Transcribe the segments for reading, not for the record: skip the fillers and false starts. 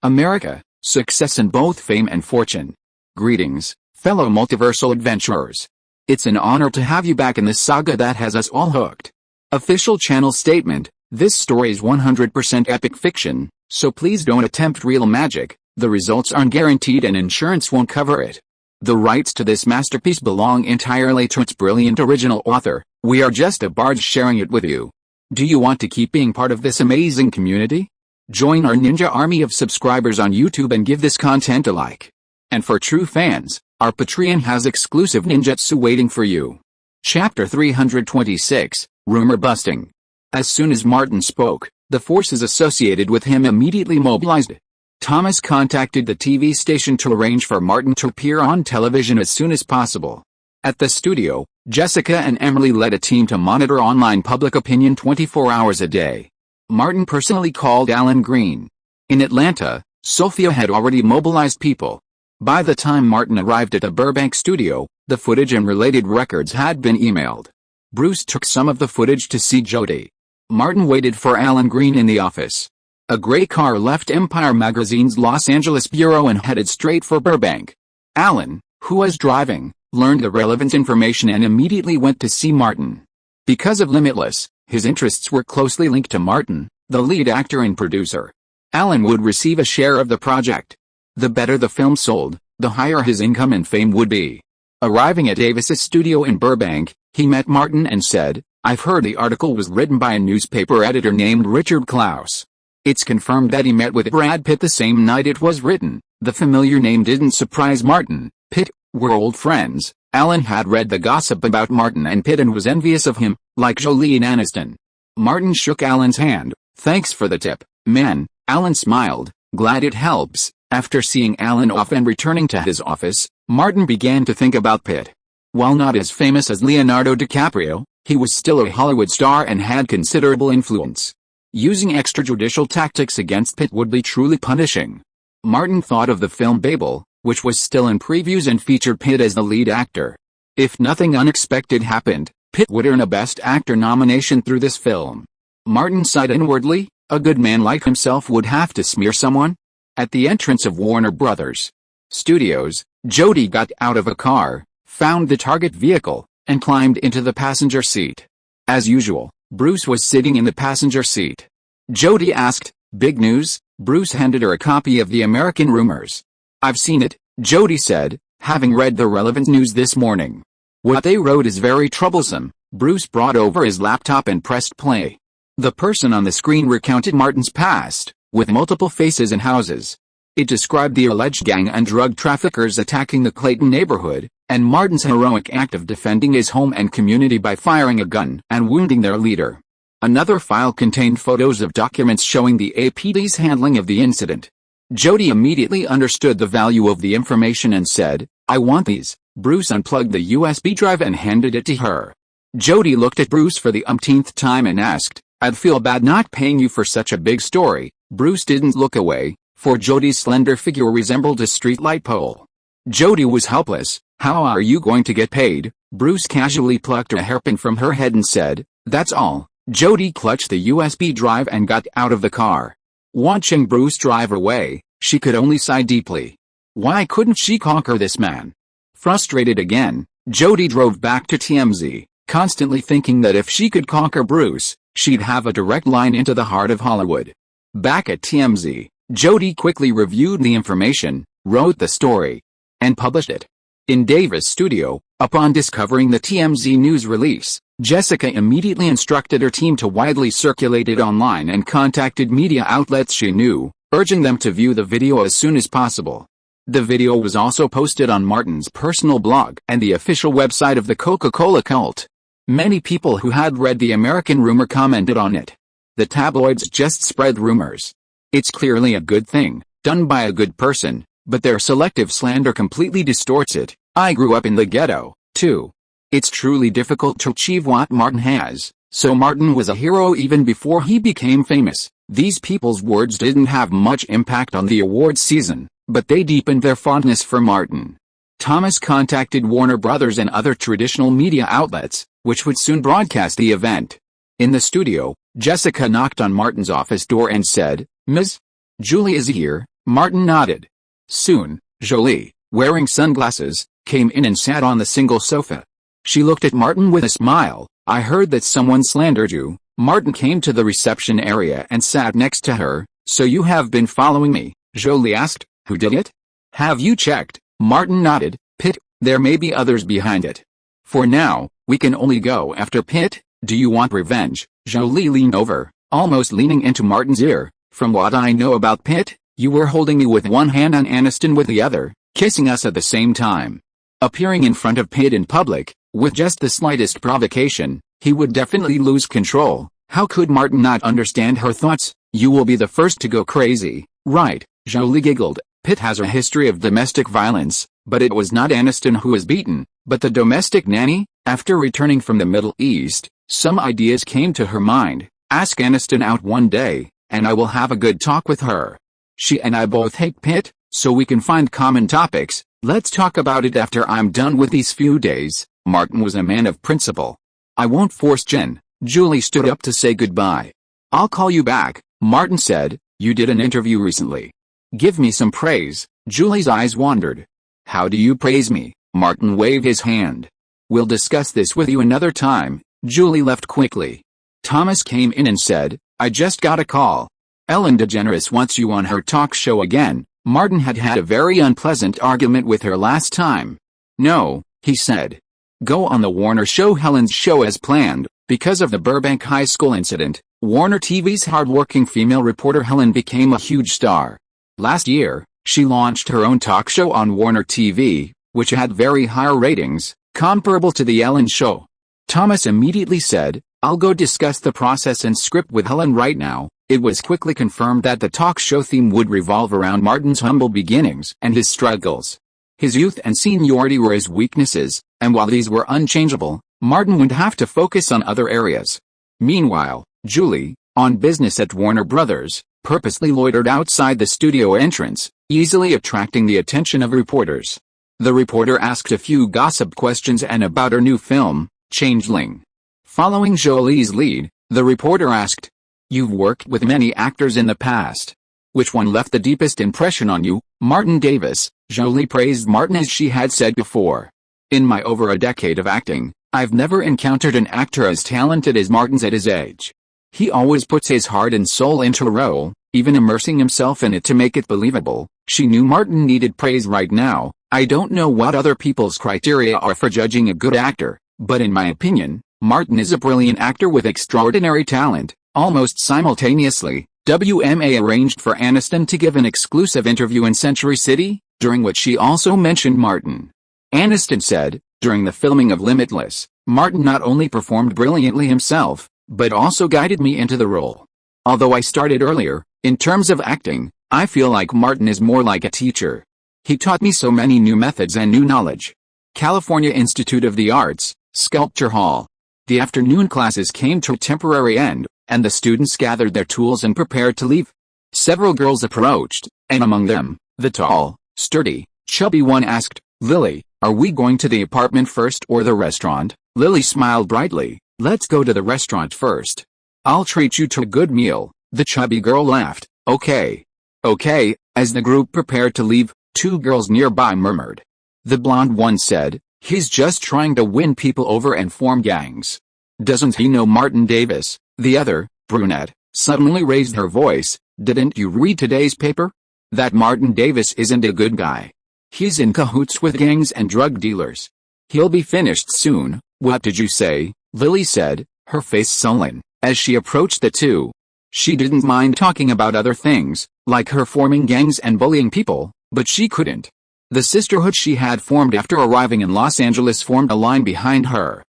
America, success in both fame and fortune. Greetings, fellow multiversal adventurers. It's an honor to have you back in this saga that has us all hooked. Official channel statement: this story is 100% epic fiction, so please don't attempt real magic. The results aren't guaranteed and insurance won't cover it. The rights to this masterpiece belong entirely to its brilliant original author. We are just a barge sharing it with you. Do you want to keep being part of this amazing community? Join our ninja army of subscribers on YouTube and give this content a like. And for true fans, our Patreon has exclusive ninjutsu waiting for you. Chapter 326, Rumor Busting. As soon as Martin spoke, the forces associated with him immediately mobilized. Thomas contacted the TV station to arrange for Martin to appear on television as soon as possible. At the studio, Jessica and Emily led a team to monitor online public opinion 24 hours a day. Martin personally called Alan Green. In Atlanta, Sophia had already mobilized people. By the time Martin arrived at the Burbank studio, the footage and related records had been emailed. Bruce took some of the footage to see Jody. Martin waited for Alan Green in the office. A gray car left Empire Magazine's Los Angeles bureau and headed straight for Burbank. Alan, who was driving, learned the relevant information and immediately went to see Martin. Because of Limitless, his interests were closely linked to Martin, the lead actor and producer. Alan would receive a share of the project. The better the film sold, the higher his income and fame would be. Arriving at Davis's studio in Burbank, he met Martin and said, "I've heard the article was written by a newspaper editor named Richard Klaus. It's confirmed that he met with Brad Pitt the same night it was written." The familiar name didn't surprise Martin. Pitt, we're old friends. Alan had read the gossip about Martin and Pitt and was envious of him, like Jolie and Aniston. Martin shook Alan's hand. "Thanks for the tip, man." Alan smiled, glad it helps. After seeing Alan off and returning to his office, Martin began to think about Pitt. While not as famous as Leonardo DiCaprio, he was still a Hollywood star and had considerable influence. Using extrajudicial tactics against Pitt would be truly punishing. Martin thought of the film Babel, which was still in previews and featured Pitt as the lead actor. If nothing unexpected happened, Pitt would earn a Best Actor nomination through this film. Martin sighed inwardly. A good man like himself would have to smear someone. At the entrance of Warner Brothers Studios, Jody got out of a car, found the target vehicle, and climbed into the passenger seat. As usual, Bruce was sitting in the passenger seat. Jody asked, "Big news?" Bruce handed her a copy of the American Rumors. "I've seen it," Jody said, having read the relevant news this morning. "What they wrote is very troublesome." Bruce brought over his laptop and pressed play. The person on the screen recounted Martin's past, with multiple faces and houses. It described the alleged gang and drug traffickers attacking the Clayton neighborhood, and Martin's heroic act of defending his home and community by firing a gun and wounding their leader. Another file contained photos of documents showing the APD's handling of the incident. Jody immediately understood the value of the information and said, "I want these." Bruce unplugged the USB drive and handed it to her. Jody looked at Bruce for the umpteenth time and asked, "I'd feel bad not paying you for such a big story." Bruce didn't look away, for Jody's slender figure resembled a streetlight pole. Jody was helpless. "How are you going to get paid?" Bruce casually plucked a hairpin from her head and said, "That's all." Jody clutched the USB drive and got out of the car. Watching Bruce drive away, she could only sigh deeply. Why couldn't she conquer this man? Frustrated again, Jody drove back to TMZ, constantly thinking that if she could conquer Bruce, she'd have a direct line into the heart of Hollywood. Back at TMZ, Jody quickly reviewed the information, wrote the story, and published it. In Davis' studio, upon discovering the TMZ news release, Jessica immediately instructed her team to widely circulate it online and contacted media outlets she knew, urging them to view the video as soon as possible. The video was also posted on Martin's personal blog and the official website of the Coca-Cola cult. Many people who had read the American Rumor commented on it. The tabloids just spread rumors. It's clearly a good thing, done by a good person, but their selective slander completely distorts it. I grew up in the ghetto, too. It's truly difficult to achieve what Martin has, so Martin was a hero even before he became famous. These people's words didn't have much impact on the awards season, but they deepened their fondness for Martin. Thomas contacted Warner Brothers and other traditional media outlets, which would soon broadcast the event. In the studio, Jessica knocked on Martin's office door and said, "Ms. Julie is here." Martin nodded. Soon, Jolie, wearing sunglasses, came in and sat on the single sofa. She looked at Martin with a smile. I heard that someone slandered you. Martin came to the reception area and sat next to her. So you have been following me? Jolie asked. Who did it? Have you checked? Martin nodded. Pitt, there may be others behind it. For now, we can only go after Pitt. Do you want revenge? Jolie leaned over, almost leaning into Martin's ear. From what I know about Pitt, you were holding me with one hand and Aniston with the other, kissing us at the same time. Appearing in front of Pitt in public, with just the slightest provocation, he would definitely lose control. How could Martin not understand her thoughts? You will be the first to go crazy, right? Jolie giggled. Pitt has a history of domestic violence, but it was not Aniston who was beaten, but the domestic nanny. After returning from the Middle East, some ideas came to her mind. Ask Aniston out one day, and I will have a good talk with her. She and I both hate Pitt, so we can find common topics. Let's talk about it after I'm done with these few days. Martin was a man of principle. I won't force Jen. Julie stood up to say goodbye. I'll call you back, Martin said. You did an interview recently. Give me some praise. Julie's eyes wandered. How do you praise me? Martin waved his hand. We'll discuss this with you another time. Julie left quickly. Thomas came in and said, I just got a call. Ellen DeGeneres wants you on her talk show again. Martin had had a very unpleasant argument with her last time. No, he said. Go on the Warner show, Helen's show as planned. Because of the Burbank High School incident, Warner TV's hardworking female reporter Helen became a huge star. Last year, she launched her own talk show on Warner TV, which had very high ratings, comparable to the Ellen show. Thomas immediately said, I'll go discuss the process and script with Helen right now. It was quickly confirmed that the talk show theme would revolve around Martin's humble beginnings and his struggles. His youth and seniority were his weaknesses, and while these were unchangeable, Martin would have to focus on other areas. Meanwhile, Julie, on business at Warner Brothers, purposely loitered outside the studio entrance, easily attracting the attention of reporters. The reporter asked a few gossip questions and about her new film, Changeling. Following Jolie's lead, the reporter asked, You've worked with many actors in the past. Which one left the deepest impression on you? Martin Davis. Jolie praised Martin as she had said before. In my over a decade of acting, I've never encountered an actor as talented as Martin's at his age. He always puts his heart and soul into a role, even immersing himself in it to make it believable. She knew Martin needed praise right now. I don't know what other people's criteria are for judging a good actor, but in my opinion, Martin is a brilliant actor with extraordinary talent. Almost simultaneously, WMA arranged for Aniston to give an exclusive interview in Century City, during which she also mentioned Martin. Aniston said, during the filming of Limitless, Martin not only performed brilliantly himself, but also guided me into the role. Although I started earlier, in terms of acting, I feel like Martin is more like a teacher. He taught me so many new methods and new knowledge. California Institute of the Arts, Sculpture Hall. The afternoon classes came to a temporary end, and the students gathered their tools and prepared to leave. Several girls approached, and among them, the tall, sturdy, chubby one asked, Lily, are we going to the apartment first or the restaurant? Lily smiled brightly. Let's go to the restaurant first. I'll treat you to a good meal. The chubby girl laughed. Okay. Okay. As the group prepared to leave, two girls nearby murmured. The blonde one said, he's just trying to win people over and form gangs. Doesn't he know Martin Davis? The other, brunette, suddenly raised her voice. Didn't you read today's paper? That Martin Davis isn't a good guy. He's in cahoots with gangs and drug dealers. He'll be finished soon. What did you say? Lily said, her face sullen, as she approached the two. She didn't mind talking about other things, like her forming gangs and bullying people, but she couldn't. The sisterhood she had formed after arriving in Los Angeles formed a line behind her.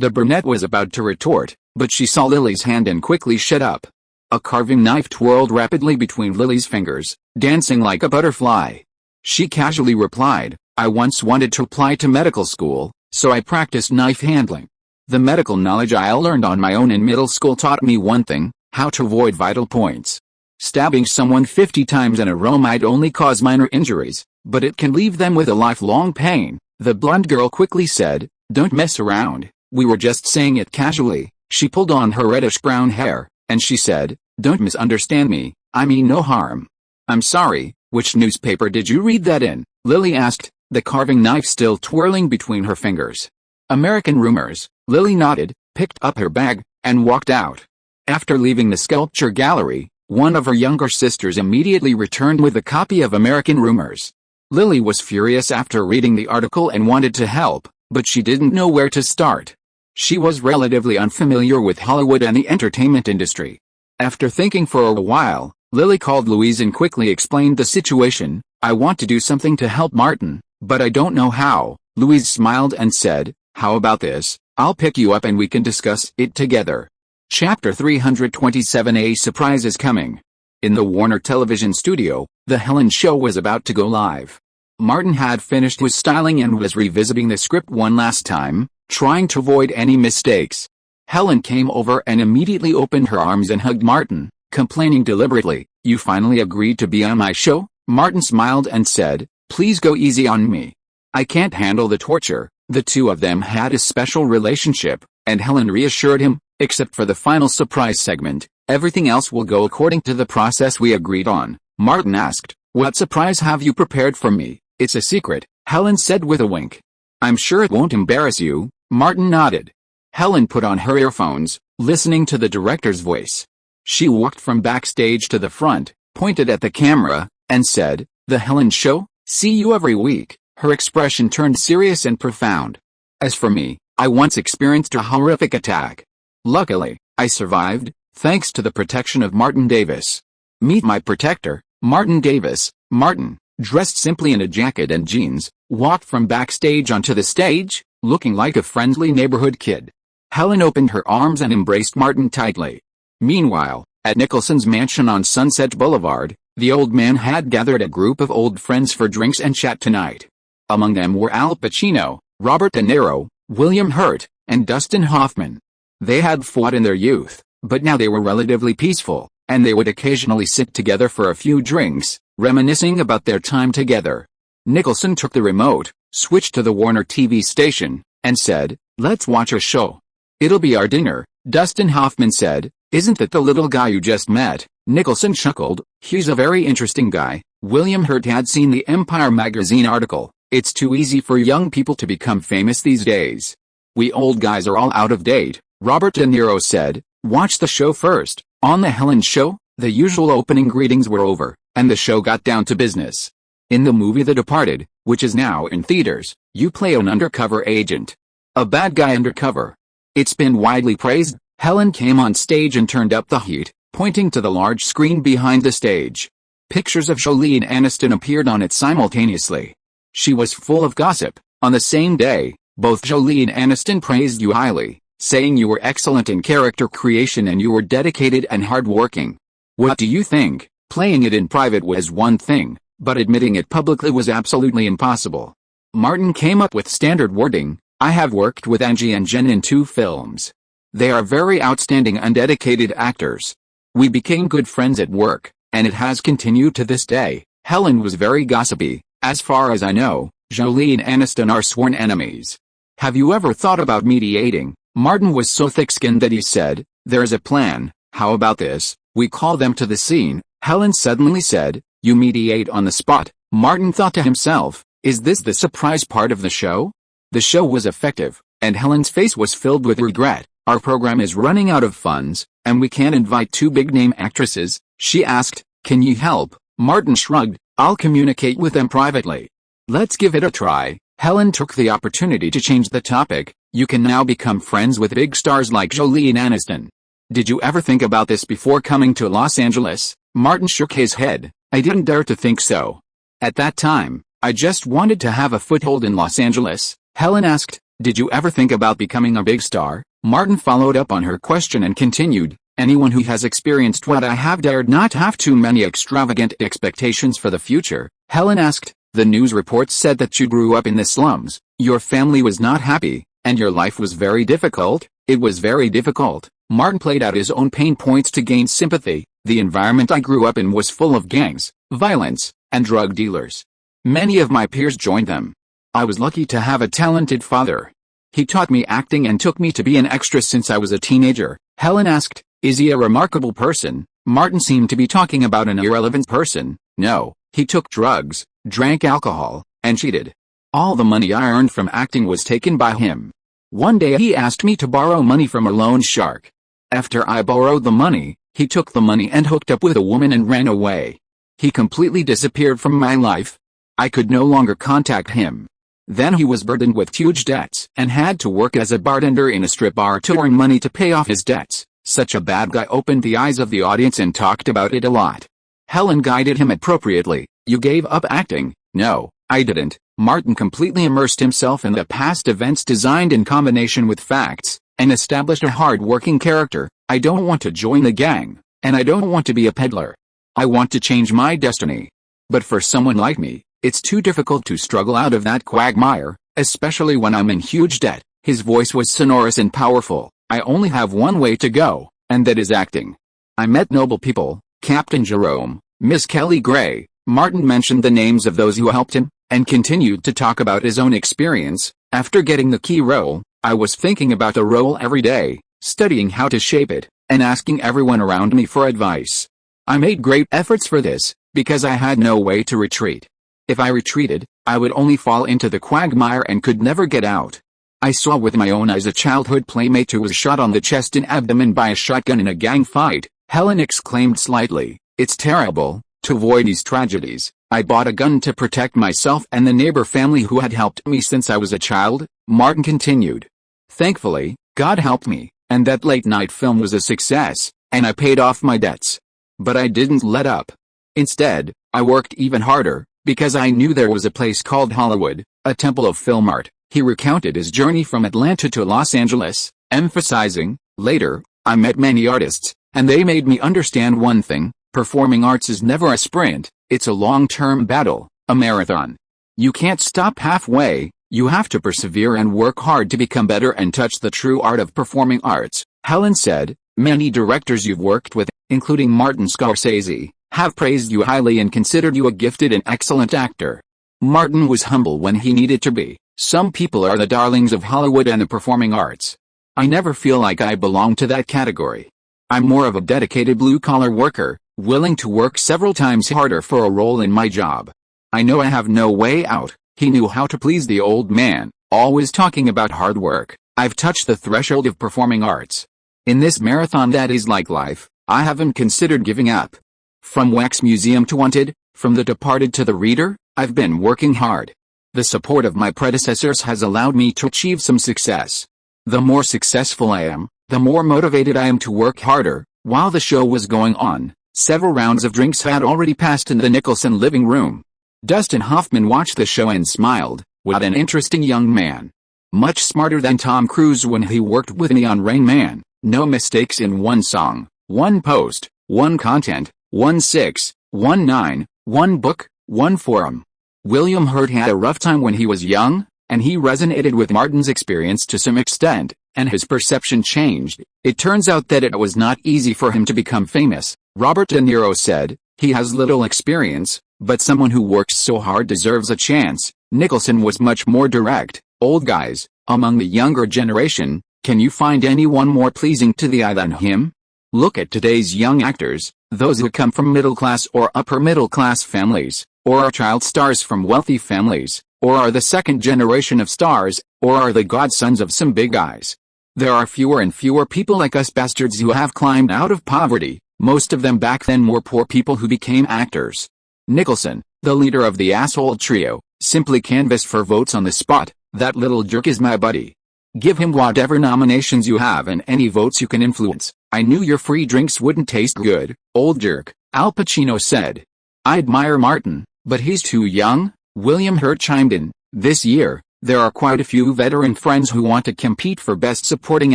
The brunette was about to retort, but she saw Lily's hand and quickly shut up. A carving knife twirled rapidly between Lily's fingers, dancing like a butterfly. She casually replied, I once wanted to apply to medical school, so I practiced knife handling. The medical knowledge I learned on my own in middle school taught me one thing, how to avoid vital points. Stabbing someone 50 times in a row might only cause minor injuries, but it can leave them with a lifelong pain. The blonde girl quickly said, don't mess around, we were just saying it casually. She pulled on her reddish-brown hair, and she said, don't misunderstand me, I mean no harm. I'm sorry, which newspaper did you read that in? Lily asked, the carving knife still twirling between her fingers. American Rumors. Lily nodded, picked up her bag, and walked out. After leaving the sculpture gallery, one of her younger sisters immediately returned with a copy of American Rumors. Lily was furious after reading the article and wanted to help, but she didn't know where to start. She was relatively unfamiliar with Hollywood and the entertainment industry. After thinking for a while, Lily called Louise and quickly explained the situation. I want to do something to help Martin, but I don't know how. Louise smiled and said, how about this? I'll pick you up and we can discuss it together. Chapter 327. A surprise is coming. In the Warner Television studio, the Helen show was about to go live. Martin had finished his styling and was revisiting the script one last time, trying to avoid any mistakes. Helen came over and immediately opened her arms and hugged Martin, complaining deliberately, you finally agreed to be on my show? Martin smiled and said, please go easy on me. I can't handle the torture. The two of them had a special relationship, and Helen reassured him, except for the final surprise segment, everything else will go according to the process we agreed on. Martin asked, what surprise have you prepared for me? It's a secret, Helen said with a wink. I'm sure it won't embarrass you. Martin nodded. Helen put on her earphones, listening to the director's voice. She walked from backstage to the front, pointed at the camera, and said, the Helen show, see you every week. Her expression turned serious and profound. As for me, I once experienced a horrific attack. Luckily, I survived, thanks to the protection of Martin Davis. Meet my protector, Martin Davis. Martin, dressed simply in a jacket and jeans, walked from backstage onto the stage, looking like a friendly neighborhood kid. Helen opened her arms and embraced Martin tightly. Meanwhile, at Nicholson's mansion on Sunset Boulevard, the old man had gathered a group of old friends for drinks and chat tonight. Among them were Al Pacino, Robert De Niro, William Hurt, and Dustin Hoffman. They had fought in their youth, but now they were relatively peaceful, and they would occasionally sit together for a few drinks, reminiscing about their time together. Nicholson took the remote, switched to the Warner TV station, and said, let's watch a show. It'll be our dinner, Dustin Hoffman said. Isn't that the little guy you just met? Nicholson chuckled, he's a very interesting guy. William Hurt had seen the Empire magazine article, it's too easy for young people to become famous these days. We old guys are all out of date, Robert De Niro said. Watch the show first. On the Helen show, the usual opening greetings were over, and the show got down to business. In the movie The Departed, which is now in theaters, you play an undercover agent. A bad guy undercover. It's been widely praised. Helen came on stage and turned up the heat, pointing to the large screen behind the stage. Pictures of Jolie and Aniston appeared on it simultaneously. She was full of gossip. On the same day, both Jolie and Aniston praised you highly, saying you were excellent in character creation and you were dedicated and hardworking. What do you think? Playing it in private was one thing, but admitting it publicly was absolutely impossible. Martin came up with standard wording. I have worked with Angie and Jen in 2 films. They are very outstanding and dedicated actors. We became good friends at work, and it has continued to this day. Helen was very gossipy. As far as I know, Jolie and Aniston are sworn enemies. Have you ever thought about mediating? Martin was so thick-skinned that he said, there's a plan. How about this? We call them to the scene. Helen suddenly said, you mediate on the spot. Martin thought to himself, is this the surprise part of the show? The show was effective, and Helen's face was filled with regret. Our program is running out of funds, and we can't invite 2 big-name actresses. She asked, can you help? Martin shrugged, I'll communicate with them privately. Let's give it a try. Helen took the opportunity to change the topic. You can now become friends with big stars like Jolie and Aniston. Did you ever think about this before coming to Los Angeles? Martin shook his head. I didn't dare to think so. At that time, I just wanted to have a foothold in Los Angeles. Helen asked, did you ever think about becoming a big star? Martin followed up on her question and continued, anyone who has experienced what I have dared not have too many extravagant expectations for the future. Helen asked, the news reports said that you grew up in the slums, your family was not happy, and your life was very difficult. It was very difficult. Martin played out his own pain points to gain sympathy. The environment I grew up in was full of gangs, violence, and drug dealers. Many of my peers joined them. I was lucky to have a talented father. He taught me acting and took me to be an extra since I was a teenager. Helen asked, is he a remarkable person? Martin seemed to be talking about an irrelevant person. No, he took drugs, drank alcohol, and cheated. All the money I earned from acting was taken by him. One day he asked me to borrow money from a loan shark. After I borrowed the money, he took the money and hooked up with a woman and ran away. He completely disappeared from my life. I could no longer contact him. Then he was burdened with huge debts and had to work as a bartender in a strip bar to earn money to pay off his debts. Such a bad guy opened the eyes of the audience and talked about it a lot. Helen guided him appropriately. You gave up acting. No, I didn't. Martin completely immersed himself in the past events designed in combination with facts, and established a hard-working character. I don't want to join the gang, and I don't want to be a peddler. I want to change my destiny. But for someone like me, it's too difficult to struggle out of that quagmire, especially when I'm in huge debt. His voice was sonorous and powerful. I only have one way to go, and that is acting. I met noble people, Captain Jerome, Miss Kelly Gray. Martin mentioned the names of those who helped him, and continued to talk about his own experience. After getting the key role, I was thinking about the role every day, studying how to shape it, and asking everyone around me for advice. I made great efforts for this, because I had no way to retreat. If I retreated, I would only fall into the quagmire and could never get out. I saw with my own eyes a childhood playmate who was shot on the chest and abdomen by a shotgun in a gang fight. Helen exclaimed slightly, "It's terrible." To avoid these tragedies, I bought a gun to protect myself and the neighbor family who had helped me since I was a child, Martin continued. Thankfully, God helped me, and that late-night film was a success, and I paid off my debts. But I didn't let up. Instead, I worked even harder, because I knew there was a place called Hollywood, a temple of film art. He recounted his journey from Atlanta to Los Angeles, emphasizing, later, I met many artists, and they made me understand one thing. Performing arts is never a sprint, it's a long-term battle, a marathon. You can't stop halfway, you have to persevere and work hard to become better and touch the true art of performing arts. Helen said, many directors you've worked with, including Martin Scorsese, have praised you highly and considered you a gifted and excellent actor. Martin was humble when he needed to be. Some people are the darlings of Hollywood and the performing arts. I never feel like I belong to that category. I'm more of a dedicated blue-collar worker, willing to work several times harder for a role in my job. I know I have no way out. He knew how to please the old man, always talking about hard work. I've touched the threshold of performing arts. In this marathon that is like life, I haven't considered giving up. From Wax Museum to Wanted, from The Departed to The Reader, I've been working hard. The support of my predecessors has allowed me to achieve some success. The more successful I am, the more motivated I am to work harder. While the show was going on, several rounds of drinks had already passed in the Nicholson living room. Dustin Hoffman watched the show and smiled. What an interesting young man. Much smarter than Tom Cruise when he worked with me on Rain Man. No mistakes in one song, one post, one content, 1/6, 1/9, one book, one forum. William Hurt had a rough time when he was young, and he resonated with Martin's experience to some extent, and his perception changed. It turns out that it was not easy for him to become famous. Robert De Niro said, he has little experience, but someone who works so hard deserves a chance. Nicholson was much more direct. Old guys, among the younger generation, can you find anyone more pleasing to the eye than him? Look at today's young actors, those who come from middle-class or upper-middle-class families, or are child stars from wealthy families, or are the second generation of stars, or are the godsons of some big guys. There are fewer and fewer people like us bastards who have climbed out of poverty. Most of them back then were poor people who became actors. Nicholson, the leader of the asshole trio, simply canvassed for votes on the spot. That little jerk is my buddy. Give him whatever nominations you have and any votes you can influence. I knew your free drinks wouldn't taste good, old jerk, Al Pacino said. I admire Martin, but he's too young, William Hurt chimed in. This year, there are quite a few veteran friends who want to compete for Best Supporting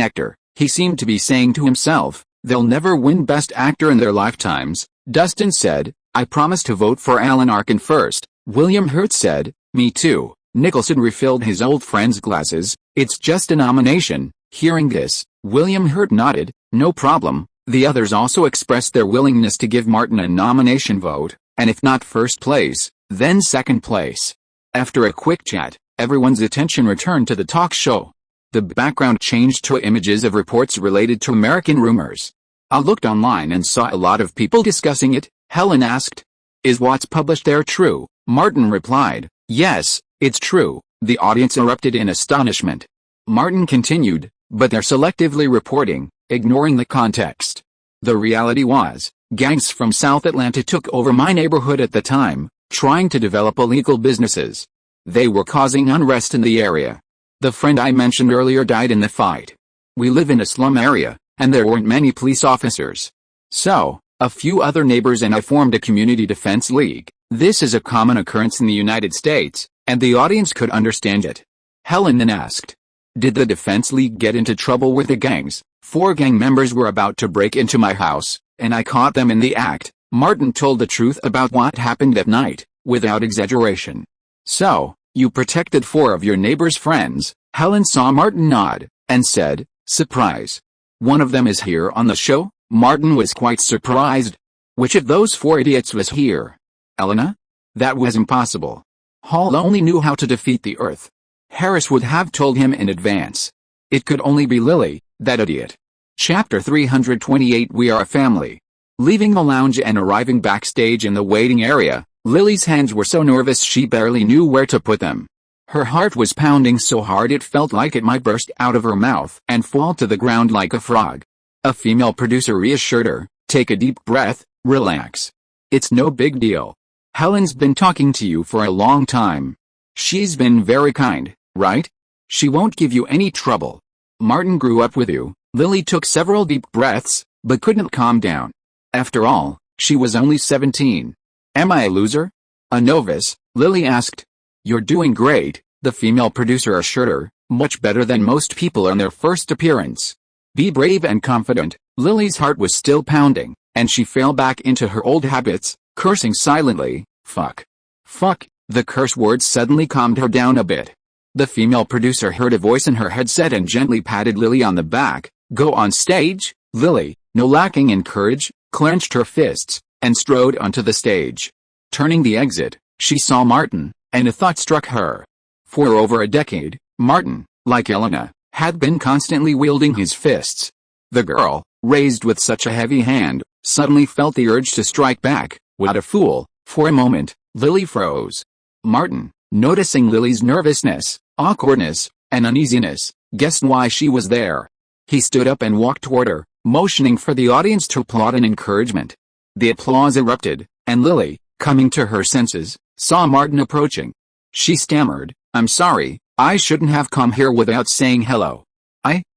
Actor. He seemed to be saying to himself, they'll never win Best Actor in their lifetimes. Dustin said, I promise to vote for Alan Arkin first. William Hurt said, me too. Nicholson refilled his old friend's glasses. It's just a nomination. Hearing this, William Hurt nodded. No problem. The others also expressed their willingness to give Martin a nomination vote, and if not first place, then second place. After a quick chat, everyone's attention returned to the talk show. The background changed to images of reports related to American rumors. I looked online and saw a lot of people discussing it. Helen asked. Is what's published there true? Martin replied, yes, it's true. The audience erupted in astonishment. Martin continued, but they're selectively reporting, ignoring the context. The reality was, gangs from South Atlanta took over my neighborhood at the time, trying to develop illegal businesses. They were causing unrest in the area. The friend I mentioned earlier died in the fight. We live in a slum area, and there weren't many police officers. So, a few other neighbors and I formed a community defense league. This is a common occurrence in the United States, and the audience could understand it. Helen then asked, did the defense league get into trouble with the gangs? 4 gang members were about to break into my house, and I caught them in the act. Martin told the truth about what happened that night, without exaggeration. So, you protected 4 of your neighbor's friends? Helen saw Martin nod, and said, surprise. One of them is here on the show? Martin was quite surprised. Which of those 4 idiots was here? Elena? That was impossible. Hall only knew how to defeat the Earth. Harris would have told him in advance. It could only be Lily, that idiot. Chapter 328 We Are a Family. Leaving the lounge and arriving backstage in the waiting area, Lily's hands were so nervous she barely knew where to put them. Her heart was pounding so hard it felt like it might burst out of her mouth and fall to the ground like a frog. A female producer reassured her, take a deep breath, relax. It's no big deal. Helen's been talking to you for a long time. She's been very kind, right? She won't give you any trouble. Martin grew up with you. Lily took several deep breaths, but couldn't calm down. After all, she was only 17. Am I a loser? A novice? Lily asked. You're doing great, the female producer assured her, much better than most people on their first appearance. Be brave and confident. Lily's heart was still pounding, and she fell back into her old habits, cursing silently. Fuck. Fuck. The curse words suddenly calmed her down a bit. The female producer heard a voice in her headset and gently patted Lily on the back. Go on stage, Lily, no lacking in courage, clenched her fists, and strode onto the stage. Turning the exit, she saw Martin, and a thought struck her. For over a decade, Martin, like Elena, had been constantly wielding his fists. The girl, raised with such a heavy hand, suddenly felt the urge to strike back. What a fool. For a moment, Lily froze. Martin, noticing Lily's nervousness, awkwardness, and uneasiness, guessed why she was there. He stood up and walked toward her, motioning for the audience to applaud in encouragement. The applause erupted, and Lily, coming to her senses, saw Martin approaching. She stammered, I'm sorry, I shouldn't have come here without saying hello.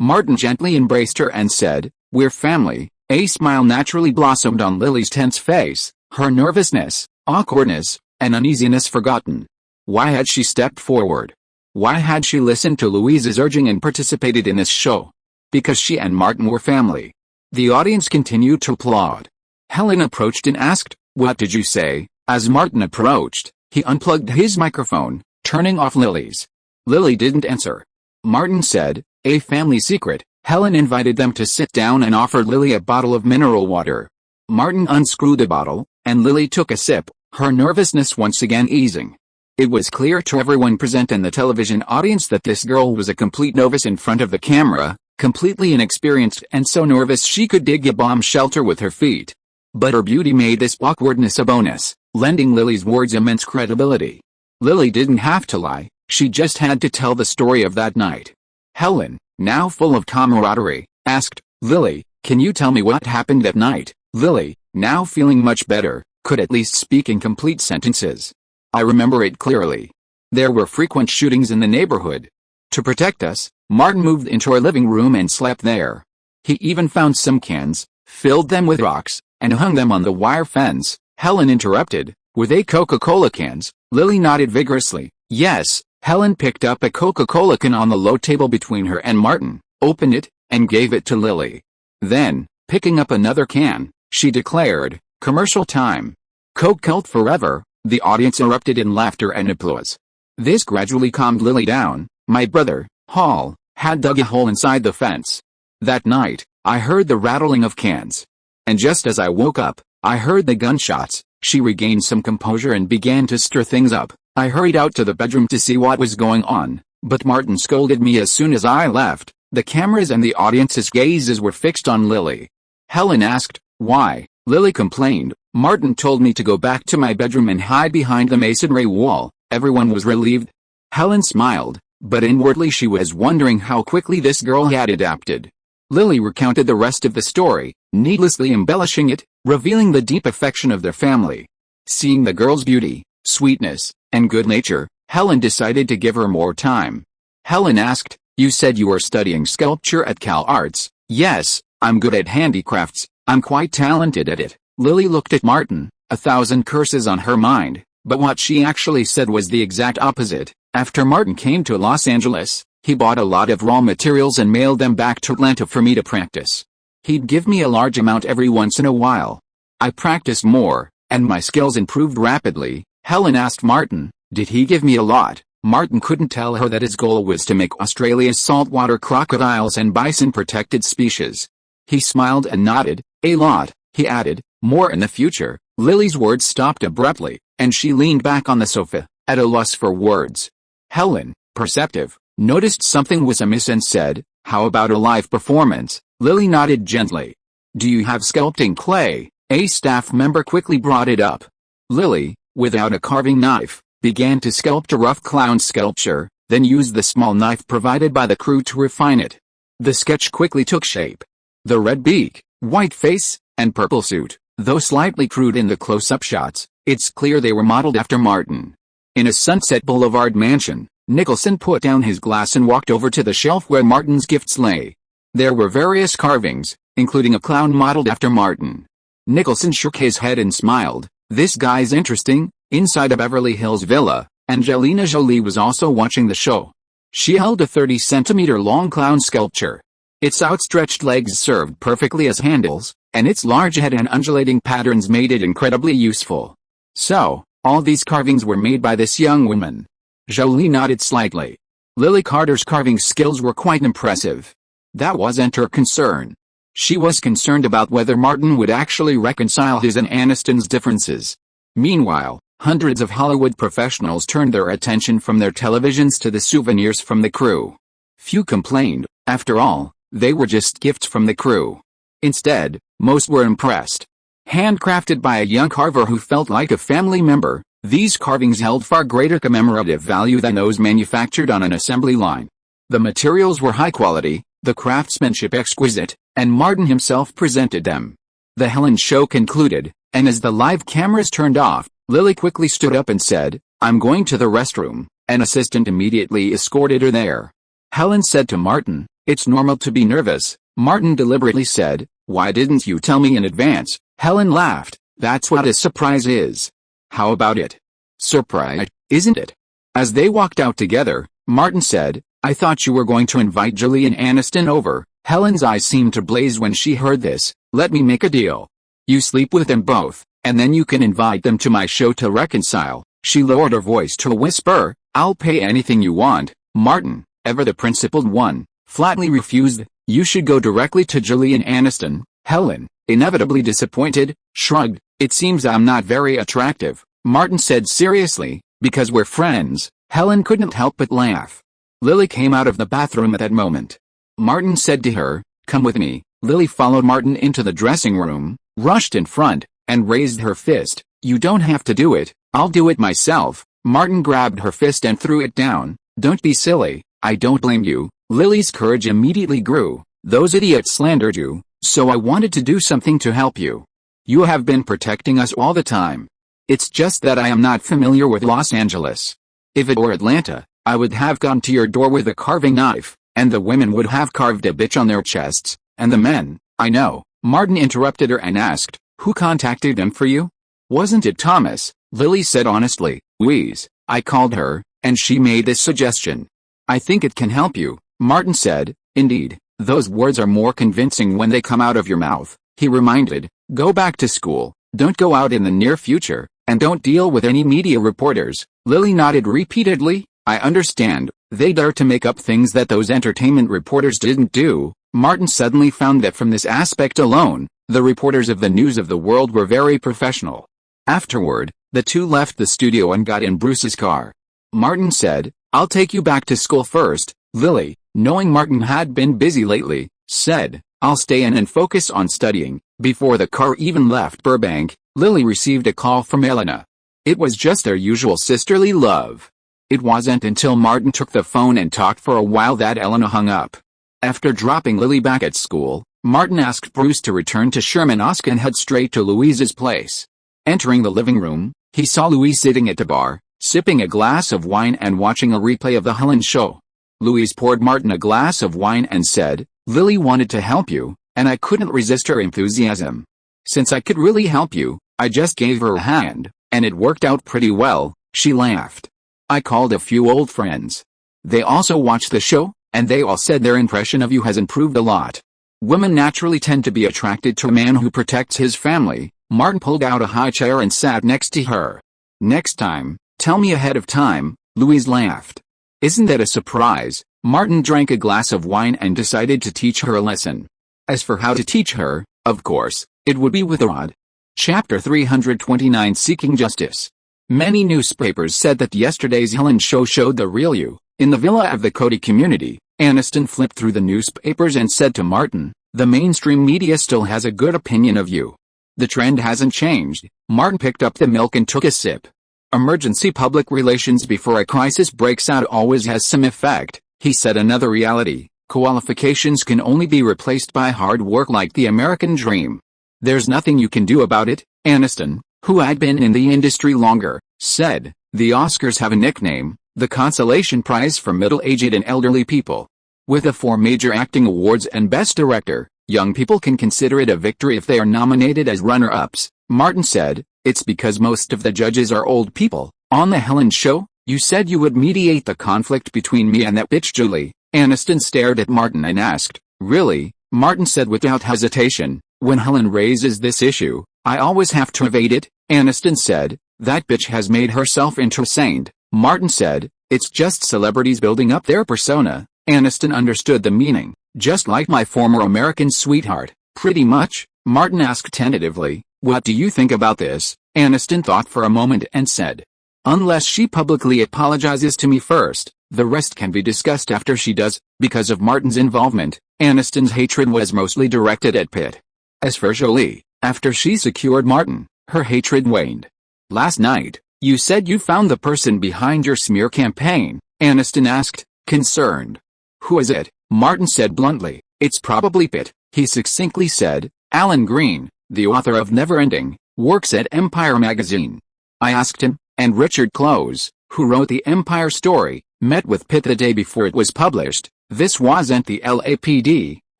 Martin gently embraced her and said, we're family. A smile naturally blossomed on Lily's tense face, her nervousness, awkwardness, and uneasiness forgotten. Why had she stepped forward? Why had she listened to Louise's urging and participated in this show? Because she and Martin were family. The audience continued to applaud. Helen approached and asked, what did you say? As Martin approached, he unplugged his microphone, turning off Lily's. Lily didn't answer. Martin said, a family secret. Helen invited them to sit down and offered Lily a bottle of mineral water. Martin unscrewed the bottle, and Lily took a sip, her nervousness once again easing. It was clear to everyone present and the television audience that this girl was a complete novice in front of the camera, completely inexperienced and so nervous she could dig a bomb shelter with her feet. But her beauty made this awkwardness a bonus, lending Lily's words immense credibility. Lily didn't have to lie, she just had to tell the story of that night. Helen, now full of camaraderie, asked, Lily, can you tell me what happened that night? Lily, now feeling much better, could at least speak in complete sentences. I remember it clearly. There were frequent shootings in the neighborhood. To protect us, Martin moved into our living room and slept there. He even found some cans, filled them with rocks, and hung them on the wire fence. Helen interrupted, were they Coca-Cola cans? Lily nodded vigorously. Yes. Helen picked up a Coca-Cola can on the low table between her and Martin, opened it, and gave it to Lily. Then, picking up another can, she declared, commercial time. Coke cult forever. The audience erupted in laughter and applause. This gradually calmed Lily down. My brother, Hall, had dug a hole inside the fence. That night, I heard the rattling of cans. And just as I woke up, I heard the gunshots. She regained some composure and began to stir things up. I hurried out to the bedroom to see what was going on, but Martin scolded me as soon as I left. The cameras and the audience's gazes were fixed on Lily. Helen asked, why? Lily complained, Martin told me to go back to my bedroom and hide behind the masonry wall. Everyone was relieved. Helen smiled, but inwardly she was wondering how quickly this girl had adapted. Lily recounted the rest of the story, needlessly embellishing it, revealing the deep affection of their family. Seeing the girl's beauty, sweetness, and good nature, Helen decided to give her more time. Helen asked, "You said you were studying sculpture at Cal Arts?" "Yes, I'm good at handicrafts, I'm quite talented at it." Lily looked at Martin, 1,000 curses on her mind, but what she actually said was the exact opposite. After Martin came to Los Angeles, he bought a lot of raw materials and mailed them back to Atlanta for me to practice. He'd give me a large amount every once in a while. I practiced more, and my skills improved rapidly. Helen asked Martin, "Did he give me a lot?" Martin couldn't tell her that his goal was to make Australia's saltwater crocodiles and bison protected species. He smiled and nodded. "A lot," he added, "more in the future." Lily's words stopped abruptly, and she leaned back on the sofa, at a loss for words. Helen, perceptive, noticed something was amiss and said, "How about a live performance?" Lily nodded gently. "Do you have sculpting clay?" A staff member quickly brought it up. Lily, without a carving knife, began to sculpt a rough clown sculpture, then used the small knife provided by the crew to refine it. The sketch quickly took shape. The red beak, white face, and purple suit, though slightly crude in the close-up shots, it's clear they were modeled after Martin. In a Sunset Boulevard mansion, Nicholson put down his glass and walked over to the shelf where Martin's gifts lay. There were various carvings, including a clown modeled after Martin. Nicholson shook his head and smiled. "This guy's interesting." Inside a Beverly Hills villa, Angelina Jolie was also watching the show. She held a 30-centimeter-long clown sculpture. Its outstretched legs served perfectly as handles, and its large head and undulating patterns made it incredibly useful. "So, all these carvings were made by this young woman?" Jolie nodded slightly. Lily Carter's carving skills were quite impressive. That wasn't her concern. She was concerned about whether Martin would actually reconcile his and Aniston's differences. Meanwhile, hundreds of Hollywood professionals turned their attention from their televisions to the souvenirs from the crew. Few complained. After all, they were just gifts from the crew. Instead, most were impressed. Handcrafted by a young carver who felt like a family member, these carvings held far greater commemorative value than those manufactured on an assembly line. The materials were high quality, the craftsmanship exquisite, and Martin himself presented them. The Helen show concluded, and as the live cameras turned off, Lily quickly stood up and said, "I'm going to the restroom." An assistant immediately escorted her there. Helen said to Martin, "It's normal to be nervous." Martin deliberately said, "Why didn't you tell me in advance?" Helen laughed. "That's what a surprise is." "How about it? Surprise, isn't it?" As they walked out together, Martin said, "I thought you were going to invite Jolie and Aniston over." Helen's eyes seemed to blaze when she heard this. "Let me make a deal. You sleep with them both, and then you can invite them to my show to reconcile." She lowered her voice to a whisper. "I'll pay anything you want." Martin, ever the principled one, flatly refused. "You should go directly to Jolie and Aniston." Helen, inevitably disappointed, shrugged. "It seems I'm not very attractive," Martin said seriously. "Because we're friends." Helen couldn't help but laugh. Lily came out of the bathroom at that moment. Martin said to her, "Come with me." Lily followed Martin into the dressing room, rushed in front, and raised her fist. "You don't have to do it, I'll do it myself." Martin grabbed her fist and threw it down. "Don't be silly, I don't blame you." Lily's courage immediately grew. "Those idiots slandered you, so I wanted to do something to help you. You have been protecting us all the time. It's just that I am not familiar with Los Angeles. If it were Atlanta, I would have gone to your door with a carving knife, and the women would have carved a bitch on their chests, and the men, I know." Martin interrupted her and asked, "Who contacted them for you?" "Wasn't it Thomas?" Lily said honestly. "Louise, I called her, and she made this suggestion. I think it can help you." Martin said, "Indeed, those words are more convincing when they come out of your mouth." He reminded, "Go back to school, don't go out in the near future, and don't deal with any media reporters." Lily nodded repeatedly. "I understand. They dare to make up things that those entertainment reporters didn't do." Martin suddenly found that from this aspect alone, the reporters of the news of the world were very professional. Afterward, the two left the studio and got in Bruce's car. Martin said, "I'll take you back to school first." Lily, knowing Martin had been busy lately, said, "I'll stay in and focus on studying." Before the car even left Burbank, Lily received a call from Elena. It was just their usual sisterly love. It wasn't until Martin took the phone and talked for a while that Elena hung up. After dropping Lily back at school, Martin asked Bruce to return to Sherman Osk and head straight to Louise's place. Entering the living room, he saw Louise sitting at the bar, sipping a glass of wine and watching a replay of the Helen show. Louise poured Martin a glass of wine and said, "Lily wanted to help you, and I couldn't resist her enthusiasm. Since I could really help you, I just gave her a hand, and it worked out pretty well," she laughed. "I called a few old friends. They also watched the show, and they all said their impression of you has improved a lot. Women naturally tend to be attracted to a man who protects his family." Martin pulled out a high chair and sat next to her. "Next time, tell me ahead of time," Louise laughed. "Isn't that a surprise?" Martin drank a glass of wine and decided to teach her a lesson. As for how to teach her, of course, it would be with a rod. Chapter 329 Seeking Justice. Many newspapers said that yesterday's Helen show showed the real you. In the villa of the Cody community, Aniston flipped through the newspapers and said to Martin, "The mainstream media still has a good opinion of you. The trend hasn't changed." Martin picked up the milk and took a sip. "Emergency public relations before a crisis breaks out always has some effect," he said. "Another reality. Qualifications can only be replaced by hard work like the American dream. There's nothing you can do about it," Aniston, who had been in the industry longer, said. "The Oscars have a nickname, the consolation prize for middle-aged and elderly people. With the 4 major acting awards and Best Director, young people can consider it a victory if they are nominated as runner-ups," Martin said. "It's because most of the judges are old people." "On the Helen show, you said you would mediate the conflict between me and that bitch Julie." Aniston stared at Martin and asked. "Really?" Martin said without hesitation. "When Helen raises this issue, I always have to evade it," Aniston said. "That bitch has made herself into a saint," Martin said. "It's just celebrities building up their persona." Aniston understood the meaning. "Just like my former American sweetheart." "Pretty much," Martin asked tentatively. "What do you think about this?" Aniston thought for a moment and said, "Unless she publicly apologizes to me first, the rest can be discussed after she does." Because of Martin's involvement, Aniston's hatred was mostly directed at Pitt. As for Jolie, after she secured Martin, her hatred waned. "Last night, you said you found the person behind your smear campaign," Aniston asked, concerned. "Who is it?" Martin said bluntly. "It's probably Pitt," he succinctly said. "Alan Green, the author of Neverending, works at Empire magazine. I asked him, and Richard Close, who wrote the Empire story, met with Pitt the day before it was published. This wasn't the LAPD,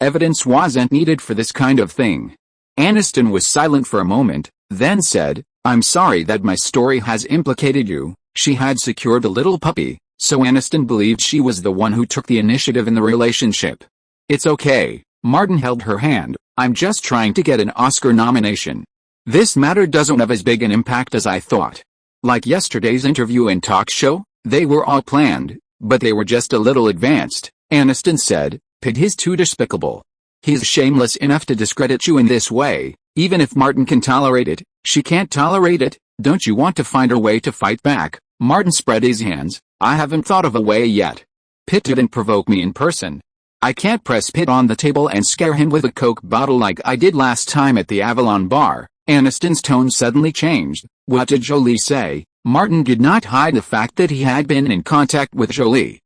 evidence wasn't needed for this kind of thing." Aniston was silent for a moment, then said, "I'm sorry that my story has implicated you." She had secured a little puppy, so Aniston believed she was the one who took the initiative in the relationship. "It's okay," Martin held her hand. "I'm just trying to get an Oscar nomination. This matter doesn't have as big an impact as I thought. Like yesterday's interview and talk show, they were all planned, but they were just a little advanced," Aniston said. "Pitt is too despicable. He's shameless enough to discredit you in this way. Even if Martin can tolerate it, she can't tolerate it. Don't you want to find a way to fight back?" Martin spread his hands. "I haven't thought of a way yet. Pitt didn't provoke me in person. I can't press Pitt on the table and scare him with a Coke bottle like I did last time at the Avalon bar." Aniston's tone suddenly changed. "What did Jolie say?" Martin did not hide the fact that he had been in contact with Jolie.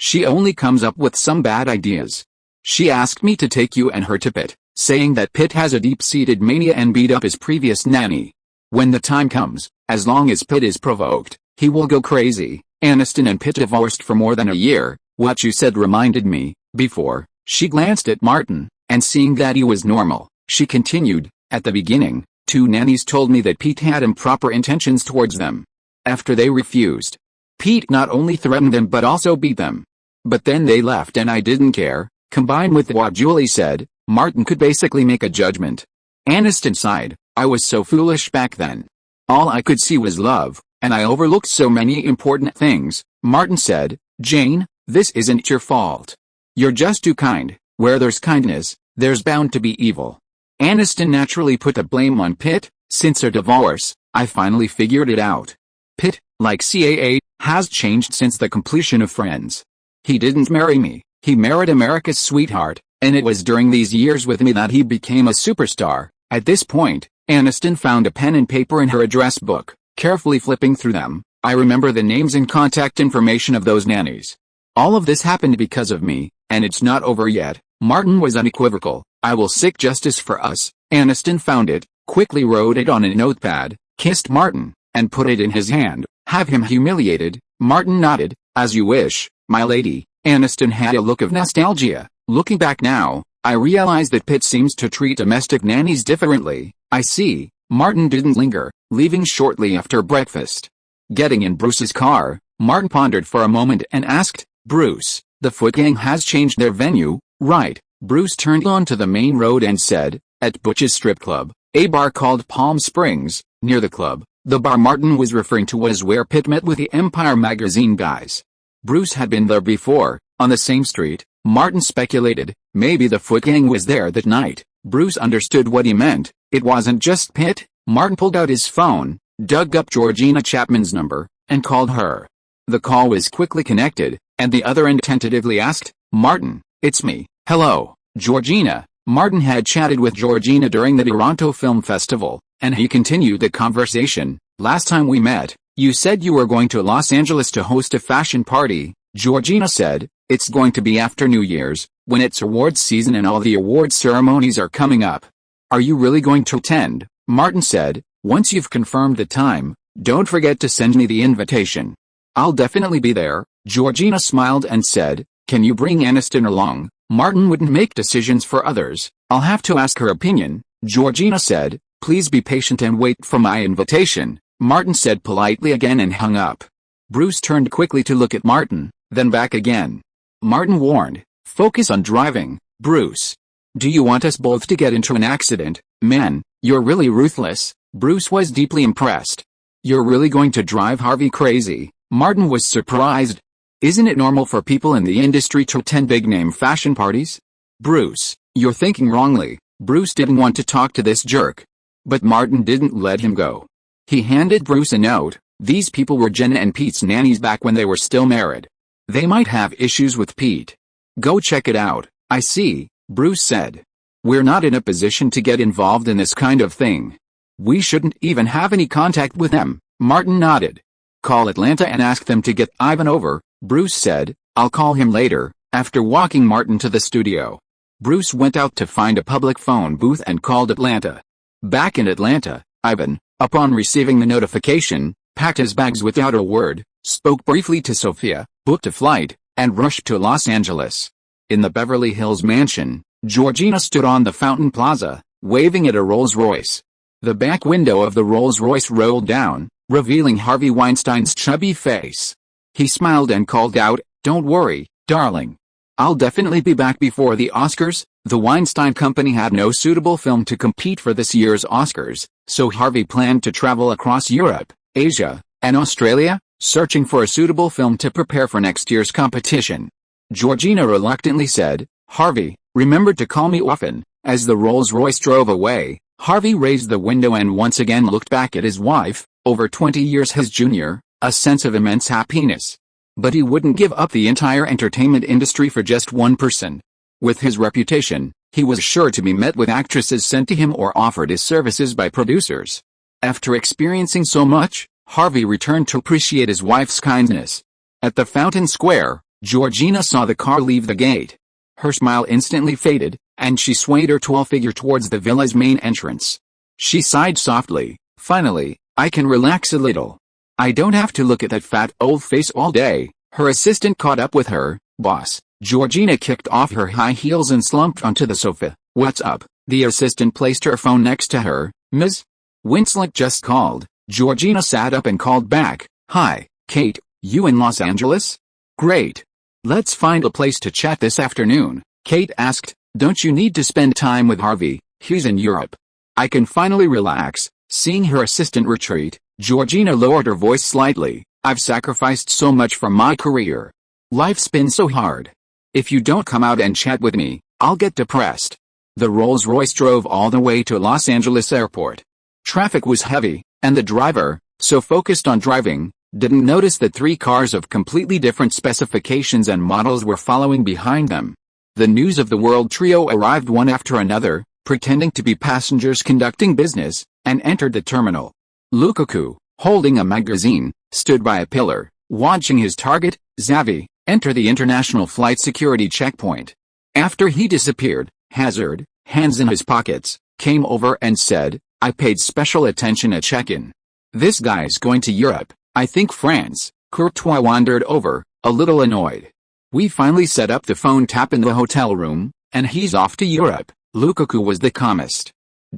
She only comes up with some bad ideas. She asked me to take you and her to Pitt, saying that Pitt has a deep-seated mania and beat up his previous nanny. When the time comes, as long as Pitt is provoked, he will go crazy." Aniston and Pitt divorced for more than a year. "What you said reminded me." Before, she glanced at Martin, and seeing that he was normal, she continued, "At the beginning, 2 nannies told me that Pete had improper intentions towards them. After they refused, Pete not only threatened them but also beat them. But then they left and I didn't care." Combined with what Julie said, Martin could basically make a judgment. Aniston sighed. "I was so foolish back then. All I could see was love, and I overlooked so many important things." Martin said, "Jane, this isn't your fault. You're just too kind. Where there's kindness, there's bound to be evil." Aniston naturally put the blame on Pitt. "Since our divorce, I finally figured it out. Pitt, like CAA, has changed since the completion of Friends. He didn't marry me, he married America's sweetheart, and it was during these years with me that he became a superstar." At this point, Aniston found a pen and paper in her address book. Carefully flipping through them, I remember the names and contact information of those nannies. All of this happened because of me, and it's not over yet. Martin was unequivocal. I will seek justice for us. Aniston found it, quickly wrote it on a notepad, kissed Martin, and put it in his hand. Have him humiliated. Martin nodded. As you wish, my lady. Aniston had a look of nostalgia. Looking back now, I realize that Pitt seems to treat domestic nannies differently. I see. Martin didn't linger, leaving shortly after breakfast. Getting in Bruce's car, Martin pondered for a moment and asked, Bruce, the Foot Gang has changed their venue, right? Bruce turned onto the main road and said, at Butch's strip club, a bar called Palm Springs, near the club. The bar Martin was referring to was where Pitt met with the Empire magazine guys. Bruce had been there before, on the same street. Martin speculated, maybe the Foot Gang was there that night. Bruce understood what he meant. It wasn't just Pitt. Martin pulled out his phone, dug up Georgina Chapman's number, and called her. The call was quickly connected, and the other end tentatively asked, Martin, it's me. Hello, Georgina. Martin had chatted with Georgina during the Toronto Film Festival, and he continued the conversation. Last time we met, you said you were going to Los Angeles to host a fashion party. Georgina said, it's going to be after New Year's, when it's awards season and all the awards ceremonies are coming up. Are you really going to attend? Martin said, once you've confirmed the time, don't forget to send me the invitation. I'll definitely be there. Georgina smiled and said, can you bring Aniston along? Martin wouldn't make decisions for others. I'll have to ask her opinion. Georgina said, please be patient and wait for my invitation. Martin said politely again and hung up. Bruce turned quickly to look at Martin, then back again. Martin warned, focus on driving, Bruce. Do you want us both to get into an accident? Man, you're really ruthless. Bruce was deeply impressed. You're really going to drive Harvey crazy? Martin was surprised. Isn't it normal for people in the industry to attend big-name fashion parties? Bruce, you're thinking wrongly. Bruce didn't want to talk to this jerk. But Martin didn't let him go. He handed Bruce a note. These people were Jen and Pete's nannies back when they were still married. They might have issues with Pete. Go check it out. I see, Bruce said. We're not in a position to get involved in this kind of thing. We shouldn't even have any contact with them. Martin nodded. Call Atlanta and ask them to get Ivan over, Bruce said. I'll call him later. After walking Martin to the studio, Bruce went out to find a public phone booth and called Atlanta. Back in Atlanta, Ivan, upon receiving the notification, packed his bags without a word, spoke briefly to Sophia, booked a flight, and rushed to Los Angeles. In the Beverly Hills mansion, Georgina stood on the Fountain Plaza, waving at a Rolls-Royce. The back window of the Rolls-Royce rolled down, revealing Harvey Weinstein's chubby face. He smiled and called out, don't worry, darling. I'll definitely be back before the Oscars. The Weinstein Company had no suitable film to compete for this year's Oscars, so Harvey planned to travel across Europe, Asia, and Australia, searching for a suitable film to prepare for next year's competition. Georgina reluctantly said, Harvey, remember to call me often. As the Rolls-Royce drove away, Harvey raised the window and once again looked back at his wife, over 20 years his junior, a sense of immense happiness. But he wouldn't give up the entire entertainment industry for just one person. With his reputation, he was sure to be met with actresses sent to him or offered his services by producers. After experiencing so much, Harvey returned to appreciate his wife's kindness. At the Fountain Square, Georgina saw the car leave the gate. Her smile instantly faded, and she swayed her tall figure towards the villa's main entrance. She sighed softly. Finally, I can relax a little. I don't have to look at that fat old face all day. Her assistant caught up with her. Boss. Georgina kicked off her high heels and slumped onto the sofa. What's up? The assistant placed her phone next to her. Ms. Winslet just called. Georgina sat up and called back. Hi, Kate, you in Los Angeles? Great. Let's find a place to chat this afternoon. Kate asked, don't you need to spend time with Harvey? He's in Europe. I can finally relax. Seeing her assistant retreat, Georgina lowered her voice slightly. I've sacrificed so much for my career. Life's been so hard. If you don't come out and chat with me, I'll get depressed. The Rolls-Royce drove all the way to Los Angeles Airport. Traffic was heavy, and the driver, so focused on driving, didn't notice that 3 cars of completely different specifications and models were following behind them. The News of the World trio arrived one after another, pretending to be passengers conducting business, and entered the terminal. Lukaku, holding a magazine, stood by a pillar, watching his target, Xavi, enter the international flight security checkpoint. After he disappeared, Hazard, hands in his pockets, came over and said, "I paid special attention at check-in. This guy's going to Europe, I think France." Courtois wandered over, a little annoyed. "We finally set up the phone tap in the hotel room, and he's off to Europe." Lukaku was the calmest.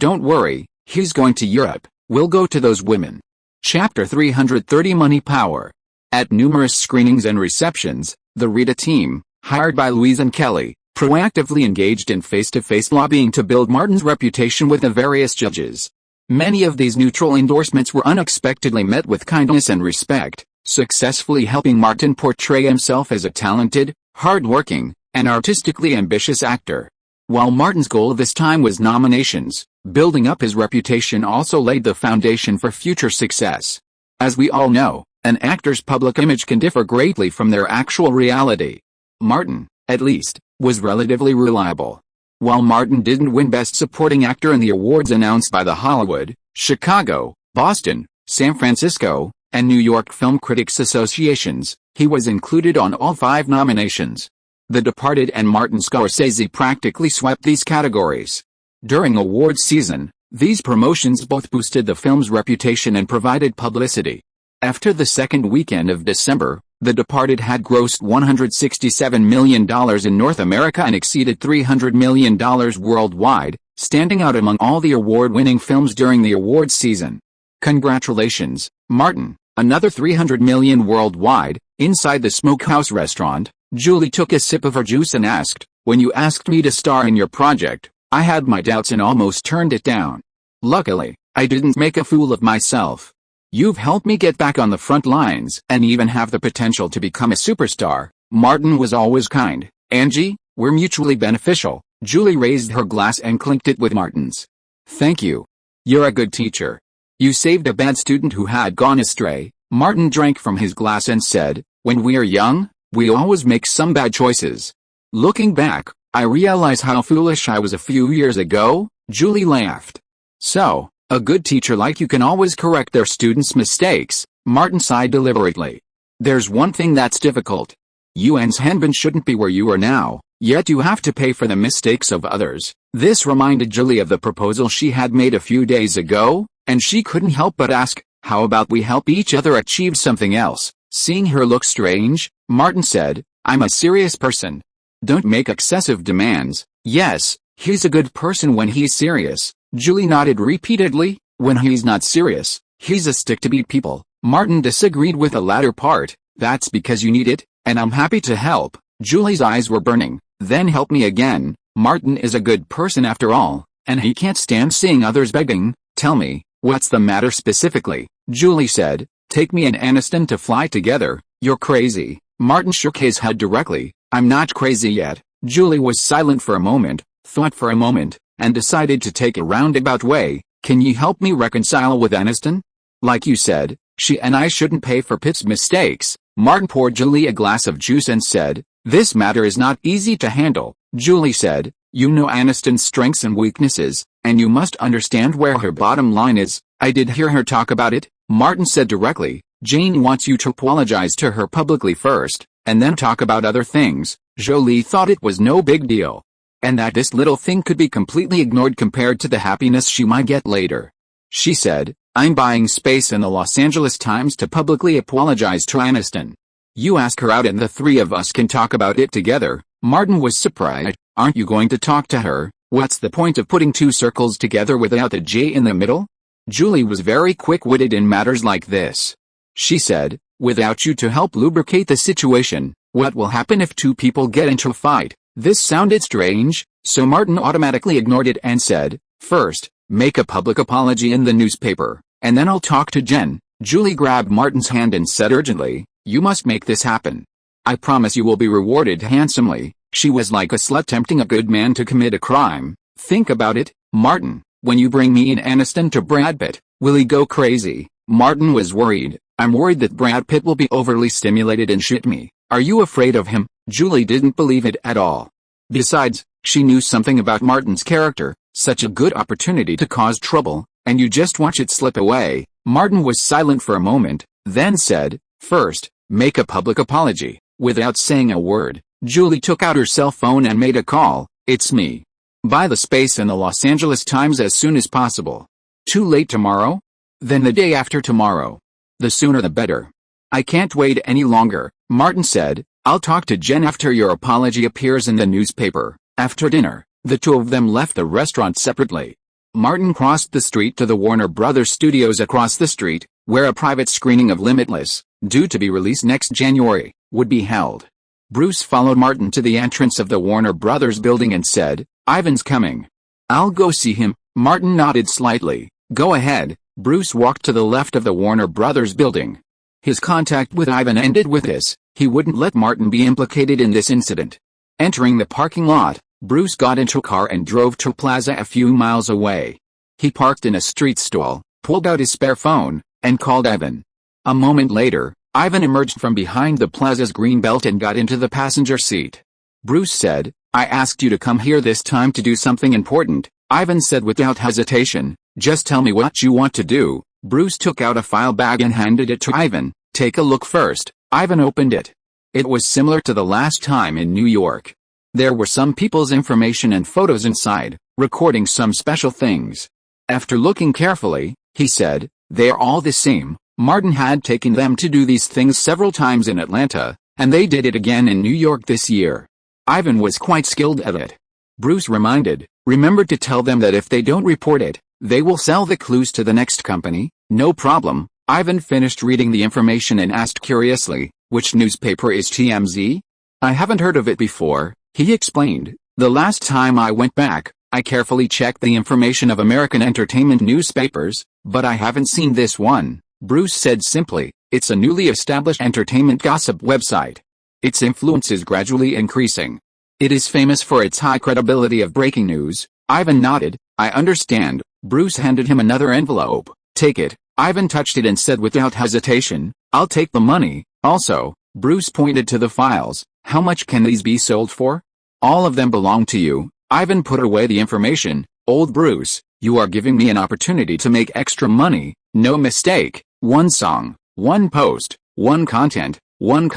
"Don't worry, he's going to Europe, we'll go to those women." Chapter 330 Money Power. At numerous screenings and receptions, the Rita team, hired by Louise and Kelly, proactively engaged in face-to-face lobbying to build Martin's reputation with the various judges. Many of these neutral endorsements were unexpectedly met with kindness and respect, successfully helping Martin portray himself as a talented, hard-working, and artistically ambitious actor. While Martin's goal this time was nominations, building up his reputation also laid the foundation for future success. As we all know, an actor's public image can differ greatly from their actual reality. Martin, at least, was relatively reliable. While Martin didn't win Best Supporting Actor in the awards announced by the Hollywood, Chicago, Boston, San Francisco, and New York Film Critics Associations, he was included on all 5 nominations. The Departed and Martin Scorsese practically swept these categories. During awards season, these promotions both boosted the film's reputation and provided publicity. After the second weekend of December, The Departed had grossed $167 million in North America and exceeded $300 million worldwide, standing out among all the award-winning films during the awards season. Congratulations, Martin, another $300 million worldwide. Inside the smokehouse restaurant, Julie took a sip of her juice and asked, "When you asked me to star in your project, I had my doubts and almost turned it down. Luckily, I didn't make a fool of myself. You've helped me get back on the front lines and even have the potential to become a superstar." Martin was always kind. "Angie, we're mutually beneficial." Julie raised her glass and clinked it with Martin's. "Thank you. You're a good teacher. You saved a bad student who had gone astray." Martin drank from his glass and said, "When we are young, we always make some bad choices. Looking back, I realize how foolish I was a few years ago." Julie laughed. "So, a good teacher like you can always correct their students' mistakes." Martin sighed deliberately. "There's one thing that's difficult. Yuan's Hanbin shouldn't be where you are now, yet you have to pay for the mistakes of others." This reminded Julie of the proposal she had made a few days ago, and she couldn't help but ask, "How about we help each other achieve something else?" Seeing her look strange, Martin said, "I'm a serious person. Don't make excessive demands." "Yes, he's a good person when he's serious." Julie nodded repeatedly. "When he's not serious, he's a stick to beat people." Martin disagreed with the latter part. "That's because you need it, and I'm happy to help." Julie's eyes were burning. "Then help me again." Martin is a good person after all, and he can't stand seeing others begging. "Tell me, what's the matter specifically?" Julie said, "Take me and Aniston to fly together." "You're crazy." Martin shook his head directly. "I'm not crazy yet." Julie was silent for a moment, thought for a moment, and decided to take a roundabout way. "Can you help me reconcile with Aniston? Like you said, she and I shouldn't pay for Pitt's mistakes." Martin poured Julie a glass of juice and said, "This matter is not easy to handle." Julie said, "You know Aniston's strengths and weaknesses, and you must understand where her bottom line is." "I did hear her talk about it," Martin said directly. "Jane wants you to apologize to her publicly first, and then talk about other things." Jolie thought it was no big deal, and that this little thing could be completely ignored compared to the happiness she might get later. She said, "I'm buying space in the Los Angeles Times to publicly apologize to Aniston. You ask her out and the 3 of us can talk about it together." Martin was surprised. "Aren't you going to talk to her? What's the point of putting 2 circles together without the J in the middle?" Julie was very quick-witted in matters like this. She said, "Without you to help lubricate the situation, what will happen if 2 people get into a fight?" This sounded strange, so Martin automatically ignored it and said, "First, make a public apology in the newspaper, and then I'll talk to Jen." Julie grabbed Martin's hand and said urgently, "You must make this happen. I promise you will be rewarded handsomely." She was like a slut tempting a good man to commit a crime. "Think about it, Martin. When you bring me and Aniston to Brad Pitt, will he go crazy?" Martin was worried. "I'm worried that Brad Pitt will be overly stimulated and shit me." "Are you afraid of him?" Julie didn't believe it at all. Besides, she knew something about Martin's character, such a good opportunity to cause trouble, and you just watch it slip away. Martin was silent for a moment, then said, "First, make a public apology." Without saying a word, Julie took out her cell phone and made a call. "It's me. Buy the space in the Los Angeles Times as soon as possible." "Too late tomorrow?" "Then the day after tomorrow. The sooner the better." "I can't wait any longer," Martin said. "I'll talk to Jen after your apology appears in the newspaper." After dinner, the two of them left the restaurant separately. Martin crossed the street to the Warner Brothers studios across the street, where a private screening of Limitless, due to be released next January, would be held. Bruce followed Martin to the entrance of the Warner Brothers building and said, "Ivan's coming." "I'll go see him." Martin nodded slightly. "Go ahead." Bruce walked to the left of the Warner Brothers building. His contact with Ivan ended with this: he wouldn't let Martin be implicated in this incident. Entering the parking lot, Bruce got into a car and drove to a plaza a few miles away. He parked in a street stall, pulled out his spare phone, and called Ivan. A moment later, Ivan emerged from behind the plaza's green belt and got into the passenger seat. Bruce said, "I asked you to come here this time to do something important," Ivan said without hesitation. "Just tell me what you want to do." Bruce took out a file bag and handed it to Ivan. "Take a look first." Ivan opened it. It was similar to the last time in New York. There were some people's information and photos inside, recording some special things. After looking carefully, he said, "They're all the same." Martin had taken them to do these things several times in Atlanta, and they did it again in New York this year. Ivan was quite skilled at it. Bruce remembered to tell them that if they don't report it, they will sell the clues to the next company. "No problem." Ivan finished reading the information and asked curiously, "Which newspaper is TMZ?" "I haven't heard of it before," he explained. "The last time I went back, I carefully checked the information of American entertainment newspapers, but I haven't seen this one." Bruce said simply, "It's a newly established entertainment gossip website. Its influence is gradually increasing. It is famous for its high credibility of breaking news." Ivan nodded. "I understand." Bruce handed him another envelope. "Take it." Ivan touched it and said without hesitation, "I'll take the money." "Also," Bruce pointed to the files, "how much can these be sold for?" "All of them belong to you." Ivan put away the information. "Old Bruce, you are giving me an opportunity to make extra money. No mistake. One song, one post, one content, one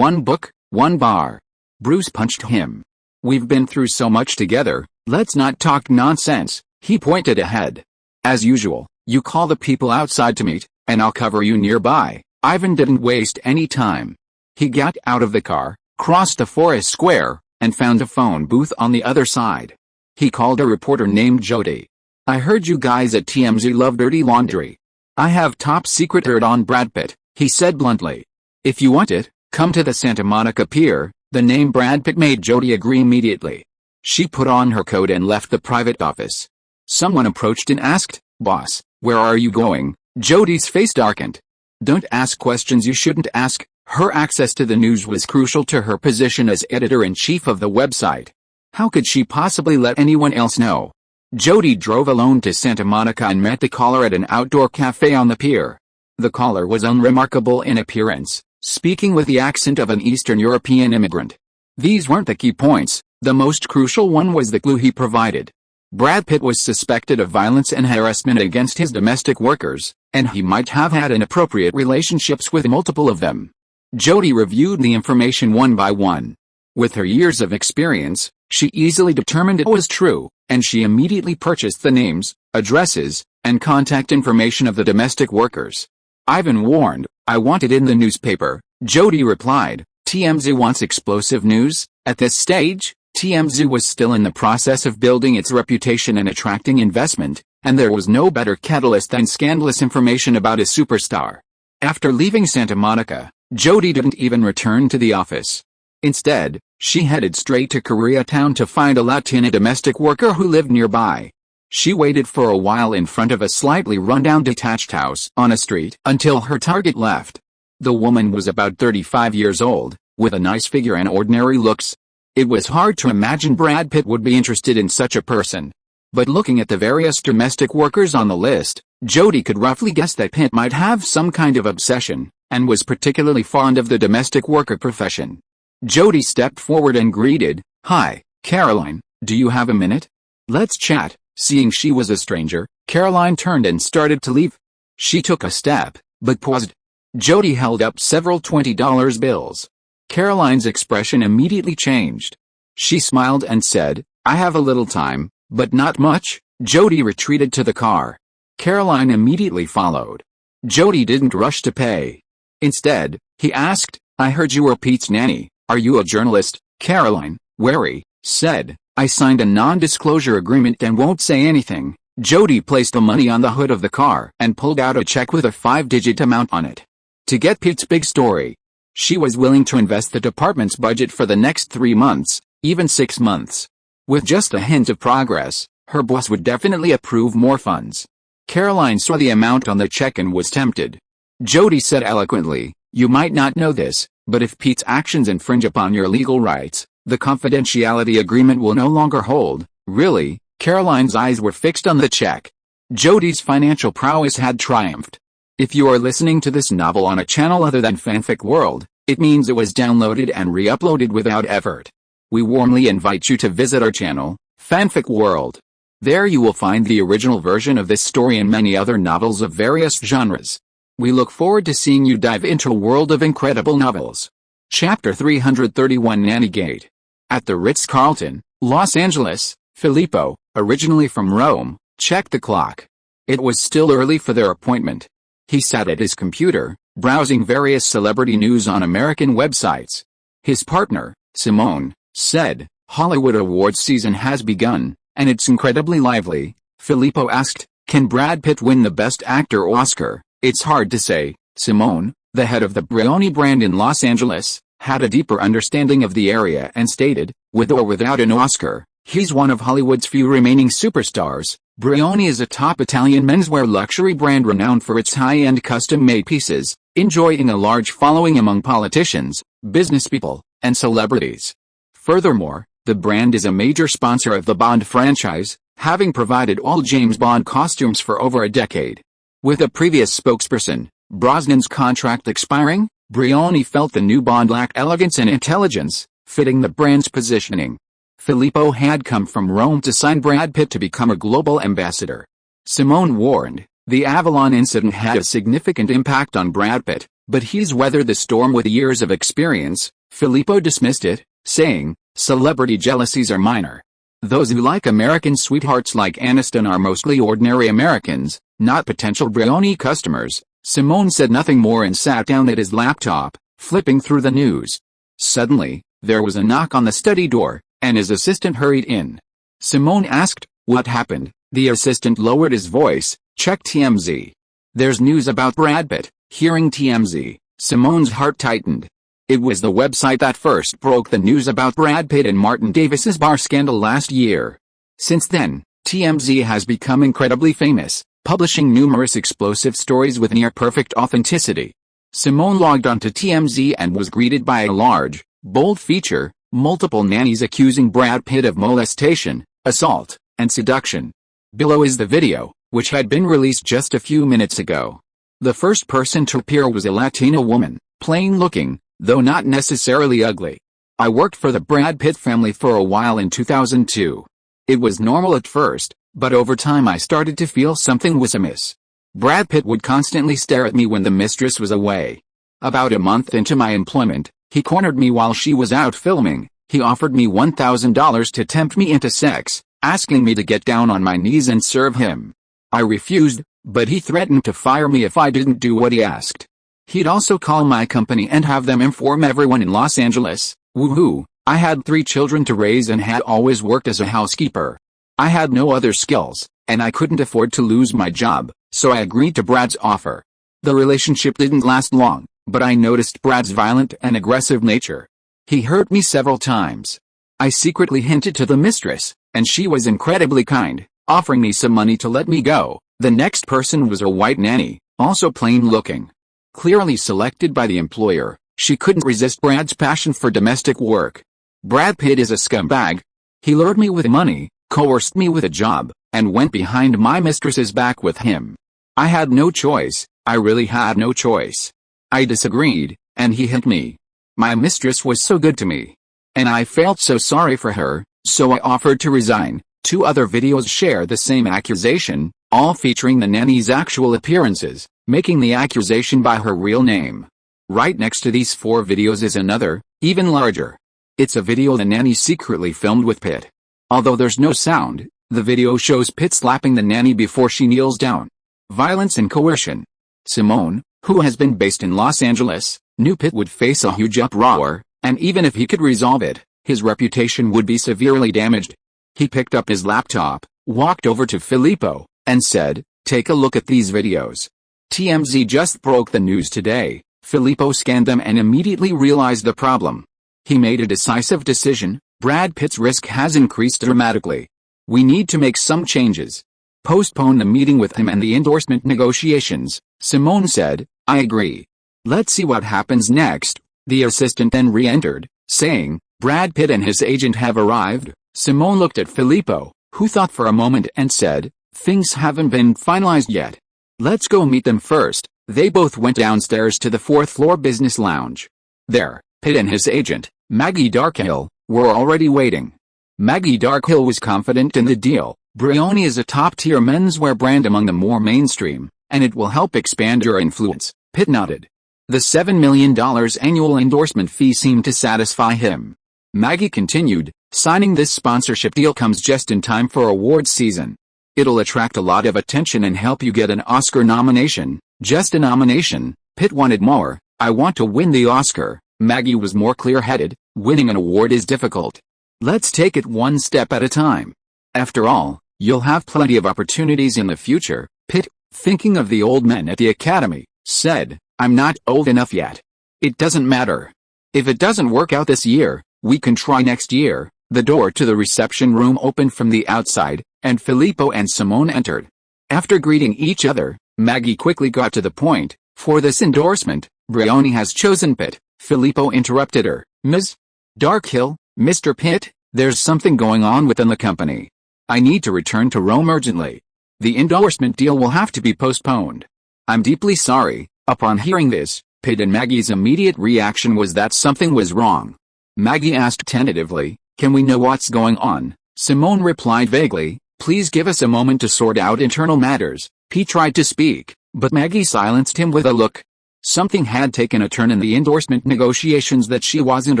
book, one bar." Bruce punched him. "We've been through so much together, let's not talk nonsense." He pointed ahead. "As usual, you call the people outside to meet, and I'll cover you nearby." Ivan didn't waste any time. He got out of the car, crossed the forest square, and found a phone booth on the other side. He called a reporter named Jody. "I heard you guys at TMZ love dirty laundry. I have top secret dirt on Brad Pitt," he said bluntly. "If you want it, come to the Santa Monica Pier." The name Brad Pitt made Jody agree immediately. She put on her coat and left the private office. Someone approached and asked, "Boss, where are you going?" Jody's face darkened. "Don't ask questions you shouldn't ask." Her access to the news was crucial to her position as editor-in-chief of the website. How could she possibly let anyone else know? Jody drove alone to Santa Monica and met the caller at an outdoor cafe on the pier. The caller was unremarkable in appearance, speaking with the accent of an Eastern European immigrant. These weren't the key points. The most crucial one was the clue he provided. Brad Pitt was suspected of violence and harassment against his domestic workers, and he might have had inappropriate relationships with multiple of them. Jody reviewed the information one by one. With her years of experience, she easily determined it was true, and she immediately purchased the names, addresses, and contact information of the domestic workers. Ivan warned, "I want it in the newspaper." Jody replied, "TMZ wants explosive news." At this stage, TMZ was still in the process of building its reputation and attracting investment, and there was no better catalyst than scandalous information about a superstar. After leaving Santa Monica, Jody didn't even return to the office. Instead, she headed straight to Koreatown to find a Latina domestic worker who lived nearby. She waited for a while in front of a slightly rundown detached house on a street until her target left. The woman was about 35 years old, with a nice figure and ordinary looks. It was hard to imagine Brad Pitt would be interested in such a person. But looking at the various domestic workers on the list, Jody could roughly guess that Pitt might have some kind of obsession, and was particularly fond of the domestic worker profession. Jody stepped forward and greeted, "Hi, Caroline, do you have a minute? Let's chat." Seeing she was a stranger, Caroline turned and started to leave. She took a step, but paused. Jody held up several $20 bills. Caroline's expression immediately changed. She smiled and said, "I have a little time, but not much." Jody retreated to the car. Caroline immediately followed. Jody didn't rush to pay. Instead, he asked, "I heard you were Pete's nanny. Are you a journalist?" Caroline, wary, said, "I signed a non-disclosure agreement and won't say anything." Jody placed the money on the hood of the car and pulled out a check with a 5-digit amount on it. To get Pete's big story, she was willing to invest the department's budget for the next 3 months, even 6 months. With just a hint of progress, her boss would definitely approve more funds. Caroline saw the amount on the check and was tempted. Jody said eloquently, "You might not know this, but if Pete's actions infringe upon your legal rights, the confidentiality agreement will no longer hold." Really? Caroline's eyes were fixed on the check. Jody's financial prowess had triumphed. If you are listening to this novel on a channel other than Fanfic World, it means it was downloaded and re-uploaded without effort. We warmly invite you to visit our channel, Fanfic World. There you will find the original version of this story and many other novels of various genres. We look forward to seeing you dive into a world of incredible novels. Chapter 331 Nannygate. At the Ritz-Carlton, Los Angeles, Filippo, originally from Rome, checked the clock. It was still early for their appointment. He sat at his computer, browsing various celebrity news on American websites. His partner, Simone, said, "Hollywood awards season has begun, and it's incredibly lively." Filippo asked, "Can Brad Pitt win the Best Actor Oscar?" "It's hard to say." Simone, the head of the Brioni brand in Los Angeles, had a deeper understanding of the area and stated, "With or without an Oscar, he's one of Hollywood's few remaining superstars." Brioni is a top Italian menswear luxury brand renowned for its high-end custom-made pieces, enjoying a large following among politicians, businesspeople, and celebrities. Furthermore, the brand is a major sponsor of the Bond franchise, having provided all James Bond costumes for over a decade. With a previous spokesperson, Brosnan's contract expiring, Brioni felt the new Bond lacked elegance and intelligence, fitting the brand's positioning. Filippo had come from Rome to sign Brad Pitt to become a global ambassador. Simone warned, the Avalon incident had a significant impact on Brad Pitt, but he's weathered the storm with years of experience. Filippo dismissed it, saying, "Celebrity jealousies are minor. Those who like American sweethearts like Aniston are mostly ordinary Americans, not potential Brioni customers." Simone said nothing more and sat down at his laptop, flipping through the news. Suddenly, there was a knock on the study door, and his assistant hurried in. Simone asked, "What happened?" The assistant lowered his voice, "Check TMZ. There's news about Brad Pitt." Hearing TMZ, Simone's heart tightened. It was the website that first broke the news about Brad Pitt and Martin Davis's bar scandal last year. Since then, TMZ has become incredibly famous, publishing numerous explosive stories with near-perfect authenticity. Simone logged onto TMZ and was greeted by a large, bold feature, multiple nannies accusing Brad Pitt of molestation, assault, and seduction. Below is the video, which had been released just a few minutes ago. The first person to appear was a Latina woman, plain-looking, though not necessarily ugly. "I worked for the Brad Pitt family for a while in 2002. It was normal at first, but over time I started to feel something was amiss. Brad Pitt would constantly stare at me when the mistress was away. About a month into my employment, he cornered me while she was out filming. He offered me $1,000 to tempt me into sex, asking me to get down on my knees and serve him. I refused, but he threatened to fire me if I didn't do what he asked. He'd also call my company and have them inform everyone in Los Angeles. Woohoo, I had 3 children to raise and had always worked as a housekeeper. I had no other skills, and I couldn't afford to lose my job, so I agreed to Brad's offer. The relationship didn't last long, but I noticed Brad's violent and aggressive nature. He hurt me several times. I secretly hinted to the mistress, and she was incredibly kind, offering me some money to let me go." The next person was a white nanny, also plain-looking. Clearly selected by the employer, she couldn't resist Brad's passion for domestic work. "Brad Pitt is a scumbag. He lured me with money, coerced me with a job, and went behind my mistress's back with him. I had no choice, I really had no choice. I disagreed, and he hit me. My mistress was so good to me. And I felt so sorry for her, so I offered to resign." 2 other videos share the same accusation. all featuring the nanny's actual appearances, making the accusation by her real name. Right next to these 4 videos is another, even larger. It's a video the nanny secretly filmed with Pitt. Although there's no sound, the video shows Pitt slapping the nanny before she kneels down. Violence and coercion. Simone, who has been based in Los Angeles, knew Pitt would face a huge uproar, and even if he could resolve it, his reputation would be severely damaged. He picked up his laptop, walked over to Filippo, and said, "Take a look at these videos." TMZ just broke the news today. Filippo scanned them and immediately realized the problem. He made a decisive decision. Brad Pitt's risk has increased dramatically. We need to make some changes. Postpone the meeting with him and the endorsement negotiations, Simone said. I agree. Let's see what happens next. The assistant then re-entered, saying, Brad Pitt and his agent have arrived. Simone looked at Filippo, who thought for a moment and said, things haven't been finalized yet. Let's go meet them first. They both went downstairs to the 4th floor business lounge. There, Pitt and his agent, Maggie Darkhill, were already waiting. Maggie Darkhill was confident in the deal. Brioni is a top-tier menswear brand among the more mainstream, and it will help expand your influence, Pitt nodded. The $7 million annual endorsement fee seemed to satisfy him. Maggie continued, signing this sponsorship deal comes just in time for awards season. It'll attract a lot of attention and help you get an Oscar nomination. Just a nomination. Pitt wanted more. I want to win the Oscar. Maggie was more clear-headed. Winning an award is difficult. Let's take it one step at a time. After all, you'll have plenty of opportunities in the future. Pitt, thinking of the old men at the academy, said, I'm not old enough yet. It doesn't matter. If it doesn't work out this year, we can try next year. The door to the reception room opened from the outside, and Filippo and Simone entered. After greeting each other, Maggie quickly got to the point. For this endorsement, Brioni has chosen Pitt. Filippo interrupted her. Ms. Darkhill, Mr. Pitt, there's something going on within the company. I need to return to Rome urgently. The endorsement deal will have to be postponed. I'm deeply sorry. Upon hearing this, Pitt and Maggie's immediate reaction was that something was wrong. Maggie asked tentatively, can we know what's going on? Simone replied vaguely, please give us a moment to sort out internal matters. Pitt tried to speak, but Maggie silenced him with a look. Something had taken a turn in the endorsement negotiations that she wasn't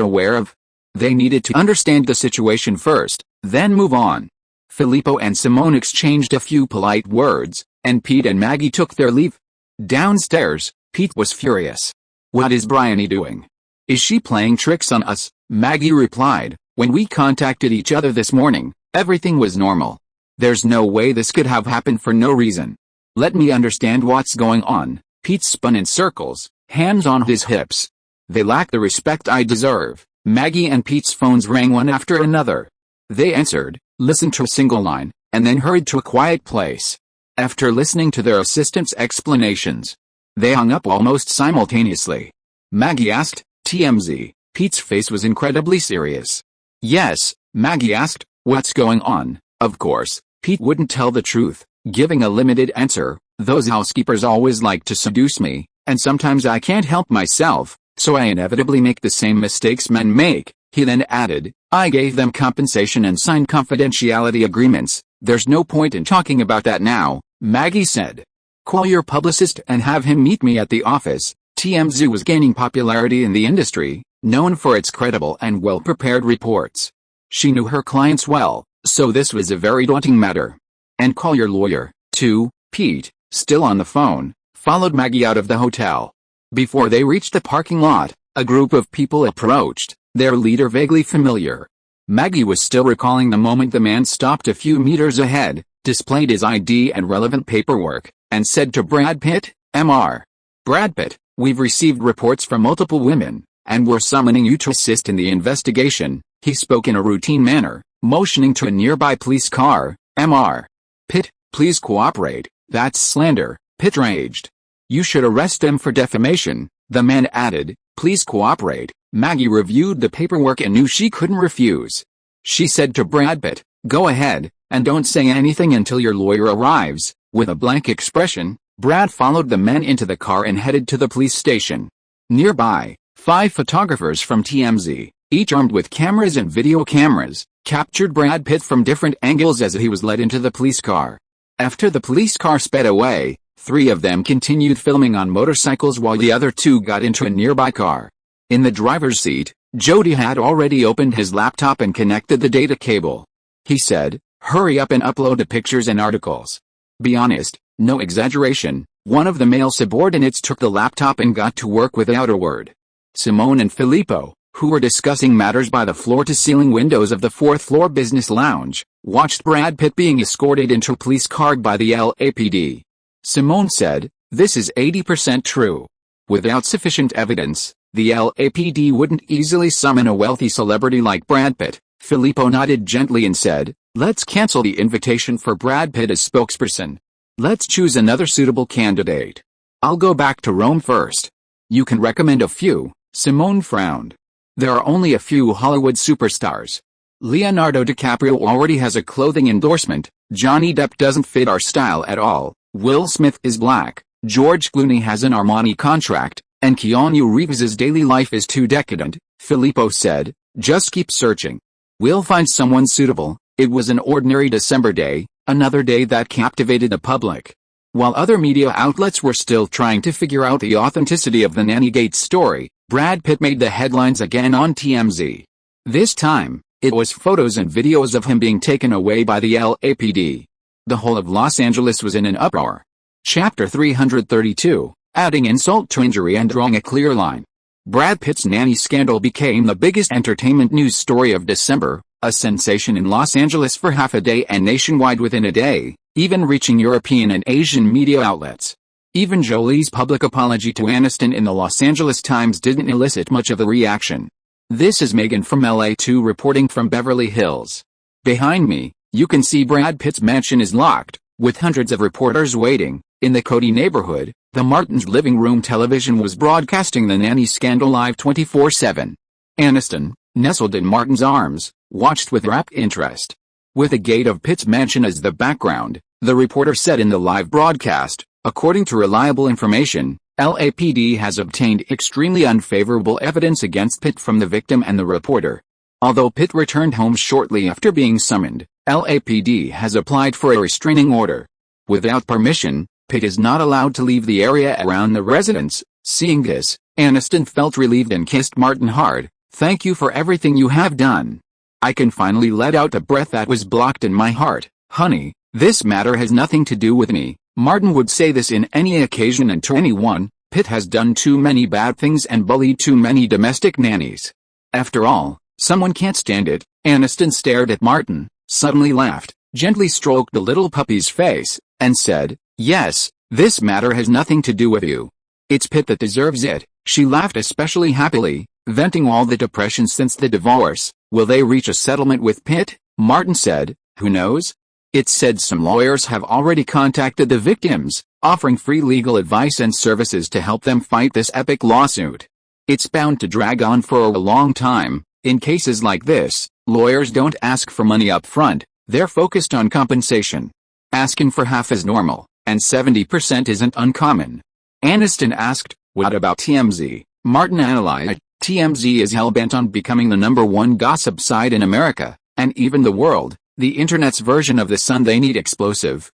aware of. They needed to understand the situation first, then move on. Filippo and Simone exchanged a few polite words, and Pitt and Maggie took their leave. Downstairs, Pitt was furious. What is Brioni doing? Is she playing tricks on us? Maggie replied, when we contacted each other this morning, everything was normal. There's no way this could have happened for no reason. Let me understand what's going on. Pitt spun in circles, hands on his hips. They lack the respect I deserve. Maggie and Pitt's phones rang one after another. They answered, listened to a single line, and then hurried to a quiet place. After listening to their assistant's explanations, they hung up almost simultaneously. Maggie asked, TMZ. Pitt's face was incredibly serious. Yes, Maggie asked, what's going on? Of course, Pitt wouldn't tell the truth, giving a limited answer. Those housekeepers always like to seduce me, and sometimes I can't help myself, so I inevitably make the same mistakes men make. He then added, I gave them compensation and signed confidentiality agreements. There's no point in talking about that now, Maggie said. Call your publicist and have him meet me at the office. TMZ was gaining popularity in the industry, known for its credible and well-prepared reports. She knew her clients well, so this was a very daunting matter. And call your lawyer, too. Pitt, still on the phone, followed Maggie out of the hotel. Before they reached the parking lot, a group of people approached, their leader vaguely familiar. Maggie was still recalling the moment the man stopped a few meters ahead, displayed his ID and relevant paperwork, and said to Brad Pitt, Mr. Brad Pitt, we've received reports from multiple women, and we're summoning you to assist in the investigation. He spoke in a routine manner, motioning to a nearby police car. Mr. Pitt, please cooperate. That's slander, Pitt raged. You should arrest them for defamation, the man added. Please cooperate. Maggie reviewed the paperwork and knew she couldn't refuse. She said to Brad Pitt, go ahead, and don't say anything until your lawyer arrives. With a blank expression, Brad followed the men into the car and headed to the police station. Nearby, 5 photographers from TMZ, each armed with cameras and video cameras, captured Brad Pitt from different angles as he was led into the police car. After the police car sped away, 3 of them continued filming on motorcycles while the other 2 got into a nearby car. In the driver's seat, Jody had already opened his laptop and connected the data cable. He said, "Hurry up and upload the pictures and articles." Be honest, no exaggeration, one of the male subordinates took the laptop and got to work without a word. Simone and Filippo, who were discussing matters by the floor-to-ceiling windows of the 4th-floor business lounge, watched Brad Pitt being escorted into a police car by the LAPD. Simone said, "This is 80% true. Without sufficient evidence, the LAPD wouldn't easily summon a wealthy celebrity like Brad Pitt." Filippo nodded gently and said, "Let's cancel the invitation for Brad Pitt as spokesperson. Let's choose another suitable candidate. I'll go back to Rome first." "You can recommend a few," Simone frowned. "There are only a few Hollywood superstars. Leonardo DiCaprio already has a clothing endorsement, Johnny Depp doesn't fit our style at all, Will Smith is black, George Clooney has an Armani contract, and Keanu Reeves's daily life is too decadent." Filippo said, "Just keep searching. We'll find someone suitable." It was an ordinary December day, another day that captivated the public. While other media outlets were still trying to figure out the authenticity of the Nannygate story, Brad Pitt made the headlines again on TMZ. This time, it was photos and videos of him being taken away by the LAPD. The whole of Los Angeles was in an uproar. Chapter 332, adding insult to injury and drawing a clear line. Brad Pitt's nanny scandal became the biggest entertainment news story of December, a sensation in Los Angeles for half a day and nationwide within a day, even reaching European and Asian media outlets. Even Jolie's public apology to Aniston in the Los Angeles Times didn't elicit much of a reaction. This is Megan from LA2 reporting from Beverly Hills. Behind me, you can see Brad Pitt's mansion is locked, with hundreds of reporters waiting. In the Cody neighborhood, the Martins' living room television was broadcasting the nanny scandal live 24/7. Aniston, nestled in Martin's arms, watched with rapt interest. With the gate of Pitt's mansion as the background, the reporter said in the live broadcast, "According to reliable information, LAPD has obtained extremely unfavorable evidence against Pitt from the victim and the reporter. Although Pitt returned home shortly after being summoned, LAPD has applied for a restraining order. Without permission, Pitt is not allowed to leave the area around the residence." Seeing this, Aniston felt relieved and kissed Martin hard. "Thank you for everything you have done. I can finally let out the breath that was blocked in my heart. Honey, this matter has nothing to do with me." Martin would say this in any occasion and to anyone. Pitt has done too many bad things and bullied too many domestic nannies. After all, someone can't stand it. Aniston stared at Martin, suddenly laughed, gently stroked the little puppy's face, and said, "Yes, this matter has nothing to do with you. It's Pitt that deserves it." She laughed especially happily, venting all the depression since the divorce. "Will they reach a settlement with Pitt?" Martin said, "Who knows? It's said some lawyers have already contacted the victims, offering free legal advice and services to help them fight this epic lawsuit. It's bound to drag on for a long time. In cases like this, lawyers don't ask for money up front, they're focused on compensation. Asking for half is normal, and 70% isn't uncommon." Aniston asked, "What about TMZ?" Martin analyzed, "TMZ is hell-bent on becoming the #1 gossip site in America, and even the world. The internet's version of The Sun. They need explosive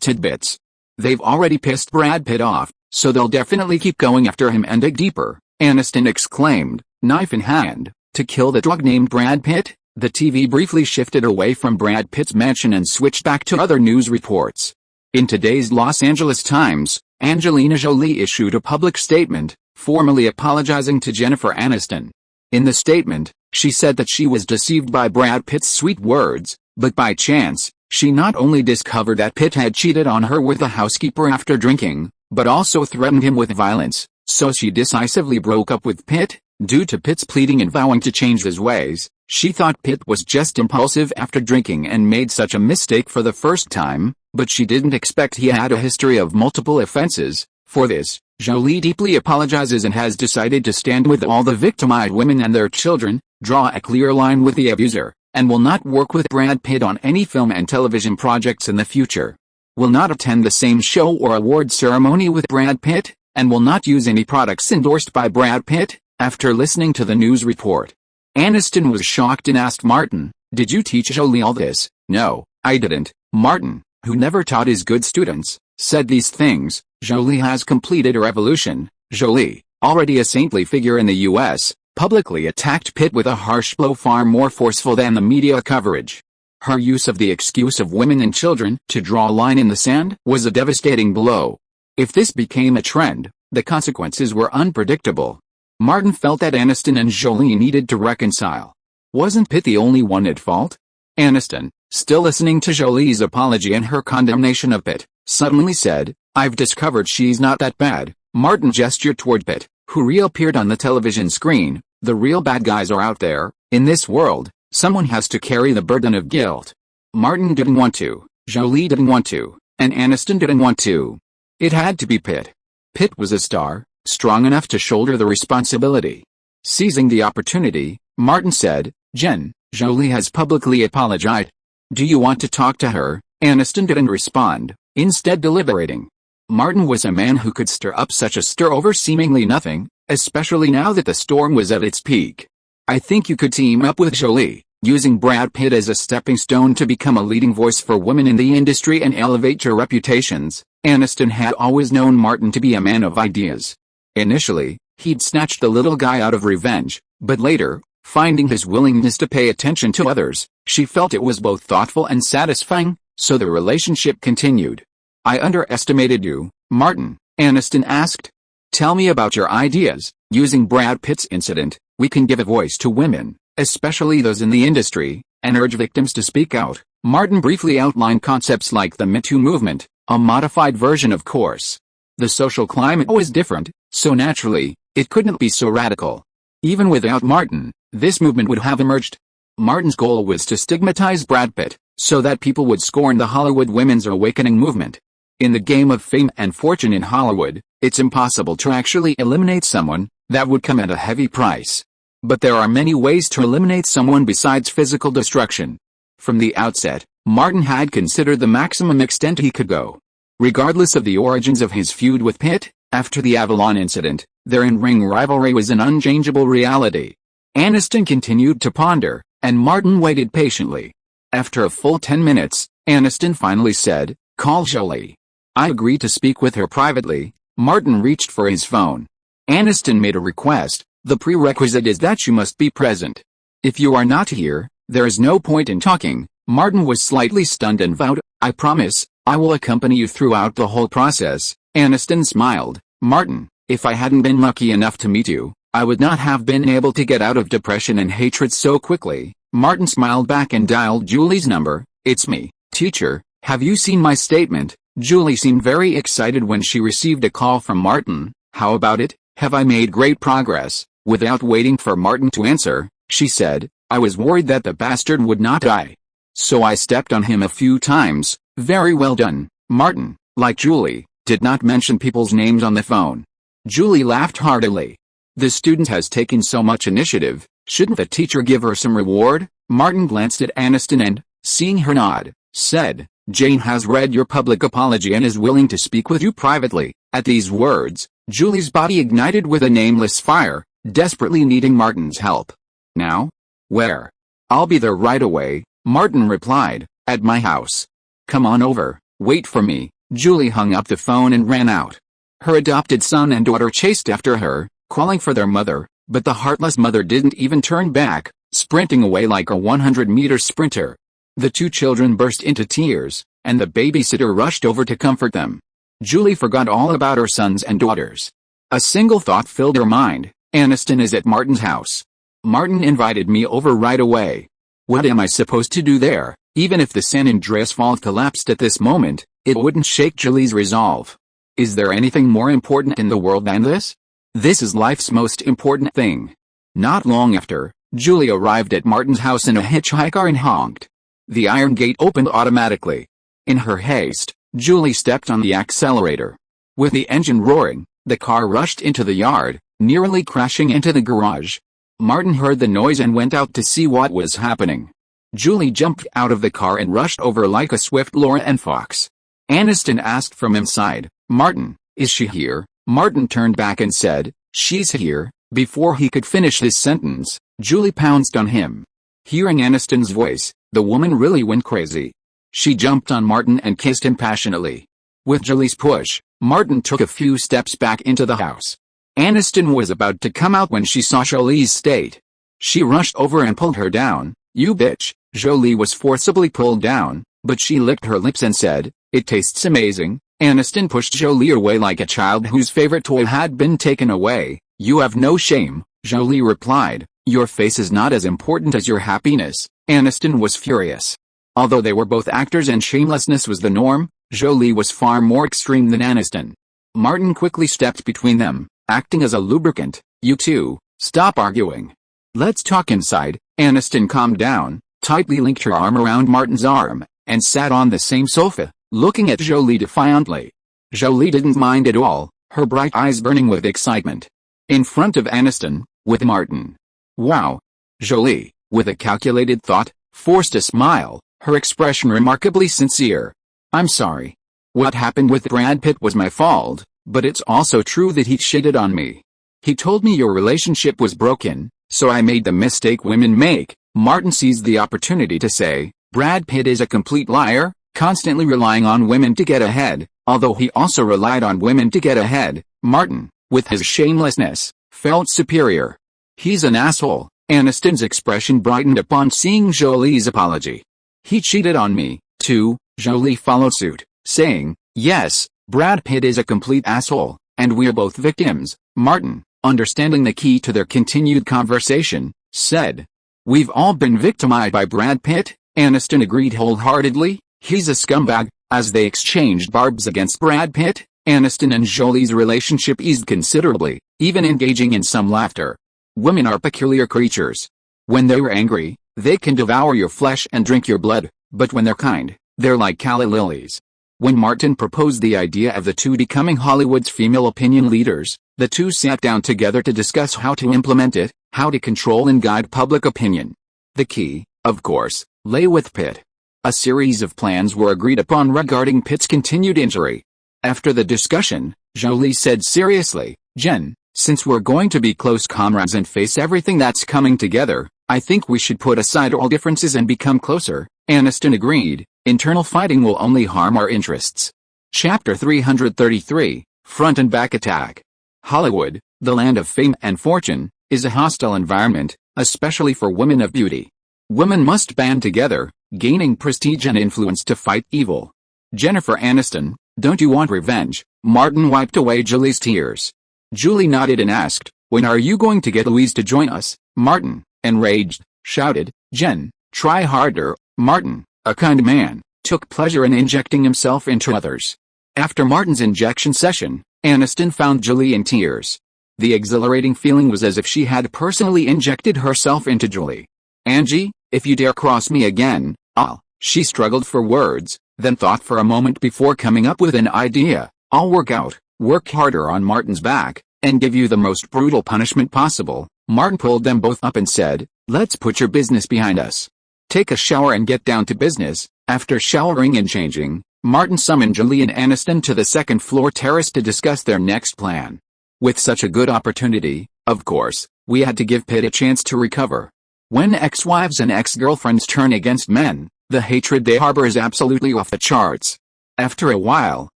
tidbits. They've already pissed Brad Pitt off, so they'll definitely keep going after him and dig deeper," Aniston exclaimed, knife in hand. "To kill the drug named Brad Pitt?" The TV briefly shifted away from Brad Pitt's mansion and switched back to other news reports. In today's Los Angeles Times, Angelina Jolie issued a public statement, formally apologizing to Jennifer Aniston. In the statement, she said that she was deceived by Brad Pitt's sweet words, but by chance, she not only discovered that Pitt had cheated on her with a housekeeper after drinking, but also threatened him with violence, so she decisively broke up with Pitt. Due to Pitt's pleading and vowing to change his ways, she thought Pitt was just impulsive after drinking and made such a mistake for the first time, but she didn't expect he had a history of multiple offenses. For this, Jolie deeply apologizes and has decided to stand with all the victimized women and their children, draw a clear line with the abuser, and will not work with Brad Pitt on any film and television projects in the future. Will not attend the same show or award ceremony with Brad Pitt, and will not use any products endorsed by Brad Pitt. After listening to the news report, Aniston was shocked and asked Martin, "Did you teach Jolie all this?" "No, I didn't, Martin. who never taught his good students, said these things. Jolie has completed a revolution. Jolie, already a saintly figure in the U.S., publicly attacked Pitt with a harsh blow far more forceful than the media coverage. Her use of the excuse of women and children to draw a line in the sand was a devastating blow. If this became a trend, the consequences were unpredictable. Martin felt that Aniston and Jolie needed to reconcile. Wasn't Pitt the only one at fault? Aniston, still listening to Jolie's apology and her condemnation of Pitt, suddenly said, "I've discovered she's not that bad." Martin gestured toward Pitt, who reappeared on the television screen. The real bad guys are out there. In this world, someone has to carry the burden of guilt. Martin didn't want to, Jolie didn't want to, and Aniston didn't want to. It had to be Pitt. Pitt was a star, strong enough to shoulder the responsibility. Seizing the opportunity, Martin said, "Jen, Jolie has publicly apologized. Do you want to talk to her?" Aniston didn't respond, instead deliberating. Martin was a man who could stir up such a stir over seemingly nothing, especially now that the storm was at its peak. "I think you could team up with Jolie, using Brad Pitt as a stepping stone to become a leading voice for women in the industry and elevate your reputations." Aniston had always known Martin to be a man of ideas. Initially, he'd snatched the little guy out of revenge, but later, finding his willingness to pay attention to others, she felt it was both thoughtful and satisfying, so the relationship continued. "I underestimated you, Martin," Aniston asked. "Tell me about your ideas. Using Brad Pitt's incident, we can give a voice to women, especially those in the industry, and urge victims to speak out." Martin briefly outlined concepts like the Me Too movement, a modified version of course. The social climate was different, so naturally, it couldn't be so radical. Even without Martin, this movement would have emerged. Martin's goal was to stigmatize Brad Pitt, so that people would scorn the Hollywood women's awakening movement. In the game of fame and fortune in Hollywood, it's impossible to actually eliminate someone. That would come at a heavy price. But there are many ways to eliminate someone besides physical destruction. From the outset, Martin had considered the maximum extent he could go. Regardless of the origins of his feud with Pitt, after the Avalon incident, their in-ring rivalry was an unchangeable reality. Aniston continued to ponder, and Martin waited patiently. After a full 10 minutes, Aniston finally said, "Call Jolie." "I agree to speak with her privately." Martin reached for his phone. Aniston made a request. "The prerequisite is that you must be present. If you are not here, there is no point in talking." Martin was slightly stunned and vowed, "I promise, I will accompany you throughout the whole process." Aniston smiled. "Martin, if I hadn't been lucky enough to meet you, I would not have been able to get out of depression and hatred so quickly." Martin smiled back and dialed Julie's number. "It's me, teacher. Have you seen my statement?" Julie seemed very excited when she received a call from Martin. "How about it? Have I made great progress?" Without waiting for Martin to answer, she said, "I was worried that the bastard would not die. So I stepped on him a few times." "Very well done." Martin, like Julie, did not mention people's names on the phone. Julie laughed heartily. "The student has taken so much initiative, shouldn't the teacher give her some reward?" Martin glanced at Aniston and, seeing her nod, said, "Jane has read your public apology and is willing to speak with you privately." At these words, Julie's body ignited with a nameless fire, desperately needing Martin's help. "Now? Where?" "I'll be there right away," Martin replied, "at my house. Come on over, wait for me." Julie hung up the phone and ran out. Her adopted son and daughter chased after her, calling for their mother, but the heartless mother didn't even turn back, sprinting away like a 100-meter sprinter. The two children burst into tears, and the babysitter rushed over to comfort them. Julie forgot all about her sons and daughters. A single thought filled her mind: Aniston is at Martin's house. Martin invited me over right away. What am I supposed to do there? Even if the San Andreas Fault collapsed at this moment, it wouldn't shake Julie's resolve. Is there anything more important in the world than this? This is life's most important thing. Not long after, Julie arrived at Martin's house in a hitchhiker and honked. The iron gate opened automatically. In her haste, Julie stepped on the accelerator. With the engine roaring, the car rushed into the yard, nearly crashing into the garage. Martin heard the noise and went out to see what was happening. Julie jumped out of the car and rushed over like a swift Loran fox. Aniston asked from inside, "Martin, is she here?" Martin turned back and said, "She's here." Before he could finish his sentence, Julie pounced on him. Hearing Aniston's voice, the woman really went crazy. She jumped on Martin and kissed him passionately. With Jolie's push, Martin took a few steps back into the house. Aniston was about to come out when she saw Jolie's state. She rushed over and pulled her down. "You bitch." Jolie was forcibly pulled down, but she licked her lips and said, "It tastes amazing." Aniston pushed Jolie away like a child whose favorite toy had been taken away. "You have no shame," Jolie replied. "Your face is not as important as your happiness." Aniston was furious. Although they were both actors and shamelessness was the norm, Jolie was far more extreme than Aniston. Martin quickly stepped between them, acting as a lubricant. "You two, stop arguing. Let's talk inside." Aniston calmed down, tightly linked her arm around Martin's arm, and sat on the same sofa, looking at Jolie defiantly. Jolie didn't mind at all, her bright eyes burning with excitement. In front of Aniston, with Martin. "Wow." Jolie, with a calculated thought, forced a smile, her expression remarkably sincere. "I'm sorry. What happened with Brad Pitt was my fault, but it's also true that he cheated on me. He told me your relationship was broken, so I made the mistake women make." Martin seized the opportunity to say, "Brad Pitt is a complete liar, constantly relying on women to get ahead." Although he also relied on women to get ahead, Martin, with his shamelessness, felt superior. "He's an asshole." Aniston's expression brightened upon seeing Jolie's apology. "He cheated on me, too." Jolie followed suit, saying, "Yes, Brad Pitt is a complete asshole, and we're both victims." Martin, understanding the key to their continued conversation, said, "We've all been victimized by Brad Pitt." Aniston agreed wholeheartedly. "He's a scumbag." As they exchanged barbs against Brad Pitt, Aniston and Jolie's relationship eased considerably, even engaging in some laughter. Women are peculiar creatures. When they're angry, they can devour your flesh and drink your blood, but when they're kind, they're like calla lilies. When Martin proposed the idea of the two becoming Hollywood's female opinion leaders, the two sat down together to discuss how to implement it, how to control and guide public opinion. The key, of course, lay with Pitt. A series of plans were agreed upon regarding Pitt's continued injury. After the discussion, Jolie said seriously, "Jen, since we're going to be close comrades and face everything that's coming together, I think we should put aside all differences and become closer." Aniston agreed. "Internal fighting will only harm our interests." Chapter 333, Front and Back Attack. Hollywood, the land of fame and fortune, is a hostile environment, especially for women of beauty. Women must band together, gaining prestige and influence to fight evil. "Jennifer Aniston, don't you want revenge?" Martin wiped away Julie's tears. Julie nodded and asked, "When are you going to get Louise to join us?" Martin, enraged, shouted, "Jen, try harder." Martin, a kind man, took pleasure in injecting himself into others. After Martin's injection session, Aniston found Julie in tears. The exhilarating feeling was as if she had personally injected herself into Julie. "Angie, if you dare cross me again, I'll..." She struggled for words, then thought for a moment before coming up with an idea. "I'll work harder on Martin's back, and give you the most brutal punishment possible." Martin pulled them both up and said, "Let's put your business behind us. Take a shower and get down to business." After showering and changing, Martin summoned Julie and Aniston to the second-floor terrace to discuss their next plan. With such a good opportunity, of course, we had to give Pitt a chance to recover. When ex-wives and ex-girlfriends turn against men, the hatred they harbor is absolutely off the charts. After a while,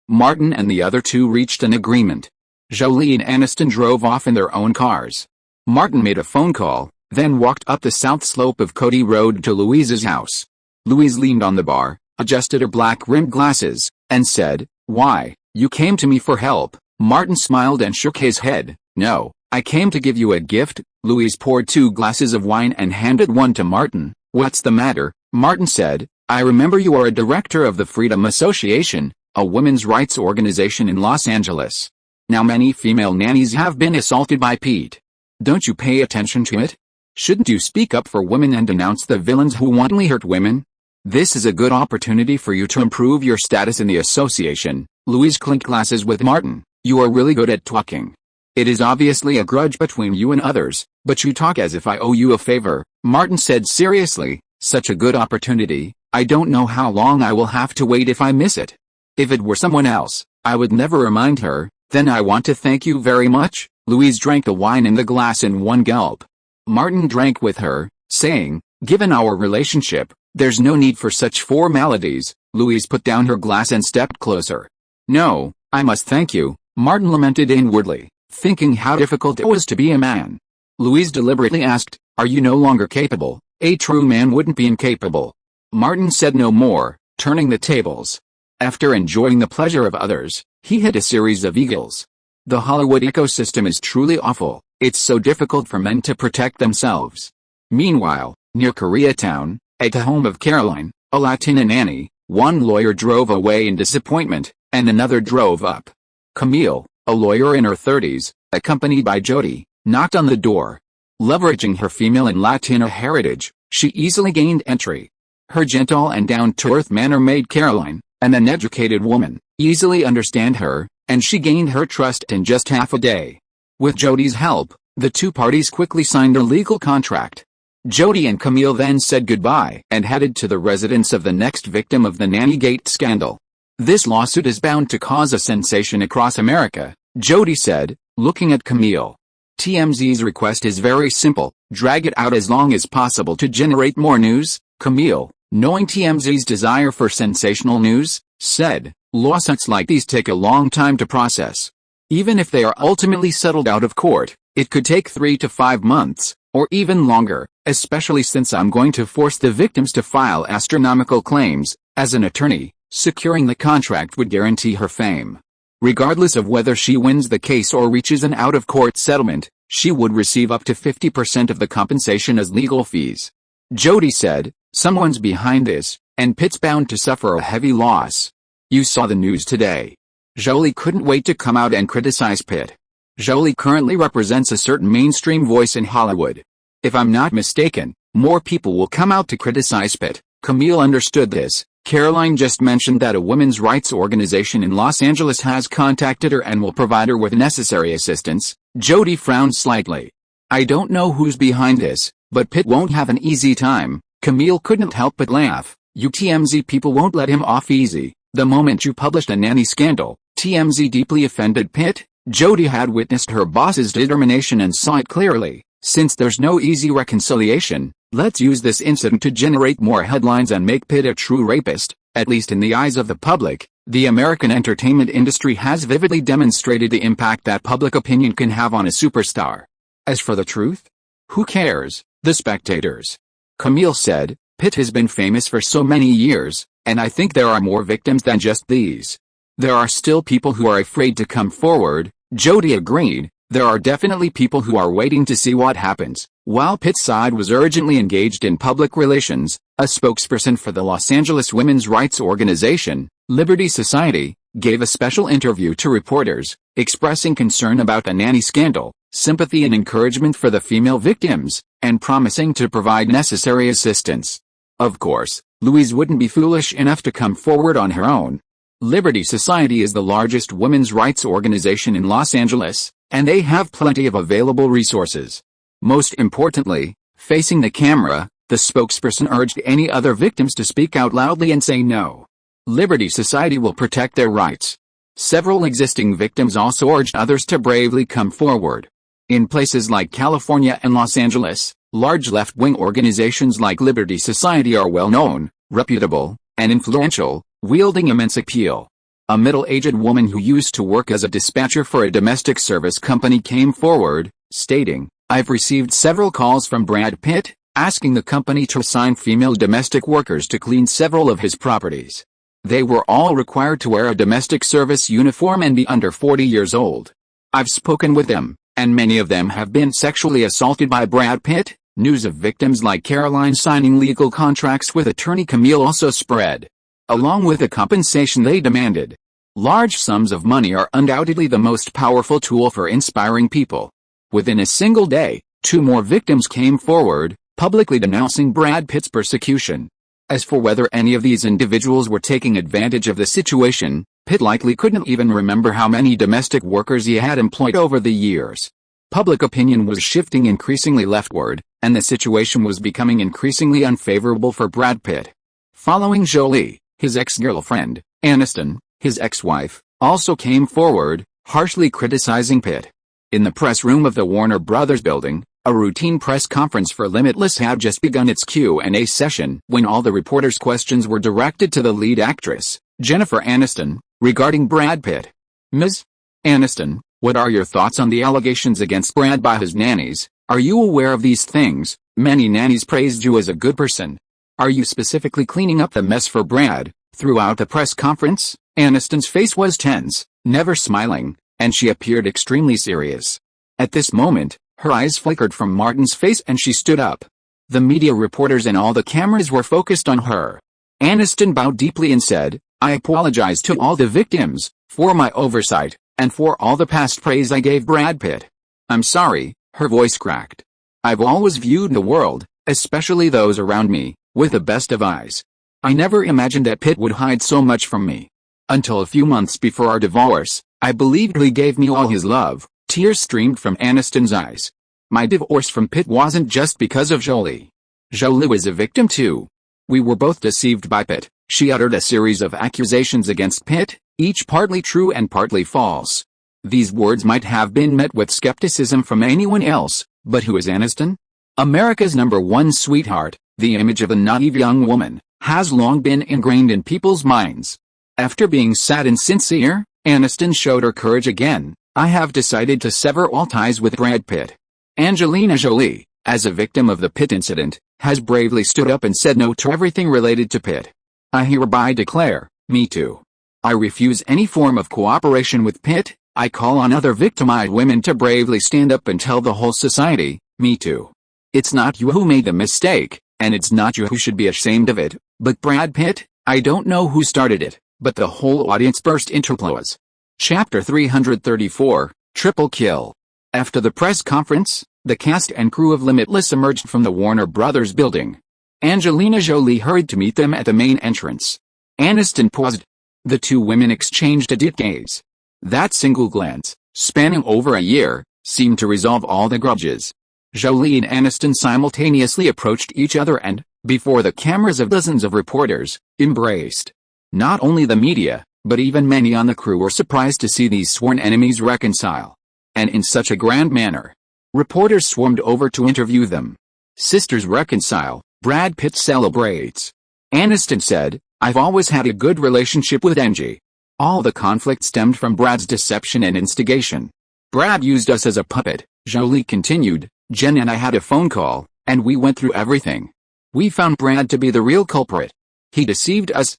Martin and the other two reached an agreement. Jolie and Aniston drove off in their own cars. Martin made a phone call, then walked up the south slope of Cody Road to Louise's house. Louise leaned on the bar, adjusted her black-rimmed glasses, and said, "Why, you came to me for help?" Martin smiled and shook his head. "No, I came to give you a gift." Louise poured 2 glasses of wine and handed one to Martin. "What's the matter?" Martin said, "I remember you are a director of the Freedom Association, a women's rights organization in Los Angeles. Now many female nannies have been assaulted by Pete. Don't you pay attention to it? Shouldn't you speak up for women and denounce the villains who wantonly hurt women? This is a good opportunity for you to improve your status in the association." Louise clinked glasses with Martin. "You are really good at talking. It is obviously a grudge between you and others, but you talk as if I owe you a favor." Martin said seriously, "Such a good opportunity, I don't know how long I will have to wait if I miss it. If it were someone else, I would never remind her." "Then I want to thank you very much." Louise drank the wine in the glass in one gulp. Martin drank with her, saying, "Given our relationship, there's no need for such formalities." Louise put down her glass and stepped closer. "No, I must thank you," Martin lamented inwardly, thinking how difficult it was to be a man. Louise deliberately asked, "Are you no longer capable?" "A true man wouldn't be incapable." Martin said no more, turning the tables. After enjoying the pleasure of others, he hit a series of eagles. The Hollywood ecosystem is truly awful. It's so difficult for men to protect themselves. Meanwhile, near Koreatown, at the home of Caroline, a Latina nanny, one lawyer drove away in disappointment, and another drove up. Camille, a lawyer in her 30s, accompanied by Jody, knocked on the door. Leveraging her female and Latina heritage, she easily gained entry. Her gentle and down-to-earth manner made Caroline, an uneducated woman, easily understand her, and she gained her trust in just half a day. With Jody's help, the two parties quickly signed a legal contract. Jody and Camille then said goodbye and headed to the residence of the next victim of the Nannygate scandal. "This lawsuit is bound to cause a sensation across America," Jody said, looking at Camille. "TMZ's request is very simple, drag it out as long as possible to generate more news." Camille, knowing TMZ's desire for sensational news, said, "Lawsuits like these take a long time to process. Even if they are ultimately settled out of court, it could take 3 to 5 months, or even longer, especially since I'm going to force the victims to file astronomical claims. As an attorney, securing the contract would guarantee her fame. Regardless of whether she wins the case or reaches an out-of-court settlement, she would receive up to 50% of the compensation as legal fees." Jody said, "Someone's behind this, and Pitt's bound to suffer a heavy loss. You saw the news today." Jolie couldn't wait to come out and criticize Pitt. Jolie currently represents a certain mainstream voice in Hollywood. "If I'm not mistaken, more people will come out to criticize Pitt." Camille understood this. Caroline just mentioned that a women's rights organization in Los Angeles has contacted her and will provide her with necessary assistance. Jody frowned slightly. "I don't know who's behind this, but Pitt won't have an easy time." Camille couldn't help but laugh. "You TMZ people won't let him off easy. The moment you published a nanny scandal, TMZ deeply offended Pitt." Jody had witnessed her boss's determination and saw it clearly. "Since there's no easy reconciliation, let's use this incident to generate more headlines and make Pitt a true rapist." At least in the eyes of the public, the American entertainment industry has vividly demonstrated the impact that public opinion can have on a superstar. As for the truth? Who cares? The spectators. Camille said, "Pitt has been famous for so many years, and I think there are more victims than just these. There are still people who are afraid to come forward." Jody agreed, "There are definitely people who are waiting to see what happens." While Pitt's side was urgently engaged in public relations, a spokesperson for the Los Angeles women's rights organization, Liberty Society, gave a special interview to reporters, expressing concern about the nanny scandal, sympathy and encouragement for the female victims, and promising to provide necessary assistance. Of course, Louise wouldn't be foolish enough to come forward on her own. Liberty Society is the largest women's rights organization in Los Angeles, and they have plenty of available resources. Most importantly, facing the camera, the spokesperson urged any other victims to speak out loudly and say no. Liberty Society will protect their rights. Several existing victims also urged others to bravely come forward. In places like California and Los Angeles, large left-wing organizations like Liberty Society are well-known, reputable, and influential, wielding immense appeal. A middle-aged woman who used to work as a dispatcher for a domestic service company came forward, stating, "I've received several calls from Brad Pitt, asking the company to assign female domestic workers to clean several of his properties. They were all required to wear a domestic service uniform and be under 40 years old. I've spoken with them, and many of them have been sexually assaulted by Brad Pitt." News of victims like Caroline signing legal contracts with attorney Camille also spread. Along with the compensation they demanded. Large sums of money are undoubtedly the most powerful tool for inspiring people. Within a single day, 2 more victims came forward, publicly denouncing Brad Pitt's persecution. As for whether any of these individuals were taking advantage of the situation, Pitt likely couldn't even remember how many domestic workers he had employed over the years. Public opinion was shifting increasingly leftward, and the situation was becoming increasingly unfavorable for Brad Pitt. Following Jolie, his ex-girlfriend, Aniston, his ex-wife, also came forward, harshly criticizing Pitt. In the press room of the Warner Brothers building, A routine press conference for Limitless had just begun its Q&A session when all the reporters' questions were directed to the lead actress, Jennifer Aniston, regarding Brad Pitt. Ms. Aniston, what are your thoughts on the allegations against Brad by his nannies? Are you aware of these things? Many nannies praised you as a good person. Are you specifically cleaning up the mess for Brad? Throughout the press conference, Aniston's face was tense, never smiling, and she appeared extremely serious. At this moment, her eyes flickered from Martin's face and she stood up. The media reporters and all the cameras were focused on her. Aniston bowed deeply and said, "I apologize to all the victims, for my oversight, and for all the past praise I gave Brad Pitt. I'm sorry," her voice cracked. "I've always viewed the world, especially those around me, with the best of eyes. I never imagined that Pitt would hide so much from me. Until a few months before our divorce, I believed he gave me all his love." Tears streamed from Aniston's eyes. "My divorce from Pitt wasn't just because of Jolie. Jolie was a victim too. We were both deceived by Pitt." She uttered a series of accusations against Pitt, each partly true and partly false. These words might have been met with skepticism from anyone else, but who is Aniston? America's #1 sweetheart, the image of a naive young woman, has long been ingrained in people's minds. After being sad and sincere, Aniston showed her courage again. "I have decided to sever all ties with Brad Pitt." Angelina Jolie, as a victim of the Pitt incident, has bravely stood up and said no to everything related to Pitt. "I hereby declare, Me Too. I refuse any form of cooperation with Pitt. I call on other victimized women to bravely stand up and tell the whole society, Me Too. It's not you who made the mistake, and it's not you who should be ashamed of it, but Brad Pitt. I don't know who started it, but the whole audience burst into applause." Chapter 334, Triple Kill. After the press conference, the cast and crew of Limitless emerged from the Warner Brothers building. Angelina Jolie hurried to meet them at the main entrance. Aniston paused. The two women exchanged a deep gaze. That single glance, spanning over a year, seemed to resolve all the grudges. Jolie and Aniston simultaneously approached each other and, before the cameras of dozens of reporters, embraced. Not only the media, but even many on the crew were surprised to see these sworn enemies reconcile. And in such a grand manner. Reporters swarmed over to interview them. "Sisters reconcile, Brad Pitt celebrates." Aniston said, "I've always had a good relationship with Angie. All the conflict stemmed from Brad's deception and instigation. Brad used us as a puppet." Jolie continued, "Jen and I had a phone call, and we went through everything. We found Brad to be the real culprit. He deceived us,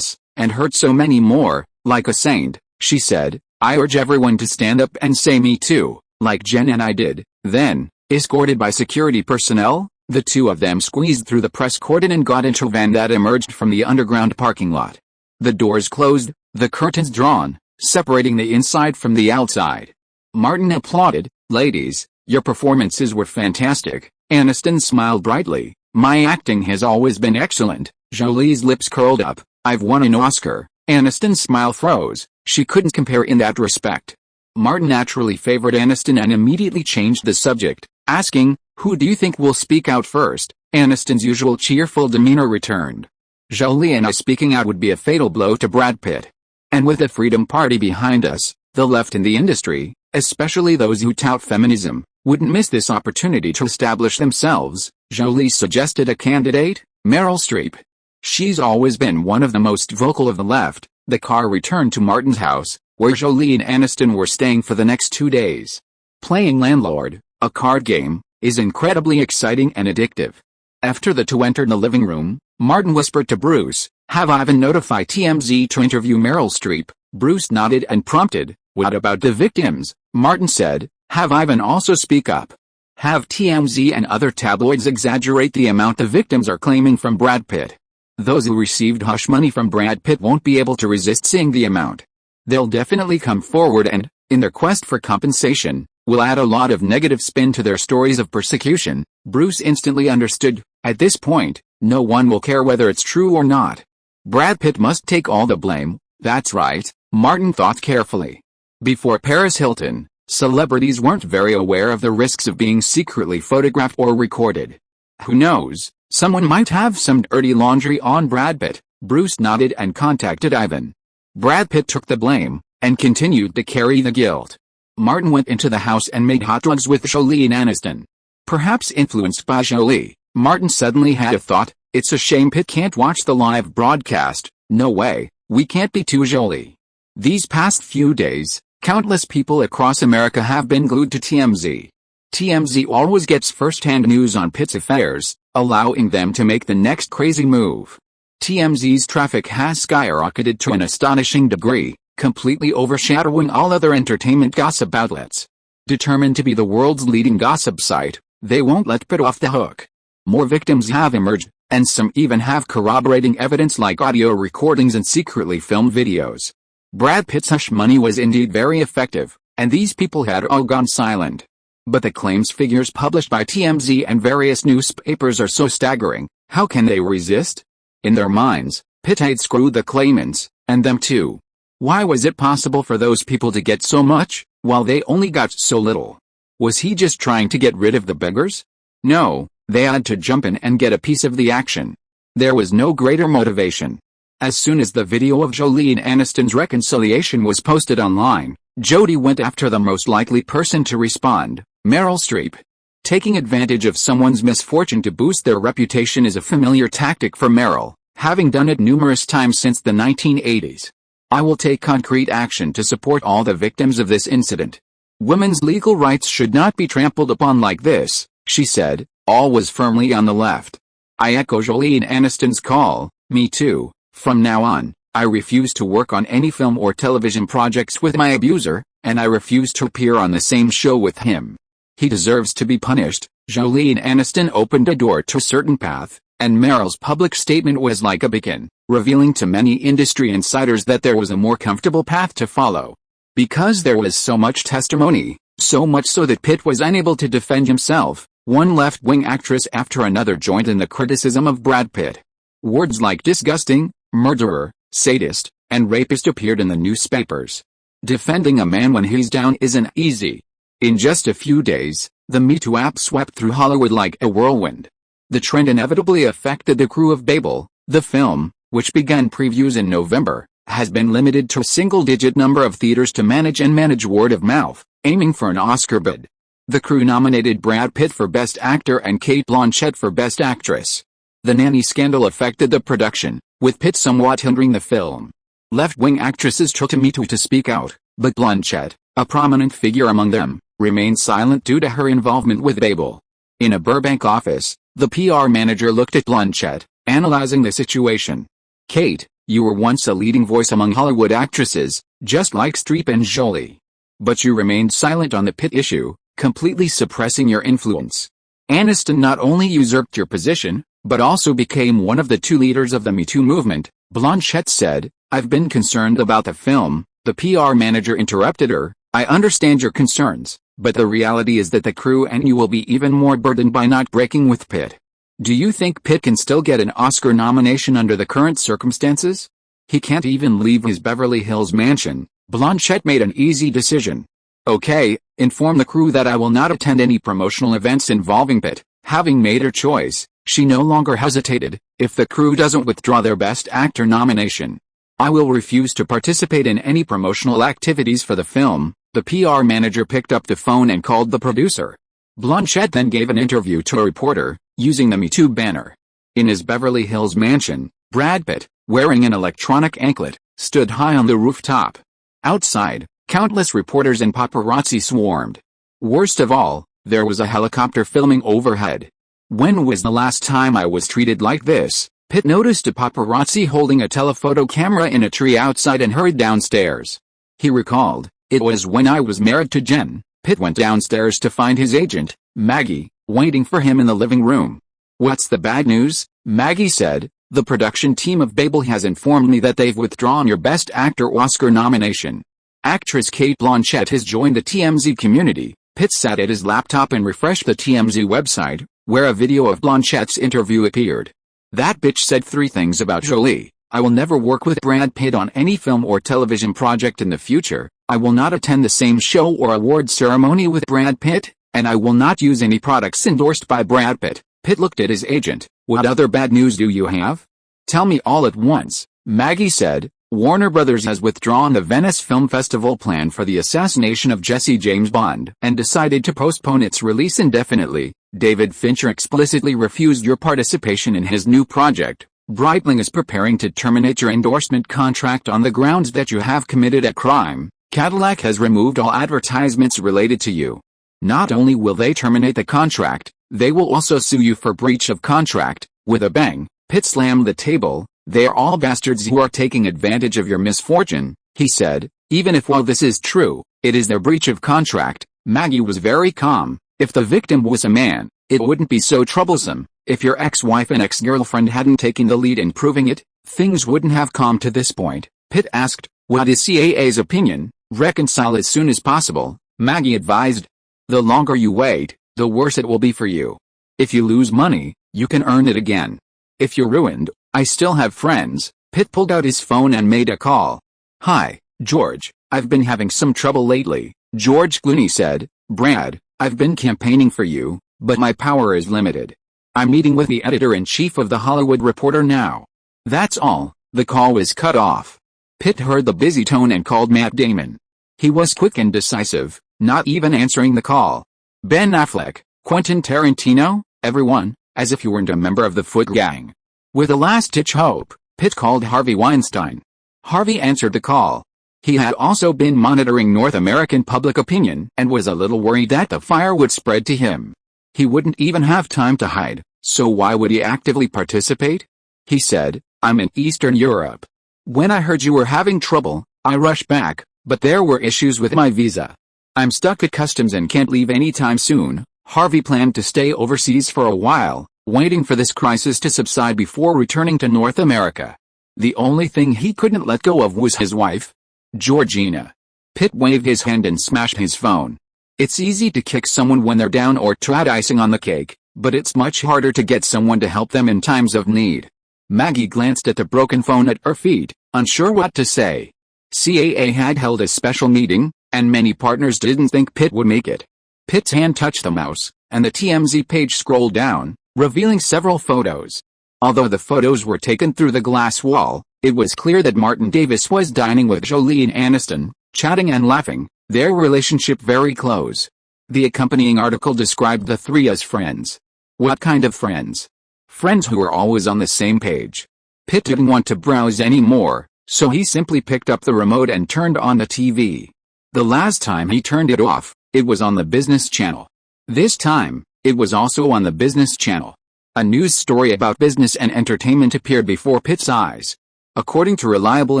and hurt so many more, like a saint," she said. "I urge everyone to stand up and say Me Too, like Jen and I did." Then, escorted by security personnel, the two of them squeezed through the press cordon and got into a van that emerged from the underground parking lot. The doors closed, the curtains drawn, separating the inside from the outside. Martin applauded. "Ladies, your performances were fantastic." Aniston smiled brightly. "My acting has always been excellent." Jolie's lips curled up. "I've won an Oscar." Aniston's smile froze. She couldn't compare in that respect. Martin naturally favored Aniston and immediately changed the subject, asking, "Who do you think will speak out first?" Aniston's usual cheerful demeanor returned. "Jolie and I speaking out would be a fatal blow to Brad Pitt. And with the Freedom Party behind us, the left in the industry, especially those who tout feminism, wouldn't miss this opportunity to establish themselves." Jolie suggested a candidate, Meryl Streep. "She's always been one of the most vocal of the left." The car returned to Martin's house, where Jolie and Aniston were staying for the next 2 days. Playing Landlord, a card game, is incredibly exciting and addictive. After the two entered the living room, Martin whispered to Bruce, "Have Ivan notify TMZ to interview Meryl Streep." Bruce nodded and prompted, "What about the victims?" Martin said, "Have Ivan also speak up. Have TMZ and other tabloids exaggerate the amount the victims are claiming from Brad Pitt. Those who received hush money from Brad Pitt won't be able to resist seeing the amount. They'll definitely come forward and, in their quest for compensation, will add a lot of negative spin to their stories of persecution." Bruce instantly understood. At this point, no one will care whether it's true or not. Brad Pitt must take all the blame. That's right, Martin thought carefully. Before Paris Hilton, celebrities weren't very aware of the risks of being secretly photographed or recorded. Who knows, someone might have some dirty laundry on Brad Pitt. Bruce nodded and contacted Ivan. Brad Pitt took the blame, and continued to carry the guilt. Martin went into the house and made hot dogs with Jolie and Aniston. Perhaps influenced by Jolie, Martin suddenly had a thought. It's a shame Pitt can't watch the live broadcast. No way, we can't be too Jolie. These past few days, countless people across America have been glued to TMZ. TMZ always gets first-hand news on Pitt's affairs, allowing them to make the next crazy move. TMZ's traffic has skyrocketed to an astonishing degree, completely overshadowing all other entertainment gossip outlets. Determined to be the world's leading gossip site, they won't let Pitt off the hook. More victims have emerged, and some even have corroborating evidence like audio recordings and secretly filmed videos. Brad Pitt's hush money was indeed very effective, and these people had all gone silent. But the claims figures published by TMZ and various newspapers are so staggering, how can they resist? In their minds, Pitt had screwed the claimants, and them too. Why was it possible for those people to get so much, while they only got so little? Was he just trying to get rid of the beggars? No, they had to jump in and get a piece of the action. There was no greater motivation. As soon as the video of Jolie and Aniston's reconciliation was posted online, Jody went after the most likely person to respond, Meryl Streep. Taking advantage of someone's misfortune to boost their reputation is a familiar tactic for Meryl, having done it numerous times since the 1980s. I will take concrete action to support all the victims of this incident. Women's legal rights should not be trampled upon like this, she said, always firmly on the left. I echo Jolie and Aniston's call, me too. From now on, I refuse to work on any film or television projects with my abuser, and I refuse to appear on the same show with him. He deserves to be punished. Jolie and Aniston opened a door to a certain path, and Meryl's public statement was like a beacon, revealing to many industry insiders that there was a more comfortable path to follow. Because there was so much testimony, so much so that Pitt was unable to defend himself, one left-wing actress after another joined in the criticism of Brad Pitt. Words like disgusting, murderer, sadist, and rapist appeared in the newspapers. Defending a man when he's down isn't easy. In just a few days, the Me Too app swept through Hollywood like a whirlwind. The trend inevitably affected the crew of Babel. The film, which began previews in November, has been limited to a single-digit number of theaters to manage word of mouth, aiming for an Oscar bid. The crew nominated Brad Pitt for Best Actor and Cate Blanchett for Best Actress. The nanny scandal affected the production, with Pitt somewhat hindering the film. Left-wing actresses took to Me Too to speak out, but Blanchett, a prominent figure among them, remained silent due to her involvement with Babel. In a Burbank office, the PR manager looked at Blanchett, analyzing the situation. Cate, you were once a leading voice among Hollywood actresses, just like Streep and Jolie. But you remained silent on the Pitt issue, completely suppressing your influence. Aniston not only usurped your position, but also became one of the two leaders of the Me Too movement, Blanchett said. I've been concerned about the film, the PR manager interrupted her. I understand your concerns, but the reality is that the crew and you will be even more burdened by not breaking with Pitt. Do you think Pitt can still get an Oscar nomination under the current circumstances? He can't even leave his Beverly Hills mansion. Blanchett made an easy decision. Okay, inform the crew that I will not attend any promotional events involving Pitt. Having made her choice, she no longer hesitated. If the crew doesn't withdraw their Best Actor nomination, I will refuse to participate in any promotional activities for the film. The PR manager picked up the phone and called the producer. Blanchett then gave an interview to a reporter, using the Me Too banner. In his Beverly Hills mansion, Brad Pitt, wearing an electronic anklet, stood high on the rooftop. Outside, countless reporters and paparazzi swarmed. Worst of all, there was a helicopter filming overhead. When was the last time I was treated like this? Pitt noticed a paparazzi holding a telephoto camera in a tree outside and hurried downstairs. He recalled, it was when I was married to Jen. Pitt went downstairs to find his agent, Maggie, waiting for him in the living room. What's the bad news? Maggie said, the production team of Babel has informed me that they've withdrawn your Best Actor Oscar nomination. Actress Cate Blanchett has joined the TMZ community. Pitt sat at his laptop and refreshed the TMZ website, where a video of Blanchett's interview appeared. That bitch said 3 things about Jolie. I will never work with Brad Pitt on any film or television project in the future. I will not attend the same show or award ceremony with Brad Pitt, and I will not use any products endorsed by Brad Pitt. Pitt looked at his agent. What other bad news do you have? Tell me all at once, Maggie said. Warner Brothers has withdrawn the Venice Film Festival plan for the assassination of Jesse James Bond and decided to postpone its release indefinitely. David Fincher explicitly refused your participation in his new project. Breitling is preparing to terminate your endorsement contract on the grounds that you have committed a crime. Cadillac has removed all advertisements related to you. Not only will they terminate the contract, they will also sue you for breach of contract. With a bang, Pitt slammed the table. They are all bastards who are taking advantage of your misfortune, he said. Even if while this is true, it is their breach of contract. Maggie was very calm. If the victim was a man, it wouldn't be so troublesome. If your ex-wife and ex-girlfriend hadn't taken the lead in proving it, things wouldn't have come to this point. Pitt asked, what is CAA's opinion? Reconcile as soon as possible, Maggie advised. The longer you wait, the worse it will be for you. If you lose money, you can earn it again. If you're ruined, I still have friends. Pitt pulled out his phone and made a call. Hi, George, I've been having some trouble lately, George Clooney said. Brad, I've been campaigning for you, but my power is limited. I'm meeting with the editor-in-chief of The Hollywood Reporter now. That's all. The call was cut off. Pitt heard the busy tone and called Matt Damon. He was quick and decisive, not even answering the call. Ben Affleck, Quentin Tarantino, everyone, as if you weren't a member of the Foot Gang. With a last-ditch hope, Pitt called Harvey Weinstein. Harvey answered the call. He had also been monitoring North American public opinion and was a little worried that the fire would spread to him. He wouldn't even have time to hide, so why would he actively participate? He said, I'm in Eastern Europe. When I heard you were having trouble, I rushed back, but there were issues with my visa. I'm stuck at customs and can't leave anytime soon. Harvey planned to stay overseas for a while, waiting for this crisis to subside before returning to North America. The only thing he couldn't let go of was his wife, Georgina. Pitt waved his hand and smashed his phone. It's easy to kick someone when they're down or to add icing on the cake, but it's much harder to get someone to help them in times of need. Maggie glanced at the broken phone at her feet, unsure what to say. CAA had held a special meeting, and many partners didn't think Pitt would make it. Pitt's hand touched the mouse, and the TMZ page scrolled down, revealing several photos. Although the photos were taken through the glass wall, it was clear that Martin Davis was dining with Jolie and Aniston, chatting and laughing, their relationship very close. The accompanying article described the three as friends. What kind of friends? Friends who were always on the same page. Pitt didn't want to browse anymore, so he simply picked up the remote and turned on the TV. The last time he turned it off, it was on the business channel. This time, it was also on the business channel. A news story about business and entertainment appeared before Pitt's eyes. According to reliable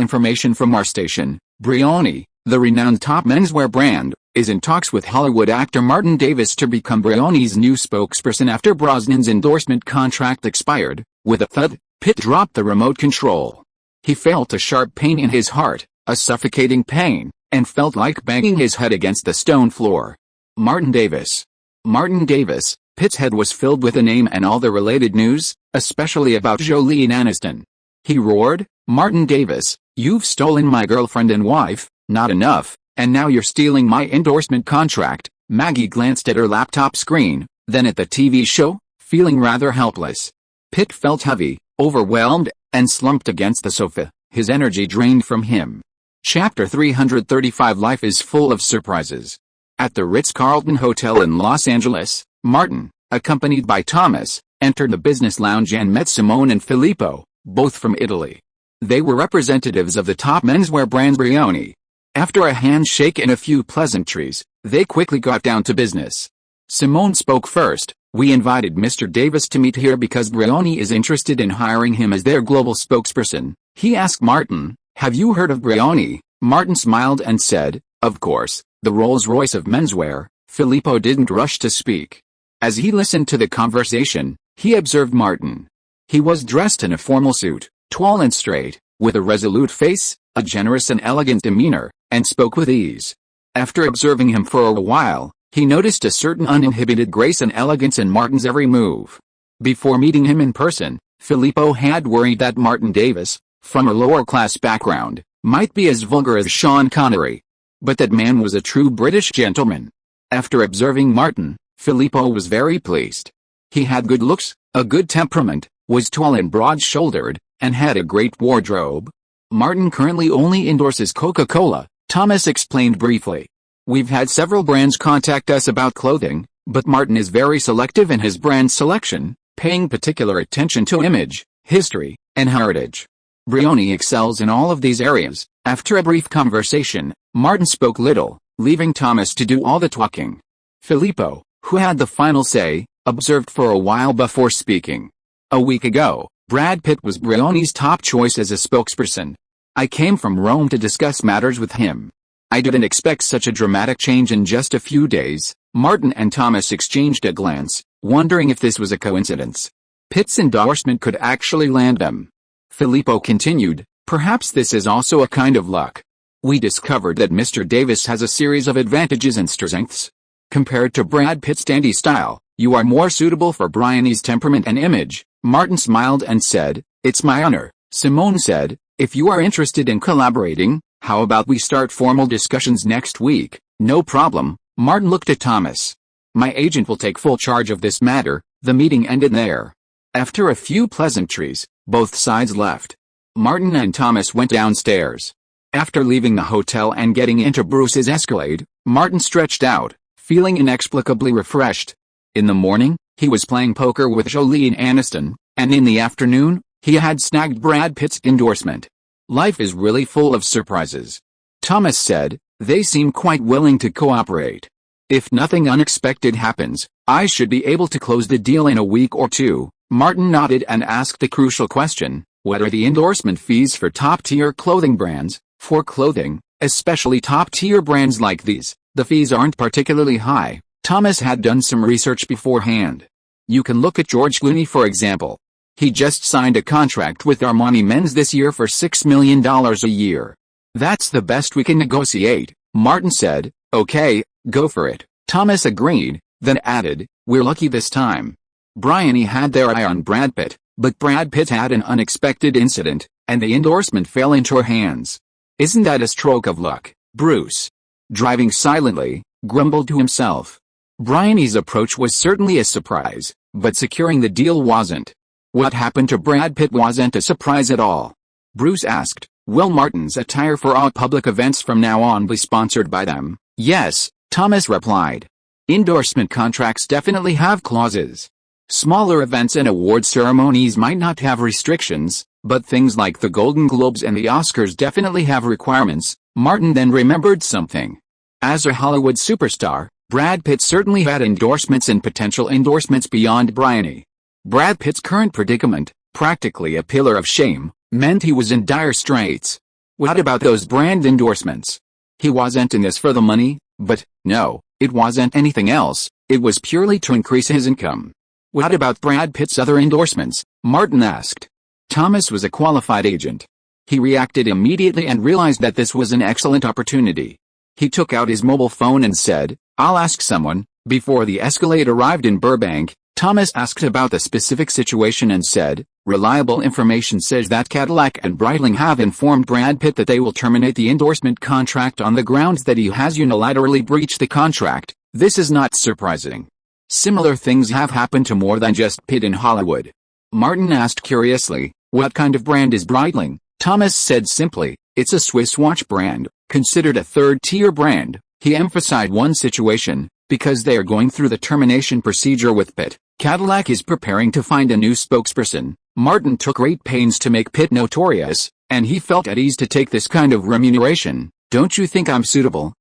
information from our station, Brioni, the renowned top menswear brand, is in talks with Hollywood actor Martin Davis to become Brioni's new spokesperson after Brosnan's endorsement contract expired. With a thud, Pitt dropped the remote control. He felt a sharp pain in his heart, a suffocating pain, and felt like banging his head against the stone floor. Martin Davis. Martin Davis. Pitt's head was filled with the name and all the related news, especially about Jolie and Aniston. He roared, Martin Davis, you've stolen my girlfriend and wife, not enough, and now you're stealing my endorsement contract. Maggie glanced at her laptop screen, then at the TV show, feeling rather helpless. Pitt felt heavy, overwhelmed, and slumped against the sofa, his energy drained from him. Chapter 335 Life is full of surprises. At the Ritz-Carlton Hotel in Los Angeles, Martin, accompanied by Thomas, entered the business lounge and met Simone and Filippo, both from Italy. They were representatives of the top menswear brand Brioni. After a handshake and a few pleasantries, they quickly got down to business. Simone spoke first. We invited Mr. Davis to meet here because Brioni is interested in hiring him as their global spokesperson. He asked Martin, have you heard of Brioni? Martin smiled and said, of course, the Rolls-Royce of menswear. Filippo didn't rush to speak. As he listened to the conversation, he observed Martin. He was dressed in a formal suit, tall and straight, with a resolute face, a generous and elegant demeanor, and spoke with ease. After observing him for a while, he noticed a certain uninhibited grace and elegance in Martin's every move. Before meeting him in person, Filippo had worried that Martin Davis, from a lower-class background, might be as vulgar as Sean Connery. But that man was a true British gentleman. After observing Martin, Filippo was very pleased. He had good looks, a good temperament, was tall and broad-shouldered, and had a great wardrobe. Martin currently only endorses Coca-Cola, Thomas explained briefly. We've had several brands contact us about clothing, but Martin is very selective in his brand selection, paying particular attention to image, history, and heritage. Brioni excels in all of these areas. After a brief conversation, Martin spoke little, leaving Thomas to do all the talking. Filippo, who had the final say, observed for a while before speaking. A week ago, Brad Pitt was Brioni's top choice as a spokesperson. I came from Rome to discuss matters with him. I didn't expect such a dramatic change in just a few days. Martin and Thomas exchanged a glance, wondering if this was a coincidence. Pitt's endorsement could actually land them. Filippo continued, perhaps this is also a kind of luck. We discovered that Mr. Davis has a series of advantages and strengths. Compared to Brad Pitt's dandy style, you are more suitable for Brioni's temperament and image. Martin smiled and said, it's my honor. Simone said, if you are interested in collaborating, how about we start formal discussions next week? No problem. Martin looked at Thomas. My agent will take full charge of this matter. The meeting ended there. After a few pleasantries, both sides left. Martin and Thomas went downstairs. After leaving the hotel and getting into Bruce's Escalade, Martin stretched out, feeling inexplicably refreshed. In the morning, he was playing poker with Jolene Aniston, and in the afternoon, he had snagged Brad Pitt's endorsement. Life is really full of surprises. Thomas said, they seem quite willing to cooperate. If nothing unexpected happens, I should be able to close the deal in a week or two. Martin nodded and asked the crucial question, what are the endorsement fees for top-tier clothing brands? For clothing, especially top-tier brands like these, the fees aren't particularly high. Thomas had done some research beforehand. You can look at George Clooney for example. He just signed a contract with Armani Men's this year for $6 million a year. That's the best we can negotiate, Martin said. Okay, go for it. Thomas agreed, then added, we're lucky this time. Brioni had their eye on Brad Pitt, but Brad Pitt had an unexpected incident, and the endorsement fell into her hands. Isn't that a stroke of luck? Bruce, driving silently, grumbled to himself. Brioni's approach was certainly a surprise, but securing the deal wasn't. What happened to Brad Pitt wasn't a surprise at all. Bruce asked, will Martin's attire for all public events from now on be sponsored by them? Yes, Thomas replied. Endorsement contracts definitely have clauses. Smaller events and award ceremonies might not have restrictions, but things like the Golden Globes and the Oscars definitely have requirements. Martin then remembered something. As a Hollywood superstar, Brad Pitt certainly had endorsements and potential endorsements beyond Brioni. Brad Pitt's current predicament, practically a pillar of shame, meant he was in dire straits. What about those brand endorsements? He wasn't in this for the money, but, no, it wasn't anything else, it was purely to increase his income. What about Brad Pitt's other endorsements? Martin asked. Thomas was a qualified agent. He reacted immediately and realized that this was an excellent opportunity. He took out his mobile phone and said, I'll ask someone. Before the Escalade arrived in Burbank, Thomas asked about the specific situation and said, reliable information says that Cadillac and Breitling have informed Brad Pitt that they will terminate the endorsement contract on the grounds that he has unilaterally breached the contract. This is not surprising. Similar things have happened to more than just Pitt in Hollywood. Martin asked curiously, what kind of brand is Breitling? Thomas said simply, it's a Swiss watch brand, considered a third-tier brand. He emphasized one situation, because they are going through the termination procedure with Pitt. Cadillac is preparing to find a new spokesperson. Martin took great pains to make Pitt notorious, and he felt at ease to take this kind of remuneration. Don't you think I'm suitable?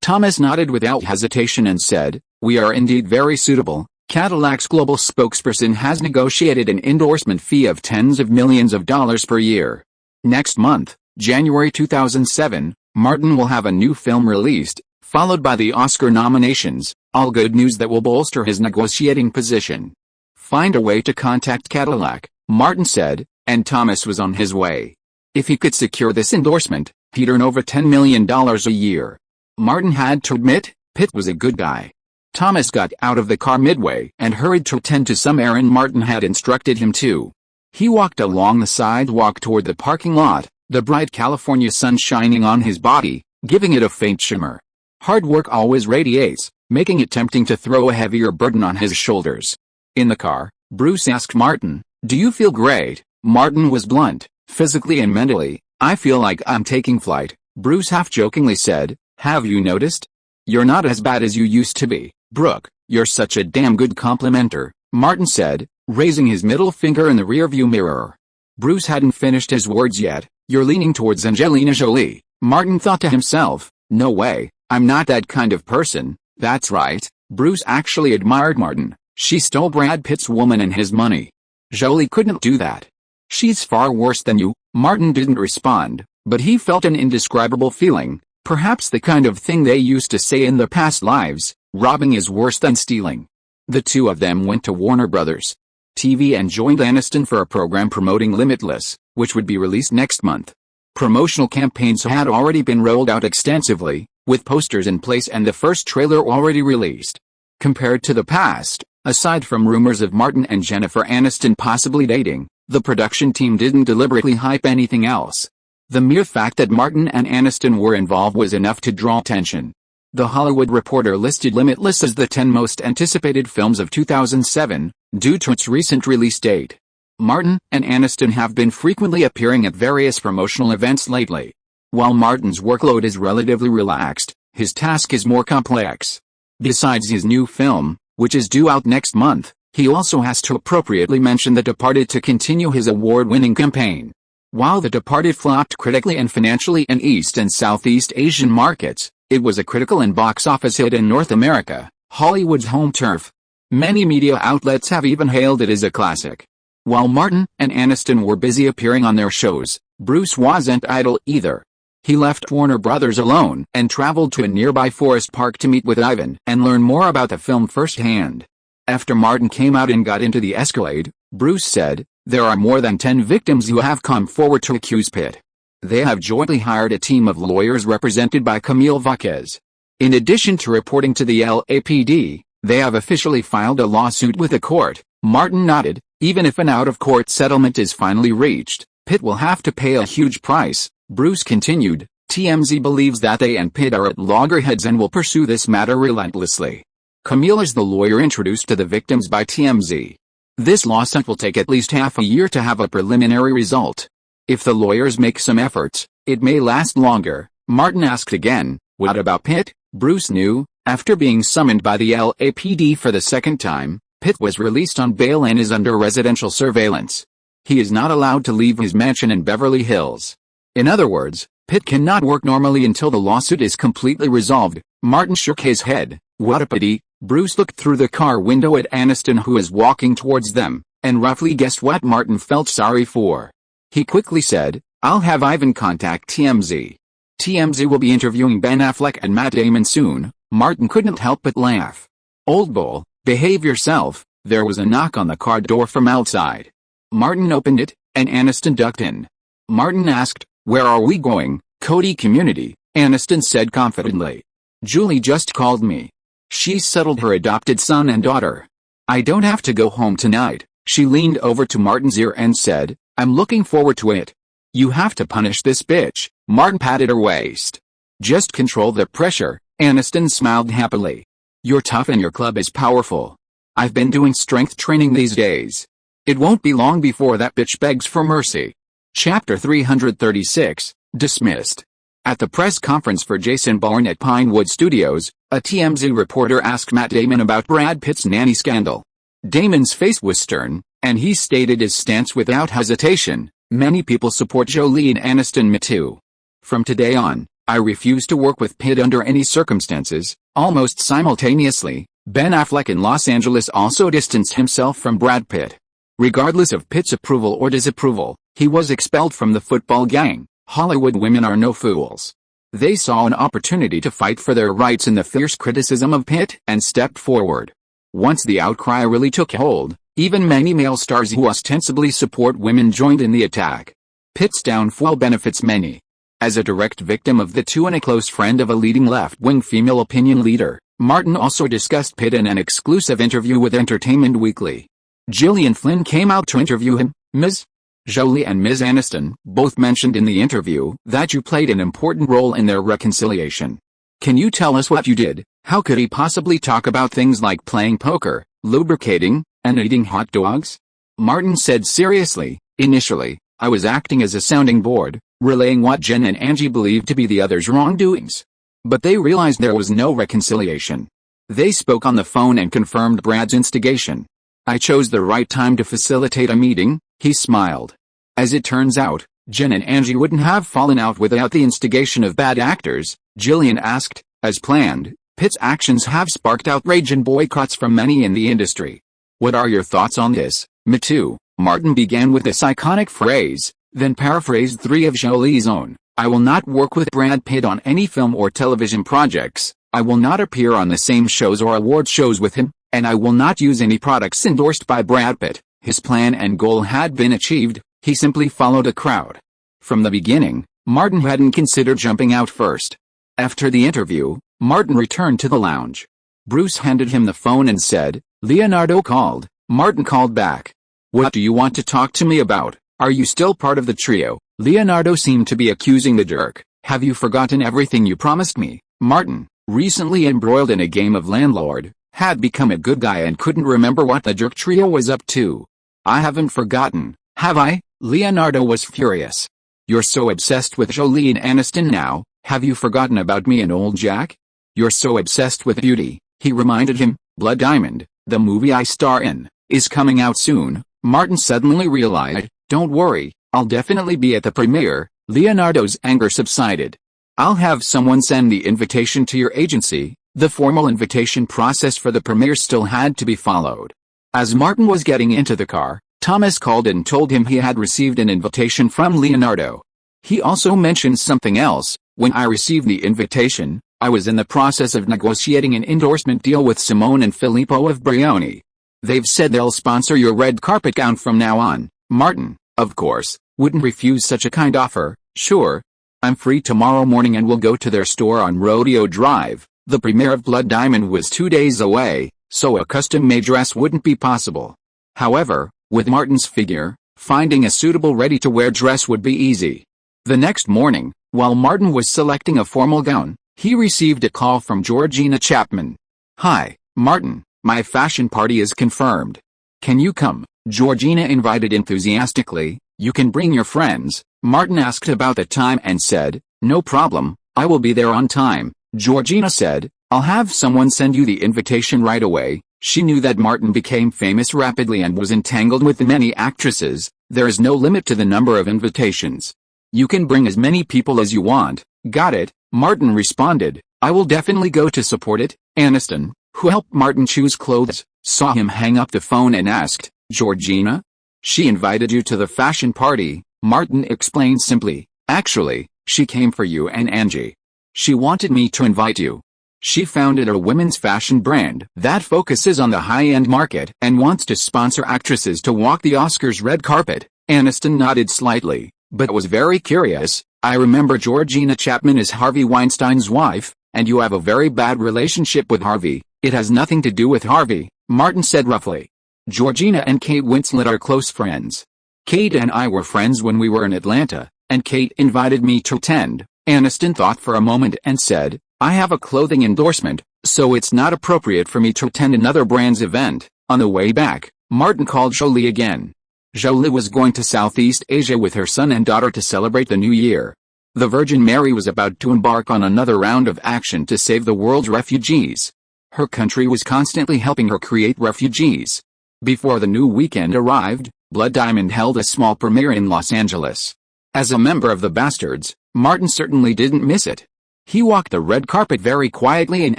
Thomas nodded without hesitation and said, we are indeed very suitable. Cadillac's global spokesperson has negotiated an endorsement fee of tens of millions of dollars per year. Next month, January 2007, Martin will have a new film released, followed by the Oscar nominations, all good news that will bolster his negotiating position. Find a way to contact Cadillac, Martin said, and Thomas was on his way. If he could secure this endorsement, he'd earn over $10 million a year. Martin had to admit, Pitt was a good guy. Thomas got out of the car midway and hurried to attend to some errand Martin had instructed him to. He walked along the sidewalk toward the parking lot, the bright California sun shining on his body, giving it a faint shimmer. Hard work always radiates, making it tempting to throw a heavier burden on his shoulders. In the car, Bruce asked Martin, do you feel great? Martin was blunt, physically and mentally, I feel like I'm taking flight, Bruce half-jokingly said. Have you noticed? You're not as bad as you used to be, Brooke. You're such a damn good complimenter, Martin said, raising his middle finger in the rearview mirror. Bruce hadn't finished his words yet. You're leaning towards Angelina Jolie, Martin thought to himself. No way, I'm not that kind of person. That's right, Bruce actually admired Martin. She stole Brad Pitt's woman and his money. Jolie couldn't do that. She's far worse than you. Martin didn't respond, but he felt an indescribable feeling, perhaps the kind of thing they used to say in their past lives, robbing is worse than stealing. The two of them went to Warner Brothers TV and joined Aniston for a program promoting Limitless, which would be released next month. Promotional campaigns had already been rolled out extensively, with posters in place and the first trailer already released. Compared to the past, aside from rumors of Martin and Jennifer Aniston possibly dating, the production team didn't deliberately hype anything else. The mere fact that Martin and Aniston were involved was enough to draw attention. The Hollywood Reporter listed Limitless as the 10 most anticipated films of 2007, due to its recent release date. Martin and Aniston have been frequently appearing at various promotional events lately. While Martin's workload is relatively relaxed, his task is more complex. Besides his new film, which is due out next month, he also has to appropriately mention The Departed to continue his award-winning campaign. While The Departed flopped critically and financially in East and Southeast Asian markets, it was a critical and box office hit in North America, Hollywood's home turf. Many media outlets have even hailed it as a classic. While Martin and Aniston were busy appearing on their shows, Bruce wasn't idle either. He left Warner Brothers alone and traveled to a nearby forest park to meet with Ivan and learn more about the film firsthand. After Martin came out and got into the Escalade, Bruce said, there are more than 10 victims who have come forward to accuse Pitt. They have jointly hired a team of lawyers represented by Camille Vaquez. In addition to reporting to the LAPD, they have officially filed a lawsuit with the court. Martin nodded. Even if an out-of-court settlement is finally reached, Pitt will have to pay a huge price. Bruce continued, TMZ believes that they and Pitt are at loggerheads and will pursue this matter relentlessly. Camille is the lawyer introduced to the victims by TMZ. This lawsuit will take at least half a year to have a preliminary result. If the lawyers make some efforts, it may last longer. Martin asked again, what about Pitt? Bruce knew. After being summoned by the LAPD for the second time, Pitt was released on bail and is under residential surveillance. He is not allowed to leave his mansion in Beverly Hills. In other words, Pitt cannot work normally until the lawsuit is completely resolved. Martin shook his head. What a pity. Bruce looked through the car window at Aniston, who was walking towards them, and roughly guessed what Martin felt sorry for. He quickly said, I'll have Ivan contact TMZ. TMZ will be interviewing Ben Affleck and Matt Damon soon. Martin couldn't help but laugh. Old bull, behave yourself. There was a knock on the car door from outside. Martin opened it, and Aniston ducked in. Martin asked, where are we going? Cody Community, Aniston said confidently. Julie just called me. She settled her adopted son and daughter. I don't have to go home tonight. She leaned over to Martin's ear and said, I'm looking forward to it. You have to punish this bitch. Martin patted her waist. Just control the pressure. Aniston smiled happily. You're tough and your club is powerful. I've been doing strength training these days. It won't be long before that bitch begs for mercy. Chapter 336, Dismissed. At the press conference for Jason Bourne at Pinewood Studios, a TMZ reporter asked Matt Damon about Brad Pitt's nanny scandal. Damon's face was stern, and he stated his stance without hesitation. Many people support Jolie and Aniston, me too. From today on, I refuse to work with Pitt under any circumstances. Almost simultaneously, Ben Affleck in Los Angeles also distanced himself from Brad Pitt. Regardless of Pitt's approval or disapproval, he was expelled from the football gang. Hollywood women are no fools. They saw an opportunity to fight for their rights in the fierce criticism of Pitt and stepped forward. Once the outcry really took hold, even many male stars who ostensibly support women joined in the attack. Pitt's downfall benefits many. As a direct victim of the two and a close friend of a leading left-wing female opinion leader, Martin also discussed Pitt in an exclusive interview with Entertainment Weekly. Gillian Flynn came out to interview him. Ms. Jolie and Ms. Aniston both mentioned in the interview that you played an important role in their reconciliation. Can you tell us what you did? How could he possibly talk about things like playing poker, lubricating, and eating hot dogs? Martin said seriously, initially, I was acting as a sounding board, relaying what Jen and Angie believed to be the other's wrongdoings. But they realized there was no reconciliation. They spoke on the phone and confirmed Brad's instigation. I chose the right time to facilitate a meeting, he smiled. As it turns out, Jen and Angie wouldn't have fallen out without the instigation of bad actors, Jillian asked. As planned, Pitt's actions have sparked outrage and boycotts from many in the industry. What are your thoughts on this? Me too, Martin began with this iconic phrase, then paraphrased three of Jolie's own. I will not work with Brad Pitt on any film or television projects, I will not appear on the same shows or award shows with him, and I will not use any products endorsed by Brad Pitt. His plan and goal had been achieved, he simply followed a crowd. From the beginning, Martin hadn't considered jumping out first. After the interview, Martin returned to the lounge. Bruce handed him the phone and said, Leonardo called. Martin called back. What do you want to talk to me about? Are you still part of the trio? Leonardo seemed to be accusing the jerk. Have you forgotten everything you promised me? Martin, recently embroiled in a game of landlord, had become a good guy and couldn't remember what the jerk trio was up to. I haven't forgotten, have I? Leonardo was furious. You're so obsessed with Jolie and Aniston now, have you forgotten about me and old Jack? You're so obsessed with beauty, he reminded him. Blood Diamond, the movie I star in, is coming out soon. Martin suddenly realized, don't worry, I'll definitely be at the premiere. Leonardo's anger subsided. I'll have someone send the invitation to your agency. The formal invitation process for the premiere still had to be followed. As Martin was getting into the car, Thomas called and told him he had received an invitation from Leonardo. He also mentioned something else. When I received the invitation, I was in the process of negotiating an endorsement deal with Simone and Filippo of Brioni. They've said they'll sponsor your red carpet gown from now on. Martin, of course, wouldn't refuse such a kind offer. Sure. I'm free tomorrow morning and we'll go to their store on Rodeo Drive. The premiere of Blood Diamond was 2 days away, so a custom-made dress wouldn't be possible. However, with Martin's figure, finding a suitable ready-to-wear dress would be easy. The next morning, while Martin was selecting a formal gown, he received a call from Georgina Chapman. Hi, Martin, my fashion party is confirmed. Can you come? Georgina invited enthusiastically. You can bring your friends. Martin asked about the time and said, no problem, I will be there on time. Georgina said, I'll have someone send you the invitation right away. She knew that Martin became famous rapidly and was entangled with many actresses. There is no limit to the number of invitations. You can bring as many people as you want. Got it, Martin responded. I will definitely go to support it. Aniston, who helped Martin choose clothes, saw him hang up the phone and asked, Georgina? She invited you to the fashion party, Martin explained simply. Actually, she came for you and Angie. She wanted me to invite you. She founded a women's fashion brand that focuses on the high-end market and wants to sponsor actresses to walk the Oscars red carpet. Aniston nodded slightly, but was very curious. I remember Georgina Chapman is Harvey Weinstein's wife, and you have a very bad relationship with Harvey. It has nothing to do with Harvey, Martin said roughly. Georgina and Kate Winslet are close friends. Kate and I were friends when we were in Atlanta, and Kate invited me to attend. Aniston thought for a moment and said, I have a clothing endorsement, so it's not appropriate for me to attend another brand's event. On the way back, Martin called Jolie again. Jolie was going to Southeast Asia with her son and daughter to celebrate the new year. The Virgin Mary was about to embark on another round of action to save the world's refugees. Her country was constantly helping her create refugees. Before the new weekend arrived, Blood Diamond held a small premiere in Los Angeles. As a member of the Bastards, Martin certainly didn't miss it. He walked the red carpet very quietly and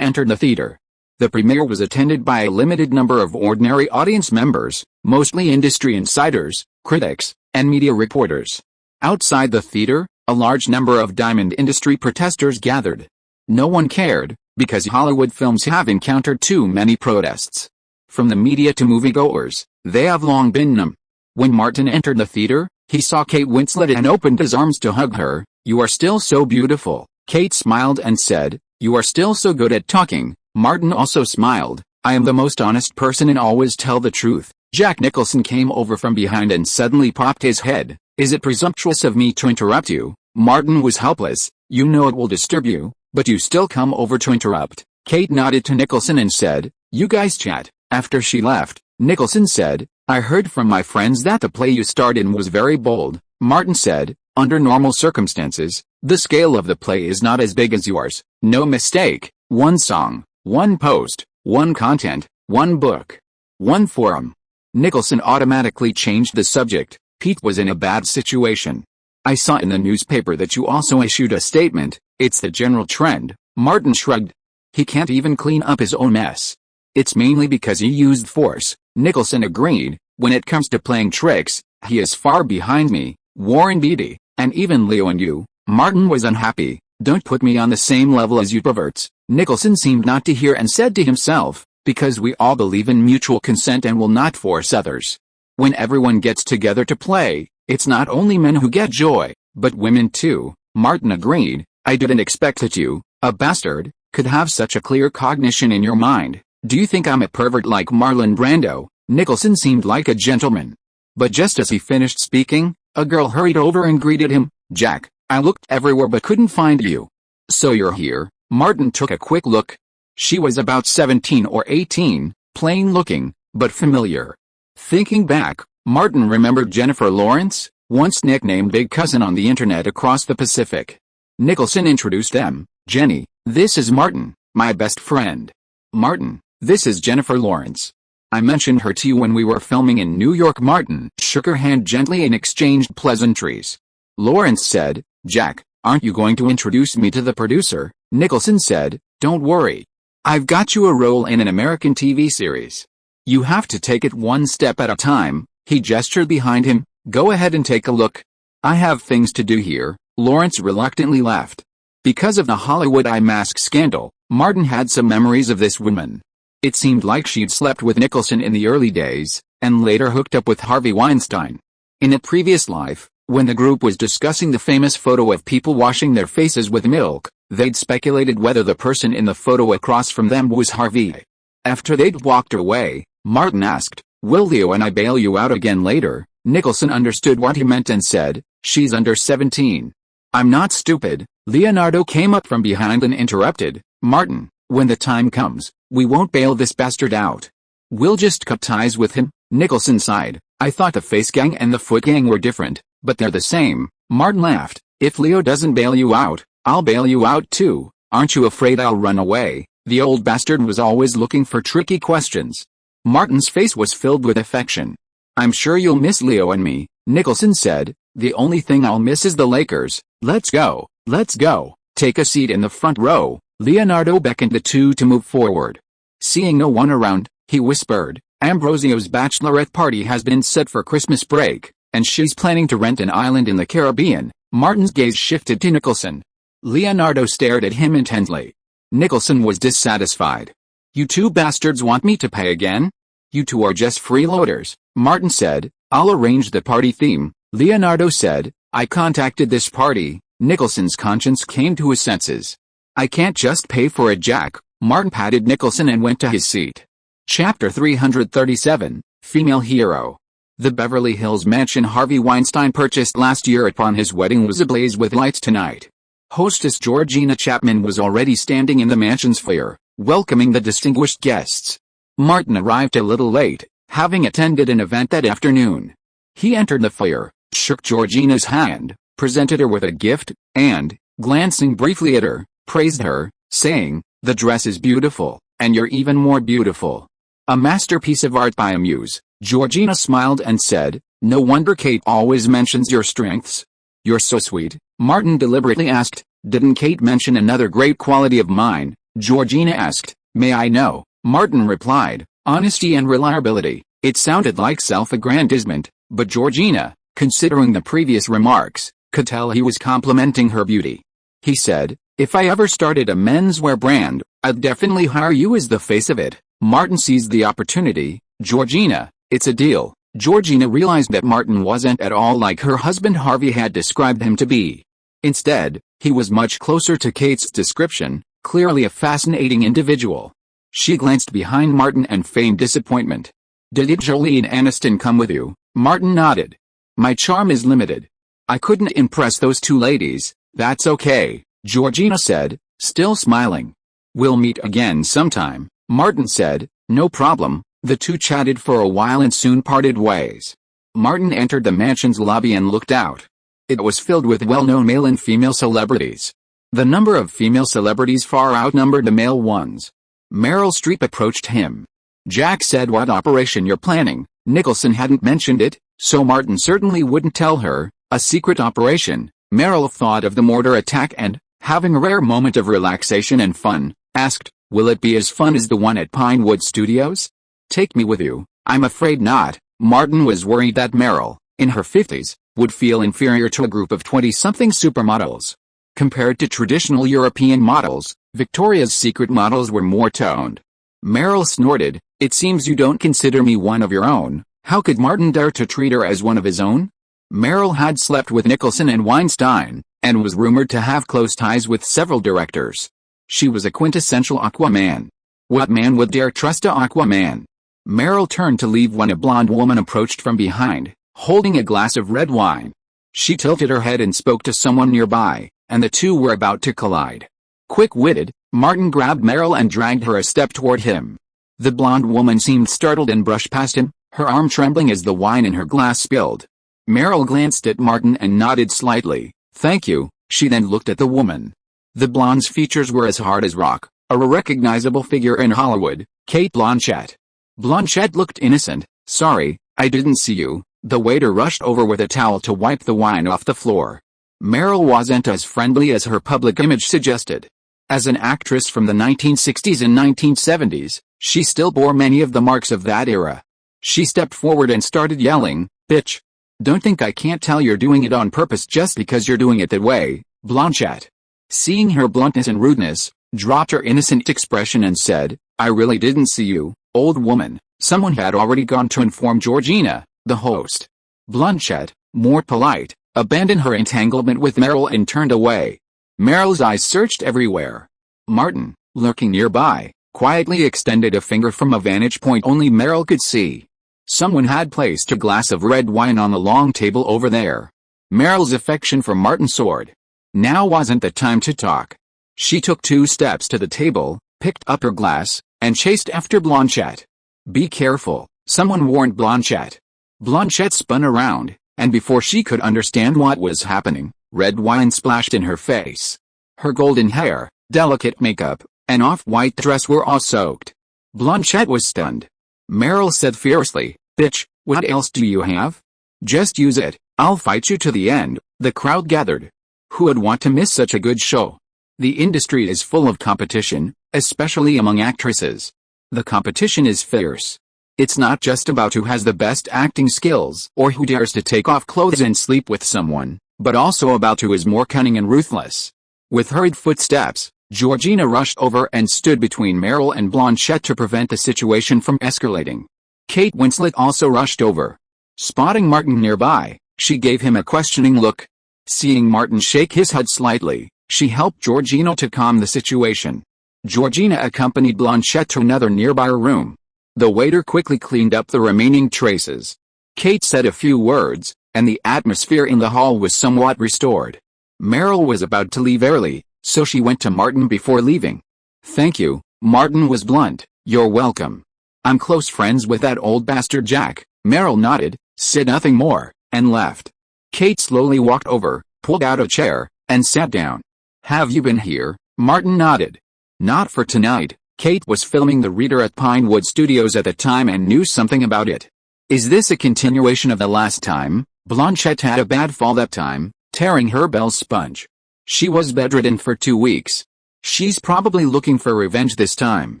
entered the theater. The premiere was attended by a limited number of ordinary audience members, mostly industry insiders, critics, and media reporters. Outside the theater, a large number of diamond industry protesters gathered. No one cared, because Hollywood films have encountered too many protests. From the media to moviegoers, they have long been numb. When Martin entered the theater, he saw Kate Winslet and opened his arms to hug her. You are still so beautiful. Kate smiled and said, you are still so good at talking. Martin also smiled. I am the most honest person and always tell the truth. Jack Nicholson came over from behind and suddenly popped his head. Is it presumptuous of me to interrupt you? Martin was helpless. You know it will disturb you, but you still come over to interrupt. Kate nodded to Nicholson and said, you guys chat. After she left, Nicholson said, I heard from my friends that the play you starred in was very bold. Martin said, under normal circumstances, the scale of the play is not as big as yours. No mistake, one song, one post, one content, one book, one forum. Nicholson automatically changed the subject. Pete was in a bad situation. I saw in the newspaper that you also issued a statement. It's the general trend. Martin shrugged. He can't even clean up his own mess. It's mainly because he used force. Nicholson agreed. When it comes to playing tricks, he is far behind me, Warren Beatty, and even Leo and you. Martin was unhappy. Don't put me on the same level as you perverts. Nicholson seemed not to hear and said to himself, because we all believe in mutual consent and will not force others. When everyone gets together to play, it's not only men who get joy, but women too. Martin agreed. I didn't expect that you, a bastard, could have such a clear cognition in your mind. Do you think I'm a pervert like Marlon Brando? Nicholson seemed like a gentleman. But just as he finished speaking, a girl hurried over and greeted him. Jack, I looked everywhere but couldn't find you. So you're here? Martin took a quick look. She was about 17 or 18, plain looking, but familiar. Thinking back, Martin remembered Jennifer Lawrence, once nicknamed Big Cousin on the internet across the Pacific. Nicholson introduced them. Jenny, this is Martin, my best friend. Martin, this is Jennifer Lawrence. I mentioned her to you when we were filming in New York. Martin shook her hand gently and exchanged pleasantries. Lawrence said, Jack, aren't you going to introduce me to the producer? Nicholson said, don't worry. I've got you a role in an American TV series. You have to take it one step at a time. He gestured behind him. Go ahead and take a look. I have things to do here. Lawrence reluctantly left. Because of the Hollywood eye mask scandal, Martin had some memories of this woman. It seemed like she'd slept with Nicholson in the early days, and later hooked up with Harvey Weinstein. In a previous life, when the group was discussing the famous photo of people washing their faces with milk, they'd speculated whether the person in the photo across from them was Harvey. After they'd walked away, Martin asked, will Leo and I bail you out again later? Nicholson understood what he meant and said, she's under 17. I'm not stupid. Leonardo came up from behind and interrupted, Martin, when the time comes, we won't bail this bastard out. We'll just cut ties with him. Nicholson sighed. I thought the face gang and the foot gang were different, but they're the same. Martin laughed. If Leo doesn't bail you out, I'll bail you out too. Aren't you afraid I'll run away? The old bastard was always looking for tricky questions. Martin's face was filled with affection. I'm sure you'll miss Leo and me, Nicholson said. The only thing I'll miss is the Lakers. Let's go. Let's go. Take a seat in the front row. Leonardo beckoned the two to move forward. Seeing no one around, he whispered, Ambrosio's bachelorette party has been set for Christmas break, and she's planning to rent an island in the Caribbean. Martin's gaze shifted to Nicholson. Leonardo stared at him intently. Nicholson was dissatisfied. You two bastards want me to pay again? You two are just freeloaders, Martin said. I'll arrange the party theme. Leonardo said, I contacted this party. Nicholson's conscience came to his senses. I can't just pay for it, Jack. Martin patted Nicholson and went to his seat. Chapter 337, Female Hero. The Beverly Hills mansion Harvey Weinstein purchased last year upon his wedding was ablaze with lights tonight. Hostess Georgina Chapman was already standing in the mansion's foyer, welcoming the distinguished guests. Martin arrived a little late, having attended an event that afternoon. He entered the foyer, shook Georgina's hand, presented her with a gift, and, glancing briefly at her, praised her, saying, the dress is beautiful, and you're even more beautiful. A masterpiece of art by a muse. Georgina smiled and said, no wonder Kate always mentions your strengths. You're so sweet. Martin deliberately asked, didn't Kate mention another great quality of mine? Georgina asked, may I know? Martin replied, honesty and reliability. It sounded like self-aggrandizement, but Georgina, considering the previous remarks, could tell he was complimenting her beauty. He said, if I ever started a menswear brand, I'd definitely hire you as the face of it. Martin seized the opportunity. Georgina, it's a deal. Georgina realized that Martin wasn't at all like her husband Harvey had described him to be. Instead, he was much closer to Kate's description, clearly a fascinating individual. She glanced behind Martin and feigned disappointment. Did Jolene Aniston come with you? Martin nodded. My charm is limited. I couldn't impress those two ladies. That's okay, Georgina said, still smiling. We'll meet again sometime, Martin said. No problem. The two chatted for a while and soon parted ways. Martin entered the mansion's lobby and looked out. It was filled with well-known male and female celebrities. The number of female celebrities far outnumbered the male ones. Meryl Streep approached him. Jack said, "What operation you're planning?" Nicholson hadn't mentioned it, so Martin certainly wouldn't tell her. A secret operation. Meryl thought of the mortar attack and, having a rare moment of relaxation and fun, asked, "Will it be as fun as the one at Pinewood Studios? Take me with you." "I'm afraid not." Martin was worried that Meryl, in her 50s, would feel inferior to a group of 20-something supermodels. Compared to traditional European models, Victoria's Secret models were more toned. Meryl snorted, "It seems you don't consider me one of your own." How could Martin dare to treat her as one of his own? Meryl had slept with Nicholson and Weinstein, and was rumored to have close ties with several directors. She was a quintessential Aquaman. What man would dare trust a Aquaman? Meryl turned to leave when a blonde woman approached from behind, holding a glass of red wine. She tilted her head and spoke to someone nearby, and the two were about to collide. Quick-witted, Martin grabbed Meryl and dragged her a step toward him. The blonde woman seemed startled and brushed past him, her arm trembling as the wine in her glass spilled. Meryl glanced at Martin and nodded slightly. "Thank you." She then looked at the woman. The blonde's features were as hard as rock, a recognizable figure in Hollywood, Cate Blanchett. Blanchett looked innocent. "Sorry, I didn't see you." The waiter rushed over with a towel to wipe the wine off the floor. Meryl wasn't as friendly as her public image suggested. As an actress from the 1960s and 1970s, she still bore many of the marks of that era. She stepped forward and started yelling, "Bitch! Don't think I can't tell you're doing it on purpose just because you're doing it that way." Blanchett, seeing her bluntness and rudeness, dropped her innocent expression and said, "I really didn't see you, old woman." Someone had already gone to inform Georgina, the host. Blanchett, more polite, abandoned her entanglement with Meryl and turned away. Meryl's eyes searched everywhere. Martin, lurking nearby, quietly extended a finger from a vantage point only Meryl could see. Someone had placed a glass of red wine on the long table over there. Meryl's affection for Martin soared. Now wasn't the time to talk. She took 2 steps to the table, picked up her glass, and chased after Blanchett. "Be careful," someone warned Blanchett. Blanchett spun around, and before she could understand what was happening, red wine splashed in her face. Her golden hair, delicate makeup, and off-white dress were all soaked. Blanchett was stunned. Meryl said fiercely, "Bitch, what else do you have? Just use it, I'll fight you to the end." The crowd gathered. Who would want to miss such a good show? The industry is full of competition, especially among actresses. The competition is fierce. It's not just about who has the best acting skills or who dares to take off clothes and sleep with someone, but also about who is more cunning and ruthless. With hurried footsteps, Georgina rushed over and stood between Meryl and Blanchett to prevent the situation from escalating. Kate Winslet also rushed over. Spotting Martin nearby, she gave him a questioning look. Seeing Martin shake his head slightly, she helped Georgina to calm the situation. Georgina accompanied Blanchett to another nearby room. The waiter quickly cleaned up the remaining traces. Kate said a few words, and the atmosphere in the hall was somewhat restored. Meryl was about to leave early, so she went to Martin before leaving. "Thank you." Martin was blunt. "You're welcome. I'm close friends with that old bastard Jack." Meryl nodded, said nothing more, and left. Kate slowly walked over, pulled out a chair, and sat down. "Have you been here?" Martin nodded. "Not for tonight." Kate was filming The Reader at Pinewood Studios at the time and knew something about it. "Is this a continuation of the last time?" Blanchett had a bad fall that time, tearing her bell sponge. She was bedridden for 2 weeks. She's probably looking for revenge this time.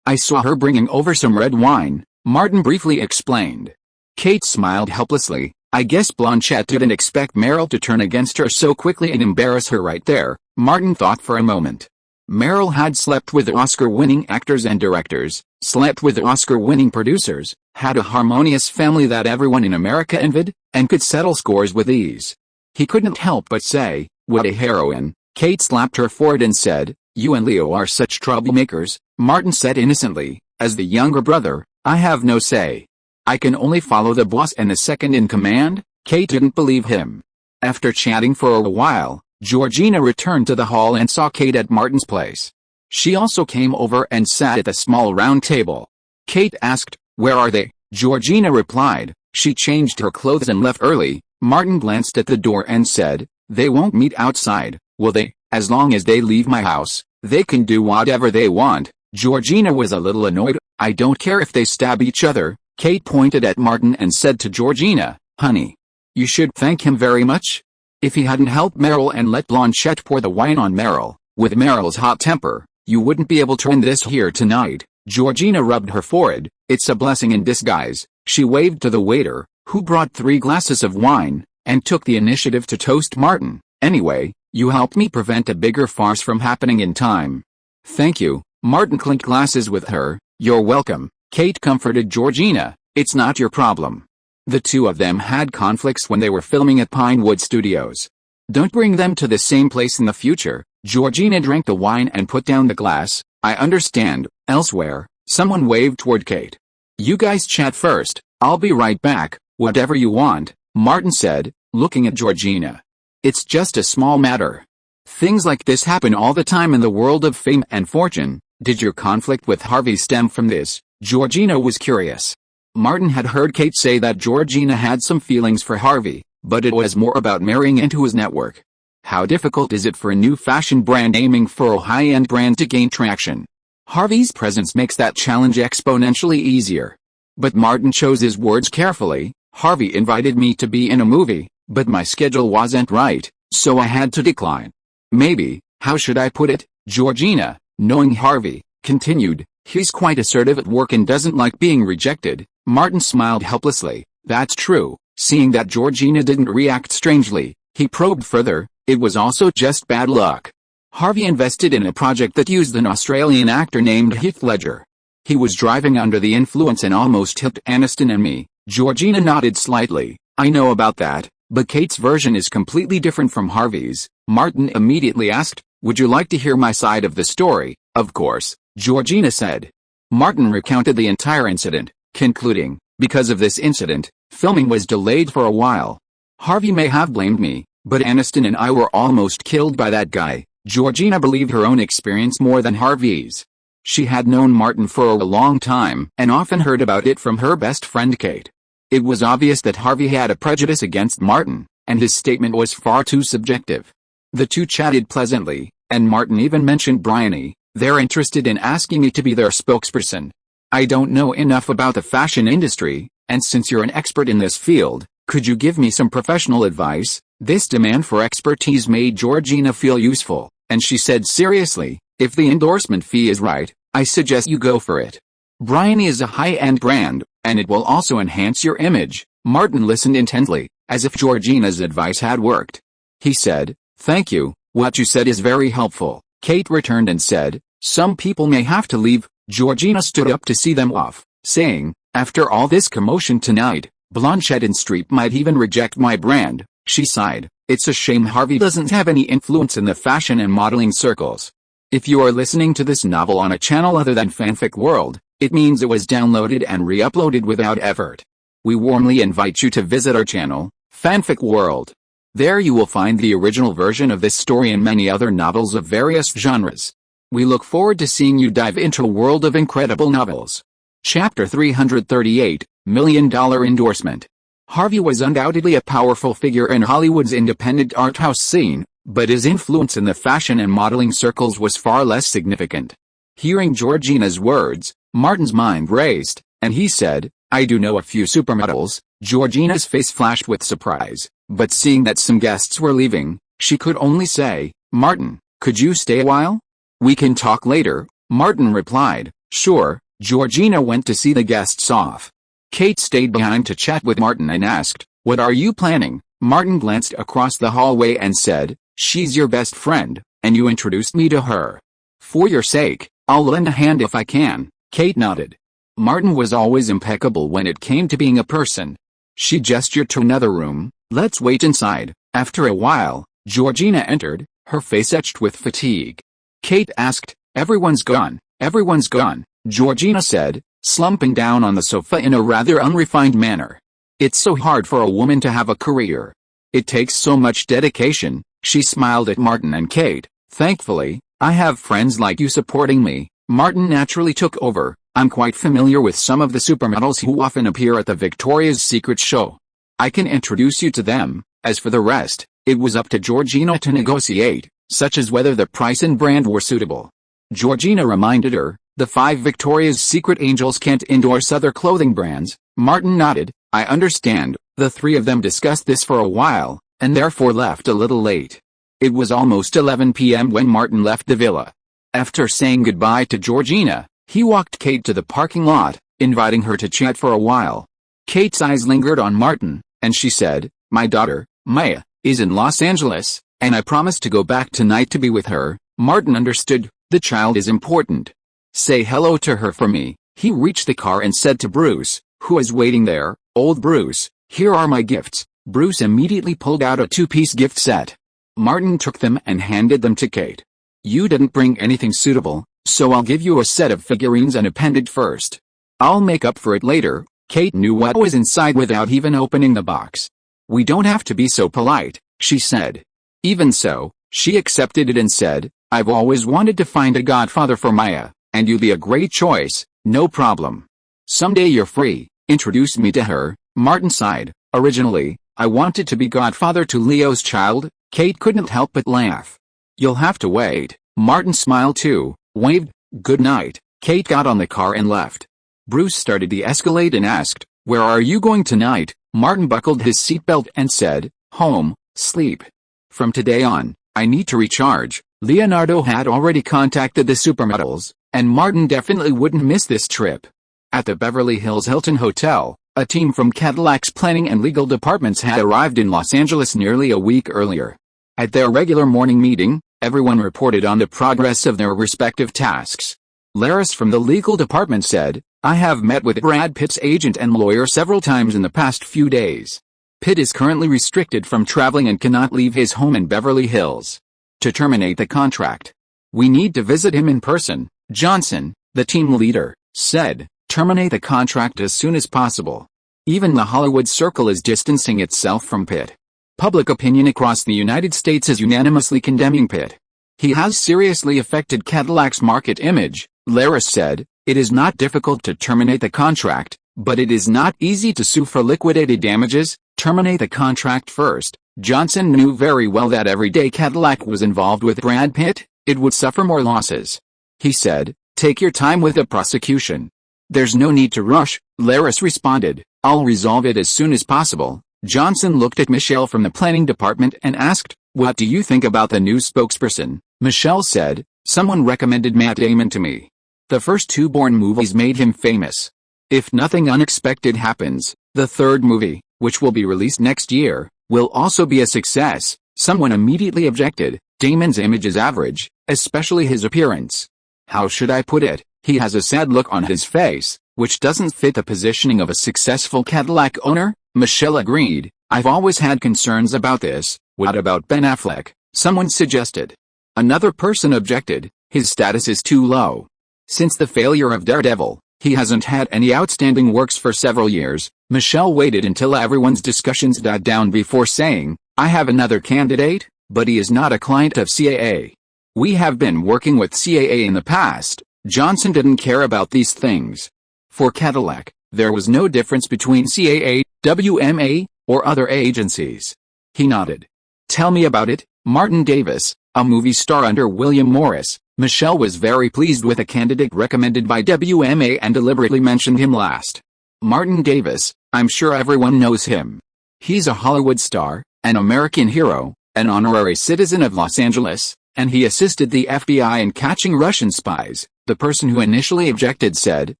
"I saw her bringing over some red wine," Martin briefly explained. Kate smiled helplessly. I guess Blanchett didn't expect Meryl to turn against her so quickly and embarrass her right there. Martin thought for a moment. Meryl had slept with Oscar-winning actors and directors, slept with Oscar-winning producers, had a harmonious family that everyone in America envied, and could settle scores with ease. He couldn't help but say, "What a heroine." Kate slapped her forehead and said, "You and Leo are such troublemakers." Martin said innocently, "As the younger brother, I have no say. I can only follow the boss and the second in command." Kate didn't believe him. After chatting for a while, Georgina returned to the hall and saw Kate at Martin's place. She also came over and sat at the small round table. Kate asked, "Where are they?" Georgina replied, "She changed her clothes and left early. Martin glanced at the door and said, "They won't meet outside, will they? As long as they leave my house, they can do whatever they want." Georgina was a little annoyed. "I don't care if they stab each other." Kate pointed at Martin and said to Georgina, "Honey, you should thank him very much. If he hadn't helped Meryl and let Blanchette pour the wine on Meryl, with Meryl's hot temper, you wouldn't be able to end this here tonight." Georgina rubbed her forehead. "It's a blessing in disguise." She waved to the waiter, who brought 3 glasses of wine, and took the initiative to toast Martin. "Anyway, you helped me prevent a bigger farce from happening in time." "Thank you." Martin clinked glasses with her. "You're welcome." Kate comforted Georgina. "It's not your problem." The two of them had conflicts when they were filming at Pinewood Studios. "Don't bring them to the same place in the future." Georgina drank the wine and put down the glass. "I understand." Elsewhere, someone waved toward Kate. "You guys chat first, I'll be right back." "Whatever you want," Martin said, looking at Georgina. "It's just a small matter. Things like this happen all the time in the world of fame and fortune." "Did your conflict with Harvey stem from this?" Georgina was curious. Martin had heard Kate say that Georgina had some feelings for Harvey, but it was more about marrying into his network. How difficult is it for a new fashion brand aiming for a high-end brand to gain traction? Harvey's presence makes that challenge exponentially easier. But Martin chose his words carefully. "Harvey invited me to be in a movie, but my schedule wasn't right, so I had to decline." "Maybe, how should I put it?" Georgina, knowing Harvey, continued, "He's quite assertive at work and doesn't like being rejected." Martin smiled helplessly. "That's true." Seeing that Georgina didn't react strangely, he probed further. "It was also just bad luck. Harvey invested in a project that used an Australian actor named Heath Ledger. He was driving under the influence and almost hipped Aniston and me." Georgina nodded slightly. "I know about that, but Kate's version is completely different from Harvey's." Martin immediately asked, "Would you like to hear my side of the story?" "Of course," Georgina said. Martin recounted the entire incident, concluding, "Because of this incident, filming was delayed for a while. Harvey may have blamed me, but Aniston and I were almost killed by that guy." Georgina believed her own experience more than Harvey's. She had known Martin for a long time and often heard about it from her best friend Kate. It was obvious that Harvey had a prejudice against Martin, and his statement was far too subjective. The two chatted pleasantly, and Martin even mentioned Bryony. "They're interested in asking me to be their spokesperson. I don't know enough about the fashion industry, and since you're an expert in this field, could you give me some professional advice?" This demand for expertise made Georgina feel useful, and she said seriously, "If the endorsement fee is right, I suggest you go for it. Bryony is a high-end brand, and it will also enhance your image." Martin listened intently, as if Georgina's advice had worked. He said, "Thank you, what you said is very helpful." Kate returned and said, "Some people may have to leave." Georgina stood up to see them off, saying, "After all this commotion tonight, Blanchette and Streep might even reject my brand." She sighed. "It's a shame Harvey doesn't have any influence in the fashion and modeling circles." If you are listening to this novel on a channel other than Fanfic World, it means it was downloaded and re-uploaded without effort. We warmly invite you to visit our channel, Fanfic World. There you will find the original version of this story and many other novels of various genres. We look forward to seeing you dive into a world of incredible novels. Chapter 338, $1 Million Endorsement. Harvey was undoubtedly a powerful figure in Hollywood's independent art house scene, but his influence in the fashion and modeling circles was far less significant. Hearing Georgina's words, Martin's mind raced, and he said, "I do know a few supermodels." Georgina's face flashed with surprise, but seeing that some guests were leaving, she could only say, "Martin, could you stay a while?" "We can talk later," Martin replied. "Sure." Georgina went to see the guests off. Kate stayed behind to chat with Martin and asked, "What are you planning?" Martin glanced across the hallway and said, "She's your best friend, and you introduced me to her. For your sake, I'll lend a hand if I can." Kate nodded. Martin was always impeccable when it came to being a person. She gestured to another room. "Let's wait inside." After a while, Georgina entered, her face etched with fatigue. Kate asked, "Everyone's gone." "Everyone's gone," Georgina said, slumping down on the sofa in a rather unrefined manner. "It's so hard for a woman to have a career. It takes so much dedication." She smiled at Martin and Kate. "Thankfully, I have friends like you supporting me." Martin naturally took over. "I'm quite familiar with some of the supermodels who often appear at the Victoria's Secret show. I can introduce you to them. As for the rest, it was up to Georgina to negotiate, such as whether the price and brand were suitable. Georgina reminded her, the 5 Victoria's Secret angels can't endorse other clothing brands. Martin nodded. I understand. The 3 of them discussed this for a while, and therefore left a little late. It was almost 11 p.m. when Martin left the villa. After saying goodbye to Georgina, he walked Kate to the parking lot, inviting her to chat for a while. Kate's eyes lingered on Martin, and she said, my daughter, Maya, is in Los Angeles, and I promised to go back tonight to be with her. Martin understood. The child is important. Say hello to her for me. He reached the car and said to Bruce, who was waiting there, old Bruce, here are my gifts. Bruce immediately pulled out a 2-piece gift set. Martin took them and handed them to Kate. You didn't bring anything suitable, so I'll give you a set of figurines and appended first. I'll make up for it later. Kate knew what was inside without even opening the box. We don't have to be so polite, she said. Even so, she accepted it and said, I've always wanted to find a godfather for Maya, and you'd be a great choice. No problem. Someday you're free. Introduce me to her. Martin sighed. Originally, I wanted to be godfather to Leo's child. Kate couldn't help but laugh. You'll have to wait. Martin smiled too, waved. Good night. Kate got on the car and left. Bruce started the Escalade and asked, where are you going tonight? Martin buckled his seatbelt and said, home, sleep. From today on, I need to recharge. Leonardo had already contacted the supermodels, and Martin definitely wouldn't miss this trip. At the Beverly Hills Hilton Hotel, a team from Cadillac's planning and legal departments had arrived in Los Angeles nearly a week earlier. At their regular morning meeting, everyone reported on the progress of their respective tasks. Laris from the legal department said, I have met with Brad Pitt's agent and lawyer several times in the past few days. Pitt is currently restricted from traveling and cannot leave his home in Beverly Hills. To terminate the contract, we need to visit him in person. Johnson, the team leader, said, terminate the contract as soon as possible. Even the Hollywood circle is distancing itself from Pitt. Public opinion across the United States is unanimously condemning Pitt. He has seriously affected Cadillac's market image, Laris said. It is not difficult to terminate the contract, but it is not easy to sue for liquidated damages. Terminate the contract first. Johnson knew very well that every day Cadillac was involved with Brad Pitt, it would suffer more losses. He said, take your time with the prosecution. There's no need to rush, Laris responded. I'll resolve it as soon as possible. Johnson looked at Michelle from the planning department and asked, what do you think about the new spokesperson? Michelle said, someone recommended Matt Damon to me. The first 2 Bourne movies made him famous. If nothing unexpected happens, the 3rd movie, which will be released next year, will also be a success. Someone immediately objected. Damon's image is average, especially his appearance. How should I put it? He has a sad look on his face, which doesn't fit the positioning of a successful Cadillac owner. Michelle agreed. I've always had concerns about this. What about Ben Affleck? Someone suggested. Another person objected. His status is too low. Since the failure of Daredevil, he hasn't had any outstanding works for several years. Michelle waited until everyone's discussions died down before saying, I have another candidate, but he is not a client of CAA. We have been working with CAA in the past. Johnson didn't care about these things. For Cadillac, there was no difference between CAA, WMA, or other agencies. He nodded. Tell me about it. Martin Davis, a movie star under William Morris. Michelle was very pleased with a candidate recommended by WMA and deliberately mentioned him last. Martin Davis, I'm sure everyone knows him. He's a Hollywood star, an American hero, an honorary citizen of Los Angeles, and he assisted the FBI in catching Russian spies. The person who initially objected said,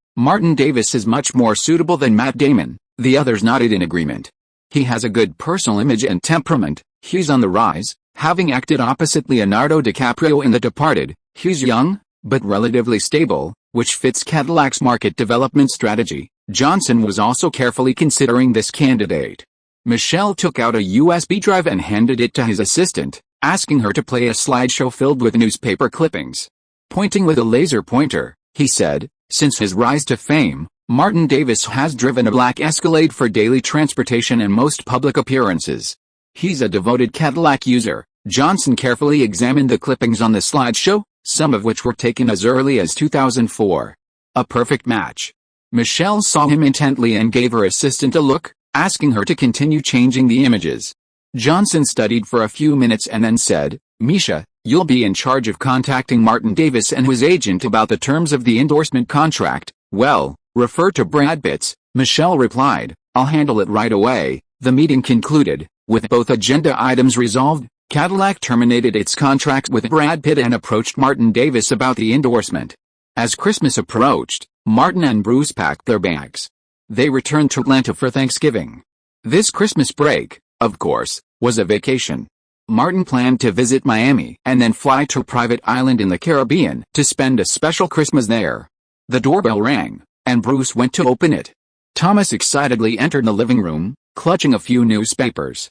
Martin Davis is much more suitable than Matt Damon. The others nodded in agreement. He has a good personal image and temperament. He's on the rise, having acted opposite Leonardo DiCaprio in The Departed. He's young, but relatively stable, which fits Cadillac's market development strategy. Johnson was also carefully considering this candidate. Michelle took out a USB drive and handed it to his assistant, asking her to play a slideshow filled with newspaper clippings. Pointing with a laser pointer, he said, since his rise to fame, Martin Davis has driven a black Escalade for daily transportation and most public appearances. He's a devoted Cadillac user. Johnson carefully examined the clippings on the slideshow, some of which were taken as early as 2004. A perfect match. Michelle saw him intently and gave her assistant a look, asking her to continue changing the images. Johnson studied for a few minutes and then said, "Misha, you'll be in charge of contacting Martin Davis and his agent about the terms of the endorsement contract." "Well, refer to Brad Pitt's," Michelle replied. "I'll handle it right away." The meeting concluded, with both agenda items resolved. Cadillac terminated its contract with Brad Pitt and approached Martin Davis about the endorsement. As Christmas approached, Martin and Bruce packed their bags. They returned to Atlanta for Thanksgiving. This Christmas break, of course, was a vacation. Martin planned to visit Miami and then fly to a private island in the Caribbean to spend a special Christmas there. The doorbell rang, and Bruce went to open it. Thomas excitedly entered the living room, clutching a few newspapers.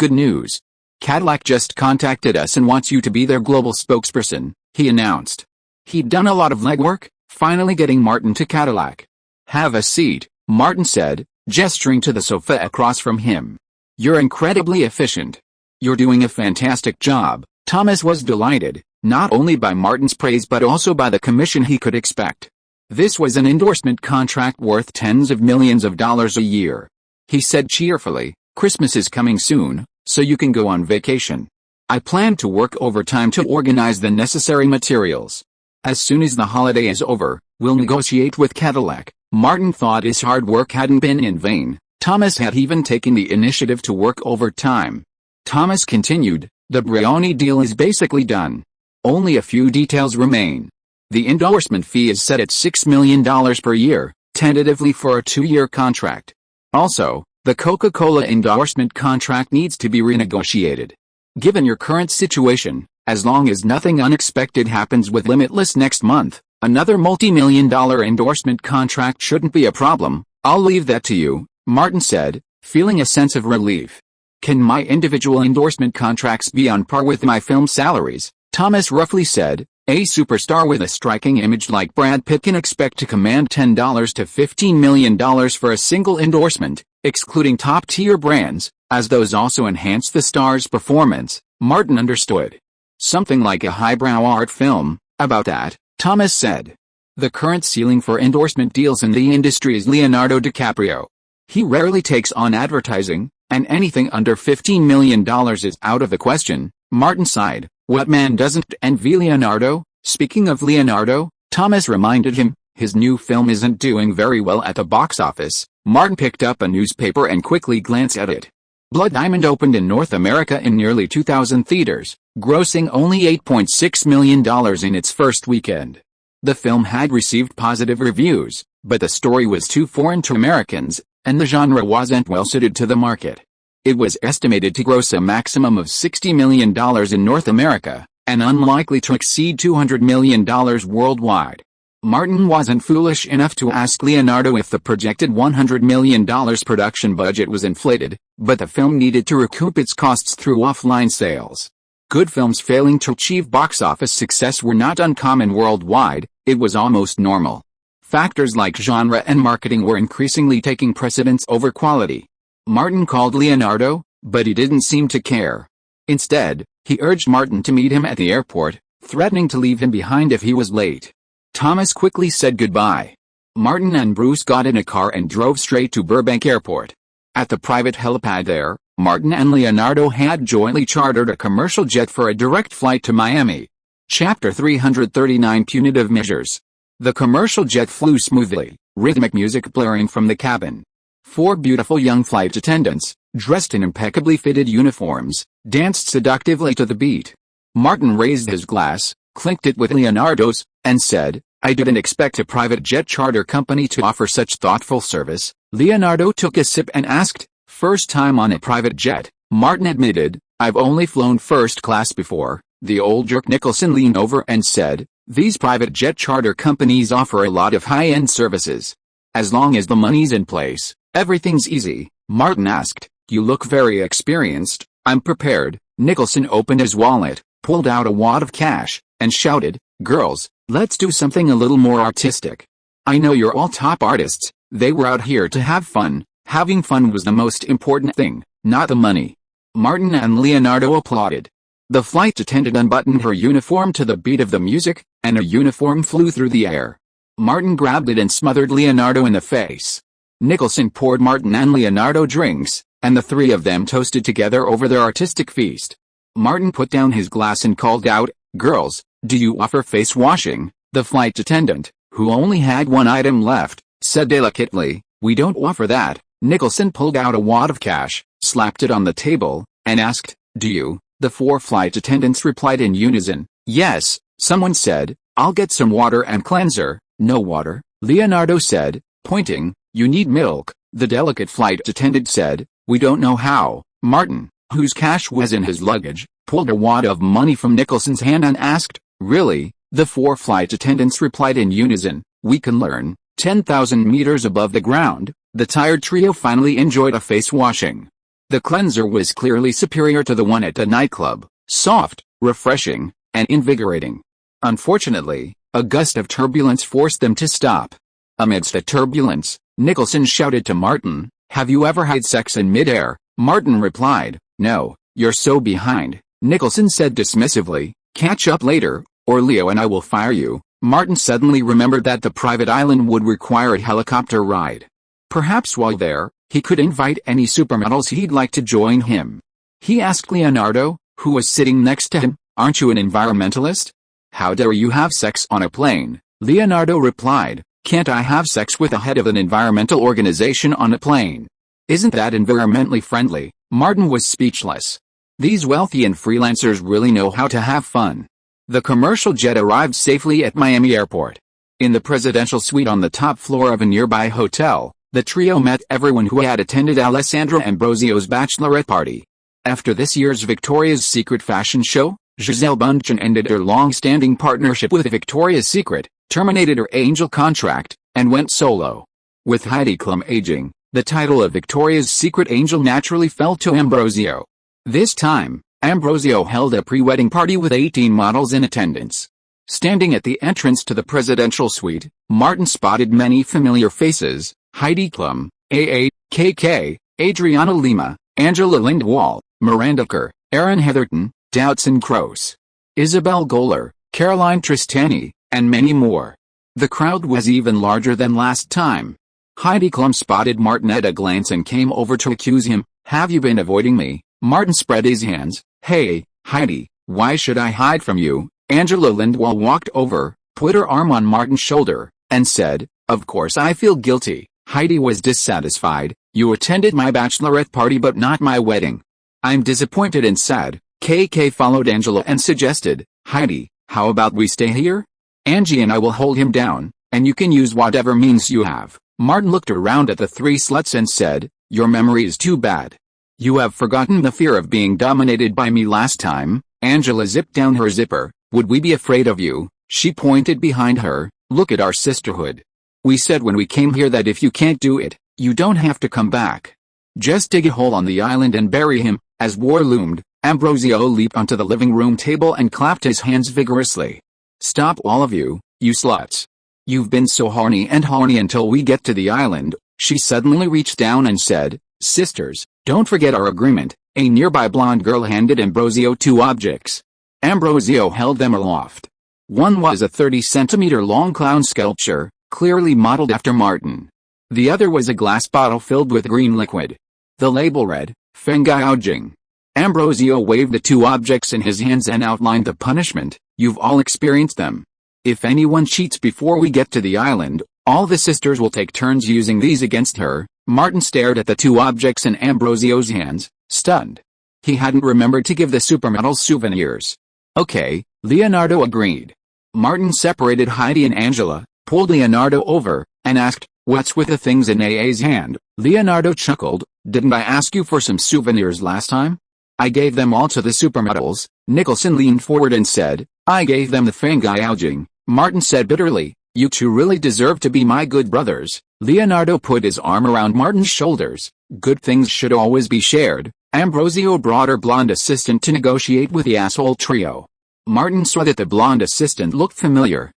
"Good news. Cadillac just contacted us and wants you to be their global spokesperson," he announced. He'd done a lot of legwork, finally getting Martin to Cadillac. "Have a seat," Martin said, gesturing to the sofa across from him. "You're incredibly efficient. You're doing a fantastic job." Thomas was delighted, not only by Martin's praise but also by the commission he could expect. This was an endorsement contract worth tens of millions of dollars a year. He said cheerfully, "Christmas is coming soon, so you can go on vacation. I plan to work overtime to organize the necessary materials. As soon as the holiday is over, we'll negotiate with Cadillac." Martin thought his hard work hadn't been in vain. Thomas had even taken the initiative to work overtime. Thomas continued, "The Brioni deal is basically done. Only a few details remain. The endorsement fee is set at $6 million per year, tentatively for a 2-year contract. Also, the Coca-Cola endorsement contract needs to be renegotiated. Given your current situation, as long as nothing unexpected happens with Limitless next month, another multi-million-dollar endorsement contract shouldn't be a problem. I'll leave that to you," Martin said, feeling a sense of relief. "Can my individual endorsement contracts be on par with my film salaries?" Thomas roughly said. "A superstar with a striking image like Brad Pitt can expect to command $10 to $15 million for a single endorsement, excluding top-tier brands, as those also enhance the star's performance." Martin understood. "Something like a highbrow art film, about that," Thomas said. "The current ceiling for endorsement deals in the industry is Leonardo DiCaprio. He rarely takes on advertising, and anything under $15 million is out of the question." Martin sighed. "What man doesn't envy Leonardo?" Speaking of Leonardo, Thomas reminded him, his new film isn't doing very well at the box office. Martin picked up a newspaper and quickly glanced at it. Blood Diamond opened in North America in nearly 2,000 theaters, grossing only $8.6 million in its first weekend. The film had received positive reviews, but the story was too foreign to Americans, and the genre wasn't well suited to the market. It was estimated to gross a maximum of $60 million in North America, and unlikely to exceed $200 million worldwide. Martin wasn't foolish enough to ask Leonardo if the projected $100 million production budget was inflated, but the film needed to recoup its costs through offline sales. Good films failing to achieve box office success were not uncommon worldwide, it was almost normal. Factors like genre and marketing were increasingly taking precedence over quality. Martin called Leonardo, but he didn't seem to care. Instead, he urged Martin to meet him at the airport, threatening to leave him behind if he was late. Thomas quickly said goodbye. Martin and Bruce got in a car and drove straight to Burbank Airport. At the private helipad there, Martin and Leonardo had jointly chartered a commercial jet for a direct flight to Miami. Chapter 339 Punitive Measures. The commercial jet flew smoothly, rhythmic music blaring from the cabin. 4 beautiful young flight attendants, dressed in impeccably fitted uniforms, danced seductively to the beat. Martin raised his glass, clinked it with Leonardo's, and said, "I didn't expect a private jet charter company to offer such thoughtful service." Leonardo took a sip and asked, "First time on a private jet?" Martin admitted, "I've only flown first class before." The old jerk Nicholson leaned over and said, "These private jet charter companies offer a lot of high-end services. As long as the money's in place, everything's easy." Martin asked, "You look very experienced." "I'm prepared." Nicholson opened his wallet, pulled out a wad of cash, and shouted, "Girls, let's do something a little more artistic. I know you're all top artists." They were out here to have fun. Having fun was the most important thing, not the money. Martin and Leonardo applauded. The flight attendant unbuttoned her uniform to the beat of the music, and her uniform flew through the air. Martin grabbed it and smothered Leonardo in the face. Nicholson poured Martin and Leonardo drinks, and the three of them toasted together over their artistic feast. Martin put down his glass and called out, "Girls, do you offer face washing?" The flight attendant, who only had one item left, said delicately, "We don't offer that." Nicholson pulled out a wad of cash, slapped it on the table, and asked, "Do you?" The four flight attendants replied in unison, "Yes." Someone said, "I'll get some water and cleanser." "No water," Leonardo said, pointing. "You need milk." The delicate flight attendant said, "We don't know how." Martin, whose cash was in his luggage, pulled a wad of money from Nicholson's hand and asked, "Really?" The four flight attendants replied in unison, "We can learn." 10,000 meters above the ground, the tired trio finally enjoyed a face washing. The cleanser was clearly superior to the one at the nightclub, soft, refreshing, and invigorating. Unfortunately, a gust of turbulence forced them to stop. Amidst the turbulence, Nicholson shouted to Martin, "Have you ever had sex in midair?" Martin replied, "No, you're so behind." Nicholson said dismissively, "Catch up later, or Leo and I will fire you." Martin suddenly remembered that the private island would require a helicopter ride. Perhaps while there, he could invite any supermodels he'd like to join him. He asked Leonardo, who was sitting next to him, "Aren't you an environmentalist? How dare you have sex on a plane?" Leonardo replied, "Can't I have sex with the head of an environmental organization on a plane? Isn't that environmentally friendly?" Martin was speechless. These wealthy and freelancers really know how to have fun. The commercial jet arrived safely at Miami Airport. In the presidential suite on the top floor of a nearby hotel, the trio met everyone who had attended Alessandra Ambrosio's bachelorette party. After this year's Victoria's Secret fashion show, Gisele Bündchen ended her long-standing partnership with Victoria's Secret, terminated her Angel contract, and went solo. With Heidi Klum aging, the title of Victoria's Secret Angel naturally fell to Ambrosio. This time, Ambrosio held a pre-wedding party with 18 models in attendance. Standing at the entrance to the presidential suite, Martin spotted many familiar faces: Heidi Klum, KK, Adriana Lima, Angela Lindwall, Miranda Kerr, Erin Heatherton, Doutzen Kroos, Isabel Goller, Caroline Tristani, and many more. The crowd was even larger than last time. Heidi Klum spotted Martin at a glance and came over to accuse him. "Have you been avoiding me?" Martin spread his hands. "Hey, Heidi, why should I hide from you?" Angela Lindwall walked over, put her arm on Martin's shoulder, and said, "Of course I feel guilty." Heidi was dissatisfied. "You attended my bachelorette party but not my wedding. I'm disappointed and sad." KK followed Angela and suggested, "Heidi, how about we stay here? Angie and I will hold him down, and you can use whatever means you have." Martin looked around at the three sluts and said, "Your memory is too bad. You have forgotten the fear of being dominated by me last time." Angela zipped down her zipper. "Would we be afraid of you?" She pointed behind her. "Look at our sisterhood. We said when we came here that if you can't do it, you don't have to come back. Just dig a hole on the island and bury him." As war loomed, Ambrosio leaped onto the living room table and clapped his hands vigorously. "Stop all of you, you sluts. You've been so horny until we get to the island." She suddenly reached down and said, "Sisters, don't forget our agreement." A nearby blonde girl handed Ambrosio two objects. Ambrosio held them aloft. One was a 30-centimeter-long clown sculpture, clearly modeled after Martin. The other was a glass bottle filled with green liquid. The label read, "Fengaojing." Ambrosio waved the two objects in his hands and outlined the punishment. "You've all experienced them. If anyone cheats before we get to the island, all the sisters will take turns using these against her." Martin stared at the two objects in Ambrosio's hands, stunned. He hadn't remembered to give the supermodels souvenirs. "Okay," Leonardo agreed. Martin separated Heidi and Angela, pulled Leonardo over, and asked, "What's with the things in AA's hand?" Leonardo chuckled. "Didn't I ask you for some souvenirs last time? I gave them all to the supermodels." Nicholson leaned forward and said, "I gave them the fangyoujing." Martin said bitterly, "You two really deserve to be my good brothers." Leonardo put his arm around Martin's shoulders. "Good things should always be shared." Ambrosio brought her blonde assistant to negotiate with the asshole trio. Martin saw that the blonde assistant looked familiar.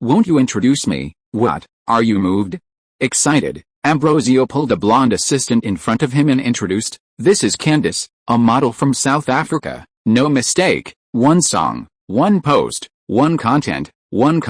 Won't you introduce me?" "What, are you moved?" Excited, Ambrosio pulled the blonde assistant in front of him and introduced, "This is Candice, a model from South Africa. No mistake, one song, one post, one content, one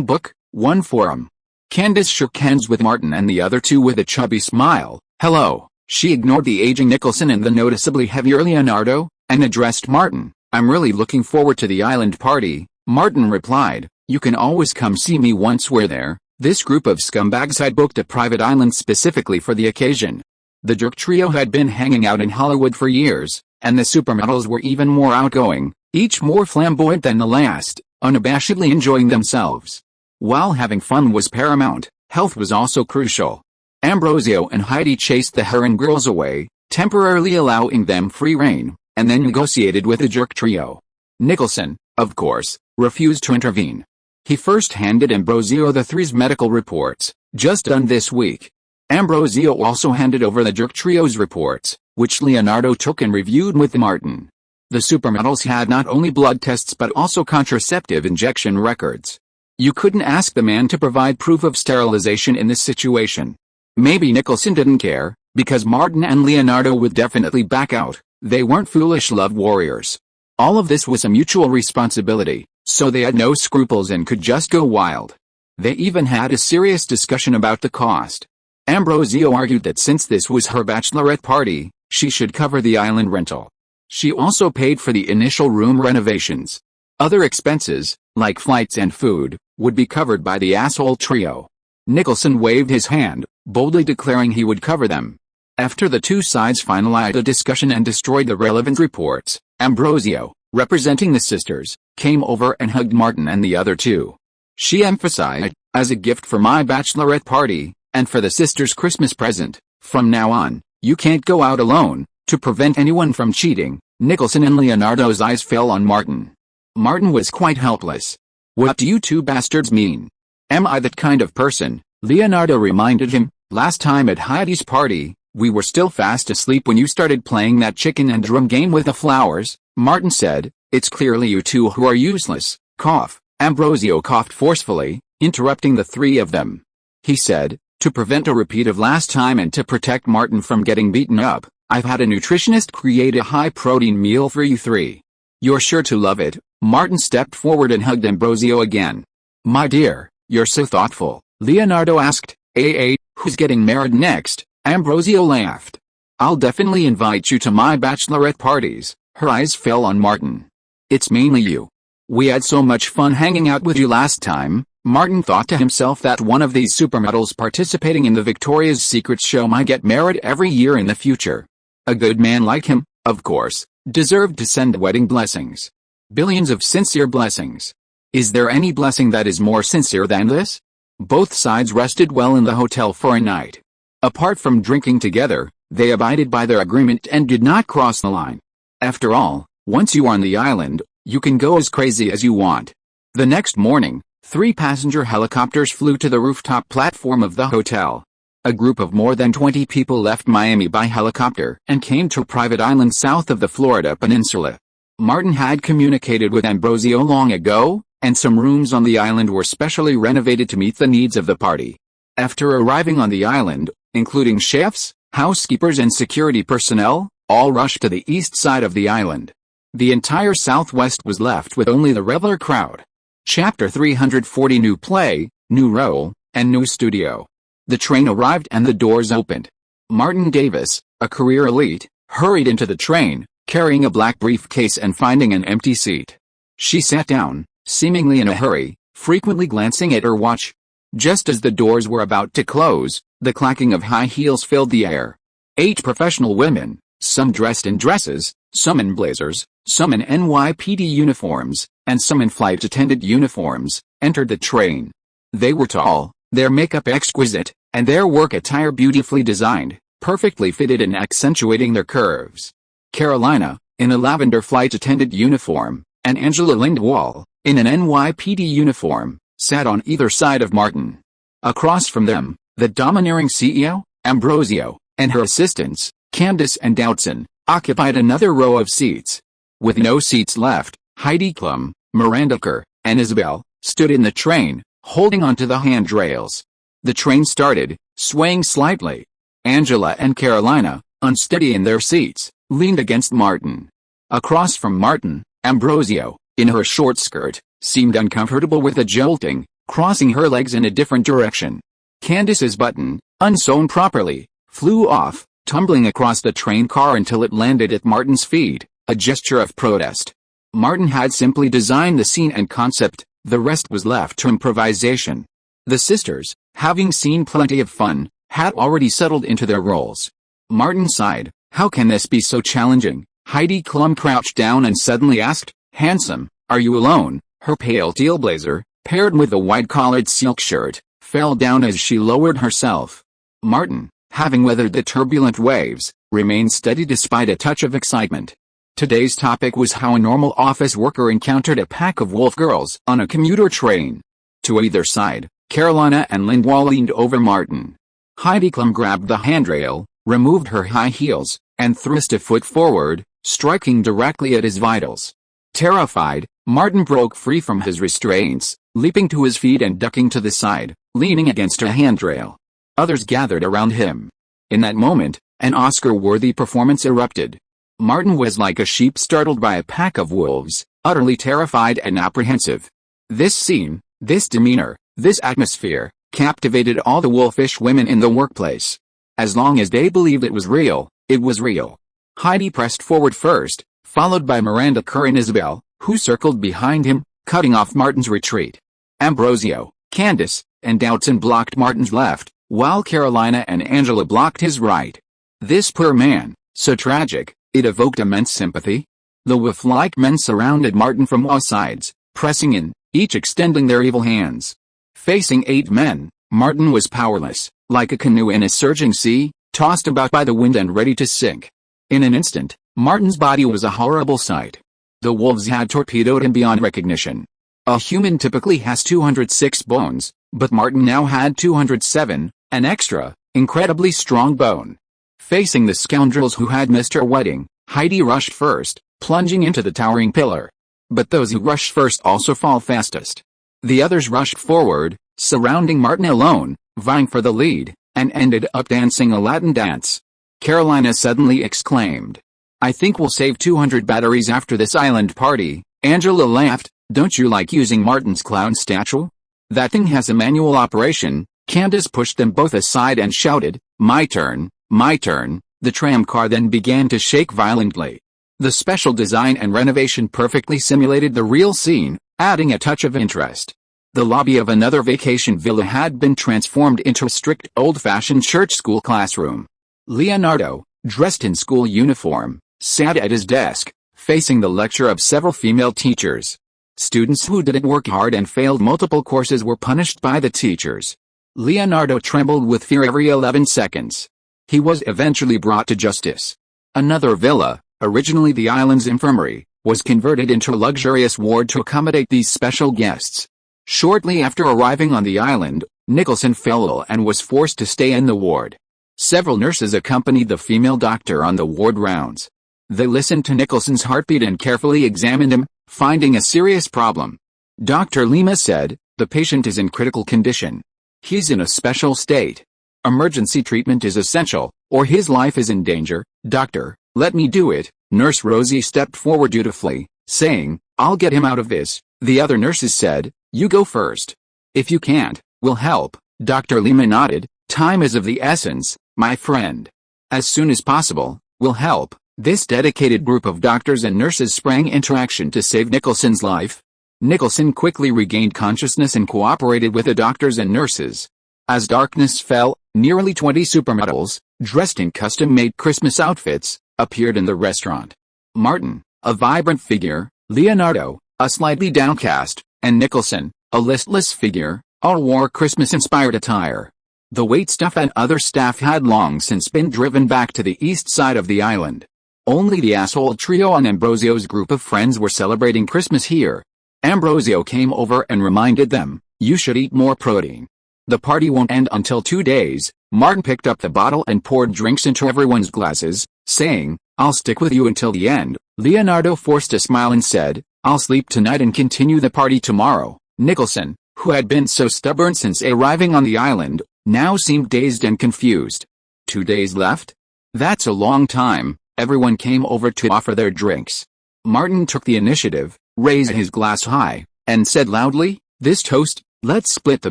book, one forum." Candace shook hands with Martin and the other two with a chubby smile. "Hello." She ignored the aging Nicholson and the noticeably heavier Leonardo, and addressed Martin. "I'm really looking forward to the island party," Martin replied. "You can always come see me once we're there." This group of scumbags had booked a private island specifically for the occasion. The jerk trio had been hanging out in Hollywood for years, and the supermodels were even more outgoing, each more flamboyant than the last, unabashedly enjoying themselves. While having fun was paramount, health was also crucial. Ambrosio and Heidi chased the Heron girls away, temporarily allowing them free rein, and then negotiated with the jerk trio. Nicholson, of course, refused to intervene. He first handed Ambrosio the three's medical reports, just done this week. Ambrosio also handed over the jerk trio's reports, which Leonardo took and reviewed with Martin. The supermodels had not only blood tests but also contraceptive injection records. You couldn't ask the man to provide proof of sterilization in this situation. Maybe Nicholson didn't care, because Martin and Leonardo would definitely back out. They weren't foolish love warriors. All of this was a mutual responsibility, so they had no scruples and could just go wild. They even had a serious discussion about the cost. Ambrosio argued that since this was her bachelorette party, she should cover the island rental. She also paid for the initial room renovations. Other expenses, like flights and food, would be covered by the asshole trio. Nicholson waved his hand, boldly declaring he would cover them. After the two sides finalized a discussion and destroyed the relevant reports, Ambrosio, representing the sisters, came over and hugged Martin and the other two. She emphasized, "As a gift for my bachelorette party, and for the sisters' Christmas present, from now on, you can't go out alone." To prevent anyone from cheating, Nicholson and Leonardo's eyes fell on Martin. Martin was quite helpless. "What do you two bastards mean? Am I that kind of person?" Leonardo reminded him. "Last time at Heidi's party, we were still fast asleep when you started playing that chicken and drum game with the flowers," Martin said. "It's clearly you two who are useless." Cough. Ambrosio coughed forcefully, interrupting the three of them. He said, "To prevent a repeat of last time and to protect Martin from getting beaten up, I've had a nutritionist create a high-protein meal for you three. You're sure to love it." Martin stepped forward and hugged Ambrosio again. "My dear, you're so thoughtful," Leonardo asked. Who's getting married next?" Ambrosio laughed. "I'll definitely invite you to my bachelorette parties." Her eyes fell on Martin. "It's mainly you. We had so much fun hanging out with you last time." Martin thought to himself that one of these supermodels participating in the Victoria's Secret show might get married every year in the future. A good man like him, of course, deserved to send wedding blessings. Billions of sincere blessings. Is there any blessing that is more sincere than this? Both sides rested well in the hotel for a night. Apart from drinking together, they abided by their agreement and did not cross the line. After all, once you are on the island, you can go as crazy as you want. The next morning, 3 passenger helicopters flew to the rooftop platform of the hotel. A group of more than 20 people left Miami by helicopter and came to a private island south of the Florida peninsula. Martin had communicated with Ambrosio long ago, and some rooms on the island were specially renovated to meet the needs of the party. After arriving on the island, including chefs, housekeepers and security personnel, all rushed to the east side of the island. The entire southwest was left with only the regular crowd. Chapter 340. New play, new role, and new studio. The train arrived and the doors opened. Martin Davis, a career elite, hurried into the train, carrying a black briefcase and finding an empty seat. She sat down, seemingly in a hurry, frequently glancing at her watch. Just as the doors were about to close, the clacking of high heels filled the air. 8 professional women, some dressed in dresses, some in blazers, some in NYPD uniforms, and some in flight attendant uniforms, entered the train. They were tall, their makeup exquisite, and their work attire beautifully designed, perfectly fitted and accentuating their curves. Carolina, in a lavender flight attendant uniform, and Angela Lindwall, in an NYPD uniform, sat on either side of Martin. Across from them, the domineering CEO, Ambrosio, and her assistants, Candace and Dowdson, occupied another row of seats. With no seats left, Heidi Klum, Miranda Kerr, and Isabel, stood in the train, holding onto the handrails. The train started, swaying slightly. Angela and Carolina, unsteady in their seats, leaned against Martin. Across from Martin, Ambrosio, in her short skirt, seemed uncomfortable with the jolting, crossing her legs in a different direction. Candace's button, unsewn properly, flew off, tumbling across the train car until it landed at Martin's feet, a gesture of protest. Martin had simply designed the scene and concept, the rest was left to improvisation. The sisters, having seen plenty of fun, had already settled into their roles. Martin sighed. How can this be so challenging? Heidi Klum crouched down and suddenly asked, "Handsome, are you alone?" Her pale teal blazer, paired with a wide-collared silk shirt, fell down as she lowered herself. Martin, having weathered the turbulent waves, remained steady despite a touch of excitement. Today's topic was how a normal office worker encountered a pack of wolf girls on a commuter train. To either side, Carolina and Lindwall leaned over Martin. Heidi Klum grabbed the handrail, removed her high heels, and thrust a foot forward, striking directly at his vitals. Terrified, Martin broke free from his restraints, leaping to his feet and ducking to the side, leaning against a handrail. Others gathered around him. In that moment, an Oscar-worthy performance erupted. Martin was like a sheep startled by a pack of wolves, utterly terrified and apprehensive. This scene, this demeanor, this atmosphere, captivated all the wolfish women in the workplace. As long as they believed it was real, it was real. Heidi pressed forward first, followed by Miranda Kerr and Isabel, who circled behind him, cutting off Martin's retreat. Ambrosio, Candace, and Doughton blocked Martin's left, while Carolina and Angela blocked his right. This poor man, so tragic, it evoked immense sympathy. The wolf-like men surrounded Martin from all sides, pressing in, each extending their evil hands. Facing 8 men, Martin was powerless, like a canoe in a surging sea, tossed about by the wind and ready to sink. In an instant, Martin's body was a horrible sight. The wolves had torpedoed him beyond recognition. A human typically has 206 bones, but Martin now had 207, an extra, incredibly strong bone. Facing the scoundrels who had missed her wedding, Heidi rushed first, plunging into the towering pillar. But those who rush first also fall fastest. The others rushed forward, surrounding Martin alone, vying for the lead, and ended up dancing a Latin dance. Carolina suddenly exclaimed, "I think we'll save 200 batteries after this island party." Angela laughed, "Don't you like using Martin's clown statue? That thing has a manual operation." Candace pushed them both aside and shouted, "My turn, my turn." The tram car then began to shake violently. The special design and renovation perfectly simulated the real scene, adding a touch of interest. The lobby of another vacation villa had been transformed into a strict old-fashioned church school classroom. Leonardo, dressed in school uniform, sat at his desk, facing the lecture of several female teachers. Students who didn't work hard and failed multiple courses were punished by the teachers. Leonardo trembled with fear every 11 seconds. He was eventually brought to justice. Another villa, originally the island's infirmary, was converted into a luxurious ward to accommodate these special guests. Shortly after arriving on the island, Nicholson fell ill and was forced to stay in the ward. Several nurses accompanied the female doctor on the ward rounds. They listened to Nicholson's heartbeat and carefully examined him, finding a serious problem. Dr. Lima said, "The patient is in critical condition. He's in a special state. Emergency treatment is essential, or his life is in danger." "Doctor, let me do it." Nurse Rosie stepped forward dutifully, saying, "I'll get him out of this." The other nurses said, "You go first. If you can't, we'll help." Dr. Lima nodded, "Time is of the essence, my friend. As soon as possible, we'll help." This dedicated group of doctors and nurses sprang into action to save Nicholson's life. Nicholson quickly regained consciousness and cooperated with the doctors and nurses. As darkness fell, nearly 20 supermodels, dressed in custom-made Christmas outfits, appeared in the restaurant. Martin, a vibrant figure, Leonardo, a slightly downcast, and Nicholson, a listless figure, all wore Christmas-inspired attire. The waitstaff and other staff had long since been driven back to the east side of the island. Only the asshole trio and Ambrosio's group of friends were celebrating Christmas here. Ambrosio came over and reminded them, "You should eat more protein. The party won't end until 2 days." Martin picked up the bottle and poured drinks into everyone's glasses, saying, "I'll stick with you until the end." Leonardo forced a smile and said, "I'll sleep tonight and continue the party tomorrow." Nicholson, who had been so stubborn since arriving on the island, now seemed dazed and confused. 2 days left? That's a long time. Everyone came over to offer their drinks. Martin took the initiative, raised his glass high, and said loudly, "This toast, Let's split the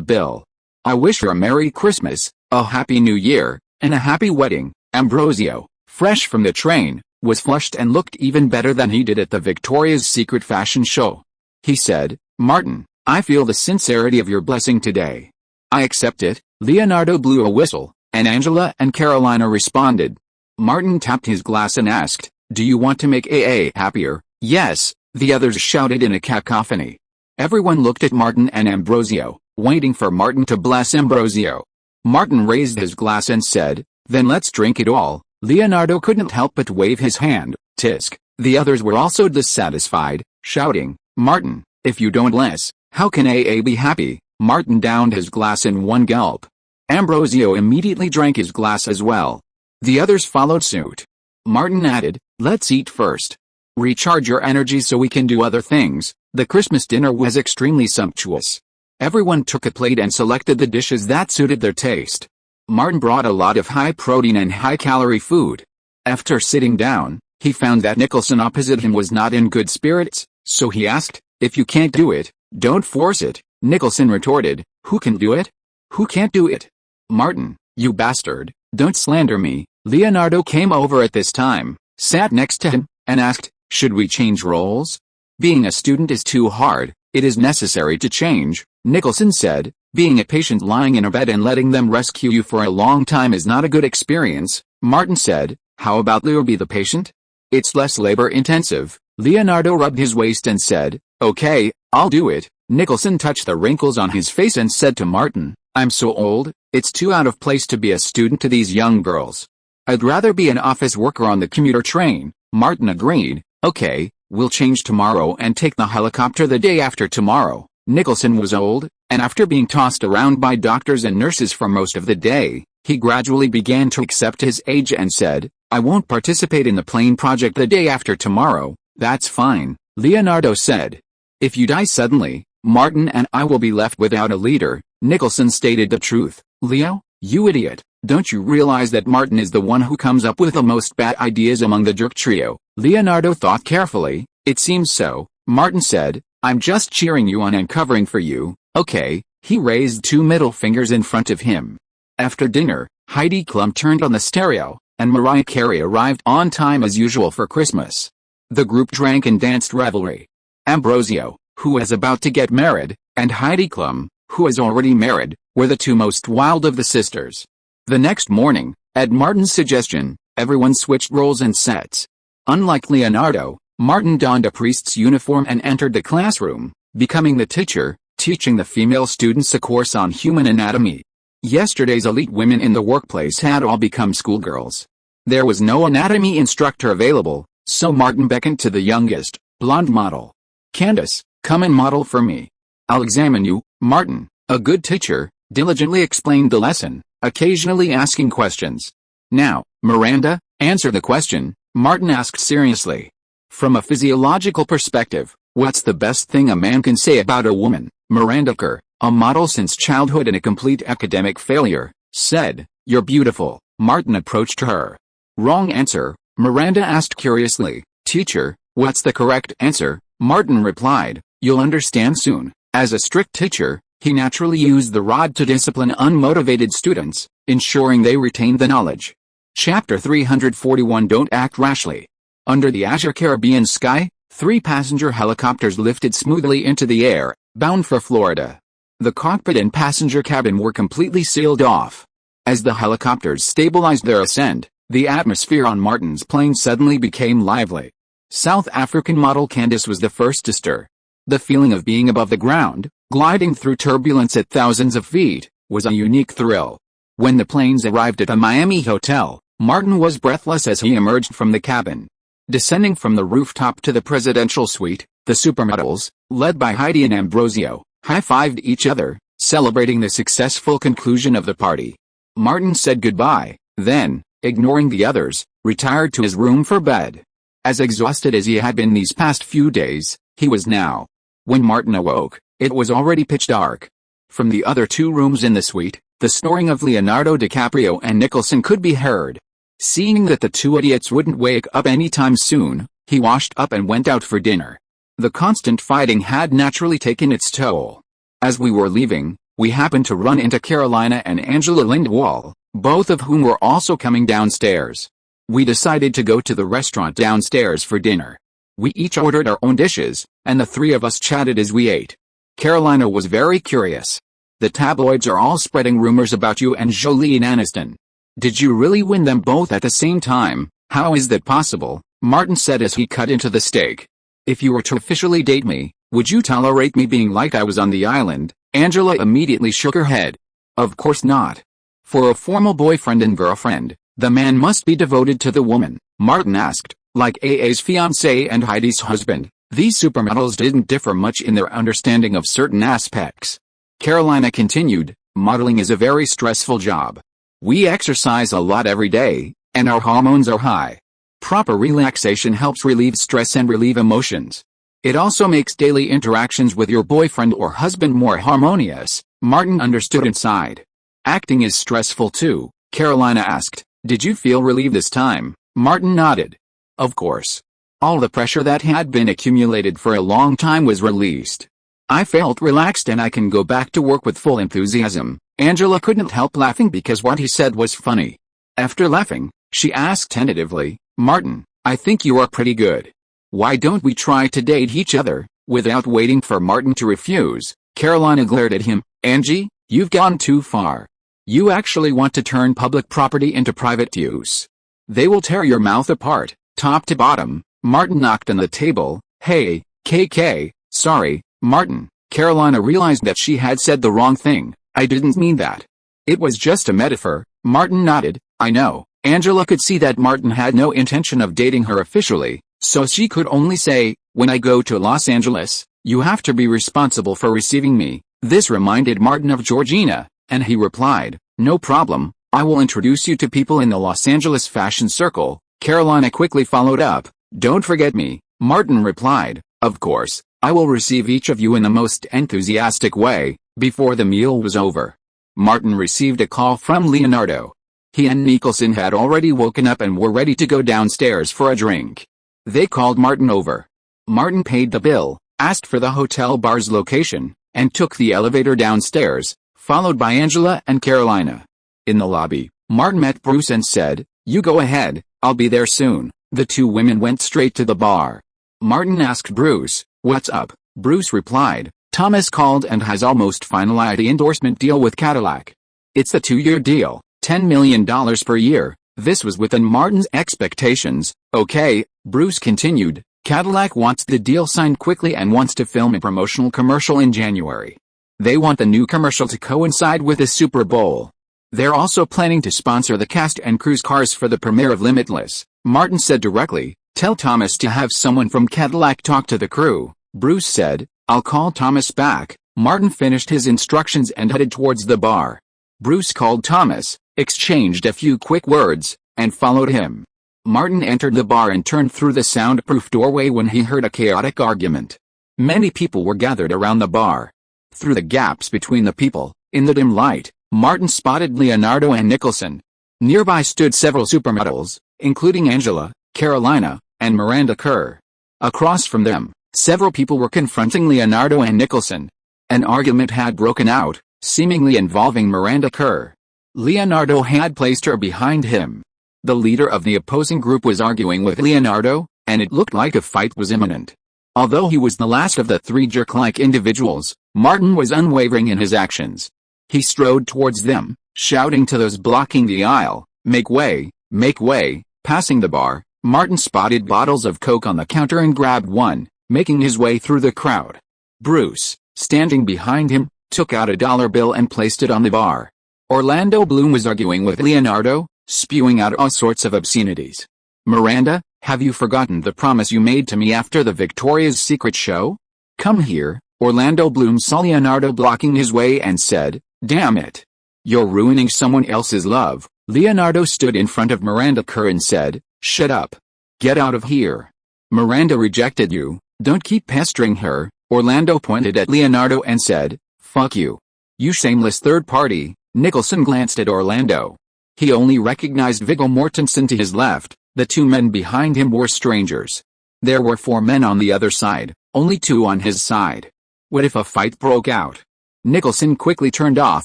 bill. I wish you a Merry Christmas, a Happy New Year, and a Happy Wedding." Ambrosio, fresh from the train, was flushed and looked even better than he did at the Victoria's Secret fashion show. He said, "Martin, I feel the sincerity of your blessing today. I accept it." Leonardo blew a whistle, and Angela and Carolina responded. Martin tapped his glass and asked, "Do you want to make AA happier?" "Yes," the others shouted in a cacophony. Everyone looked at Martin and Ambrosio, waiting for Martin to bless Ambrosio. Martin raised his glass and said, "Then let's drink it all." Leonardo couldn't help but wave his hand. Tisk. The others were also dissatisfied, shouting, "Martin, if you don't bless, how can AA be happy?" Martin downed his glass in one gulp. Ambrosio immediately drank his glass as well. The others followed suit. Martin added, "Let's eat first. Recharge your energy so we can do other things." The Christmas dinner was extremely sumptuous. Everyone took a plate and selected the dishes that suited their taste. Martin brought a lot of high-protein and high-calorie food. After sitting down, he found that Nicholson opposite him was not in good spirits, so he asked, "If you can't do it, don't force it." Nicholson retorted, "Who can do it? Who can't do it?" "Martin, you bastard, don't slander me." Leonardo came over at this time, sat next to him, and asked, "Should we change roles? Being a student is too hard, it is necessary to change." Nicholson said, "Being a patient lying in a bed and letting them rescue you for a long time is not a good experience." Martin said, "How about Leo be the patient? It's less labor-intensive." Leonardo rubbed his waist and said, "Okay, I'll do it." Nicholson touched the wrinkles on his face and said to Martin, "I'm so old, it's too out of place to be a student to these young girls. I'd rather be an office worker on the commuter train." Martin agreed, "Okay, we'll change tomorrow and take the helicopter the day after tomorrow." Nicholson was old, and after being tossed around by doctors and nurses for most of the day, he gradually began to accept his age and said, "I won't participate in the plane project the day after tomorrow." "That's fine," Leonardo said. "If you die suddenly, Martin and I will be left without a leader." Nicholson stated the truth. "Leo, you idiot, don't you realize that Martin is the one who comes up with the most bad ideas among the jerk trio?" Leonardo thought carefully. "It seems so," Martin said. "I'm just cheering you on and covering for you." "Okay." He raised two middle fingers in front of him. After dinner, Heidi Klum turned on the stereo, and Mariah Carey arrived on time as usual for Christmas. The group drank and danced revelry. Ambrosio, who was about to get married, and Heidi Klum, who was already married, were the two most wild of the sisters. The next morning, at Martin's suggestion, everyone switched roles and sets. Unlike Leonardo, Martin donned a priest's uniform and entered the classroom, becoming the teacher, teaching the female students a course on human anatomy. Yesterday's elite women in the workplace had all become schoolgirls. There was no anatomy instructor available, so Martin beckoned to the youngest, blonde model. "Candace, come and model for me. I'll examine you." Martin, a good teacher, diligently explained the lesson, occasionally asking questions. "Now, Miranda, answer the question," Martin asked seriously. "From a physiological perspective, what's the best thing a man can say about a woman?" Miranda Kerr, a model since childhood and a complete academic failure, said, "You're beautiful." Martin approached her. "Wrong answer," Miranda asked curiously. "Teacher, what's the correct answer?" Martin replied, "You'll understand soon." As a strict teacher, he naturally used the rod to discipline unmotivated students, ensuring they retained the knowledge. Chapter 341 Don't Act Rashly. Under the azure Caribbean sky, 3 passenger helicopters lifted smoothly into the air, bound for Florida. The cockpit and passenger cabin were completely sealed off. As the helicopters stabilized their ascent, the atmosphere on Martin's plane suddenly became lively. South African model Candace was the first to stir. The feeling of being above the ground, gliding through turbulence at thousands of feet, was a unique thrill. When the planes arrived at a Miami hotel, Martin was breathless as he emerged from the cabin. Descending from the rooftop to the presidential suite, the supermodels, led by Heidi and Ambrosio, high-fived each other, celebrating the successful conclusion of the party. Martin said goodbye, then, ignoring the others, retired to his room for bed. As exhausted as he had been these past few days, he was now. When Martin awoke, it was already pitch dark. From the other 2 rooms in the suite, the snoring of Leonardo DiCaprio and Nicholson could be heard. Seeing that the 2 idiots wouldn't wake up anytime soon, he washed up and went out for dinner. The constant fighting had naturally taken its toll. As we were leaving, we happened to run into Carolina and Angela Lindwall, both of whom were also coming downstairs. We decided to go to the restaurant downstairs for dinner. We each ordered our own dishes, and the three of us chatted as we ate. Carolina was very curious. The tabloids are all spreading rumors about you and Jolie Aniston. Did you really win them both at the same time? How is that possible? Martin said as he cut into the steak. If you were to officially date me, would you tolerate me being like I was on the island? Angela immediately shook her head. Of course not. For a formal boyfriend and girlfriend, the man must be devoted to the woman, Martin asked. Like AA's fiancé and Heidi's husband, these supermodels didn't differ much in their understanding of certain aspects. Carolina continued, modeling is a very stressful job. We exercise a lot every day, and our hormones are high. Proper relaxation helps relieve stress and relieve emotions. It also makes daily interactions with your boyfriend or husband more harmonious. Martin understood inside. Acting is stressful too, Carolina asked. Did you feel relieved this time? Martin nodded. Of course. All the pressure that had been accumulated for a long time was released. I felt relaxed and I can go back to work with full enthusiasm. Angela couldn't help laughing because what he said was funny. After laughing, she asked tentatively, Martin, I think you are pretty good. Why don't we try to date each other? Without waiting for Martin to refuse, Carolina glared at him. Angie, you've gone too far. You actually want to turn public property into private use. They will tear your mouth apart. Top to bottom. Martin knocked on the table. Hey, KK, sorry, Martin. Carolina realized that she had said the wrong thing. I didn't mean that. It was just a metaphor. Martin nodded. I know. Angela could see that Martin had no intention of dating her officially, so she could only say, when I go to Los Angeles, you have to be responsible for receiving me. This reminded Martin of Georgina, and he replied, no problem, I will introduce you to people in the Los Angeles fashion circle. Carolina quickly followed up, don't forget me. Martin replied, of course, I will receive each of you in the most enthusiastic way. Before the meal was over, Martin received a call from Leonardo. He and Nicholson had already woken up and were ready to go downstairs for a drink. They called Martin over. Martin paid the bill, asked for the hotel bar's location, and took the elevator downstairs, followed by Angela and Carolina. In the lobby, Martin met Bruce and said, you go ahead, I'll be there soon. The two women went straight to the bar. Martin asked Bruce, what's up? Bruce replied, Thomas called and has almost finalized the endorsement deal with Cadillac. It's a 2-year deal, $10 million per year. This was within Martin's expectations. Okay, Bruce continued, Cadillac wants the deal signed quickly and wants to film a promotional commercial in January. They want the new commercial to coincide with the Super Bowl. They're also planning to sponsor the cast and crew's cars for the premiere of Limitless. Martin said directly, tell Thomas to have someone from Cadillac talk to the crew. Bruce said, I'll call Thomas back. Martin finished his instructions and headed towards the bar. Bruce called Thomas, exchanged a few quick words, and followed him. Martin entered the bar and turned through the soundproof doorway when he heard a chaotic argument. Many people were gathered around the bar. Through the gaps between the people, in the dim light, Martin spotted Leonardo and Nicholson. Nearby stood several supermodels, including Angela, Carolina, and Miranda Kerr. Across from them, several people were confronting Leonardo and Nicholson. An argument had broken out, seemingly involving Miranda Kerr. Leonardo had placed her behind him. The leader of the opposing group was arguing with Leonardo, and it looked like a fight was imminent. Although he was the last of the three jerk-like individuals, Martin was unwavering in his actions. He strode towards them, shouting to those blocking the aisle, make way, make way. Passing the bar, Martin spotted bottles of Coke on the counter and grabbed one, making his way through the crowd. Bruce, standing behind him, took out a dollar bill and placed it on the bar. Orlando Bloom was arguing with Leonardo, spewing out all sorts of obscenities. Miranda, have you forgotten the promise you made to me after the Victoria's Secret show? Come here. Orlando Bloom saw Leonardo blocking his way and said, damn it. You're ruining someone else's love. Leonardo stood in front of Miranda Kerr and said, shut up. Get out of here. Miranda rejected you, don't keep pestering her. Orlando pointed at Leonardo and said, fuck you. You shameless third party. Nicholson glanced at Orlando. He only recognized Viggo Mortensen to his left. The two men behind him were strangers. There were 4 men on the other side, only 2 on his side. What if a fight broke out? Nicholson quickly turned off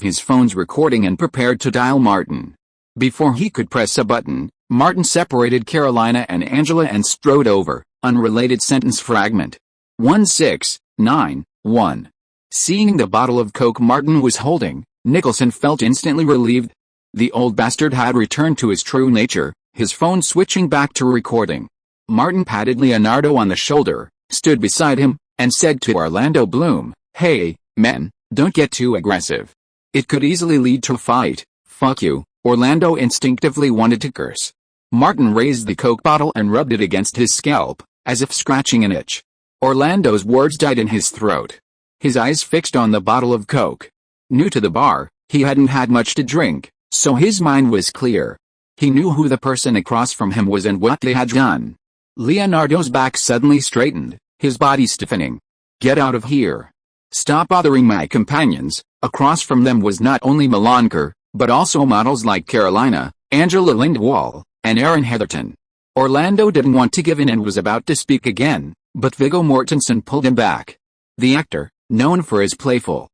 his phone's recording and prepared to dial Martin. Before he could press a button, Martin separated Carolina and Angela and strode over. Unrelated sentence fragment. 1691. Seeing the bottle of Coke Martin was holding, Nicholson felt instantly relieved. The old bastard had returned to his true nature, his phone switching back to recording. Martin patted Leonardo on the shoulder, stood beside him, and said to Orlando Bloom, "Hey, men, don't get too aggressive. It could easily lead to a fight." "Fuck you." Orlando instinctively wanted to curse. Martin raised the Coke bottle and rubbed it against his scalp, as if scratching an itch. Orlando's words died in his throat. His eyes fixed on the bottle of Coke. New to the bar, he hadn't had much to drink, so his mind was clear. He knew who the person across from him was and what they had done. Leonardo's back suddenly straightened, his body stiffening. "Get out of here. Stop bothering my companions." Across from them was not only Malonker, but also models like Carolina, Angela Lindwall, and Erin Heatherton. Orlando didn't want to give in and was about to speak again, but Viggo Mortensen pulled him back. The actor, known for his playful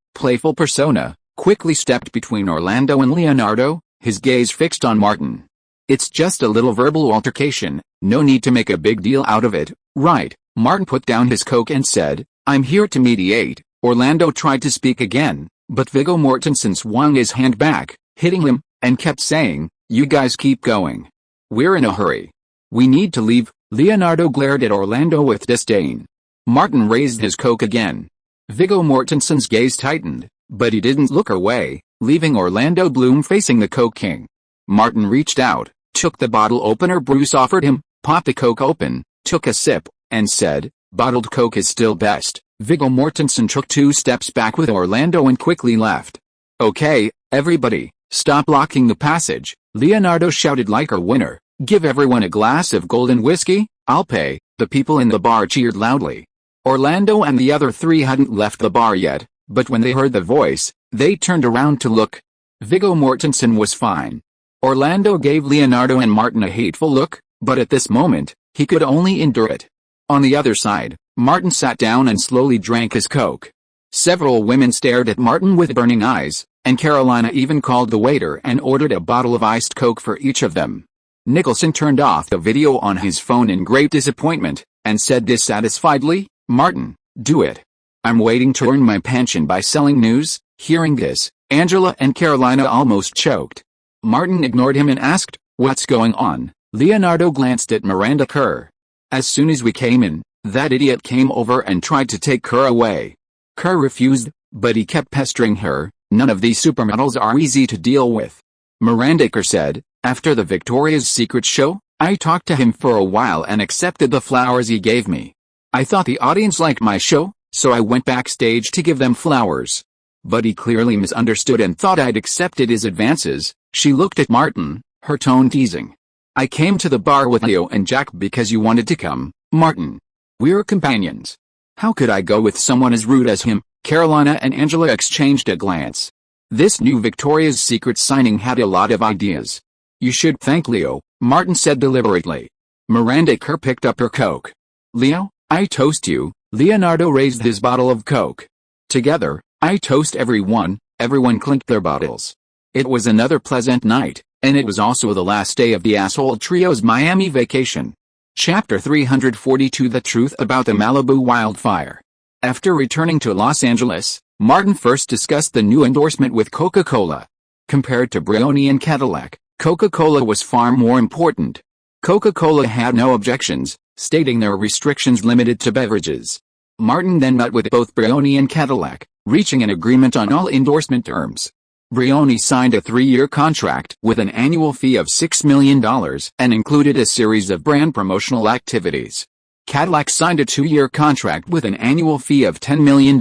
persona, quickly stepped between Orlando and Leonardo, his gaze fixed on Martin. "It's just a little verbal altercation, no need to make a big deal out of it, right?" Martin put down his Coke and said, "I'm here to mediate." Orlando tried to speak again, but Viggo Mortensen swung his hand back, hitting him, and kept saying, "You guys keep going. We're in a hurry. We need to leave." Leonardo glared at Orlando with disdain. Martin raised his Coke again. Viggo Mortensen's gaze tightened, but he didn't look away, leaving Orlando Bloom facing the Coke King. Martin reached out, took the bottle opener Bruce offered him, popped the Coke open, took a sip, and said, "Bottled Coke is still best." Viggo Mortensen took 2 steps back with Orlando and quickly left. "Okay, everybody, stop blocking the passage," Leonardo shouted like a winner. "Give everyone a glass of golden whiskey, I'll pay." The people in the bar cheered loudly. Orlando and the other 3 hadn't left the bar yet, but when they heard the voice, they turned around to look. Viggo Mortensen was fine. Orlando gave Leonardo and Martin a hateful look, but at this moment, he could only endure it. On the other side, Martin sat down and slowly drank his Coke. Several women stared at Martin with burning eyes, and Carolina even called the waiter and ordered a bottle of iced Coke for each of them. Nicholson turned off the video on his phone in great disappointment, and said dissatisfiedly, "Martin, do it. I'm waiting to earn my pension by selling news." Hearing this, Angela and Carolina almost choked. Martin ignored him and asked, "What's going on?" Leonardo glanced at Miranda Kerr. "As soon as we came in, that idiot came over and tried to take Kerr away." Kerr refused, but he kept pestering her. "None of these supermodels are easy to deal with." Miranda Kerr said, "After the Victoria's Secret show, I talked to him for a while and accepted the flowers he gave me. I thought the audience liked my show, so I went backstage to give them flowers. But he clearly misunderstood and thought I'd accepted his advances." She looked at Martin, her tone teasing. "I came to the bar with Leo and Jack because you wanted to come, Martin. We're companions. How could I go with someone as rude as him?" Carolina and Angela exchanged a glance. This new Victoria's Secret signing had a lot of ideas. "You should thank Leo," Martin said deliberately. Miranda Kerr picked up her Coke. "Leo, I toast you." Leonardo raised his bottle of Coke. "Together, I toast everyone." Everyone clinked their bottles. It was another pleasant night, and it was also the last day of the Asshole Trio's Miami vacation. Chapter 342 The Truth About the Malibu Wildfire. After returning to Los Angeles, Martin first discussed the new endorsement with Coca-Cola. Compared to Brioni and Cadillac, Coca-Cola was far more important. Coca-Cola had no objections, stating their restrictions limited to beverages. Martin then met with both Brioni and Cadillac, reaching an agreement on all endorsement terms. Brioni signed a 3-year contract with an annual fee of $6 million and included a series of brand promotional activities. Cadillac signed a 2-year contract with an annual fee of $10 million,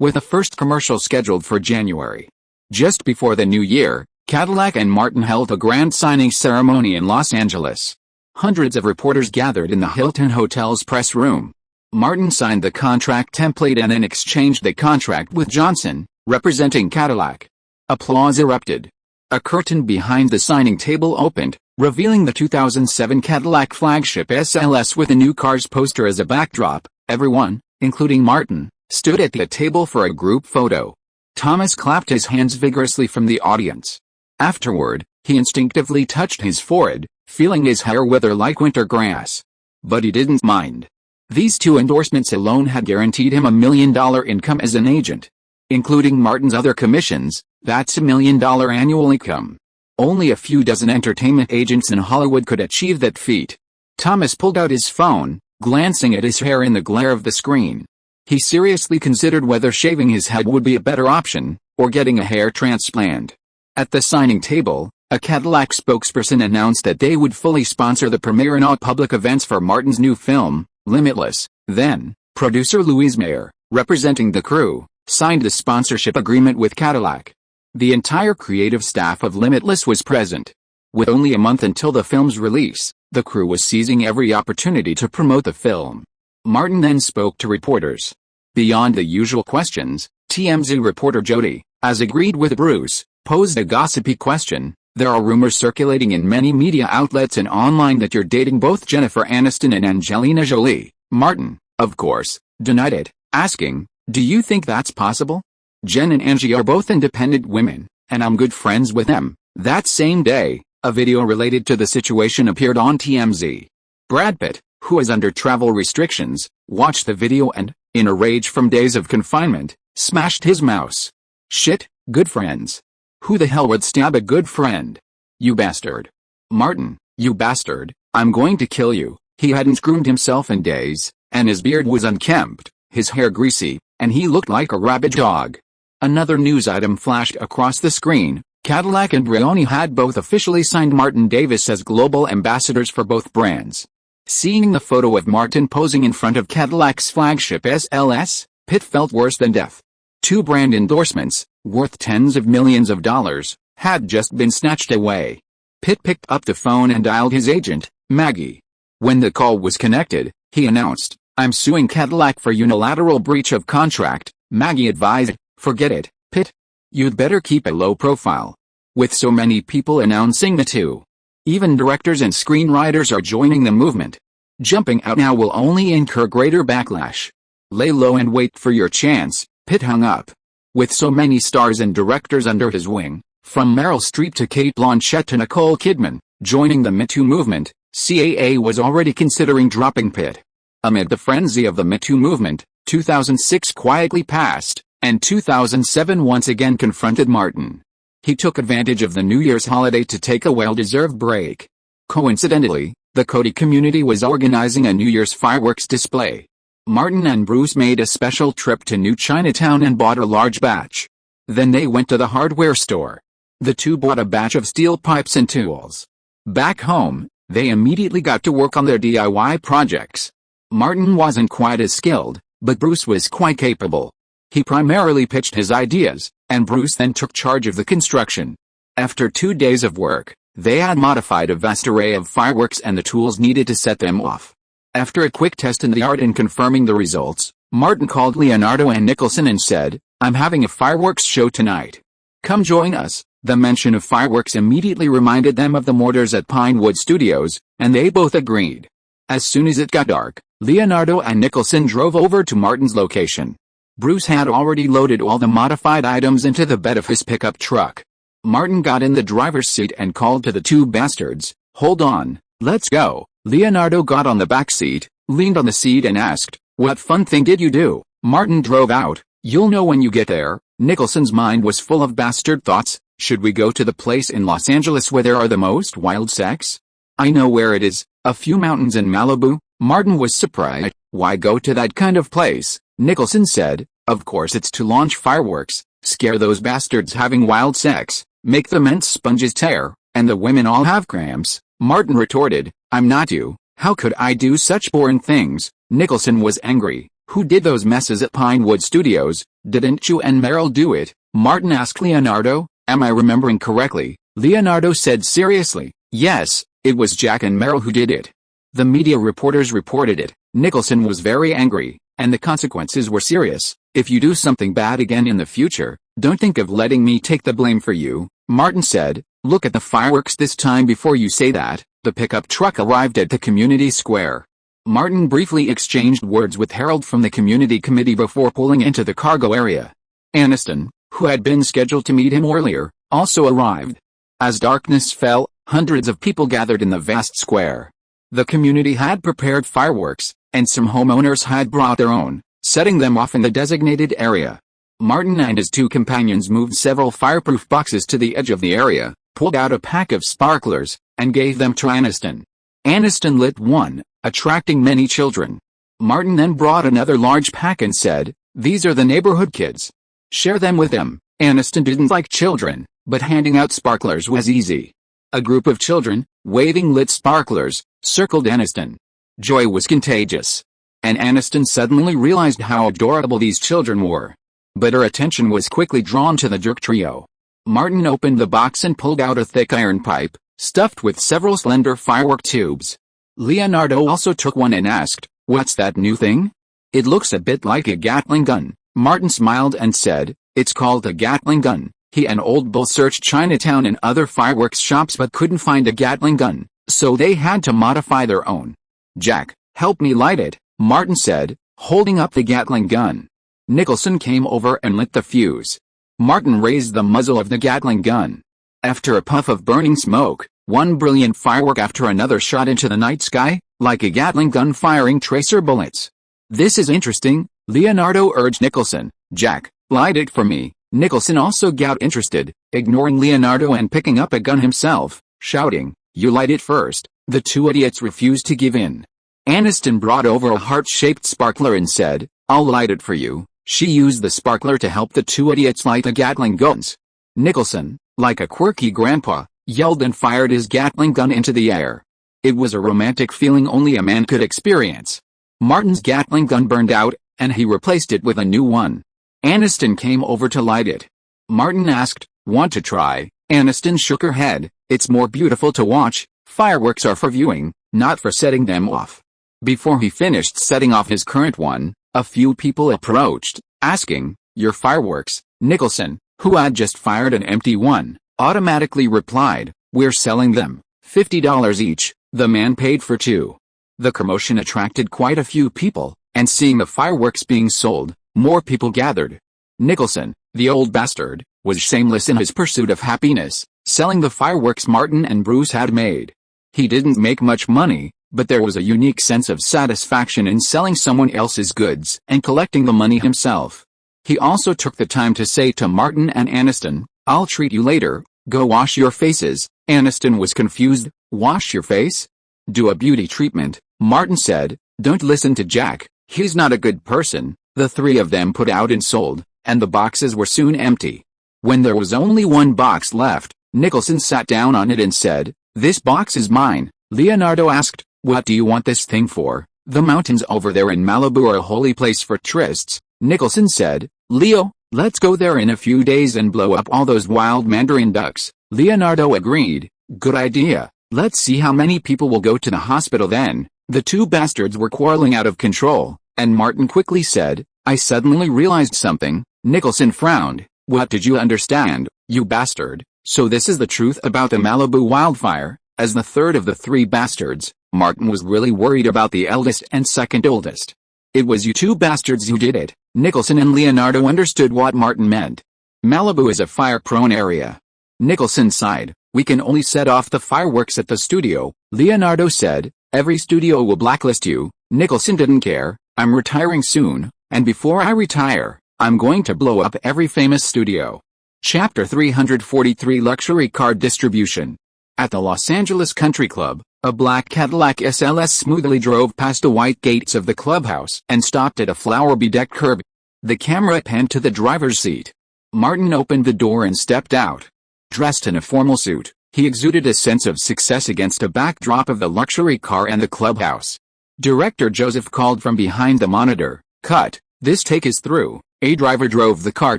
with a first commercial scheduled for January. Just before the new year, Cadillac and Martin held a grand signing ceremony in Los Angeles. Hundreds of reporters gathered in the Hilton Hotel's press room. Martin signed the contract template and then exchanged the contract with Johnson, representing Cadillac. Applause erupted. A curtain behind the signing table opened, revealing the 2007 Cadillac flagship SLS with a new car's poster as a backdrop. Everyone, including Martin, stood at the table for a group photo. Thomas clapped his hands vigorously from the audience. Afterward, he instinctively touched his forehead, feeling his hair wither like winter grass. But he didn't mind. These 2 endorsements alone had guaranteed him $1 million income as an agent. Including Martin's other commissions, that's $1 million annual income. Only a few dozen entertainment agents in Hollywood could achieve that feat. Thomas pulled out his phone, glancing at his hair in the glare of the screen. He seriously considered whether shaving his head would be a better option, or getting a hair transplant. At the signing table, a Cadillac spokesperson announced that they would fully sponsor the premiere and all public events for Martin's new film, Limitless. Then, producer Louise Mayer, representing the crew, signed the sponsorship agreement with Cadillac. The entire creative staff of Limitless was present. With only a month until the film's release, the crew was seizing every opportunity to promote the film. Martin then spoke to reporters. Beyond the usual questions, TMZ reporter Jody, as agreed with Bruce, posed a gossipy question. There are rumors circulating in many media outlets and online that you're dating both Jennifer Aniston and Angelina Jolie. Martin, of course, denied it, asking, "Do you think that's possible? Jen and Angie are both independent women, and I'm good friends with them." That same day, a video related to the situation appeared on TMZ. Brad Pitt, who is under travel restrictions, watched the video and, in a rage from days of confinement, smashed his mouse. "Shit, good friends. Who the hell would stab a good friend? You bastard. Martin, you bastard, I'm going to kill you." He hadn't groomed himself in days, and his beard was unkempt, his hair greasy, and he looked like a rabid dog. Another news item flashed across the screen. Cadillac and Brioni had both officially signed Martin Davis as global ambassadors for both brands. Seeing the photo of Martin posing in front of Cadillac's flagship SLS, Pitt felt worse than death. 2 brand endorsements, worth tens of millions of dollars, had just been snatched away. Pitt picked up the phone and dialed his agent, Maggie. When the call was connected, he announced, "I'm suing Cadillac for unilateral breach of contract." Maggie advised, "Forget it, Pitt. You'd better keep a low profile." With so many people announcing the two, even directors and screenwriters are joining the movement. Jumping out now will only incur greater backlash. Lay low and wait for your chance, Pitt hung up. With so many stars and directors under his wing, from Meryl Streep to Cate Blanchett to Nicole Kidman, joining the Me Too movement, CAA was already considering dropping Pitt. Amid the frenzy of the Me Too movement, 2006 quietly passed, and 2007 once again confronted Martin. He took advantage of the New Year's holiday to take a well-deserved break. Coincidentally, the Cody community was organizing a New Year's fireworks display. Martin and Bruce made a special trip to New Chinatown and bought a large batch. Then they went to the hardware store. The two bought a batch of steel pipes and tools. Back home, they immediately got to work on their DIY projects. Martin wasn't quite as skilled, but Bruce was quite capable. He primarily pitched his ideas, and Bruce then took charge of the construction. After 2 days of work, they had modified a vast array of fireworks and the tools needed to set them off. After a quick test in the yard and confirming the results, Martin called Leonardo and Nicholson and said, "I'm having a fireworks show tonight. Come join us." The mention of fireworks immediately reminded them of the mortars at Pinewood Studios, and they both agreed. As soon as it got dark, Leonardo and Nicholson drove over to Martin's location. Bruce had already loaded all the modified items into the bed of his pickup truck. Martin got in the driver's seat and called to the two bastards, "Hold on, let's go." Leonardo got on the back seat, leaned on the seat and asked, "What fun thing did you do?" Martin drove out. "You'll know when you get there." Nicholson's mind was full of bastard thoughts. "Should we go to the place in Los Angeles where there are the most wild sex?" "I know where it is, a few mountains in Malibu." Martin was surprised. "Why go to that kind of place?" Nicholson said, "Of course it's to launch fireworks, scare those bastards having wild sex, make the men's sponges tear, and the women all have cramps." Martin retorted, "I'm not you, how could I do such boring things?" Nicholson was angry. "Who did those messes at Pinewood Studios? Didn't you and Meryl do it?" Martin asked Leonardo. "Am I remembering correctly?" Leonardo said seriously, "Yes, it was Jack and Meryl who did it. The media reporters reported it." Nicholson was very angry, and the consequences were serious. "If you do something bad again in the future, don't think of letting me take the blame for you," Martin said. "Look at the fireworks this time before you say that." The pickup truck arrived at the community square. Martin briefly exchanged words with Harold from the community committee before pulling into the cargo area. Aniston, who had been scheduled to meet him earlier, also arrived. As darkness fell, hundreds of people gathered in the vast square. The community had prepared fireworks, and some homeowners had brought their own, setting them off in the designated area. Martin and his two companions moved several fireproof boxes to the edge of the area, pulled out a pack of sparklers, and gave them to Aniston. Aniston lit one, attracting many children. Martin then brought another large pack and said, "These are the neighborhood kids. Share them with them." Aniston didn't like children, but handing out sparklers was easy. A group of children, waving lit sparklers, circled Aniston. Joy was contagious. And Aniston suddenly realized how adorable these children were. But her attention was quickly drawn to the jerk trio. Martin opened the box and pulled out a thick iron pipe, stuffed with several slender firework tubes. Leonardo also took one and asked, "What's that new thing?" "It looks a bit like a Gatling gun." Martin smiled and said, "It's called a Gatling gun." He and Old Bull searched Chinatown and other fireworks shops but couldn't find a Gatling gun, so they had to modify their own. "Jack, help me light it," Martin said, holding up the Gatling gun. Nicholson came over and lit the fuse. Martin raised the muzzle of the Gatling gun. After a puff of burning smoke, one brilliant firework after another shot into the night sky, like a Gatling gun firing tracer bullets. "This is interesting," Leonardo urged Nicholson. "Jack, light it for me." Nicholson also got interested, ignoring Leonardo and picking up a gun himself, shouting, "You light it first." The two idiots refused to give in. Aniston brought over a heart-shaped sparkler and said, "I'll light it for you." She used the sparkler to help the two idiots light the Gatling guns. Nicholson, like a quirky grandpa, yelled and fired his Gatling gun into the air. It was a romantic feeling only a man could experience. Martin's Gatling gun burned out, and he replaced it with a new one. Aniston came over to light it. Martin asked, "Want to try?" Aniston shook her head. "It's more beautiful to watch. Fireworks are for viewing, not for setting them off." Before he finished setting off his current one, a few people approached, asking, "Your fireworks?" Nicholson, who had just fired an empty one, automatically replied, "We're selling them, $50 each." The man paid for two. The commotion attracted quite a few people, and seeing the fireworks being sold, more people gathered. Nicholson, the old bastard, was shameless in his pursuit of happiness, selling the fireworks Martin and Bruce had made. He didn't make much money, but there was a unique sense of satisfaction in selling someone else's goods and collecting the money himself. He also took the time to say to Martin and Aniston, "I'll treat you later, go wash your faces." Aniston was confused. "Wash your face? Do a beauty treatment," Martin said. "Don't listen to Jack, he's not a good person." The three of them put out and sold, and the boxes were soon empty. When there was only one box left, Nicholson sat down on it and said, "This box is mine." Leonardo asked, "What do you want this thing for?" "The mountains over there in Malibu are a holy place for tourists," Nicholson said. "Leo, let's go there in a few days and blow up all those wild mandarin ducks." Leonardo agreed. "Good idea. Let's see how many people will go to the hospital then." The two bastards were quarreling out of control, and Martin quickly said, "I suddenly realized something." Nicholson frowned. "What did you understand, you bastard?" "So this is the truth about the Malibu wildfire?" As the third of the three bastards, Martin was really worried about the eldest and second oldest. "It was you two bastards who did it." Nicholson and Leonardo understood what Martin meant. "Malibu is a fire-prone area." Nicholson sighed. "We can only set off the fireworks at the studio," Leonardo said. "Every studio will blacklist you." Nicholson didn't care. "I'm retiring soon, and before I retire, I'm going to blow up every famous studio." Chapter 343 Luxury Car Distribution. At the Los Angeles Country Club, a black Cadillac SLS smoothly drove past the white gates of the clubhouse and stopped at a flower-bedecked curb. The camera panned to the driver's seat. Martin opened the door and stepped out. Dressed in a formal suit, he exuded a sense of success against a backdrop of the luxury car and the clubhouse. Director Joseph called from behind the monitor, "Cut, this take is through." A driver drove the car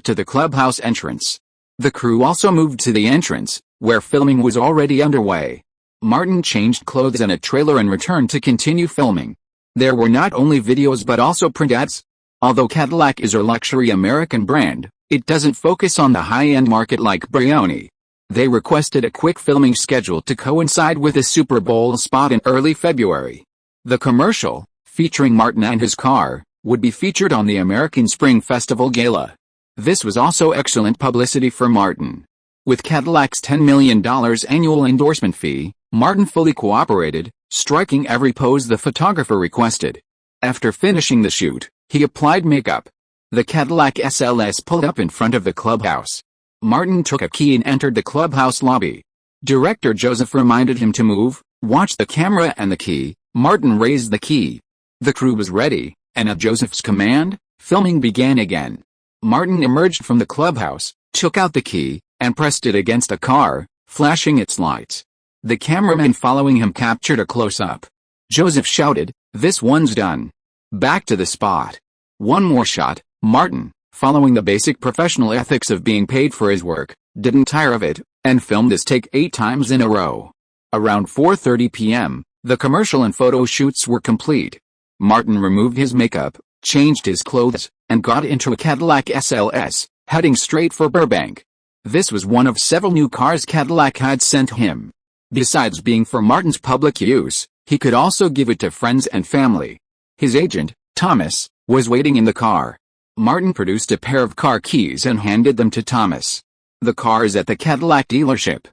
to the clubhouse entrance. The crew also moved to the entrance, where filming was already underway. Martin changed clothes in a trailer and returned to continue filming. There were not only videos but also print ads. Although Cadillac is a luxury American brand, it doesn't focus on the high-end market like Brioni. They requested a quick filming schedule to coincide with a Super Bowl spot in early February. The commercial, featuring Martin and his car, would be featured on the American Spring Festival Gala. This was also excellent publicity for Martin. With Cadillac's $10 million annual endorsement fee, Martin fully cooperated, striking every pose the photographer requested. After finishing the shoot, he applied makeup. The Cadillac SLS pulled up in front of the clubhouse. Martin took a key and entered the clubhouse lobby. Director Joseph reminded him to move, watch the camera and the key. Martin raised the key. The crew was ready, and at Joseph's command, filming began again. Martin emerged from the clubhouse, took out the key, and pressed it against a car, flashing its lights. The cameraman following him captured a close-up. Joseph shouted, "This one's done. Back to the spot." One more shot. Martin, following the basic professional ethics of being paid for his work, didn't tire of it, and filmed this take 8 times in a row. Around 4:30 p.m., the commercial and photo shoots were complete. Martin removed his makeup, changed his clothes, and got into a Cadillac SLS, heading straight for Burbank. This was one of several new cars Cadillac had sent him. Besides being for Martin's public use, he could also give it to friends and family. His agent, Thomas, was waiting in the car. Martin produced a pair of car keys and handed them to Thomas. "The car is at the Cadillac dealership.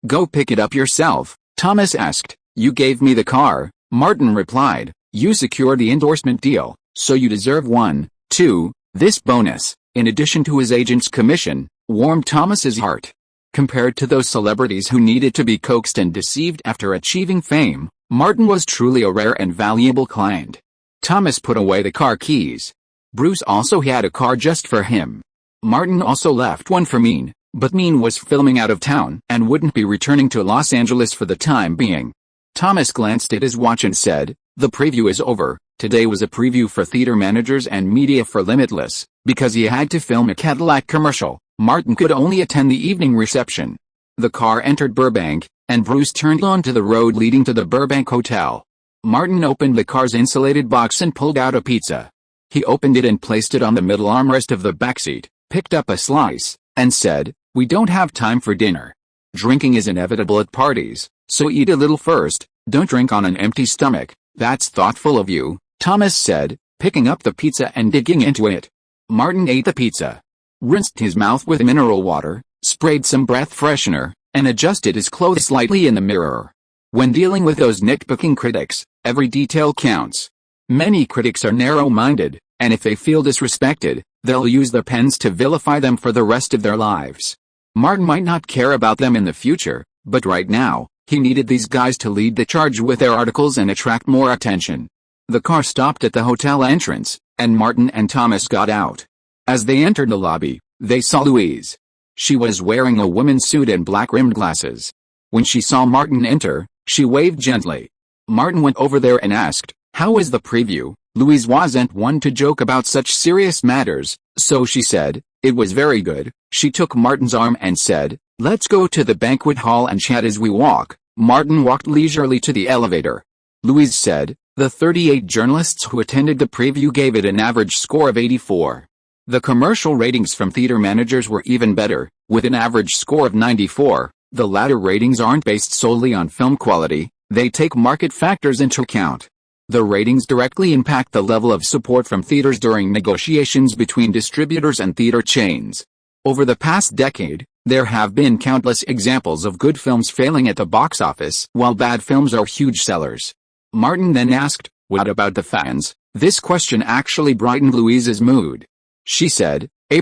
Go pick it up yourself," Thomas asked. "You gave me the car," Martin replied. "You secured the endorsement deal, so you deserve one, too." This bonus, in addition to his agent's commission, warmed Thomas's heart. Compared to those celebrities who needed to be coaxed and deceived after achieving fame, Martin was truly a rare and valuable client. Thomas put away the car keys. Bruce also had a car just for him. Martin also left one for Mean, but Mean was filming out of town and wouldn't be returning to Los Angeles for the time being. Thomas glanced at his watch and said, "The preview is over." Today was a preview for theater managers and media for Limitless. Because he had to film a Cadillac commercial, Martin could only attend the evening reception. The car entered Burbank, and Bruce turned onto the road leading to the Burbank Hotel. Martin opened the car's insulated box and pulled out a pizza. He opened it and placed it on the middle armrest of the backseat, picked up a slice, and said, "We don't have time for dinner. Drinking is inevitable at parties, so eat a little first. Don't drink on an empty stomach." "That's thoughtful of you," Thomas said, picking up the pizza and digging into it. Martin ate the pizza, rinsed his mouth with mineral water, sprayed some breath freshener, and adjusted his clothes slightly in the mirror. When dealing with those nitpicking critics, every detail counts. Many critics are narrow-minded, and if they feel disrespected, they'll use their pens to vilify them for the rest of their lives. Martin might not care about them in the future, but right now, he needed these guys to lead the charge with their articles and attract more attention. The car stopped at the hotel entrance, and Martin and Thomas got out. As they entered the lobby, they saw Louise. She was wearing a woman's suit and black-rimmed glasses. When she saw Martin enter, she waved gently. Martin went over there and asked, "How was the preview?" Louise wasn't one to joke about such serious matters, so she said, "It was very good." She took Martin's arm and said, "Let's go to the banquet hall and chat as we walk." Martin walked leisurely to the elevator. Louise said, "The 38 journalists who attended the preview gave it an average score of 84. The commercial ratings from theater managers were even better, with an average score of 94. The latter ratings aren't based solely on film quality, they take market factors into account. The ratings directly impact the level of support from theaters during negotiations between distributors and theater chains. Over the past decade, there have been countless examples of good films failing at the box office, while bad films are huge sellers." Martin then asked, "What about the fans?" This question actually brightened Louise's mood. She said, "A+,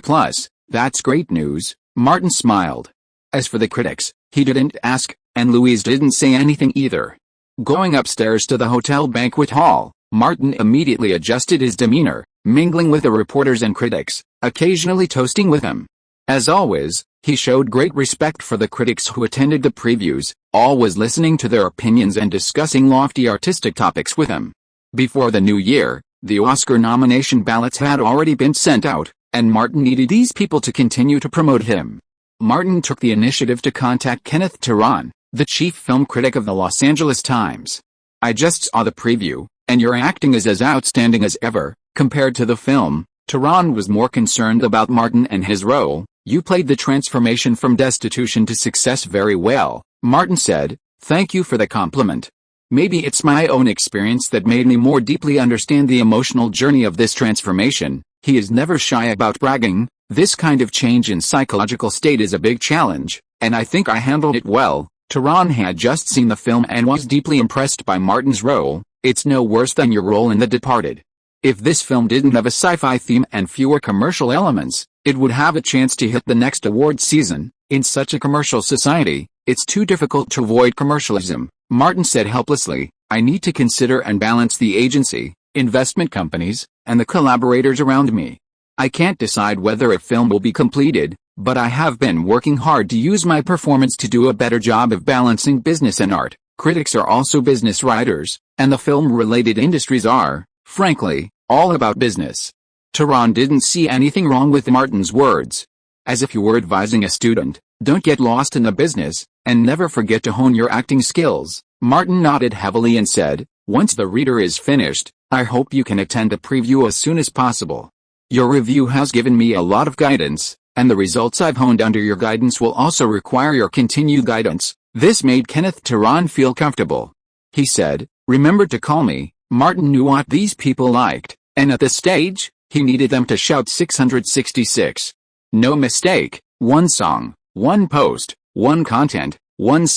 that's great news." Martin smiled. As for the critics, he didn't ask, and Louise didn't say anything either. Going upstairs to the hotel banquet hall, Martin immediately adjusted his demeanor, mingling with the reporters and critics, occasionally toasting with them. As always, he showed great respect for the critics who attended the previews, always listening to their opinions and discussing lofty artistic topics with them. Before the new year, the Oscar nomination ballots had already been sent out, and Martin needed these people to continue to promote him. Martin took the initiative to contact Kenneth Turan, the chief film critic of the Los Angeles Times. "I just saw the preview, and your acting is as outstanding as ever, compared to the film." Turan was more concerned about Martin and his role. "You played the transformation from destitution to success very well," Martin said. "Thank you for the compliment. Maybe it's my own experience that made me more deeply understand the emotional journey of this transformation." He is never shy about bragging. This kind of change in psychological state is a big challenge, and I think I handled it well. Tehran had just seen the film and was deeply impressed by Martin's role. It's no worse than your role in The Departed. If this film didn't have a sci-fi theme and fewer commercial elements, it would have a chance to hit the next award season. In such a commercial society, it's too difficult to avoid commercialism, Martin said helplessly. I need to consider and balance the agency, investment companies, and the collaborators around me. I can't decide whether a film will be completed, but I have been working hard to use my performance to do a better job of balancing business and art. Critics are also business writers, and the film-related industries are, frankly, all about business. Tehran didn't see anything wrong with Martin's words. As if you were advising a student, don't get lost in the business, and never forget to hone your acting skills. Martin nodded heavily and said, once the reader is finished, I hope you can attend a preview as soon as possible. Your review has given me a lot of guidance, and the results I've honed under your guidance will also require your continued guidance. This made Kenneth Tehran feel comfortable. He said, remember to call me. Martin knew what these people liked, and at this stage, he needed them to shout 666. No mistake, one song, one post, one content, 1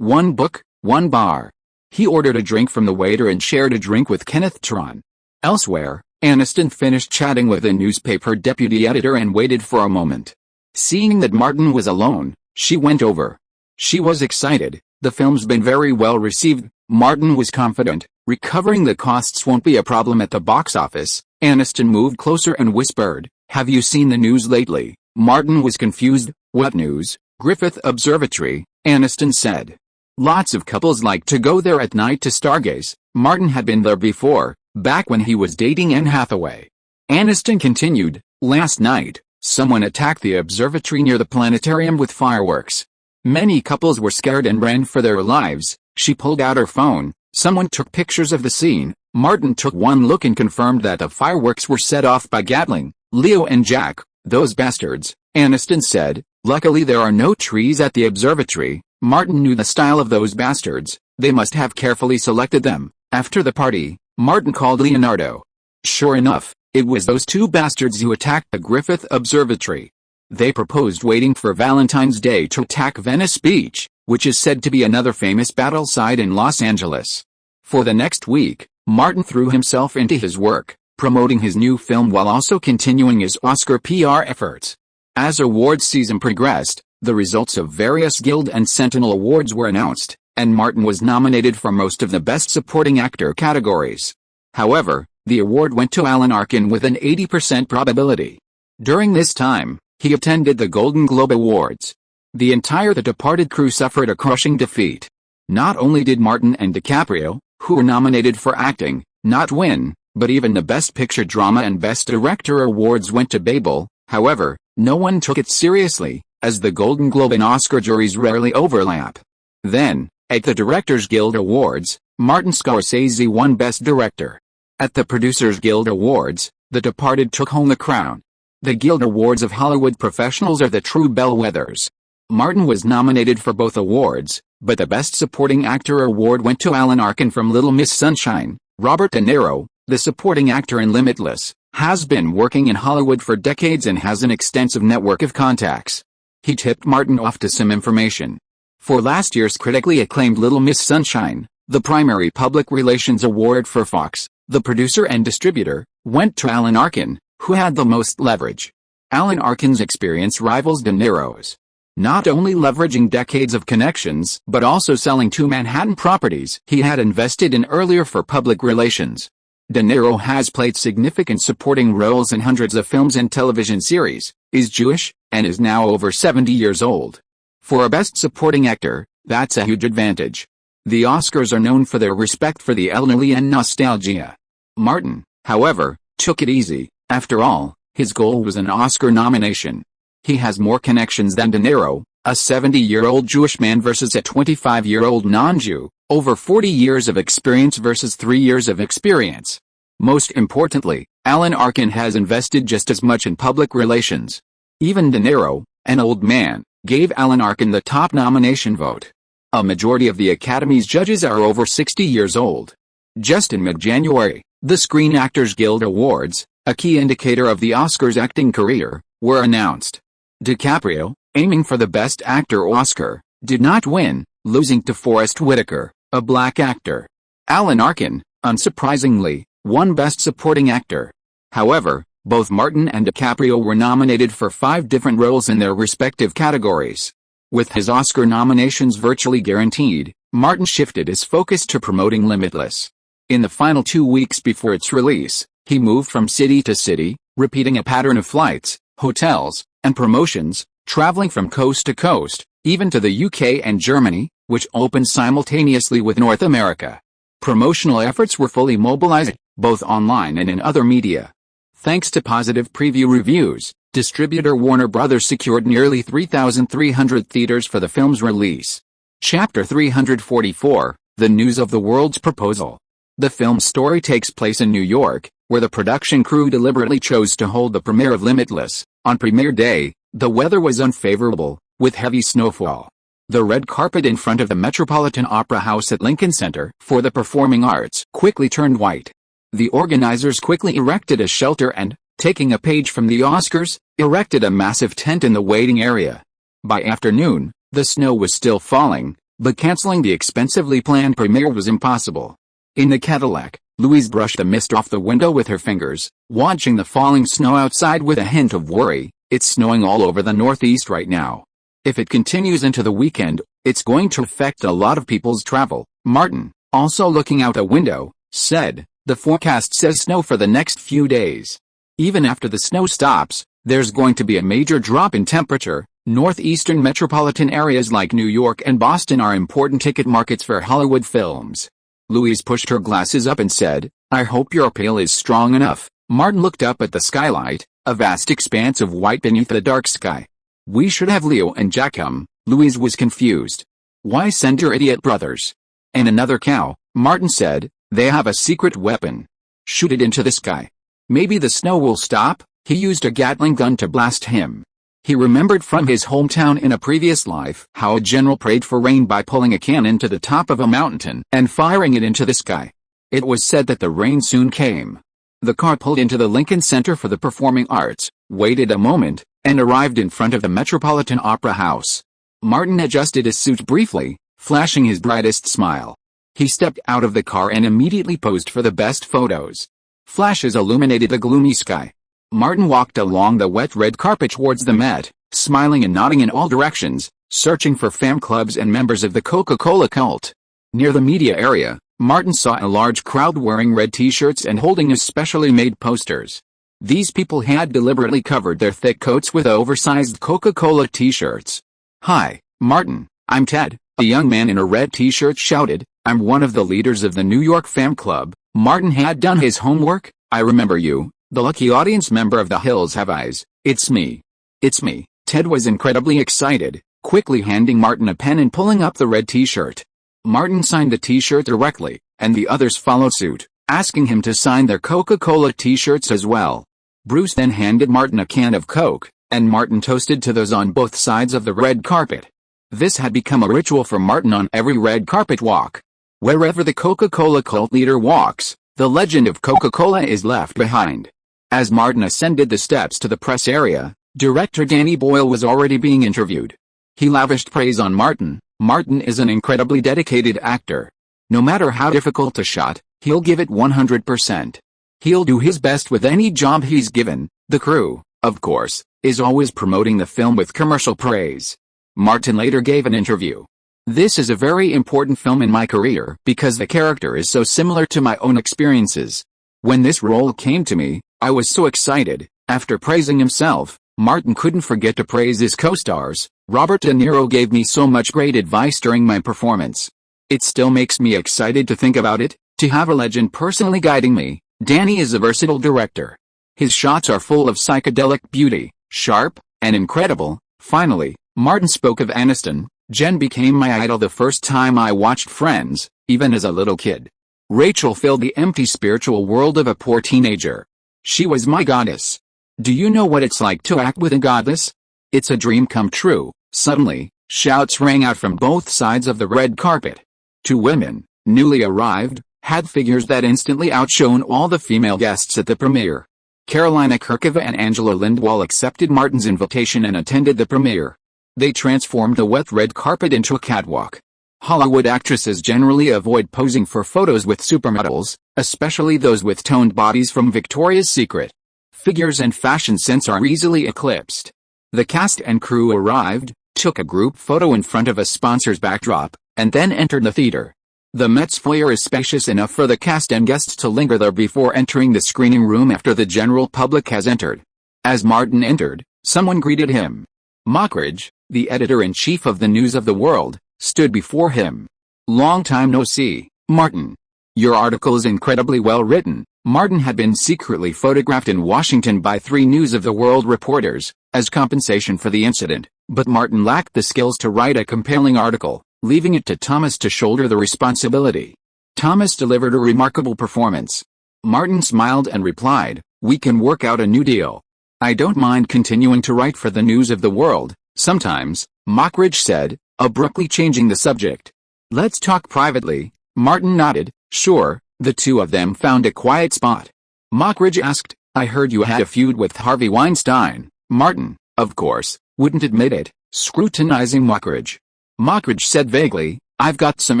book, 1 bar. He ordered a drink from the waiter and shared a drink with Kenneth Tehran. Elsewhere, Aniston finished chatting with a newspaper deputy editor and waited for a moment. Seeing that Martin was alone, she went over. She was excited. The film's been very well received. Martin was confident. Recovering the costs won't be a problem at the box office. Aniston moved closer and whispered, have you seen the news lately? Martin was confused. What news? Griffith Observatory, Aniston said. Lots of couples like to go there at night to stargaze. Martin had been there before, back when he was dating Anne Hathaway. Aniston continued, last night, someone attacked the observatory near the planetarium with fireworks. Many couples were scared and ran for their lives. She pulled out her phone. Someone took pictures of the scene. Martin took one look and confirmed that the fireworks were set off by Gatling. Leo and Jack, those bastards, Aniston said. Luckily there are no trees at the observatory. Martin knew the style of those bastards. They must have carefully selected them. After the party, Martin called Leonardo. Sure enough, it was those two bastards who attacked the Griffith Observatory. They proposed waiting for Valentine's Day to attack Venice Beach, which is said to be another famous battle site in Los Angeles. For the next week, Martin threw himself into his work, promoting his new film while also continuing his Oscar PR efforts. As awards season progressed, the results of various Guild and Sentinel Awards were announced, and Martin was nominated for most of the Best Supporting Actor categories. However, the award went to Alan Arkin with an 80% probability. During this time, he attended the Golden Globe Awards. The entire The Departed crew suffered a crushing defeat. Not only did Martin and DiCaprio, who were nominated for acting, not win, but even the Best Picture Drama and Best Director awards went to Babel. However, no one took it seriously, as the Golden Globe and Oscar juries rarely overlap. Then, at the Directors Guild Awards, Martin Scorsese won Best Director. At the Producers Guild Awards, The Departed took home the crown. The Guild Awards of Hollywood professionals are the true bellwethers. Martin was nominated for both awards, but the Best Supporting Actor award went to Alan Arkin from Little Miss Sunshine. Robert De Niro, the supporting actor in Limitless, has been working in Hollywood for decades and has an extensive network of contacts. He tipped Martin off to some information. For last year's critically acclaimed Little Miss Sunshine, the primary public relations award for Fox, the producer and distributor, went to Alan Arkin, who had the most leverage. Alan Arkin's experience rivals De Niro's. Not only leveraging decades of connections but also selling two Manhattan properties he had invested in earlier for public relations. De Niro has played significant supporting roles in hundreds of films and television series, is Jewish, and is now over 70 years old. For a Best Supporting Actor, that's a huge advantage. The Oscars are known for their respect for the elderly and nostalgia. Martin, however, took it easy. After all, his goal was an Oscar nomination. He has more connections than De Niro, a 70-year-old Jewish man versus a 25-year-old non-Jew, over 40 years of experience versus 3 years of experience. Most importantly, Alan Arkin has invested just as much in public relations. Even De Niro, an old man, gave Alan Arkin the top nomination vote. A majority of the Academy's judges are over 60 years old. Just in mid-January, the Screen Actors Guild Awards, a key indicator of the Oscars' acting career, were announced. DiCaprio, aiming for the Best Actor Oscar, did not win, losing to Forest Whitaker, a black actor. Alan Arkin, unsurprisingly, won Best Supporting Actor. However, both Martin and DiCaprio were nominated for 5 different roles in their respective categories. With his Oscar nominations virtually guaranteed, Martin shifted his focus to promoting Limitless. In the final 2 weeks before its release, he moved from city to city, repeating a pattern of flights, hotels, and promotions, traveling from coast to coast, even to the UK and Germany, which opened simultaneously with North America. Promotional efforts were fully mobilized, both online and in other media. Thanks to positive preview reviews, distributor Warner Bros. Secured nearly 3,300 theaters for the film's release. Chapter 344, The News of the World's Proposal. The film's story takes place in New York, where the production crew deliberately chose to hold the premiere of Limitless. On premiere day, the weather was unfavorable, with heavy snowfall. The red carpet in front of the Metropolitan Opera House at Lincoln Center for the Performing Arts quickly turned white. The organizers quickly erected a shelter and, taking a page from the Oscars, erected a massive tent in the waiting area. By afternoon, the snow was still falling, but canceling the expensively planned premiere was impossible. In the Cadillac, Louise brushed the mist off the window with her fingers, watching the falling snow outside with a hint of worry. It's snowing all over the Northeast right now. If it continues into the weekend, it's going to affect a lot of people's travel, Martin, also looking out a window, said. The forecast says snow for the next few days. Even after the snow stops, there's going to be a major drop in temperature. Northeastern metropolitan areas like New York and Boston are important ticket markets for Hollywood films. Louise pushed her glasses up and said, I hope your appeal is strong enough. Martin looked up at the skylight, a vast expanse of white beneath the dark sky. We should have Leo and Jack come. Louise was confused. Why send your idiot brothers? And another cow, Martin said. They have a secret weapon. Shoot it into the sky. Maybe the snow will stop. He used a Gatling gun to blast him. He remembered from his hometown in a previous life how a general prayed for rain by pulling a cannon to the top of a mountain and firing it into the sky. It was said that the rain soon came. The car pulled into the Lincoln Center for the Performing Arts, waited a moment, and arrived in front of the Metropolitan Opera House. Martin adjusted his suit briefly, flashing his brightest smile. He stepped out of the car and immediately posed for the best photos. Flashes illuminated the gloomy sky. Martin walked along the wet red carpet towards the Met, smiling and nodding in all directions, searching for fan clubs and members of the Coca-Cola cult. Near the media area, Martin saw a large crowd wearing red t-shirts and holding especially made posters. These people had deliberately covered their thick coats with oversized Coca-Cola t-shirts. Hi, Martin, I'm Ted, a young man in a red t-shirt shouted. I'm one of the leaders of the New York fan club. Martin had done his homework. I remember you, the lucky audience member of The Hills Have Eyes. It's me. It's me. Ted was incredibly excited, quickly handing Martin a pen and pulling up the red t-shirt. Martin signed the t-shirt directly, and the others followed suit, asking him to sign their Coca-Cola t-shirts as well. Bruce then handed Martin a can of Coke, and Martin toasted to those on both sides of the red carpet. This had become a ritual for Martin on every red carpet walk. Wherever the Coca-Cola cult leader walks, the legend of Coca-Cola is left behind. As Martin ascended the steps to the press area, director Danny Boyle was already being interviewed. He lavished praise on Martin. Martin is an incredibly dedicated actor. No matter how difficult a shot, he'll give it 100%. He'll do his best with any job he's given. The crew, of course, is always promoting the film with commercial praise. Martin later gave an interview. This is a very important film in my career because the character is so similar to my own experiences. When this role came to me, I was so excited. After praising himself, Martin couldn't forget to praise his co-stars. Robert De Niro gave me so much great advice during my performance. It still makes me excited to think about it, to have a legend personally guiding me. Danny is a versatile director. His shots are full of psychedelic beauty, sharp, and incredible. Finally, Martin spoke of Aniston. Jen became my idol the first time I watched Friends, even as a little kid. Rachel filled the empty spiritual world of a poor teenager. She was my goddess. Do you know what it's like to act with a goddess? It's a dream come true. Suddenly, shouts rang out from both sides of the red carpet. Two women, newly arrived, had figures that instantly outshone all the female guests at the premiere. Carolina Kurkova and Angela Lindwall accepted Martin's invitation and attended the premiere. They transformed the wet red carpet into a catwalk. Hollywood actresses generally avoid posing for photos with supermodels, especially those with toned bodies from Victoria's Secret. Figures and fashion sense are easily eclipsed. The cast and crew arrived, took a group photo in front of a sponsor's backdrop, and then entered the theater. The Met's foyer is spacious enough for the cast and guests to linger there before entering the screening room after the general public has entered. As Martin entered, someone greeted him. Mockridge, the editor-in-chief of the News of the World, stood before him. "Long time no see, Martin. Your article is incredibly well written." Martin had been secretly photographed in Washington by 3 News of the World reporters, as compensation for the incident, but Martin lacked the skills to write a compelling article, leaving it to Thomas to shoulder the responsibility. Thomas delivered a remarkable performance. Martin smiled and replied, "We can work out a new deal. I don't mind continuing to write for the News of the World, sometimes," Mockridge said, abruptly changing the subject. "Let's talk privately." Martin nodded. "Sure." The two of them found a quiet spot. Mockridge asked, "I heard you had a feud with Harvey Weinstein." Martin, of course, wouldn't admit it, scrutinizing Mockridge. Mockridge said vaguely, "I've got some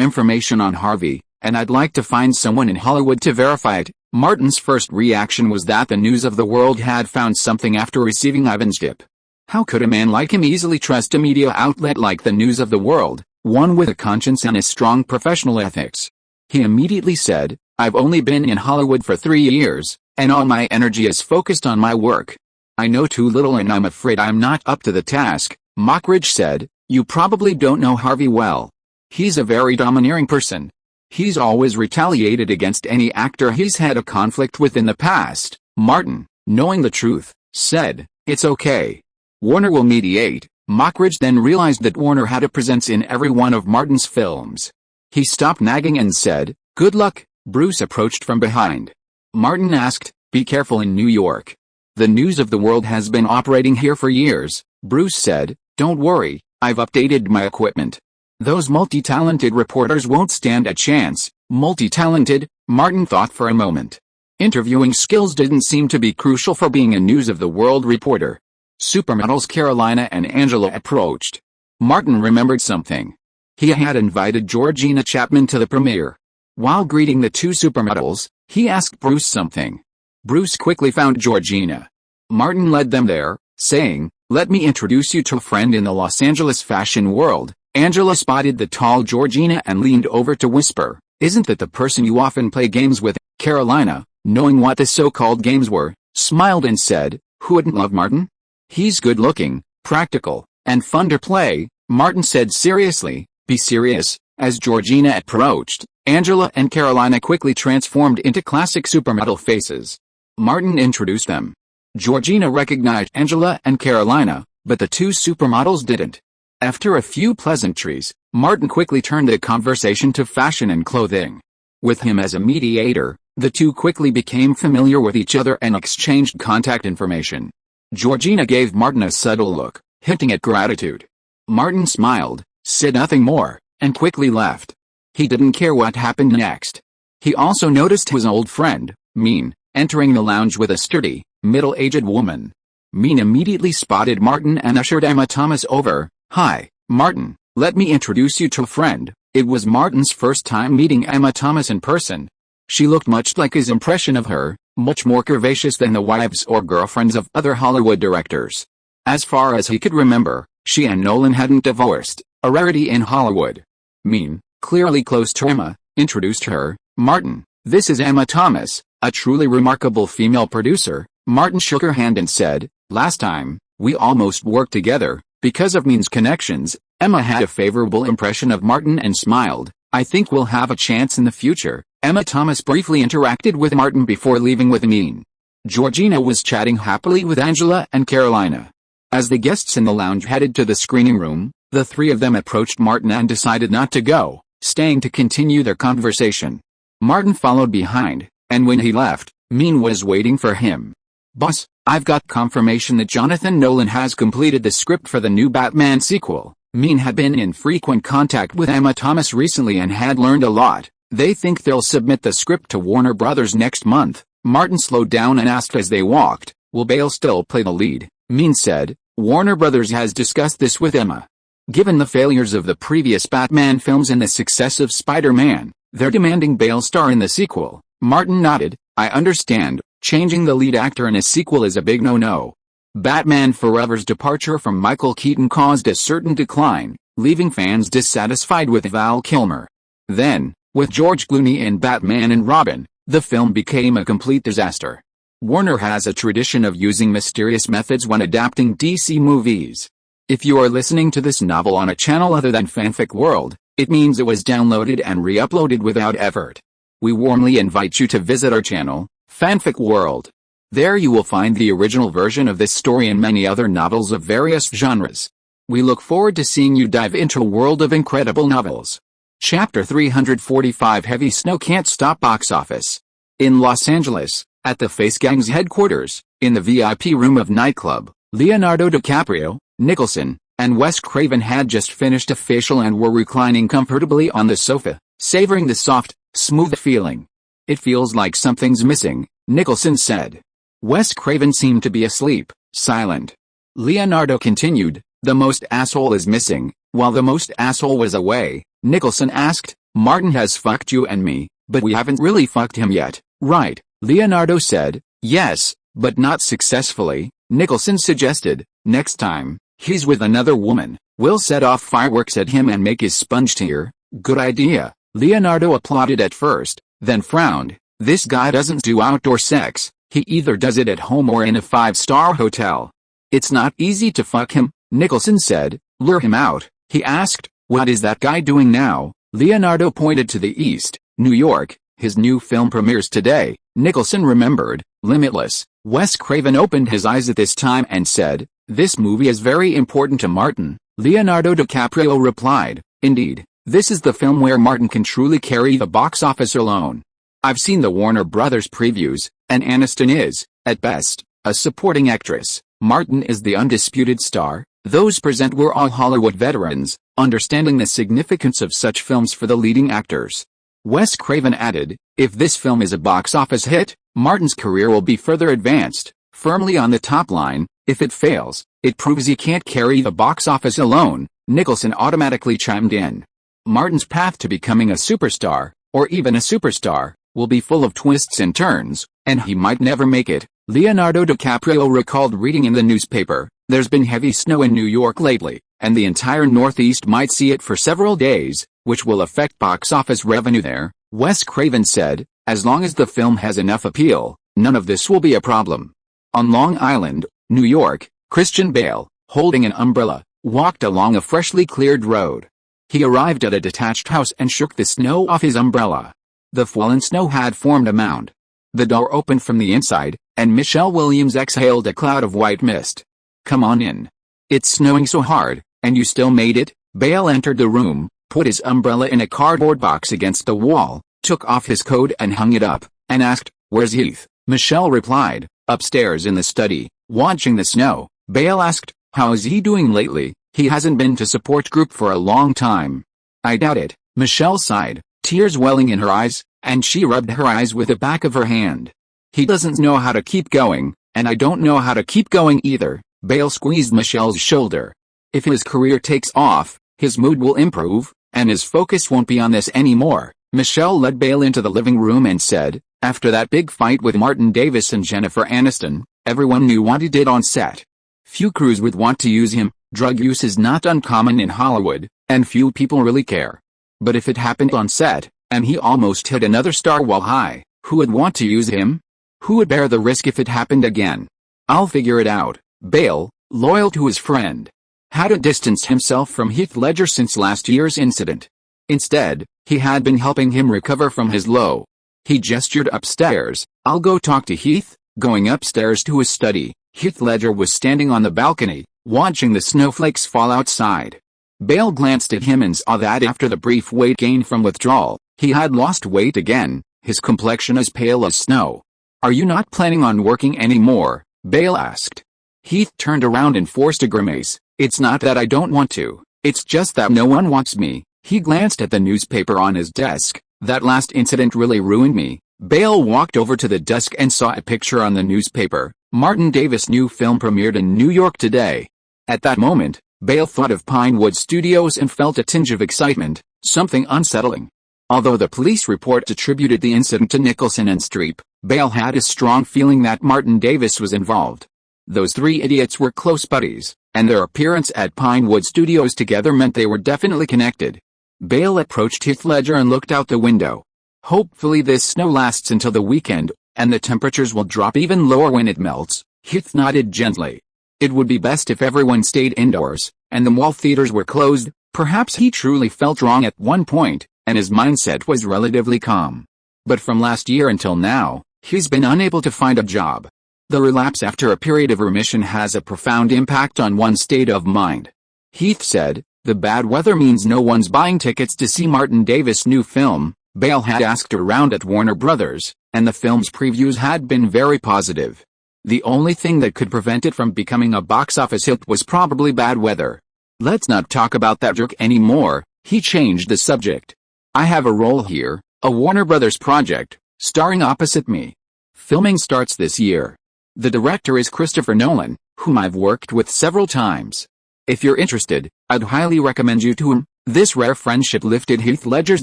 information on Harvey, and I'd like to find someone in Hollywood to verify it." Martin's first reaction was that the News of the World had found something after receiving Ivan's tip. How could a man like him easily trust a media outlet like the News of the World, one with a conscience and a strong professional ethics? He immediately said, "I've only been in Hollywood for 3 years, and all my energy is focused on my work. I know too little and I'm afraid I'm not up to the task." Mockridge said, "You probably don't know Harvey well. He's a very domineering person. He's always retaliated against any actor he's had a conflict with in the past." Martin, knowing the truth, said, "It's okay. Warner will mediate." Mockridge then realized that Warner had a presence in every one of Martin's films. He stopped nagging and said, "Good luck." Bruce approached from behind. Martin asked, "Be careful in New York. The News of the World has been operating here for years." Bruce said, "Don't worry, I've updated my equipment. Those multi-talented reporters won't stand a chance." Multi-talented? Martin thought for a moment. Interviewing skills didn't seem to be crucial for being a News of the World reporter. Supermodels Carolina and Angela approached. Martin remembered something. He had invited Georgina Chapman to the premiere. While greeting the 2 supermodels, he asked Bruce something. Bruce quickly found Georgina. Martin led them there, saying, "Let me introduce you to a friend in the Los Angeles fashion world." Angela spotted the tall Georgina and leaned over to whisper, "Isn't that the person you often play games with?" Carolina, knowing what the so-called games were, smiled and said, "Who wouldn't love Martin? He's good-looking, practical, and fun to play." Martin said seriously, "Be serious." As Georgina approached, Angela and Carolina quickly transformed into classic supermodel faces. Martin introduced them. Georgina recognized Angela and Carolina, but the 2 supermodels didn't. After a few pleasantries, Martin quickly turned the conversation to fashion and clothing. With him as a mediator, the 2 quickly became familiar with each other and exchanged contact information. Georgina gave Martin a subtle look, hinting at gratitude. Martin smiled, said nothing more, and quickly left. He didn't care what happened next. He also noticed his old friend, Mean, entering the lounge with a sturdy, middle-aged woman. Mean immediately spotted Martin and ushered Emma Thomas over. "Hi, Martin, let me introduce you to a friend." It was Martin's first time meeting Emma Thomas in person. She looked much like his impression of her, much more curvaceous than the wives or girlfriends of other Hollywood directors. As far as he could remember, she and Nolan hadn't divorced, a rarity in Hollywood. Mean, clearly close to Emma, introduced her. "Martin, this is Emma Thomas, a truly remarkable female producer." Martin shook her hand and said, "Last time, we almost worked together." Because of Mean's connections, Emma had a favorable impression of Martin and smiled. "I think we'll have a chance in the future." Emma Thomas briefly interacted with Martin before leaving with Mean. Georgina was chatting happily with Angela and Carolina. As the guests in the lounge headed to the screening room, the 3 of them approached Martin and decided not to go, staying to continue their conversation. Martin followed behind, and when he left, Mean was waiting for him. "Boss, I've got confirmation that Jonathan Nolan has completed the script for the new Batman sequel." Mean had been in frequent contact with Emma Thomas recently and had learned a lot. "They think they'll submit the script to Warner Brothers next month." Martin slowed down and asked as they walked, "Will Bale still play the lead?" Mean said, "Warner Brothers has discussed this with Emma. Given the failures of the previous Batman films and the success of Spider-Man, they're demanding Bale star in the sequel." Martin nodded, "I understand, changing the lead actor in a sequel is a big no-no. Batman Forever's departure from Michael Keaton caused a certain decline, leaving fans dissatisfied with Val Kilmer. Then, with George Clooney in Batman and Robin, the film became a complete disaster. Warner has a tradition of using mysterious methods when adapting DC movies. If you are listening to this novel on a channel other than Fanfic World, it means it was downloaded and re-uploaded without effort. We warmly invite you to visit our channel, Fanfic World. There you will find the original version of this story and many other novels of various genres. We look forward to seeing you dive into a world of incredible novels. Chapter 345 Heavy Snow Can't Stop Box Office. In Los Angeles, at the Face Gang's headquarters, in the VIP room of nightclub, Leonardo DiCaprio, Nicholson, and Wes Craven had just finished a facial and were reclining comfortably on the sofa, savoring the soft, smooth feeling. "It feels like something's missing," Nicholson said. Wes Craven seemed to be asleep, silent. Leonardo continued, "The most asshole is missing." While the most asshole was away, Nicholson asked, "Martin has fucked you and me, but we haven't really fucked him yet, right?" Leonardo said, "Yes, but not successfully." Nicholson suggested, "Next time he's with another woman, we'll set off fireworks at him and make his sponge tear." "Good idea." Leonardo applauded at first, then frowned. "This guy doesn't do outdoor sex, he either does it at home or in a 5-star hotel." "It's not easy to fuck him," Nicholson said. "Lure him out." He asked, "What is that guy doing now?" Leonardo pointed to the east, New York. "His new film premieres today." Nicholson remembered, Limitless. Wes Craven opened his eyes at this time and said, "This movie is very important to Martin." Leonardo DiCaprio replied, "Indeed, this is the film where Martin can truly carry the box office alone. I've seen the Warner Brothers previews, and Aniston is, at best, a supporting actress. Martin is the undisputed star." Those present were all Hollywood veterans, understanding the significance of such films for the leading actors. Wes Craven added, "If this film is a box office hit, Martin's career will be further advanced, firmly on the top line. If it fails, it proves he can't carry the box office alone." Nicholson automatically chimed in. "Martin's path to becoming a superstar, or even a superstar, will be full of twists and turns, and he might never make it." Leonardo DiCaprio recalled reading in the newspaper, "There's been heavy snow in New York lately, and the entire Northeast might see it for several days, which will affect box office revenue there." Wes Craven said, "As long as the film has enough appeal, none of this will be a problem." On Long Island, New York, Christian Bale, holding an umbrella, walked along a freshly cleared road. He arrived at a detached house and shook the snow off his umbrella. The fallen snow had formed a mound. The door opened from the inside, and Michelle Williams exhaled a cloud of white mist. "Come on in. It's snowing so hard, and you still made it." Bale entered the room, put his umbrella in a cardboard box against the wall, took off his coat and hung it up, and asked, "Where's Heath?" Michelle replied, "Upstairs in the study, watching the snow." Bale asked, "How is he doing lately? He hasn't been to support group for a long time." "I doubt it." Michelle sighed, tears welling in her eyes, and she rubbed her eyes with the back of her hand. "He doesn't know how to keep going, and I don't know how to keep going either." Bale squeezed Michelle's shoulder. "If his career takes off, his mood will improve, and his focus won't be on this anymore." Michelle led Bale into the living room and said, "After that big fight with Martin Davis and Jennifer Aniston, everyone knew what he did on set. Few crews would want to use him. Drug use is not uncommon in Hollywood, and few people really care. But if it happened on set, and he almost hit another star while high, who would want to use him? Who would bear the risk if it happened again? I'll figure it out." Bale, loyal to his friend, hadn't distanced himself from Heath Ledger since last year's incident. Instead, he had been helping him recover from his low. He gestured upstairs. "I'll go talk to Heath." Going upstairs to his study, Heath Ledger was standing on the balcony, watching the snowflakes fall outside. Bale glanced at him and saw that after the brief weight gain from withdrawal, he had lost weight again, his complexion as pale as snow. "Are you not planning on working anymore?" Bale asked. Heath turned around and forced a grimace. "It's not that I don't want to, it's just that no one wants me." He glanced at the newspaper on his desk. "That last incident really ruined me. Bale walked over to the desk and saw a picture on the newspaper. Martin Davis' new film premiered in New York today. At that moment, Bale thought of Pinewood Studios and felt a tinge of excitement, something unsettling. Although the police report attributed the incident to Nicholson and Streep, Bale had a strong feeling that Martin Davis was involved. Those three idiots were close buddies, and their appearance at Pinewood Studios together meant they were definitely connected. Bale approached Heath Ledger and looked out the window. Hopefully this snow lasts until the weekend, and the temperatures will drop even lower when it melts. Heath nodded gently. It would be best if everyone stayed indoors, and the mall theaters were closed. Perhaps he truly felt wrong at one point, and his mindset was relatively calm. But from last year until now, he's been unable to find a job. The relapse after a period of remission has a profound impact on one's state of mind. Heath said, "The bad weather means no one's buying tickets to see Martin Davis' new film." Bale had asked around at Warner Brothers, and the film's previews had been very positive. The only thing that could prevent it from becoming a box office hit was probably bad weather. "Let's not talk about that jerk anymore," he changed the subject. "I have a role here, a Warner Brothers project, starring opposite me. Filming starts this year. The director is Christopher Nolan, whom I've worked with several times. If you're interested, I'd highly recommend you to him." This rare friendship lifted Heath Ledger's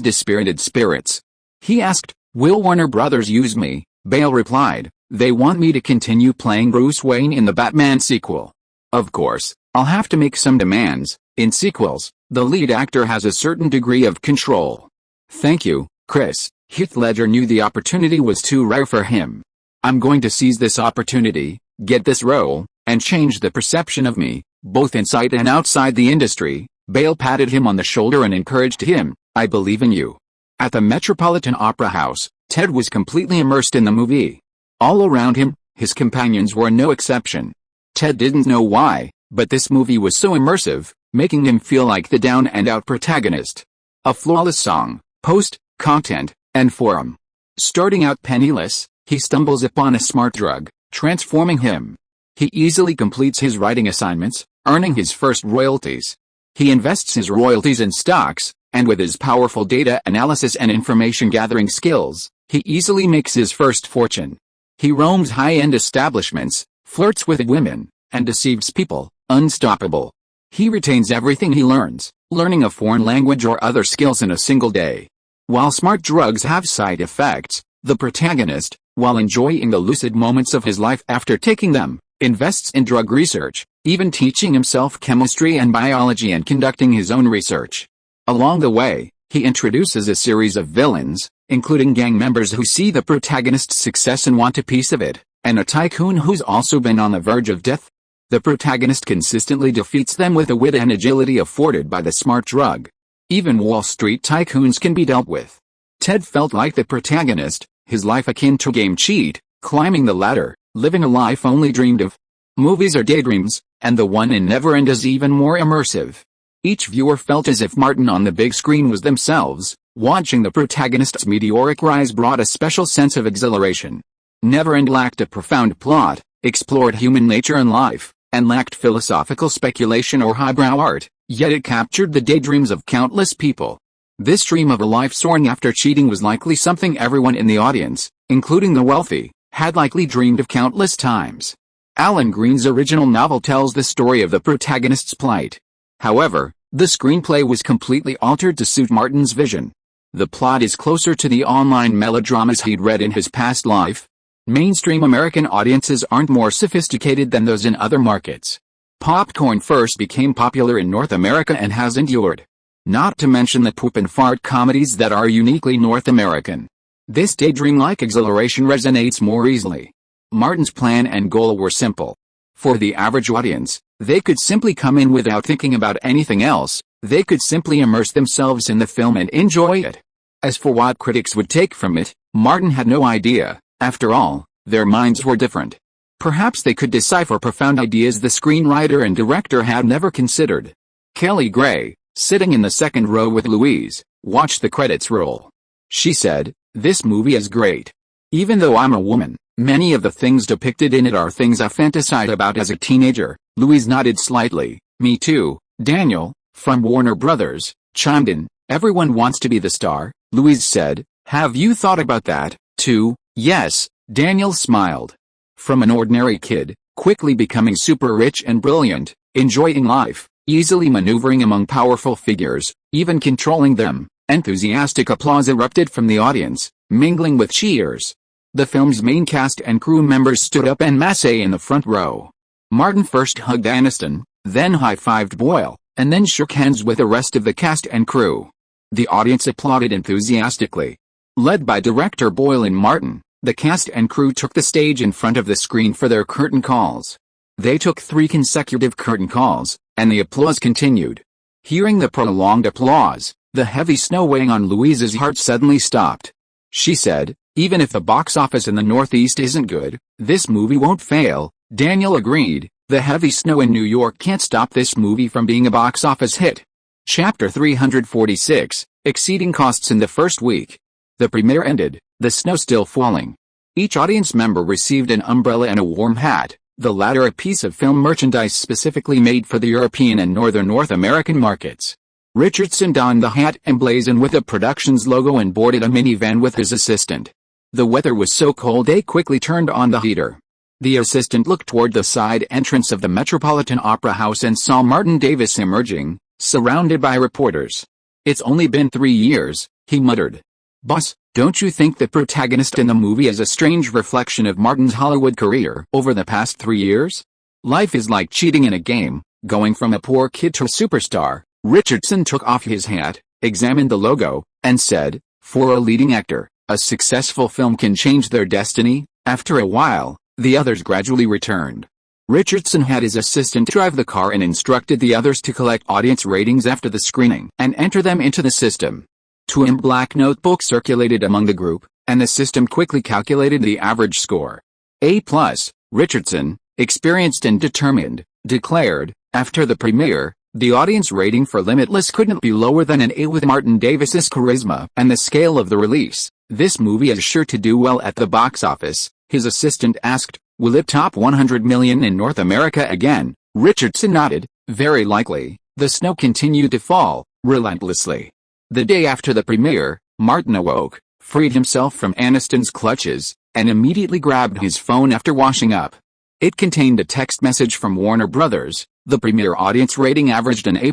dispirited spirits. He asked, "Will Warner Brothers use me?" Bale replied, "They want me to continue playing Bruce Wayne in the Batman sequel. Of course, I'll have to make some demands. In sequels, the lead actor has a certain degree of control." "Thank you, Chris." Heath Ledger knew the opportunity was too rare for him. "I'm going to seize this opportunity, get this role, and change the perception of me, both inside and outside the industry." Bale patted him on the shoulder and encouraged him, "I believe in you." At the Metropolitan Opera House, Ted was completely immersed in the movie. All around him, his companions were no exception. Ted didn't know why, but this movie was so immersive, making him feel like the down-and-out protagonist. A flawless song, post, content, and forum. Starting out penniless, he stumbles upon a smart drug, transforming him. He easily completes his writing assignments, earning his first royalties. He invests his royalties in stocks, and with his powerful data analysis and information gathering skills, he easily makes his first fortune. He roams high-end establishments, flirts with women, and deceives people, unstoppable. He retains everything he learns, learning a foreign language or other skills in a single day. While smart drugs have side effects, the protagonist, while enjoying the lucid moments of his life after taking them, invests in drug research, even teaching himself chemistry and biology and conducting his own research. Along the way, he introduces a series of villains, including gang members who see the protagonist's success and want a piece of it, and a tycoon who's also been on the verge of death. The protagonist consistently defeats them with the wit and agility afforded by the smart drug. Even Wall Street tycoons can be dealt with. Ted felt like the protagonist, his life akin to a game cheat, climbing the ladder, living a life only dreamed of. Movies are daydreams, and the one in Neverend is even more immersive. Each viewer felt as if Martin on the big screen was themselves. Watching the protagonist's meteoric rise brought a special sense of exhilaration. Neverend lacked a profound plot, explored human nature and life, and lacked philosophical speculation or highbrow art, yet it captured the daydreams of countless people. This dream of a life soaring after cheating was likely something everyone in the audience, including the wealthy, had likely dreamed of countless times. Alan Green's original novel tells the story of the protagonist's plight. However, the screenplay was completely altered to suit Martin's vision. The plot is closer to the online melodramas he'd read in his past life. Mainstream American audiences aren't more sophisticated than those in other markets. Popcorn first became popular in North America and has endured. Not to mention the poop and fart comedies that are uniquely North American. This daydream-like exhilaration resonates more easily. Martin's plan and goal were simple. For the average audience, they could simply come in without thinking about anything else. They could simply immerse themselves in the film and enjoy it. As for what critics would take from it, Martin had no idea. After all, their minds were different. Perhaps they could decipher profound ideas the screenwriter and director had never considered. Kelly Gray, sitting in the second row with Louise, watched the credits roll. She said, "This movie is great. Even though I'm a woman, many of the things depicted in it are things I fantasized about as a teenager." Louise nodded slightly. "Me too." Daniel, from Warner Brothers, chimed in. "Everyone wants to be the star," Louise said. "Have you thought about that, 2. Yes, Daniel smiled. From an ordinary kid, quickly becoming super rich and brilliant, enjoying life, easily maneuvering among powerful figures, even controlling them, enthusiastic applause erupted from the audience, mingling with cheers. The film's main cast and crew members stood up en masse in the front row. Martin first hugged Aniston, then high-fived Boyle, and then shook hands with the rest of the cast and crew. The audience applauded enthusiastically. Led by director Boyle and Martin, the cast and crew took the stage in front of the screen for their curtain calls. They took 3 consecutive curtain calls, and the applause continued. Hearing the prolonged applause, the heavy snow weighing on Louise's heart suddenly stopped. She said, "Even if the box office in the Northeast isn't good, this movie won't fail." Daniel agreed, "The heavy snow in New York can't stop this movie from being a box office hit." Chapter 346, Exceeding Costs in the First Week. The premiere ended, the snow still falling. Each audience member received an umbrella and a warm hat, the latter a piece of film merchandise specifically made for the European and Northern North American markets. Richardson donned the hat emblazoned with the production's logo and boarded a minivan with his assistant. The weather was so cold they quickly turned on the heater. The assistant looked toward the side entrance of the Metropolitan Opera House and saw Martin Davis emerging, surrounded by reporters. "It's only been 3 years," he muttered. "Boss, don't you think the protagonist in the movie is a strange reflection of Martin's Hollywood career over the past 3 years? Life is like cheating in a game, going from a poor kid to a superstar." Richardson took off his hat, examined the logo, and said, "For a leading actor, a successful film can change their destiny." After a while, the others gradually returned. Richardson had his assistant drive the car and instructed the others to collect audience ratings after the screening and enter them into the system. 2 black notebooks circulated among the group, and the system quickly calculated the average score. A+, Richardson, experienced and determined, declared, after the premiere, the audience rating for Limitless couldn't be lower than an A with Martin Davis's charisma and the scale of the release. "This movie is sure to do well at the box office," his assistant asked. "Will it top 100 million in North America again?" Richardson nodded, "Very likely." The snow continued to fall, relentlessly. The day after the premiere, Martin awoke, freed himself from Aniston's clutches, and immediately grabbed his phone after washing up. It contained a text message from Warner Brothers. The premiere audience rating averaged an A+.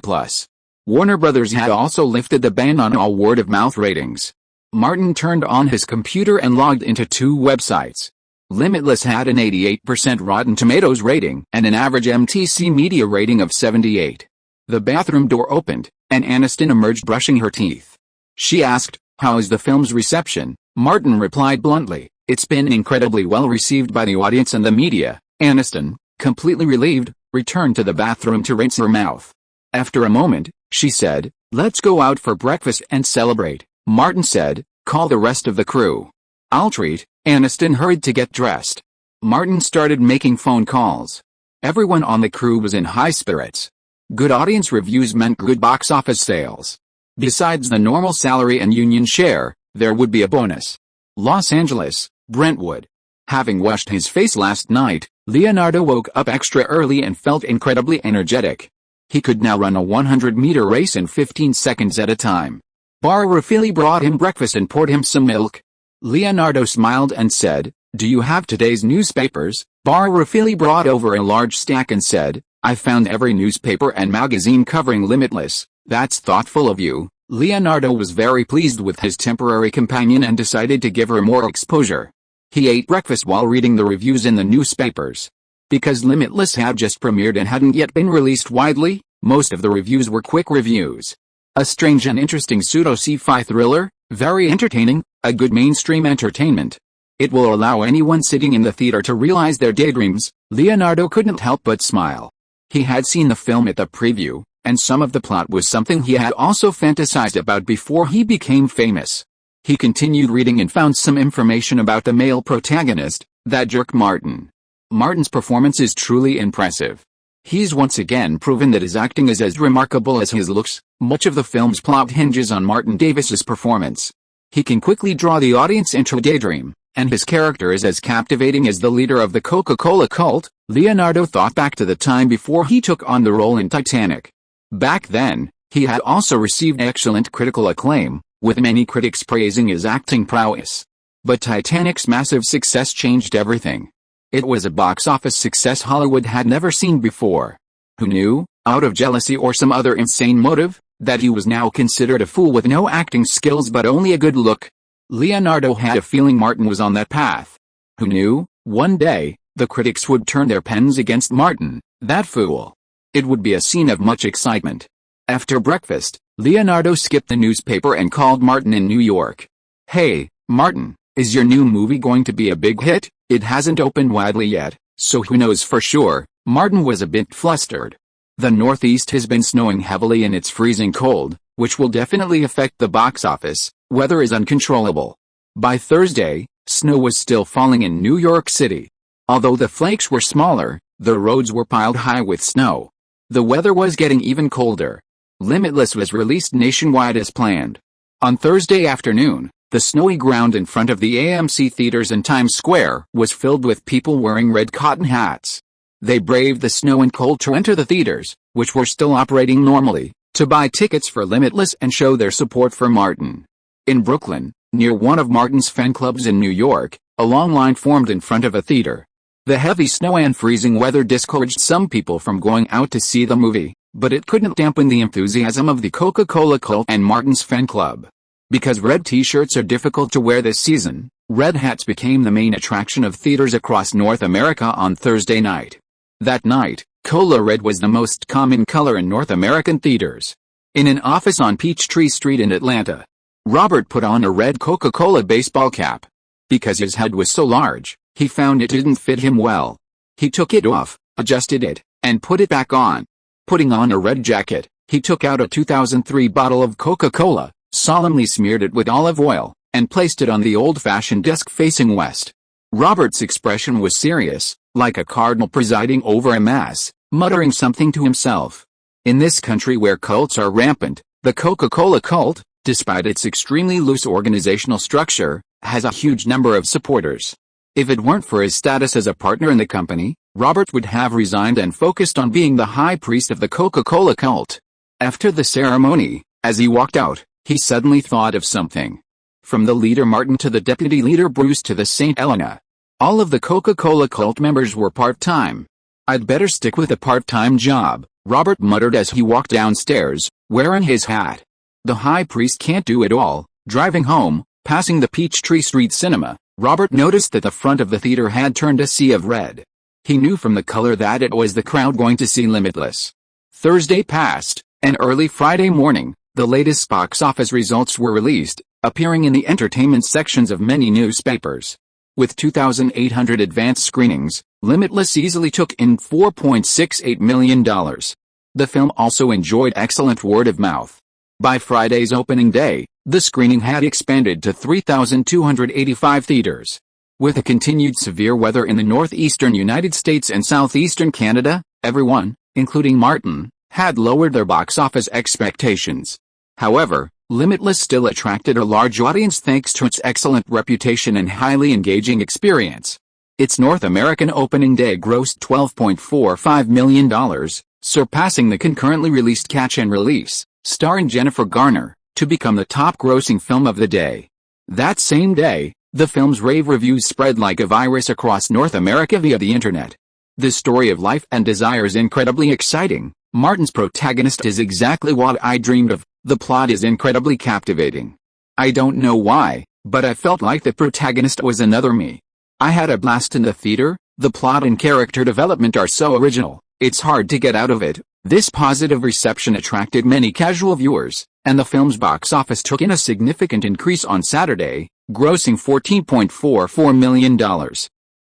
Warner Brothers had also lifted the ban on all word-of-mouth ratings. Martin turned on his computer and logged into 2 websites. Limitless had an 88% Rotten Tomatoes rating and an average MTC Media rating of 78. The bathroom door opened, and Aniston emerged brushing her teeth. She asked, "How is the film's reception?" Martin replied bluntly, "It's been incredibly well received by the audience and the media." Aniston, completely relieved, returned to the bathroom to rinse her mouth. After a moment, she said, "Let's go out for breakfast and celebrate." Martin said, "Call the rest of the crew." "I'll treat." Aniston hurried to get dressed. Martin started making phone calls. Everyone on the crew was in high spirits. Good audience reviews meant good box office sales. Besides the normal salary and union share, there would be a bonus. Los Angeles, Brentwood. Having washed his face last night, Leonardo woke up extra early and felt incredibly energetic. He could now run a 100-meter race in 15 seconds at a time. Bar Rafili brought him breakfast and poured him some milk. Leonardo smiled and said, "Do you have today's newspapers?" Bar Rafili brought over a large stack and said, "I found every newspaper and magazine covering Limitless." "That's thoughtful of you." Leonardo was very pleased with his temporary companion and decided to give her more exposure. He ate breakfast while reading the reviews in the newspapers. Because Limitless had just premiered and hadn't yet been released widely, most of the reviews were quick reviews. A strange and interesting pseudo-sci-fi thriller, very entertaining, a good mainstream entertainment. It will allow anyone sitting in the theater to realize their daydreams. Leonardo couldn't help but smile. He had seen the film at the preview, and some of the plot was something he had also fantasized about before he became famous. He continued reading and found some information about the male protagonist, that jerk Martin. Martin's performance is truly impressive. He's once again proven that his acting is as remarkable as his looks. Much of the film's plot hinges on Martin Davis's performance. He can quickly draw the audience into a daydream, and his character is as captivating as the leader of the Coca-Cola cult. Leonardo thought back to the time before he took on the role in Titanic. Back then, he had also received excellent critical acclaim, with many critics praising his acting prowess. But Titanic's massive success changed everything. It was a box office success Hollywood had never seen before. Who knew, out of jealousy or some other insane motive, that he was now considered a fool with no acting skills but only a good look? Leonardo had a feeling Martin was on that path. Who knew, one day, the critics would turn their pens against Martin, that fool. It would be a scene of much excitement. After breakfast, Leonardo skipped the newspaper and called Martin in New York. "Hey, Martin, is your new movie going to be a big hit? It hasn't opened widely yet, so who knows for sure." Martin was a bit flustered. The Northeast has been snowing heavily and it's freezing cold, which will definitely affect the box office. Weather is uncontrollable. By Thursday, snow was still falling in New York City. Although the flakes were smaller, the roads were piled high with snow. The weather was getting even colder. Limitless was released nationwide as planned. On Thursday afternoon, the snowy ground in front of the AMC theaters in Times Square was filled with people wearing red cotton hats. They braved the snow and cold to enter the theaters, which were still operating normally, to buy tickets for Limitless and show their support for Martin. In Brooklyn, near one of Martin's fan clubs in New York, a long line formed in front of a theater. The heavy snow and freezing weather discouraged some people from going out to see the movie, but it couldn't dampen the enthusiasm of the Coca-Cola cult and Martin's fan club. Because red t-shirts are difficult to wear this season, red hats became the main attraction of theaters across North America on Thursday night. That night, Cola Red was the most common color in North American theaters. In an office on Peachtree Street in Atlanta, Robert put on a red Coca-Cola baseball cap. Because his head was so large, he found it didn't fit him well. He took it off, adjusted it, and put it back on. Putting on a red jacket, he took out a 2003 bottle of Coca-Cola, solemnly smeared it with olive oil, and placed it on the old-fashioned desk facing west. Robert's expression was serious, like a cardinal presiding over a mass, muttering something to himself. In this country where cults are rampant, the Coca-Cola cult, despite its extremely loose organizational structure, has a huge number of supporters. If it weren't for his status as a partner in the company, Robert would have resigned and focused on being the high priest of the Coca-Cola cult. After the ceremony, as he walked out, he suddenly thought of something. From the leader Martin to the deputy leader Bruce to the Saint Helena, all of the Coca-Cola cult members were part-time. "I'd better stick with a part-time job," Robert muttered as he walked downstairs, wearing his hat. The high priest can't do it all. Driving home, passing the Peachtree Street Cinema, Robert noticed that the front of the theater had turned a sea of red. He knew from the color that it was the crowd going to see Limitless. Thursday passed, and early Friday morning, the latest box office results were released, appearing in the entertainment sections of many newspapers. With 2,800 advance screenings, Limitless easily took in $4.68 million. The film also enjoyed excellent word of mouth. By Friday's opening day, the screening had expanded to 3,285 theaters. With the continued severe weather in the northeastern United States and southeastern Canada, everyone, including Martin, had lowered their box office expectations. However, Limitless still attracted a large audience thanks to its excellent reputation and highly engaging experience. Its North American opening day grossed $12.45 million, surpassing the concurrently released Catch and Release, starring Jennifer Garner, to become the top-grossing film of the day. That same day, the film's rave reviews spread like a virus across North America via the internet. The story of life and desire is incredibly exciting. Martin's protagonist is exactly what I dreamed of. The plot is incredibly captivating. I don't know why, but I felt like the protagonist was another me. I had a blast in the theater. The plot and character development are so original, it's hard to get out of it. This positive reception attracted many casual viewers, and the film's box office took in a significant increase on Saturday, grossing $14.44 million.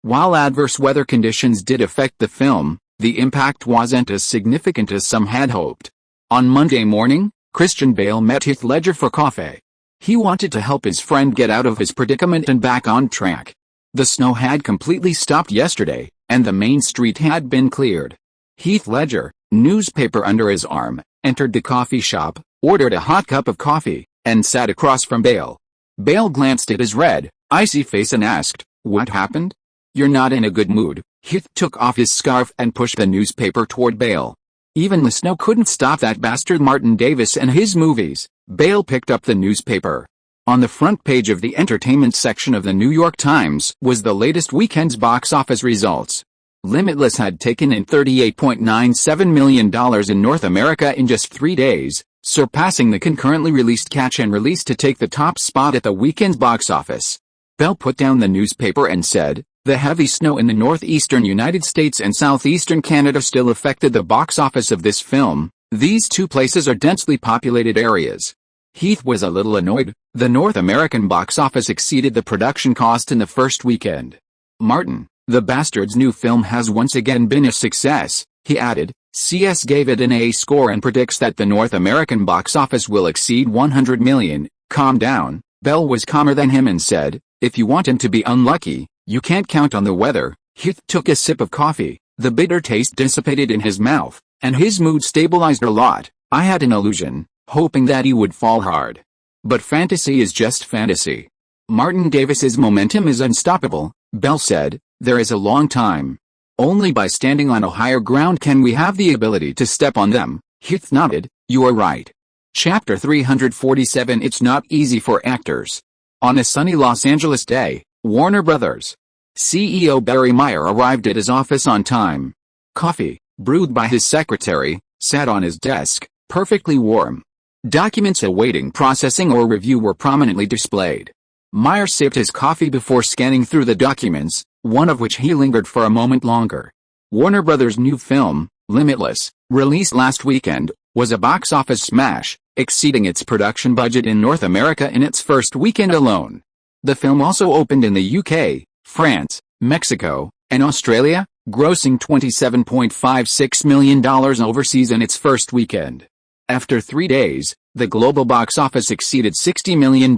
While adverse weather conditions did affect the film, the impact wasn't as significant as some had hoped. On Monday morning, Christian Bale met Heath Ledger for coffee. He wanted to help his friend get out of his predicament and back on track. The snow had completely stopped yesterday, and the main street had been cleared. Heath Ledger, newspaper under his arm, entered the coffee shop, ordered a hot cup of coffee, and sat across from Bale. Bale glanced at his red, icy face and asked, "What happened? You're not in a good mood." Heath took off his scarf and pushed the newspaper toward Bale. Even the snow couldn't stop that bastard Martin Davis and his movies. Bale picked up the newspaper. On the front page of the entertainment section of the New York Times was the latest weekend's box office results. Limitless had taken in $38.97 million in North America in just 3 days, surpassing the concurrently released Catch and Release to take the top spot at the weekend's box office. Bell put down the newspaper and said, "The heavy snow in the northeastern United States and southeastern Canada still affected the box office of this film. These two places are densely populated areas." Heath was a little annoyed. The North American box office exceeded the production cost in the first weekend. "Martin, the Bastard's new film has once again been a success," he added. CS gave it an A score and predicts that the North American box office will exceed $100 million. "Calm down." Bell was calmer than him and said, "If you want him to be unlucky, you can't count on the weather." Heath took a sip of coffee. The bitter taste dissipated in his mouth, and his mood stabilized a lot. "I had an illusion, hoping that he would fall hard. But fantasy is just fantasy. Martin Davis's momentum is unstoppable," Bell said. "There is a long time. Only by standing on a higher ground can we have the ability to step on them." Heath nodded. "You are right." Chapter 347. It's not easy for actors. On a sunny Los Angeles day, Warner Brothers CEO Barry Meyer arrived at his office on time. Coffee, brewed by his secretary, sat on his desk, perfectly warm. Documents awaiting processing or review were prominently displayed. Meyer sipped his coffee before scanning through the documents, one of which he lingered for a moment longer. Warner Brothers' new film, Limitless, released last weekend, was a box office smash, exceeding its production budget in North America in its first weekend alone. The film also opened in the UK, France, Mexico, and Australia, grossing $27.56 million overseas in its first weekend. After 3 days, the global box office exceeded $60 million.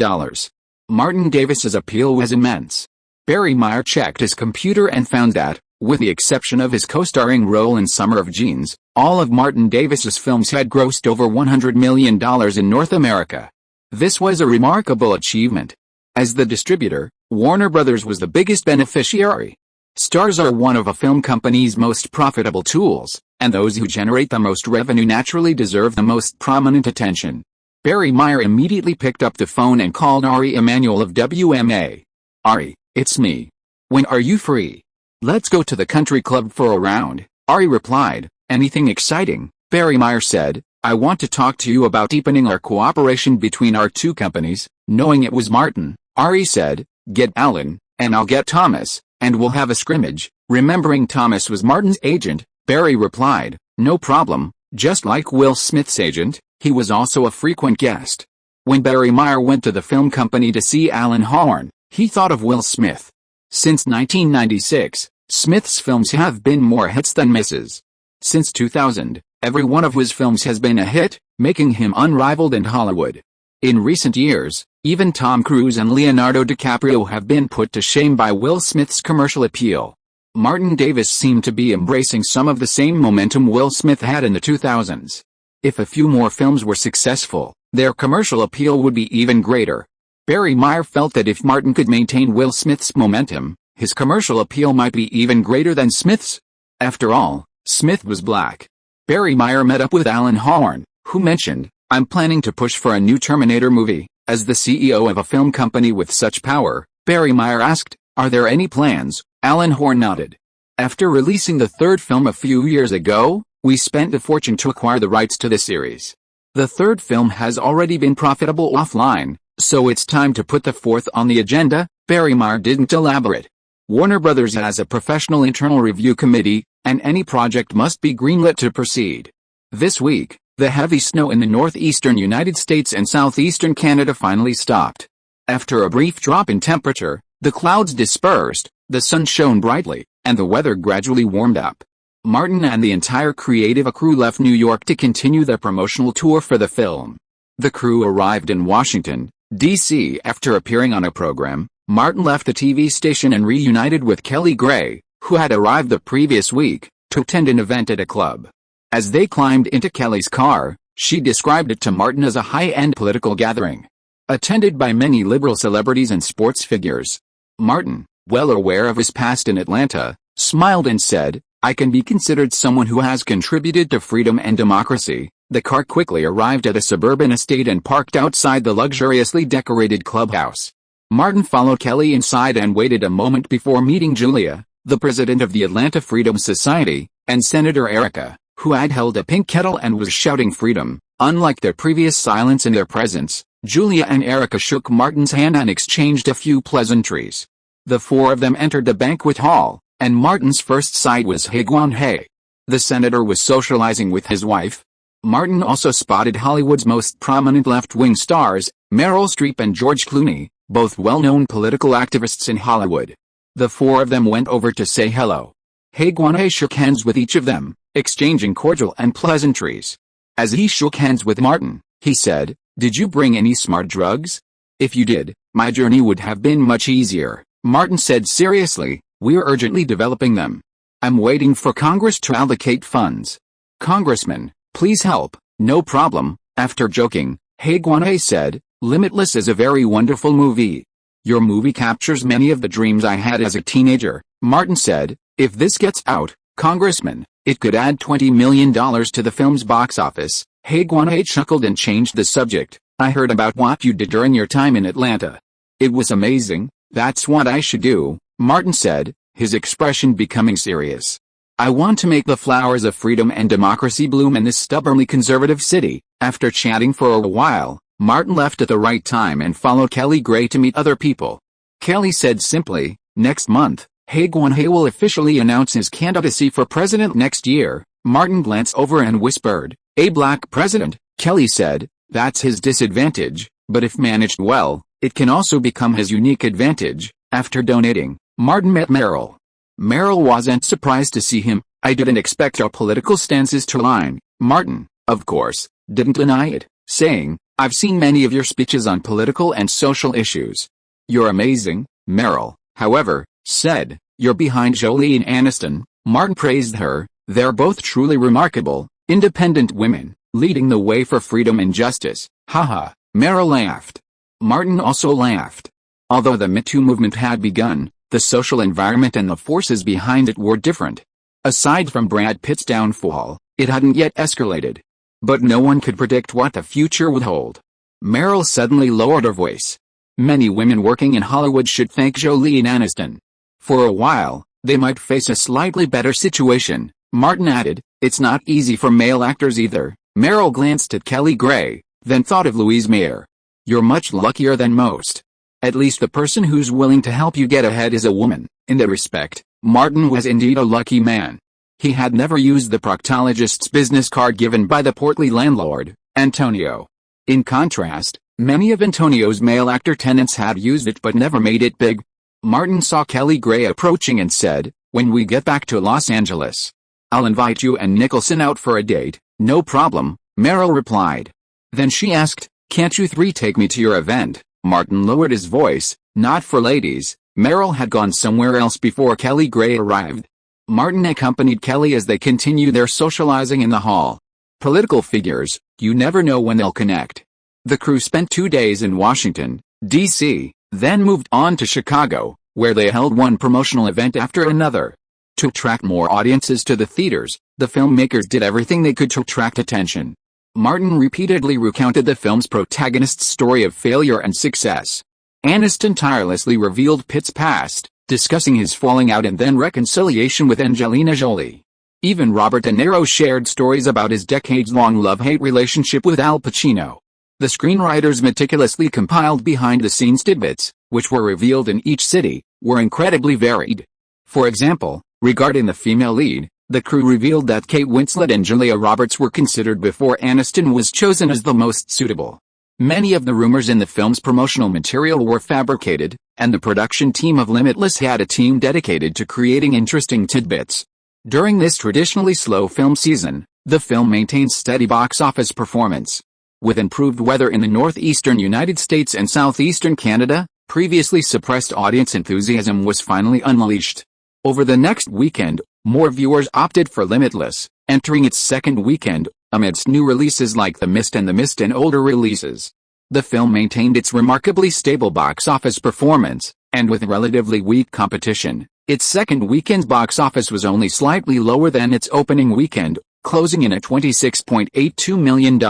Martin Davis's appeal was immense. Barry Meyer checked his computer and found that, with the exception of his co-starring role in Summer of Jeans, all of Martin Davis's films had grossed over $100 million in North America. This was a remarkable achievement. As the distributor, Warner Brothers was the biggest beneficiary. Stars are one of a film company's most profitable tools, and those who generate the most revenue naturally deserve the most prominent attention. Barry Meyer immediately picked up the phone and called Ari Emanuel of WMA. "Ari, it's me. When are you free? Let's go to the country club for a round." Ari replied. "Anything exciting?" Barry Meyer said. "I want to talk to you about deepening our cooperation between our two companies." Knowing it was Martin, Ari said, "Get Alan, and I'll get Thomas, and we'll have a scrimmage." Remembering Thomas was Martin's agent, Barry replied, "No problem. Just like Will Smith's agent, he was also a frequent guest." When Barry Meyer went to the film company to see Alan Horn, he thought of Will Smith. Since 1996, Smith's films have been more hits than misses. Since 2000, every one of his films has been a hit, making him unrivaled in Hollywood. In recent years, even Tom Cruise and Leonardo DiCaprio have been put to shame by Will Smith's commercial appeal. Martin Davis seemed to be embracing some of the same momentum Will Smith had in the 2000s. If a few more films were successful, their commercial appeal would be even greater. Barry Meyer felt that if Martin could maintain Will Smith's momentum, his commercial appeal might be even greater than Smith's. After all, Smith was black. Barry Meyer met up with Alan Horn, who mentioned, "I'm planning to push for a new Terminator movie." As the CEO of a film company with such power, Barry Meyer asked, "Are there any plans?" Alan Horn nodded. "After releasing the third film a few years ago, we spent a fortune to acquire the rights to the series. The third film has already been profitable offline, so it's time to put the fourth on the agenda." Barry Meyer didn't elaborate. Warner Brothers has a professional internal review committee, and any project must be greenlit to proceed. This week, the heavy snow in the northeastern United States and southeastern Canada finally stopped. After a brief drop in temperature, the clouds dispersed, the sun shone brightly, and the weather gradually warmed up. Martin and the entire creative crew left New York to continue their promotional tour for the film. The crew arrived in Washington, D.C. after appearing on a program. Martin left the TV station and reunited with Kelly Gray, who had arrived the previous week, to attend an event at a club. As they climbed into Kelly's car, she described it to Martin as a high-end political gathering, attended by many liberal celebrities and sports figures. Martin, well aware of his past in Atlanta, smiled and said, "I can be considered someone who has contributed to freedom and democracy, The car quickly arrived at a suburban estate and parked outside the luxuriously decorated clubhouse. Martin followed Kelly inside and waited a moment before meeting Julia, the president of the Atlanta Freedom Society, and Senator Erica, who had held a pink kettle and was shouting freedom. Unlike their previous silence in their presence, Julia and Erica shook Martin's hand and exchanged a few pleasantries. The four of them entered the banquet hall, and Martin's first sight was Hye. The senator was socializing with his wife. Martin also spotted Hollywood's most prominent left-wing stars, Meryl Streep and George Clooney, both well-known political activists in Hollywood. The four of them went over to say hello. Hye shook hands with each of them, exchanging cordial and pleasantries. As he shook hands with Martin, he said, "Did you bring any smart drugs? If you did, my journey would have been much easier." Martin said seriously, "We're urgently developing them. I'm waiting for Congress to allocate funds." "Congressman, please help." "No problem." After joking, Hye said, "Limitless is a very wonderful movie. Your movie captures many of the dreams I had as a teenager." Martin said, "If this gets out, Congressman, it could add $20 million to the film's box office." Hye chuckled and changed the subject. "I heard about what you did during your time in Atlanta. It was amazing. That's what I should do," Martin said, his expression becoming serious. "I want to make the flowers of freedom and democracy bloom in this stubbornly conservative city." After chatting for a while, Martin left at the right time and followed Kelly Gray to meet other people. Kelly said simply, "Next month, Hye will officially announce his candidacy for president next year." Martin glanced over and whispered, "A black president," Kelly said. "That's his disadvantage, but if managed well, it can also become his unique advantage." After donating, Martin met Meryl. Meryl wasn't surprised to see him. "I didn't expect our political stances to align." Martin, of course, didn't deny it, saying, "I've seen many of your speeches on political and social issues. You're amazing." Meryl, however, said, "You're behind Jolie and Aniston." Martin praised her. "They're both truly remarkable, independent women, leading the way for freedom and justice." Haha, Meryl laughed. Martin also laughed. Although the Me Too movement had begun, the social environment and the forces behind it were different. Aside from Brad Pitt's downfall, it hadn't yet escalated. But no one could predict what the future would hold. Meryl suddenly lowered her voice. "Many women working in Hollywood should thank Jolie and Aniston. For a while, they might face a slightly better situation." Martin added, "It's not easy for male actors either." Meryl glanced at Kelly Gray, then thought of Louise Mayer. "You're much luckier than most. At least the person who's willing to help you get ahead is a woman." In that respect, Martin was indeed a lucky man. He had never used the proctologist's business card given by the portly landlord, Antonio. In contrast, many of Antonio's male actor tenants had used it but never made it big. Martin saw Kelly Gray approaching and said, "When we get back to Los Angeles, I'll invite you and Nicholson out for a date." "No problem," Meryl replied. Then she asked, "Can't you three take me to your event?" Martin lowered his voice, "Not for ladies." Meryl had gone somewhere else before Kelly Gray arrived. Martin accompanied Kelly as they continued their socializing in the hall. Political figures, you never know when they'll connect. The crew spent 2 days in Washington, D.C., then moved on to Chicago, where they held one promotional event after another. To attract more audiences to the theaters, the filmmakers did everything they could to attract attention. Martin repeatedly recounted the film's protagonist's story of failure and success. Aniston tirelessly revealed Pitt's past, discussing his falling out and then reconciliation with Angelina Jolie. Even Robert De Niro shared stories about his decades-long love-hate relationship with Al Pacino. The screenwriters meticulously compiled behind-the-scenes tidbits, which were revealed in each city, were incredibly varied. For example, regarding the female lead, the crew revealed that Kate Winslet and Julia Roberts were considered before Aniston was chosen as the most suitable. Many of the rumors in the film's promotional material were fabricated, and the production team of Limitless had a team dedicated to creating interesting tidbits. During this traditionally slow film season, the film maintained steady box office performance. With improved weather in the northeastern United States and southeastern Canada, previously suppressed audience enthusiasm was finally unleashed. Over the next weekend, more viewers opted for Limitless, entering its second weekend, amidst new releases like The Mist and older releases. The film maintained its remarkably stable box office performance, and with relatively weak competition, its second weekend's box office was only slightly lower than its opening weekend. closing in at $26.82 million.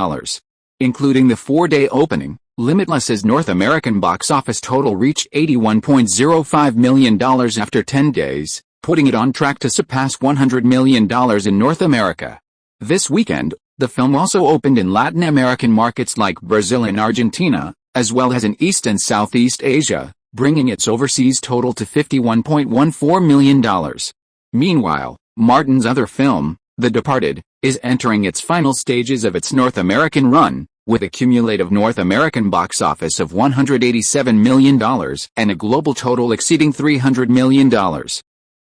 Including the 4-day opening, Limitless's North American box office total reached $81.05 million after 10 days, putting it on track to surpass $100 million in North America. This weekend, the film also opened in Latin American markets like Brazil and Argentina, as well as in East and Southeast Asia, bringing its overseas total to $51.14 million. Meanwhile, Martin's other film, The Departed, is entering its final stages of its North American run, with a cumulative North American box office of $187 million and a global total exceeding $300 million.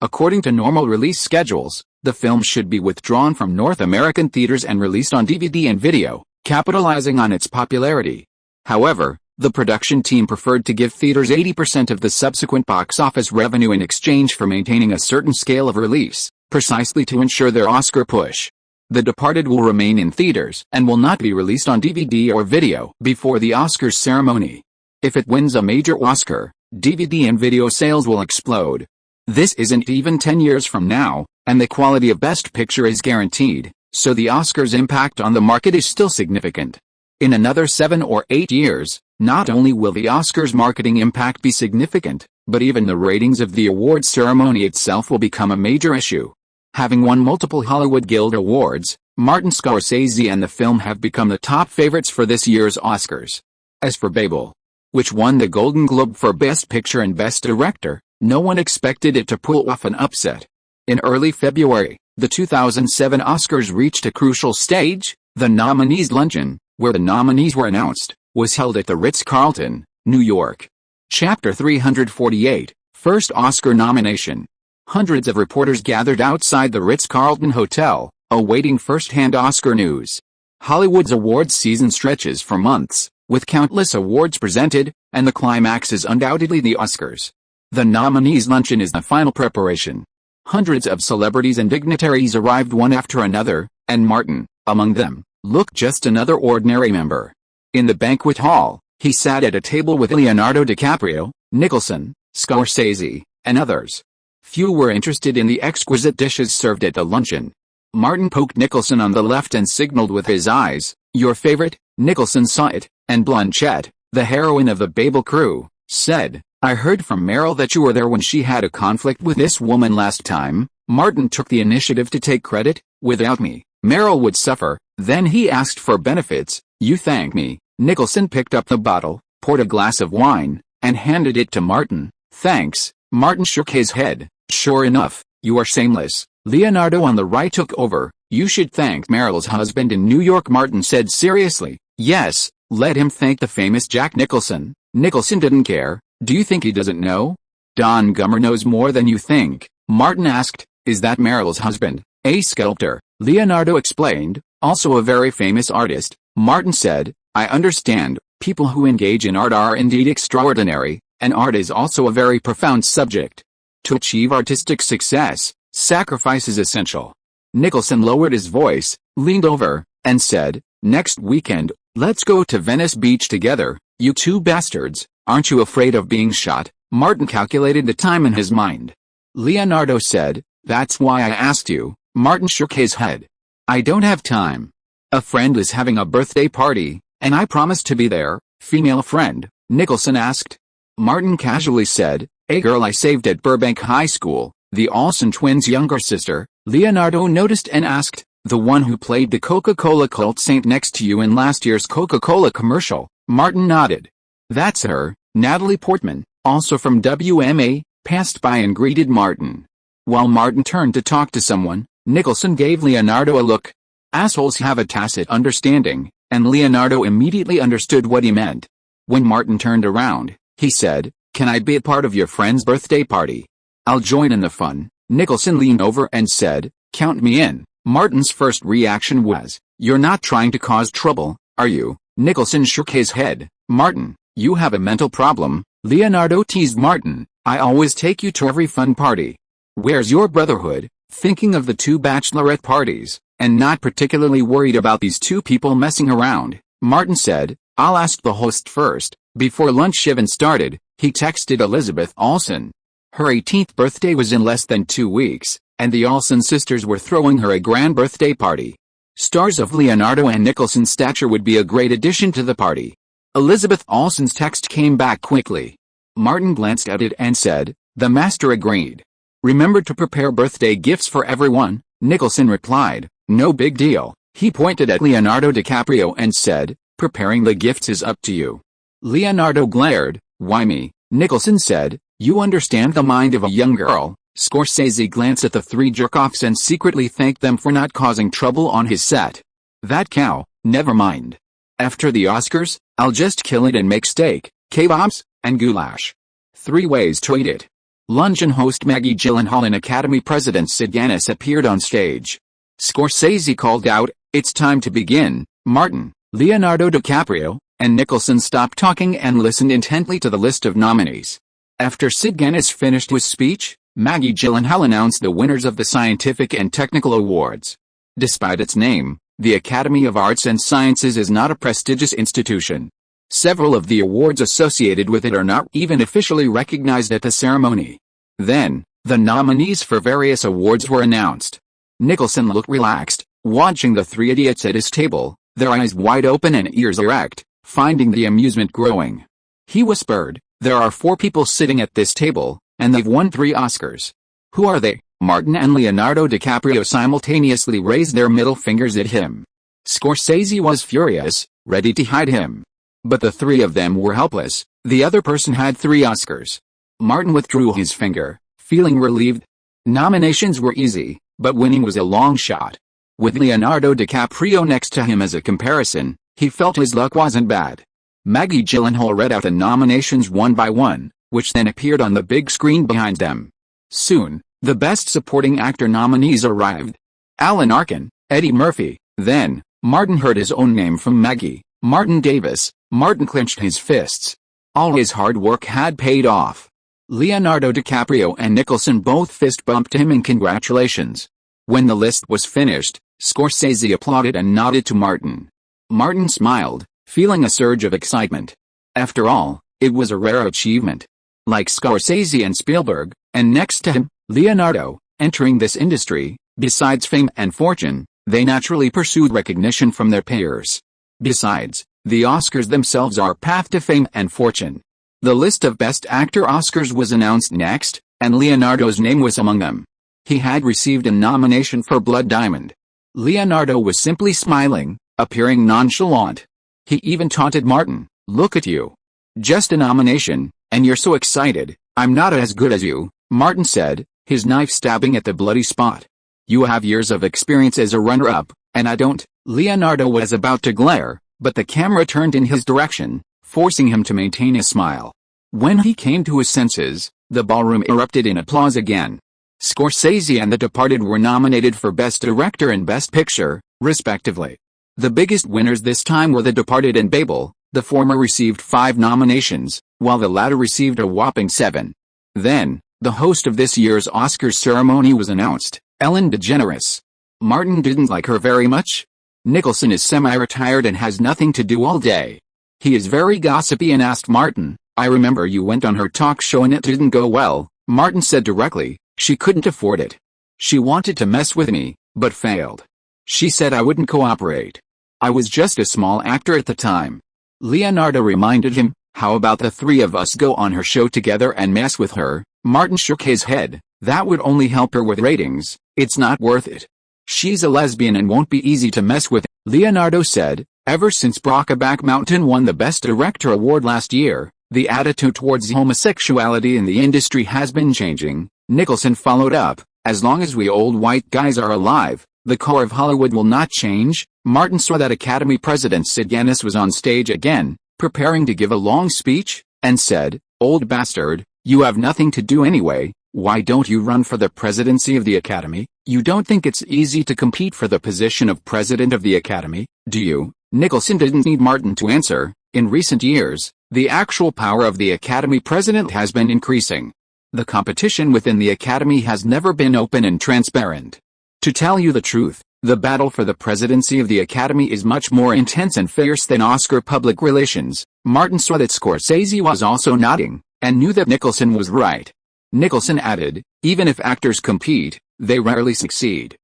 According to normal release schedules, the film should be withdrawn from North American theaters and released on DVD and video, capitalizing on its popularity. However, the production team preferred to give theaters 80% of the subsequent box office revenue in exchange for maintaining a certain scale of release, precisely to ensure their Oscar push. The Departed will remain in theaters and will not be released on DVD or video before the Oscars ceremony. If it wins a major Oscar, DVD and video sales will explode. This isn't even 10 years from now, and the quality of Best Picture is guaranteed, so the Oscars' impact on the market is still significant. In another 7 or 8 years, not only will the Oscars' marketing impact be significant, but even the ratings of the awards ceremony itself will become a major issue. Having won multiple Hollywood Guild Awards, Martin Scorsese and the film have become the top favorites for this year's Oscars. As for Babel, which won the Golden Globe for Best Picture and Best Director, no one expected it to pull off an upset. In early February, the 2007 Oscars reached a crucial stage. The nominees' luncheon, where the nominees were announced, was held at the Ritz-Carlton, New York. Chapter 348, First Oscar Nomination. Hundreds of reporters gathered outside the Ritz-Carlton Hotel, awaiting first-hand Oscar news. Hollywood's awards season stretches for months, with countless awards presented, and the climax is undoubtedly the Oscars. The nominees' luncheon is the final preparation. Hundreds of celebrities and dignitaries arrived one after another, and Martin, among them, looked just another ordinary member. In the banquet hall, he sat at a table with Leonardo DiCaprio, Nicholson, Scorsese, and others. Few were interested in the exquisite dishes served at the luncheon. Martin poked Nicholson on the left and signaled with his eyes, "Your favorite?" Nicholson saw it, and Blanchett, the heroine of the Babel crew, said, "I heard from Meryl that you were there when she had a conflict with this woman last time." Martin took the initiative to take credit. "Without me, Meryl would suffer." Then he asked for benefits. "You thank me." Nicholson picked up the bottle, poured a glass of wine, and handed it to Martin. "Thanks." Martin shook his head. "Sure enough, you are shameless." Leonardo on the right took over. "You should thank Meryl's husband in New York," Martin said seriously. "Yes, let him thank the famous Jack Nicholson." Nicholson didn't care. "Do you think he doesn't know?" "Don Gummer knows more than you think." Martin asked, "Is that Meryl's husband?" "A sculptor," Leonardo explained, "also a very famous artist." Martin said, "I understand. People who engage in art are indeed extraordinary, and art is also a very profound subject. To achieve artistic success, sacrifice is essential." Nicholson lowered his voice, leaned over, and said, "Next weekend, let's go to Venice Beach together, you two bastards. Aren't you afraid of being shot?" Martin calculated the time in his mind. Leonardo said, "That's why I asked you." Martin shook his head. "I don't have time. A friend is having a birthday party, and I promised to be there." "Female friend?" Nicholson asked. Martin casually said, "A girl I saved at Burbank High School, the Olsen twins' younger sister." Leonardo noticed and asked, "The one who played the Coca-Cola cult saint next to you in last year's Coca-Cola commercial?" Martin nodded. "That's her." Natalie Portman, also from WMA, passed by and greeted Martin. While Martin turned to talk to someone, Nicholson gave Leonardo a look. Assholes have a tacit understanding, and Leonardo immediately understood what he meant. When Martin turned around, he said, "Can I be a part of your friend's birthday party? I'll join in the fun." Nicholson leaned over and said, "Count me in." Martin's first reaction was, "You're not trying to cause trouble, are you?" Nicholson shook his head. "Martin, you have a mental problem." Leonardo teased Martin, "I always take you to every fun party. Where's your brotherhood?" Thinking of the 2 bachelorette parties, and not particularly worried about these 2 people messing around, Martin said, "I'll ask the host first." Before lunch even started, he texted Elizabeth Olsen. Her 18th birthday was in less than 2 weeks, and the Olsen sisters were throwing her a grand birthday party. Stars of Leonardo and Nicholson's stature would be a great addition to the party. Elizabeth Olsen's text came back quickly. Martin glanced at it and said, "The master agreed. Remember to prepare birthday gifts for everyone." Nicholson replied, "No big deal." He pointed at Leonardo DiCaprio and said, "Preparing the gifts is up to you." Leonardo glared. "Why me?" Nicholson said, "You understand the mind of a young girl." Scorsese glanced at the three jerk-offs and secretly thanked them for not causing trouble on his set. "That cow, never mind. After the Oscars, I'll just kill it and make steak, kebabs, and goulash. 3 ways to eat it." Luncheon host Maggie Gyllenhaal and Academy President Sid Janis appeared on stage. Scorsese called out, "It's time to begin." Martin, Leonardo DiCaprio, and Nicholson stopped talking and listened intently to the list of nominees. After Sid Janis finished his speech, Maggie Gyllenhaal announced the winners of the Scientific and Technical Awards. Despite its name, the Academy of Arts and Sciences is not a prestigious institution. Several of the awards associated with it are not even officially recognized at the ceremony. Then, the nominees for various awards were announced. Nicholson looked relaxed, watching the 3 idiots at his table, their eyes wide open and ears erect, finding the amusement growing. He whispered, "There are 4 people sitting at this table, and they've won 3 Oscars. Who are they?" Martin and Leonardo DiCaprio simultaneously raised their middle fingers at him. Scorsese was furious, ready to hide him. But the 3 of them were helpless. The other person had 3 Oscars. Martin withdrew his finger, feeling relieved. Nominations were easy, but winning was a long shot. With Leonardo DiCaprio next to him as a comparison, he felt his luck wasn't bad. Maggie Gyllenhaal read out the nominations one by one, which then appeared on the big screen behind them. Soon, the Best Supporting Actor nominees arrived. Alan Arkin, Eddie Murphy. Then, Martin heard his own name from Maggie, Martin Davis. Martin clenched his fists. All his hard work had paid off. Leonardo DiCaprio and Nicholson both fist-bumped him in congratulations. When the list was finished, Scorsese applauded and nodded to Martin. Martin smiled, feeling a surge of excitement. After all, it was a rare achievement. Like Scorsese and Spielberg, and next to him, Leonardo, entering this industry, besides fame and fortune, they naturally pursued recognition from their peers. Besides, the Oscars themselves are a path to fame and fortune. The list of Best Actor Oscars was announced next, and Leonardo's name was among them. He had received a nomination for Blood Diamond. Leonardo was simply smiling, appearing nonchalant. He even taunted Martin, "Look at you. Just a nomination, and you're so excited." "I'm not as good as you," Martin said, his knife stabbing at the bloody spot. "You have years of experience as a runner-up, and I don't." Leonardo was about to glare, but the camera turned in his direction, forcing him to maintain a smile. When he came to his senses, the ballroom erupted in applause again. Scorsese and The Departed were nominated for Best Director and Best Picture, respectively. The biggest winners this time were The Departed and Babel. The former received 5 nominations, while the latter received a whopping 7. Then, the host of this year's Oscars ceremony was announced, Ellen DeGeneres. Martin didn't like her very much. Nicholson is semi-retired and has nothing to do all day. He is very gossipy and asked Martin, "I remember you went on her talk show and it didn't go well." Martin said directly, "She couldn't afford it. She wanted to mess with me, but failed. She said I wouldn't cooperate. I was just a small actor at the time." Leonardo reminded him, "How about the 3 of us go on her show together and mess with her?" Martin shook his head. "That would only help her with ratings. It's not worth it. She's a lesbian and won't be easy to mess with." Leonardo said, "Ever since Brokeback Mountain won the Best Director award last year, the attitude towards homosexuality in the industry has been changing." Nicholson followed up, "As long as we old white guys are alive, the core of Hollywood will not change." Martin saw that Academy President Sid Janis was on stage again, preparing to give a long speech, and said, "Old bastard, you have nothing to do anyway. Why don't you run for the presidency of the Academy? You don't think it's easy to compete for the position of President of the Academy, do you?" Nicholson didn't need Martin to answer. In recent years, the actual power of the Academy President has been increasing. The competition within the Academy has never been open and transparent. To tell you the truth, the battle for the presidency of the Academy is much more intense and fierce than Oscar public relations. Martin saw that Scorsese was also nodding, and knew that Nicholson was right. Nicholson added, "Even if actors compete, they rarely succeed.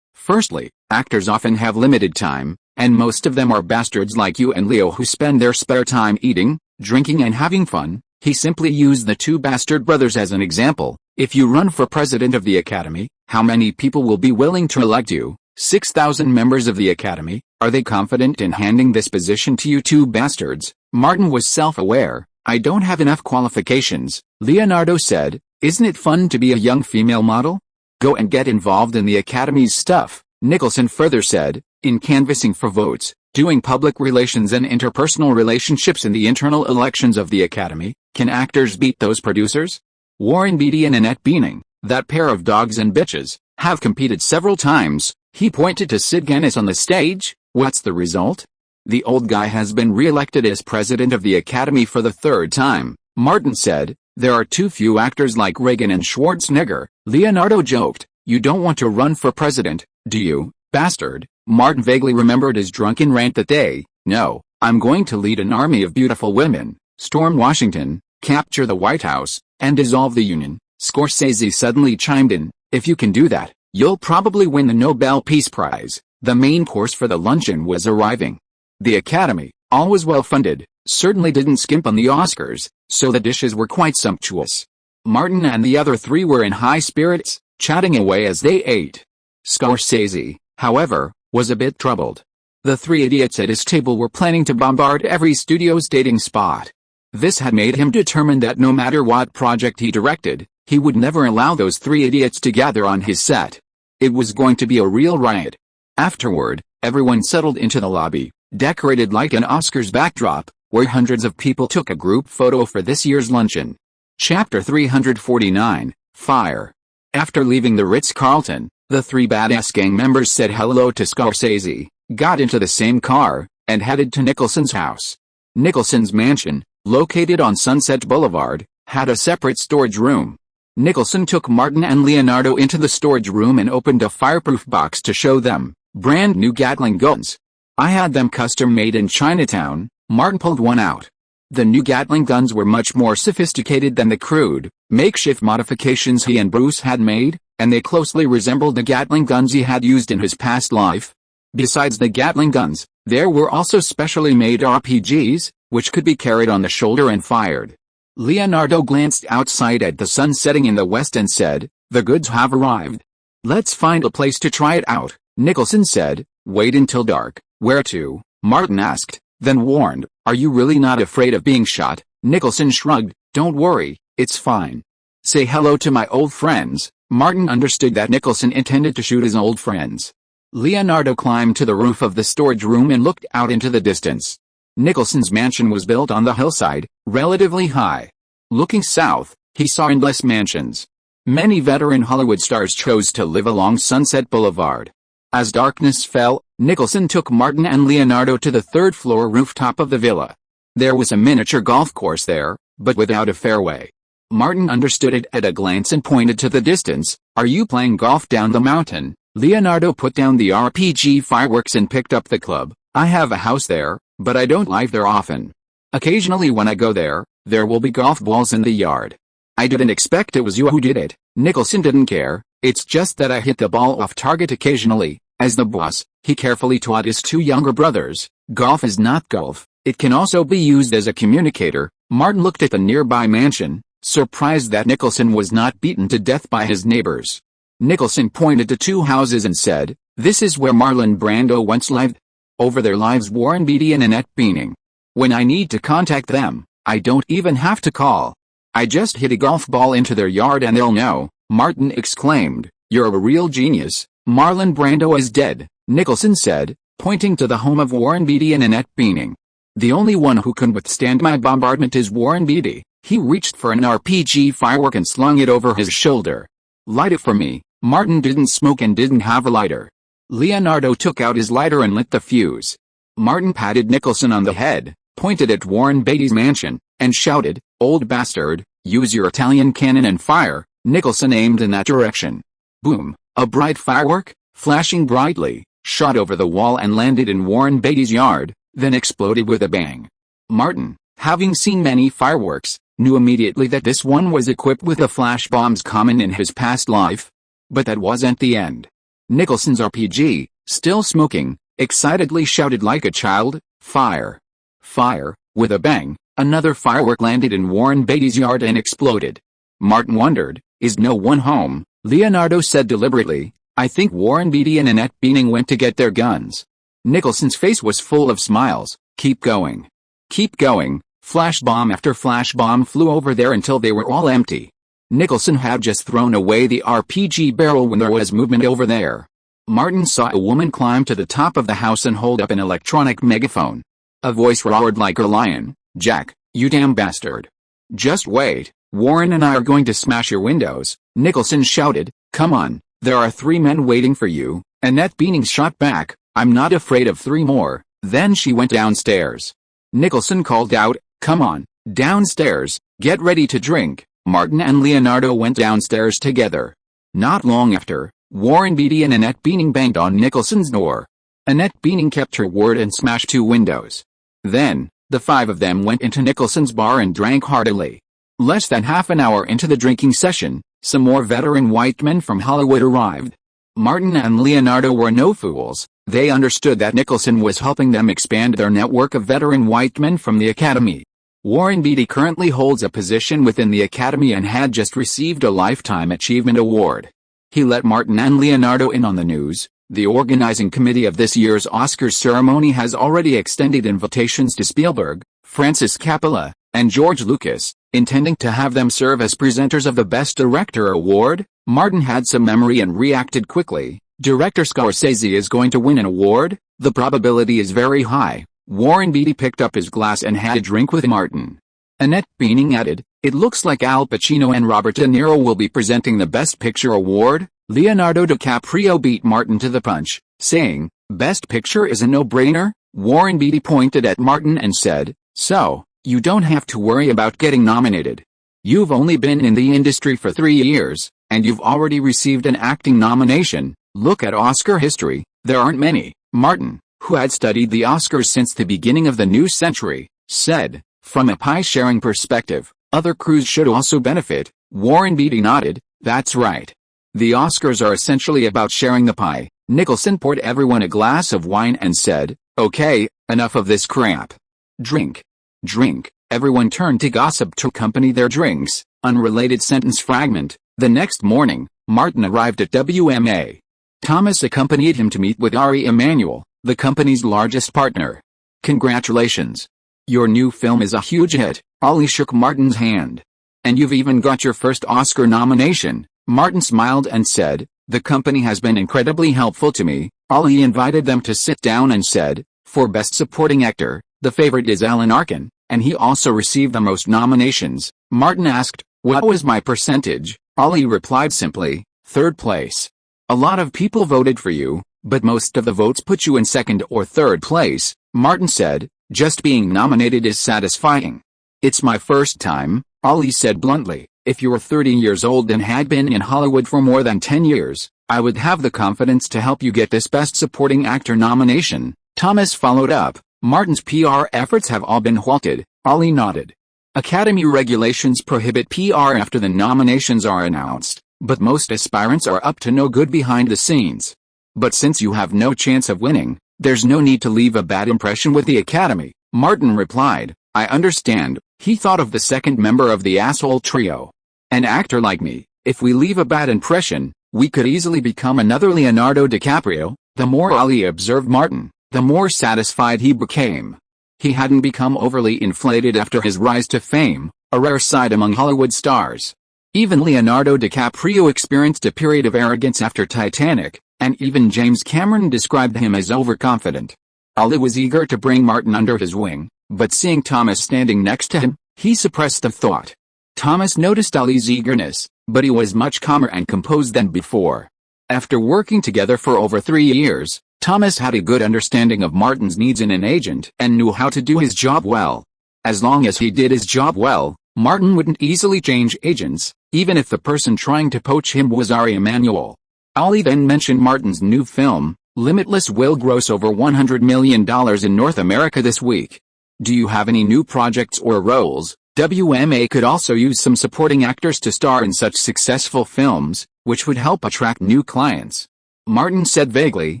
Firstly, actors often have limited time, and most of them are bastards like you and Leo who spend their spare time eating, drinking and having fun. He simply used the two bastard brothers as an example. If you run for president of the Academy, how many people will be willing to elect you? 6,000 members of the Academy. Are they confident in handing this position to you two bastards? Martin was self-aware. I don't have enough qualifications, Leonardo said. Isn't it fun to be a young female model? Go and get involved in the Academy's stuff, Nicholson further said. In canvassing for votes, doing public relations and interpersonal relationships in the internal elections of the Academy, can actors beat those producers? Warren Beatty and Annette Bening, that pair of dogs and bitches, have competed several times. He pointed to Sid Guinness on the stage. What's the result? The old guy has been re-elected as president of the Academy for the third time, Martin said. There are too few actors like Reagan and Schwarzenegger, Leonardo joked. You don't want to run for president, do you, bastard? Martin vaguely remembered his drunken rant that day. No, I'm going to lead an army of beautiful women, storm Washington, capture the White House, and dissolve the Union. Scorsese suddenly chimed in. If you can do that, you'll probably win the Nobel Peace Prize. The main course for the luncheon was arriving. The Academy, always well-funded, certainly didn't skimp on the Oscars, so the dishes were quite sumptuous. Martin and the other three were in high spirits, chatting away as they ate. Scorsese, however, was a bit troubled. The three idiots at his table were planning to bombard every studio's dating spot. This had made him determined that no matter what project he directed, he would never allow those three idiots to gather on his set. It was going to be a real riot. Afterward, everyone settled into the lobby, decorated like an Oscars backdrop, where hundreds of people took a group photo for this year's luncheon. Chapter 349, Fire. After leaving the Ritz-Carlton, the three badass gang members said hello to Scorsese, got into the same car, and headed to Nicholson's house. Nicholson's mansion, located on Sunset Boulevard, had a separate storage room. Nicholson took Martin and Leonardo into the storage room and opened a fireproof box to show them brand new Gatling guns. I had them custom made in Chinatown. Martin pulled one out. The new Gatling guns were much more sophisticated than the crude, makeshift modifications he and Bruce had made, and they closely resembled the Gatling guns he had used in his past life. Besides the Gatling guns, there were also specially made RPGs, which could be carried on the shoulder and fired. Leonardo glanced outside at the sun setting in the west and said, the goods have arrived. Let's find a place to try it out, Nicholson said. Wait until dark. Where to? Martin asked, then warned, are you really not afraid of being shot? Nicholson shrugged, don't worry, it's fine. Say hello to my old friends. Martin understood that Nicholson intended to shoot his old friends. Leonardo climbed to the roof of the storage room and looked out into the distance. Nicholson's mansion was built on the hillside, relatively high. Looking south, he saw endless mansions. Many veteran Hollywood stars chose to live along Sunset Boulevard. As darkness fell, Nicholson took Martin and Leonardo to the third-floor rooftop of the villa. There was a miniature golf course there, but without a fairway. Martin understood it at a glance and pointed to the distance. Are you playing golf down the mountain? Leonardo put down the RPG fireworks and picked up the club. I have a house there, but I don't live there often. Occasionally when I go there, there will be golf balls in the yard. I didn't expect it was you who did it. Nicholson didn't care. It's just that I hit the ball off target occasionally. As the boss, he carefully taught his two younger brothers, golf is not golf. It can also be used as a communicator. Martin looked at the nearby mansion, surprised that Nicholson was not beaten to death by his neighbors. Nicholson pointed to two houses and said, this is where Marlon Brando once lived. Over their lives Warren Beatty and Annette Bening. When I need to contact them, I don't even have to call. I just hit a golf ball into their yard and they'll know, Martin exclaimed. You're a real genius. Marlon Brando is dead, Nicholson said, pointing to the home of Warren Beatty and Annette Bening. The only one who can withstand my bombardment is Warren Beatty. He reached for an RPG firework and slung it over his shoulder. Light it for me. Martin didn't smoke and didn't have a lighter. Leonardo took out his lighter and lit the fuse. Martin patted Nicholson on the head, pointed at Warren Beatty's mansion, and shouted, old bastard, use your Italian cannon and fire. Nicholson aimed in that direction. Boom, a bright firework, flashing brightly, shot over the wall and landed in Warren Beatty's yard, then exploded with a bang. Martin, having seen many fireworks, knew immediately that this one was equipped with the flash bombs common in his past life. But that wasn't the end. Nicholson's RPG, still smoking, excitedly shouted like a child, "Fire! Fire!" With a bang, another firework landed in Warren Beatty's yard and exploded. Martin wondered, "Is no one home?" Leonardo said deliberately, "I think Warren Beatty and Annette Bening went to get their guns." Nicholson's face was full of smiles. "Keep going. Keep going." Flash bomb after flash bomb flew over there until they were all empty. Nicholson had just thrown away the RPG barrel when there was movement over there. Martin saw a woman climb to the top of the house and hold up an electronic megaphone. A voice roared like a lion, "Jack, you damn bastard. Just wait, Warren and I are going to smash your windows." Nicholson shouted, "Come on, there are 3 men waiting for you." Annette Bening shot back, "I'm not afraid of 3 more." Then she went downstairs. Nicholson called out, "Come on, downstairs, get ready to drink." Martin and Leonardo went downstairs together. Not long after, Warren Beatty and Annette Bening banged on Nicholson's door. Annette Bening kept her word and smashed 2 windows. Then, the 5 of them went into Nicholson's bar and drank heartily. Less than half an hour into the drinking session, some more veteran white men from Hollywood arrived. Martin and Leonardo were no fools. They understood that Nicholson was helping them expand their network of veteran white men from the Academy. Warren Beatty currently holds a position within the Academy and had just received a Lifetime Achievement Award. He let Martin and Leonardo in on the news. The organizing committee of this year's Oscars ceremony has already extended invitations to Spielberg, Francis Coppola, and George Lucas, intending to have them serve as presenters of the Best Director award. Martin had some memory and reacted quickly. "Director Scorsese is going to win an award? The probability is very high." Warren Beatty picked up his glass and had a drink with Martin. Annette Bening added, "It looks like Al Pacino and Robert De Niro will be presenting the Best Picture award." Leonardo DiCaprio beat Martin to the punch, saying, "Best Picture is a no-brainer." Warren Beatty pointed at Martin and said, "So, you don't have to worry about getting nominated. You've only been in the industry for 3 years, and you've already received an acting nomination. Look at Oscar history, there aren't many." Martin, who had studied the Oscars since the beginning of the new century, said, "From a pie-sharing perspective, other crews should also benefit." Warren Beatty nodded, "That's right. The Oscars are essentially about sharing the pie." Nicholson poured everyone a glass of wine and said, "Okay, enough of this crap. Drink. Drink." Everyone turned to gossip to accompany their drinks. Unrelated sentence fragment. The next morning, Martin arrived at WMA. Thomas accompanied him to meet with Ari Emanuel, the company's largest partner. "Congratulations. Your new film is a huge hit." Ollie shook Martin's hand. "And you've even got your first Oscar nomination." Martin smiled and said, "The company has been incredibly helpful to me." Ollie invited them to sit down and said, "For Best Supporting Actor, the favorite is Alan Arkin, and he also received the most nominations." Martin asked, "What was my percentage?" Ollie replied simply, "3rd place. A lot of people voted for you, but most of the votes put you in 2nd or 3rd place." Martin said, "Just being nominated is satisfying." "It's my first time," Ollie said bluntly. "If you were 30 years old and had been in Hollywood for more than 10 years, I would have the confidence to help you get this Best Supporting Actor nomination." Thomas followed up, "Martin's PR efforts have all been halted." Ollie nodded. "Academy regulations prohibit PR after the nominations are announced, but most aspirants are up to no good behind the scenes. But since you have no chance of winning, there's no need to leave a bad impression with the Academy." Martin replied, "I understand." He thought of the second member of the asshole trio. "An actor like me, if we leave a bad impression, we could easily become another Leonardo DiCaprio." The more Ollie observed Martin, the more satisfied he became. He hadn't become overly inflated after his rise to fame, a rare sight among Hollywood stars. Even Leonardo DiCaprio experienced a period of arrogance after Titanic, and even James Cameron described him as overconfident. Ollie was eager to bring Martin under his wing, but seeing Thomas standing next to him, he suppressed the thought. Thomas noticed Ollie's eagerness, but he was much calmer and composed than before. After working together for over 3 years, Thomas had a good understanding of Martin's needs in an agent and knew how to do his job well. As long as he did his job well, Martin wouldn't easily change agents, even if the person trying to poach him was Ari Emanuel. Ollie then mentioned Martin's new film, Limitless, will gross over $100 million in North America this week. "Do you have any new projects or roles? WMA could also use some supporting actors to star in such successful films, which would help attract new clients." Martin said vaguely,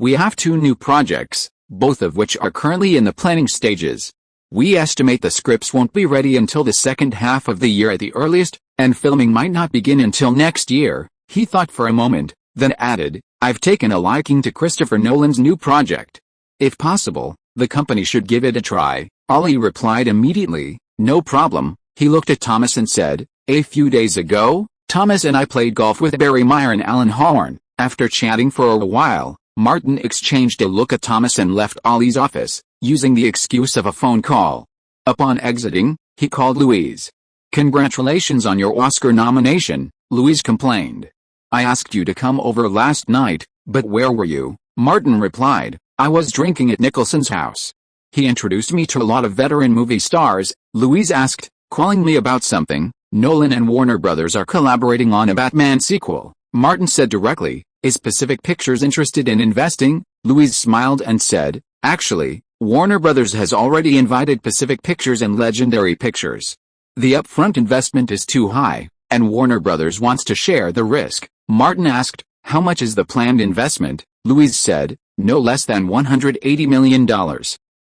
"We have 2 new projects, both of which are currently in the planning stages. We estimate the scripts won't be ready until the second half of the year at the earliest, and filming might not begin until next year." He thought for a moment, then added, "I've taken a liking to Christopher Nolan's new project. If possible, the company should give it a try." Ollie replied immediately, "No problem." He looked at Thomas and said, "A few days ago, Thomas and I played golf with Barry Meyer and Alan Horn." After chatting for a while, Martin exchanged a look at Thomas and left Ollie's office, using the excuse of a phone call. Upon exiting, he called Louise. "Congratulations on your Oscar nomination," Louise complained. "I asked you to come over last night, but where were you?" Martin replied, "I was drinking at Nicholson's house. He introduced me to a lot of veteran movie stars." Louise asked, "Calling me about something?" "Nolan and Warner Brothers are collaborating on a Batman sequel," Martin said directly. "Is Pacific Pictures interested in investing?" Louise smiled and said, "Actually, Warner Brothers has already invited Pacific Pictures and Legendary Pictures. The upfront investment is too high, and Warner Brothers wants to share the risk." Martin asked, "How much is the planned investment?" Louise said, "No less than $180 million.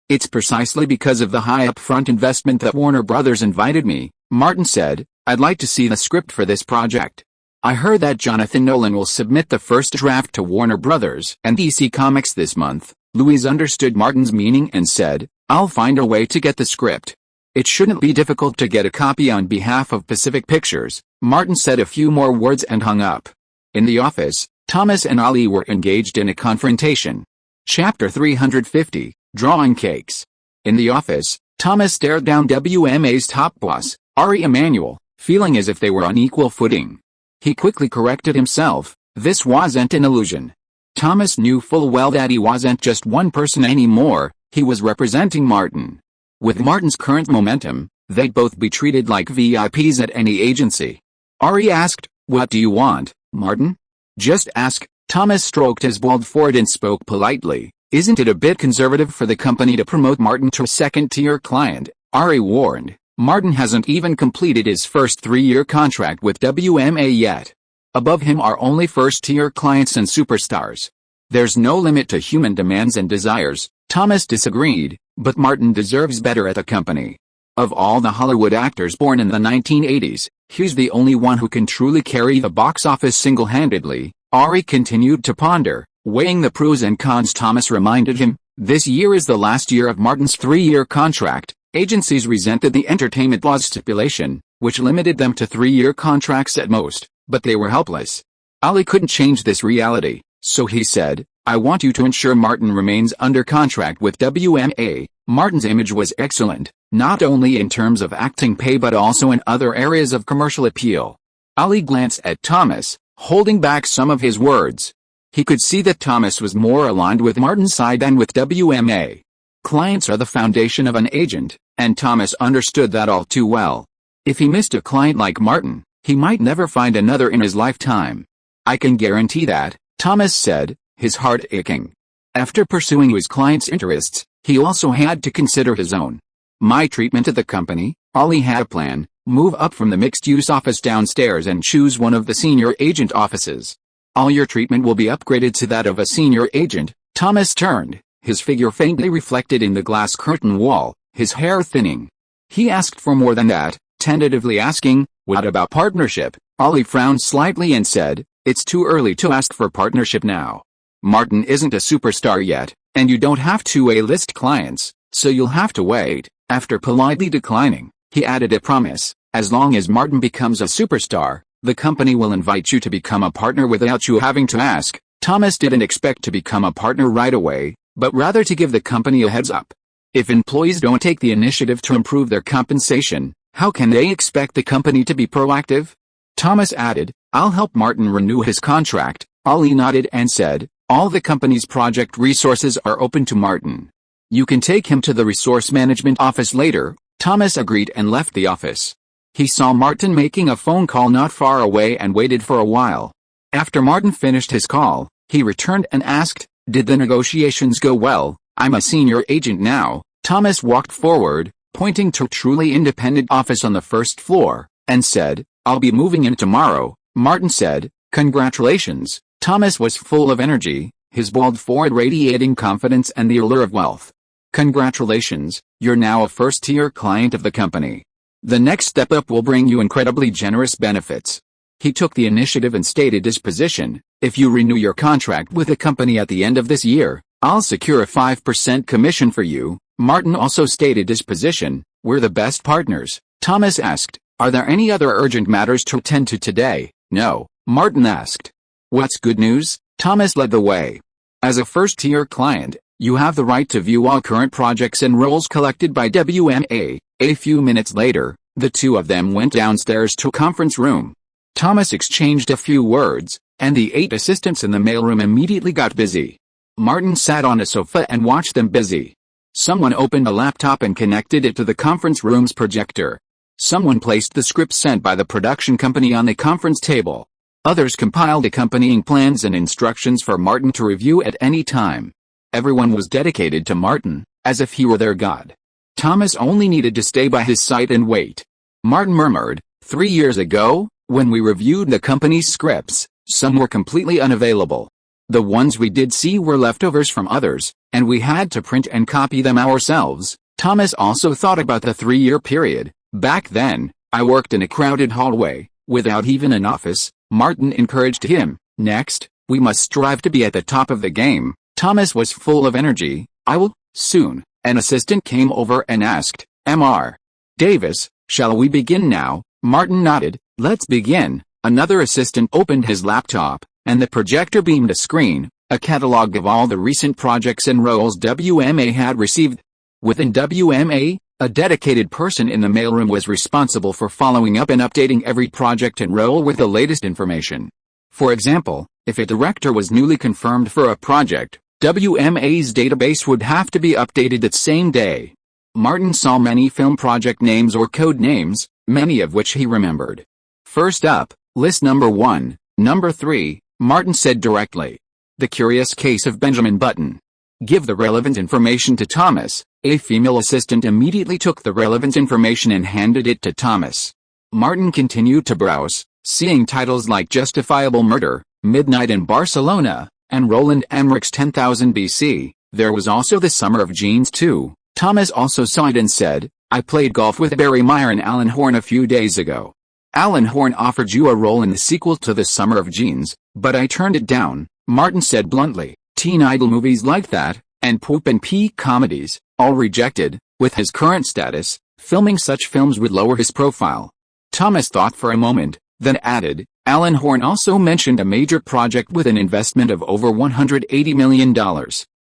It's precisely because of the high upfront investment that Warner Brothers invited me." Martin said, "I'd like to see the script for this project. I heard that Jonathan Nolan will submit the first draft to Warner Brothers and DC Comics this month." Louise understood Martin's meaning and said, "I'll find a way to get the script. It shouldn't be difficult to get a copy on behalf of Pacific Pictures." Martin said a few more words and hung up. In the office, Thomas and Ollie were engaged in a confrontation. Chapter 350, Drawing Cakes. In the office, Thomas stared down WMA's top boss, Ari Emanuel, feeling as if they were on equal footing. He quickly corrected himself, this wasn't an illusion. Thomas knew full well that he wasn't just one person anymore, he was representing Martin. With Martin's current momentum, they'd both be treated like VIPs at any agency. Ari asked, "What do you want, Martin?" "Just ask." Thomas stroked his bald forehead and spoke politely. "Isn't it a bit conservative for the company to promote Martin to a second-tier client?" Ari warned. "Martin hasn't even completed his first 3-year contract with WMA yet. Above him are only first-tier clients and superstars. There's no limit to human demands and desires." Thomas disagreed, but Martin deserves better at the company. Of all the Hollywood actors born in the 1980s, he's the only one who can truly carry the box office single-handedly. Ari continued to ponder, weighing the pros and cons. Thomas reminded him, this year is the last year of Martin's 3-year contract. Agencies resented the entertainment laws stipulation, which limited them to 3-year contracts at most, but they were helpless. Ali couldn't change this reality, so he said, "I want you to ensure Martin remains under contract with WMA." Martin's image was excellent, not only in terms of acting pay but also in other areas of commercial appeal. Ali glanced at Thomas, holding back some of his words. He could see that Thomas was more aligned with Martin's side than with WMA. Clients are the foundation of an agent, and Thomas understood that all too well. If he missed a client like Martin, he might never find another in his lifetime. "I can guarantee that," Thomas said, his heart aching. After pursuing his client's interests, he also had to consider his own. "My treatment at the company," Ollie had a plan, "move up from the mixed-use office downstairs and choose one of the senior agent offices. All your treatment will be upgraded to that of a senior agent." Thomas turned, his figure faintly reflected in the glass curtain wall, his hair thinning. He asked for more than that, tentatively asking, "What about partnership?" Ollie frowned slightly and said, "It's too early to ask for partnership now. Martin isn't a superstar yet, and you don't have 2 A-list clients, so you'll have to wait." After politely declining, he added a promise, "As long as Martin becomes a superstar, the company will invite you to become a partner without you having to ask." Thomas didn't expect to become a partner right away, but rather to give the company a heads up. If employees don't take the initiative to improve their compensation, how can they expect the company to be proactive? Thomas added, "I'll help Martin renew his contract." Ollie nodded and said, "All the company's project resources are open to Martin. You can take him to the resource management office later." Thomas agreed and left the office. He saw Martin making a phone call not far away and waited for a while. After Martin finished his call, he returned and asked, "Did the negotiations go well?" "I'm a senior agent now." Thomas walked forward, pointing to a truly independent office on the first floor, and said, "I'll be moving in tomorrow." Martin said, "Congratulations, Thomas was full of energy, his bald forehead radiating confidence and the allure of wealth. Congratulations, you're now a first-tier client of the company. The next step up will bring you incredibly generous benefits. He took the initiative and stated his position: if you renew your contract with the company at the end of this year, I'll secure a 5% commission for you. Martin also stated his position: we're the best partners. Thomas asked, are there any other urgent matters to attend to today? No, Martin asked. What's good news? Thomas led the way. As a first-tier client, you have the right to view all current projects and roles collected by WMA. A few minutes later, the two of them went downstairs to a conference room. Thomas exchanged a few words, and the 8 assistants in the mailroom immediately got busy. Martin sat on a sofa and watched them busy. Someone opened a laptop and connected it to the conference room's projector. Someone placed the script sent by the production company on the conference table. Others compiled accompanying plans and instructions for Martin to review at any time. Everyone was dedicated to Martin, as if he were their god. Thomas only needed to stay by his side and wait. Martin murmured, 3 years ago, when we reviewed the company's scripts, some were completely unavailable. The ones we did see were leftovers from others, and we had to print and copy them ourselves. Thomas also thought about the 3-year period. Back then, I worked in a crowded hallway, without even an office. Martin encouraged him. Next, we must strive to be at the top of the game. Thomas was full of energy. I will, soon. An assistant came over and asked, Mr. Davis, shall we begin now? Martin nodded. Let's begin. Another assistant opened his laptop, and the projector beamed a screen, a catalog of all the recent projects and roles WMA had received. Within WMA, a dedicated person in the mailroom was responsible for following up and updating every project and role with the latest information. For example, if a director was newly confirmed for a project, WMA's database would have to be updated that same day. Martin saw many film project names or code names, many of which he remembered. First up, list number 1, number 3, Martin said directly. The Curious Case of Benjamin Button. Give the relevant information to Thomas. A female assistant immediately took the relevant information and handed it to Thomas. Martin continued to browse, seeing titles like Justifiable Murder, Midnight in Barcelona, and Roland Emmerich's 10,000 BC. There was also The Summer of Jeans too. Thomas also saw it and said, I played golf with Barry Meyer and Alan Horn a few days ago. Alan Horn offered you a role in the sequel to The Summer of Jeans, but I turned it down, Martin said bluntly. Teen idol movies like that, and poop and pee comedies, all rejected. With his current status, filming such films would lower his profile. Thomas thought for a moment, then added, Alan Horn also mentioned a major project with an investment of over $180 million.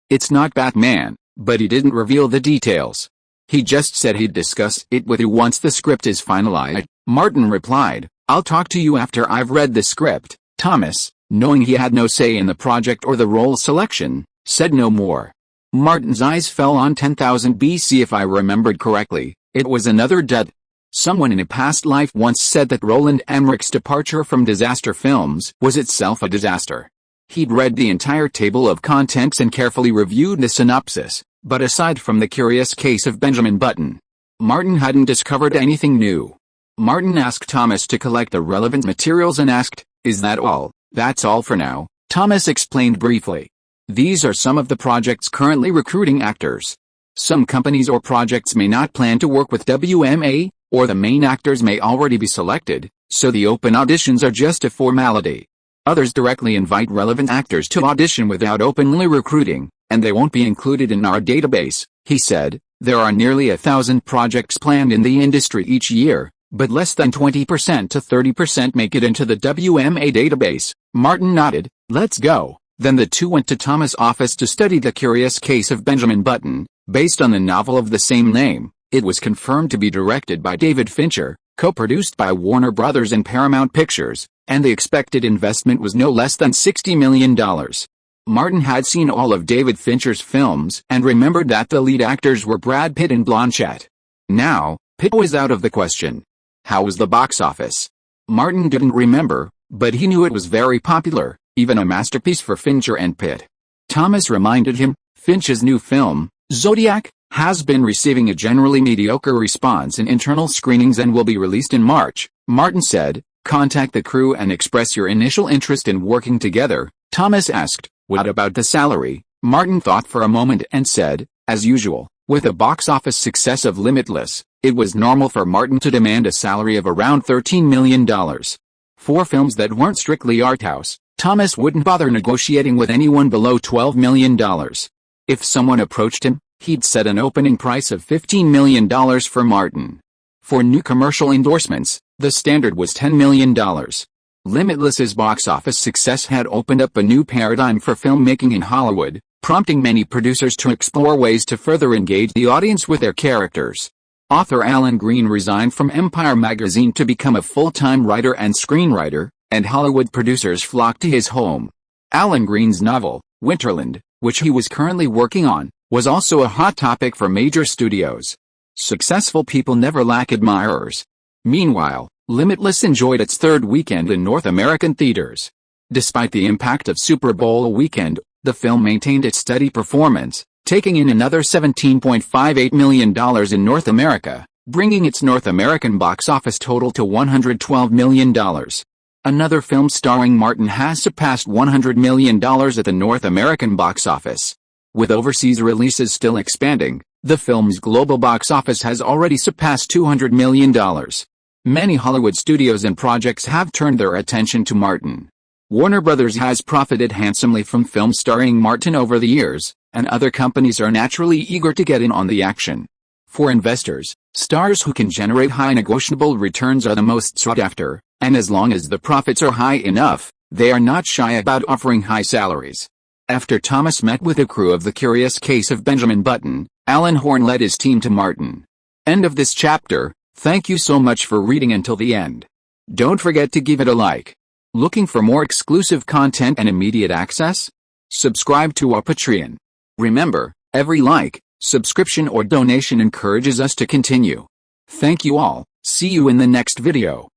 It's not Batman, but he didn't reveal the details. He just said he'd discuss it with you once the script is finalized. Martin replied, I'll talk to you after I've read the script. Thomas, knowing he had no say in the project or the role selection, said no more. Martin's eyes fell on 10,000 BC. If I remembered correctly, it was another dud. Someone in a past life once said that Roland Emmerich's departure from disaster films was itself a disaster. He'd read the entire table of contents and carefully reviewed the synopsis, but aside from The Curious Case of Benjamin Button, Martin hadn't discovered anything new. Martin asked Thomas to collect the relevant materials and asked, Is that all? That's all for now, Thomas explained briefly. These are some of the projects currently recruiting actors. Some companies or projects may not plan to work with WMA, or the main actors may already be selected, so the open auditions are just a formality. Others directly invite relevant actors to audition without openly recruiting, and they won't be included in our database, he said. There are nearly 1,000 projects planned in the industry each year, but less than 20% to 30% make it into the WMA database. Martin nodded. Let's go. Then the two went to Thomas' office to study The Curious Case of Benjamin Button, based on the novel of the same name. It was confirmed to be directed by David Fincher, co-produced by Warner Brothers and Paramount Pictures, and the expected investment was no less than $60 million. Martin had seen all of David Fincher's films and remembered that the lead actors were Brad Pitt and Blanchett. Now, Pitt was out of the question. How was the box office? Martin didn't remember, but he knew it was very popular, even a masterpiece for Fincher and Pitt. Thomas reminded him, Fincher's new film, Zodiac, has been receiving a generally mediocre response in internal screenings and will be released in March. Martin said, Contact the crew and express your initial interest in working together. Thomas asked, "What about the salary?" Martin thought for a moment and said, "As usual, with the box office success of Limitless, it was normal for Martin to demand a salary of around $13 million. For films that weren't strictly arthouse, Thomas wouldn't bother negotiating with anyone below $12 million. If someone approached him, he'd set an opening price of $15 million for Martin. For new commercial endorsements, the standard was $10 million. Limitless's box office success had opened up a new paradigm for filmmaking in Hollywood, prompting many producers to explore ways to further engage the audience with their characters. Author Alan Green resigned from Empire magazine to become a full-time writer and screenwriter, and Hollywood producers flocked to his home. Alan Green's novel, Winterland, which he was currently working on, was also a hot topic for major studios. Successful people never lack admirers. Meanwhile, Limitless enjoyed its third weekend in North American theaters. Despite the impact of Super Bowl weekend, the film maintained its steady performance, taking in another $17.58 million in North America, bringing its North American box office total to $112 million. Another film starring Martin has surpassed $100 million at the North American box office. With overseas releases still expanding, the film's global box office has already surpassed $200 million. Many Hollywood studios and projects have turned their attention to Martin. Warner Brothers has profited handsomely from films starring Martin over the years, and other companies are naturally eager to get in on the action. For investors, stars who can generate high negotiable returns are the most sought after, and as long as the profits are high enough, they are not shy about offering high salaries. After Thomas met with the crew of The Curious Case of Benjamin Button, Alan Horn led his team to Martin. End of this chapter. Thank you so much for reading until the end. Don't forget to give it a like. Looking for more exclusive content and immediate access? Subscribe to our Patreon. Remember, every like, subscription or donation encourages us to continue. Thank you all. See you in the next video.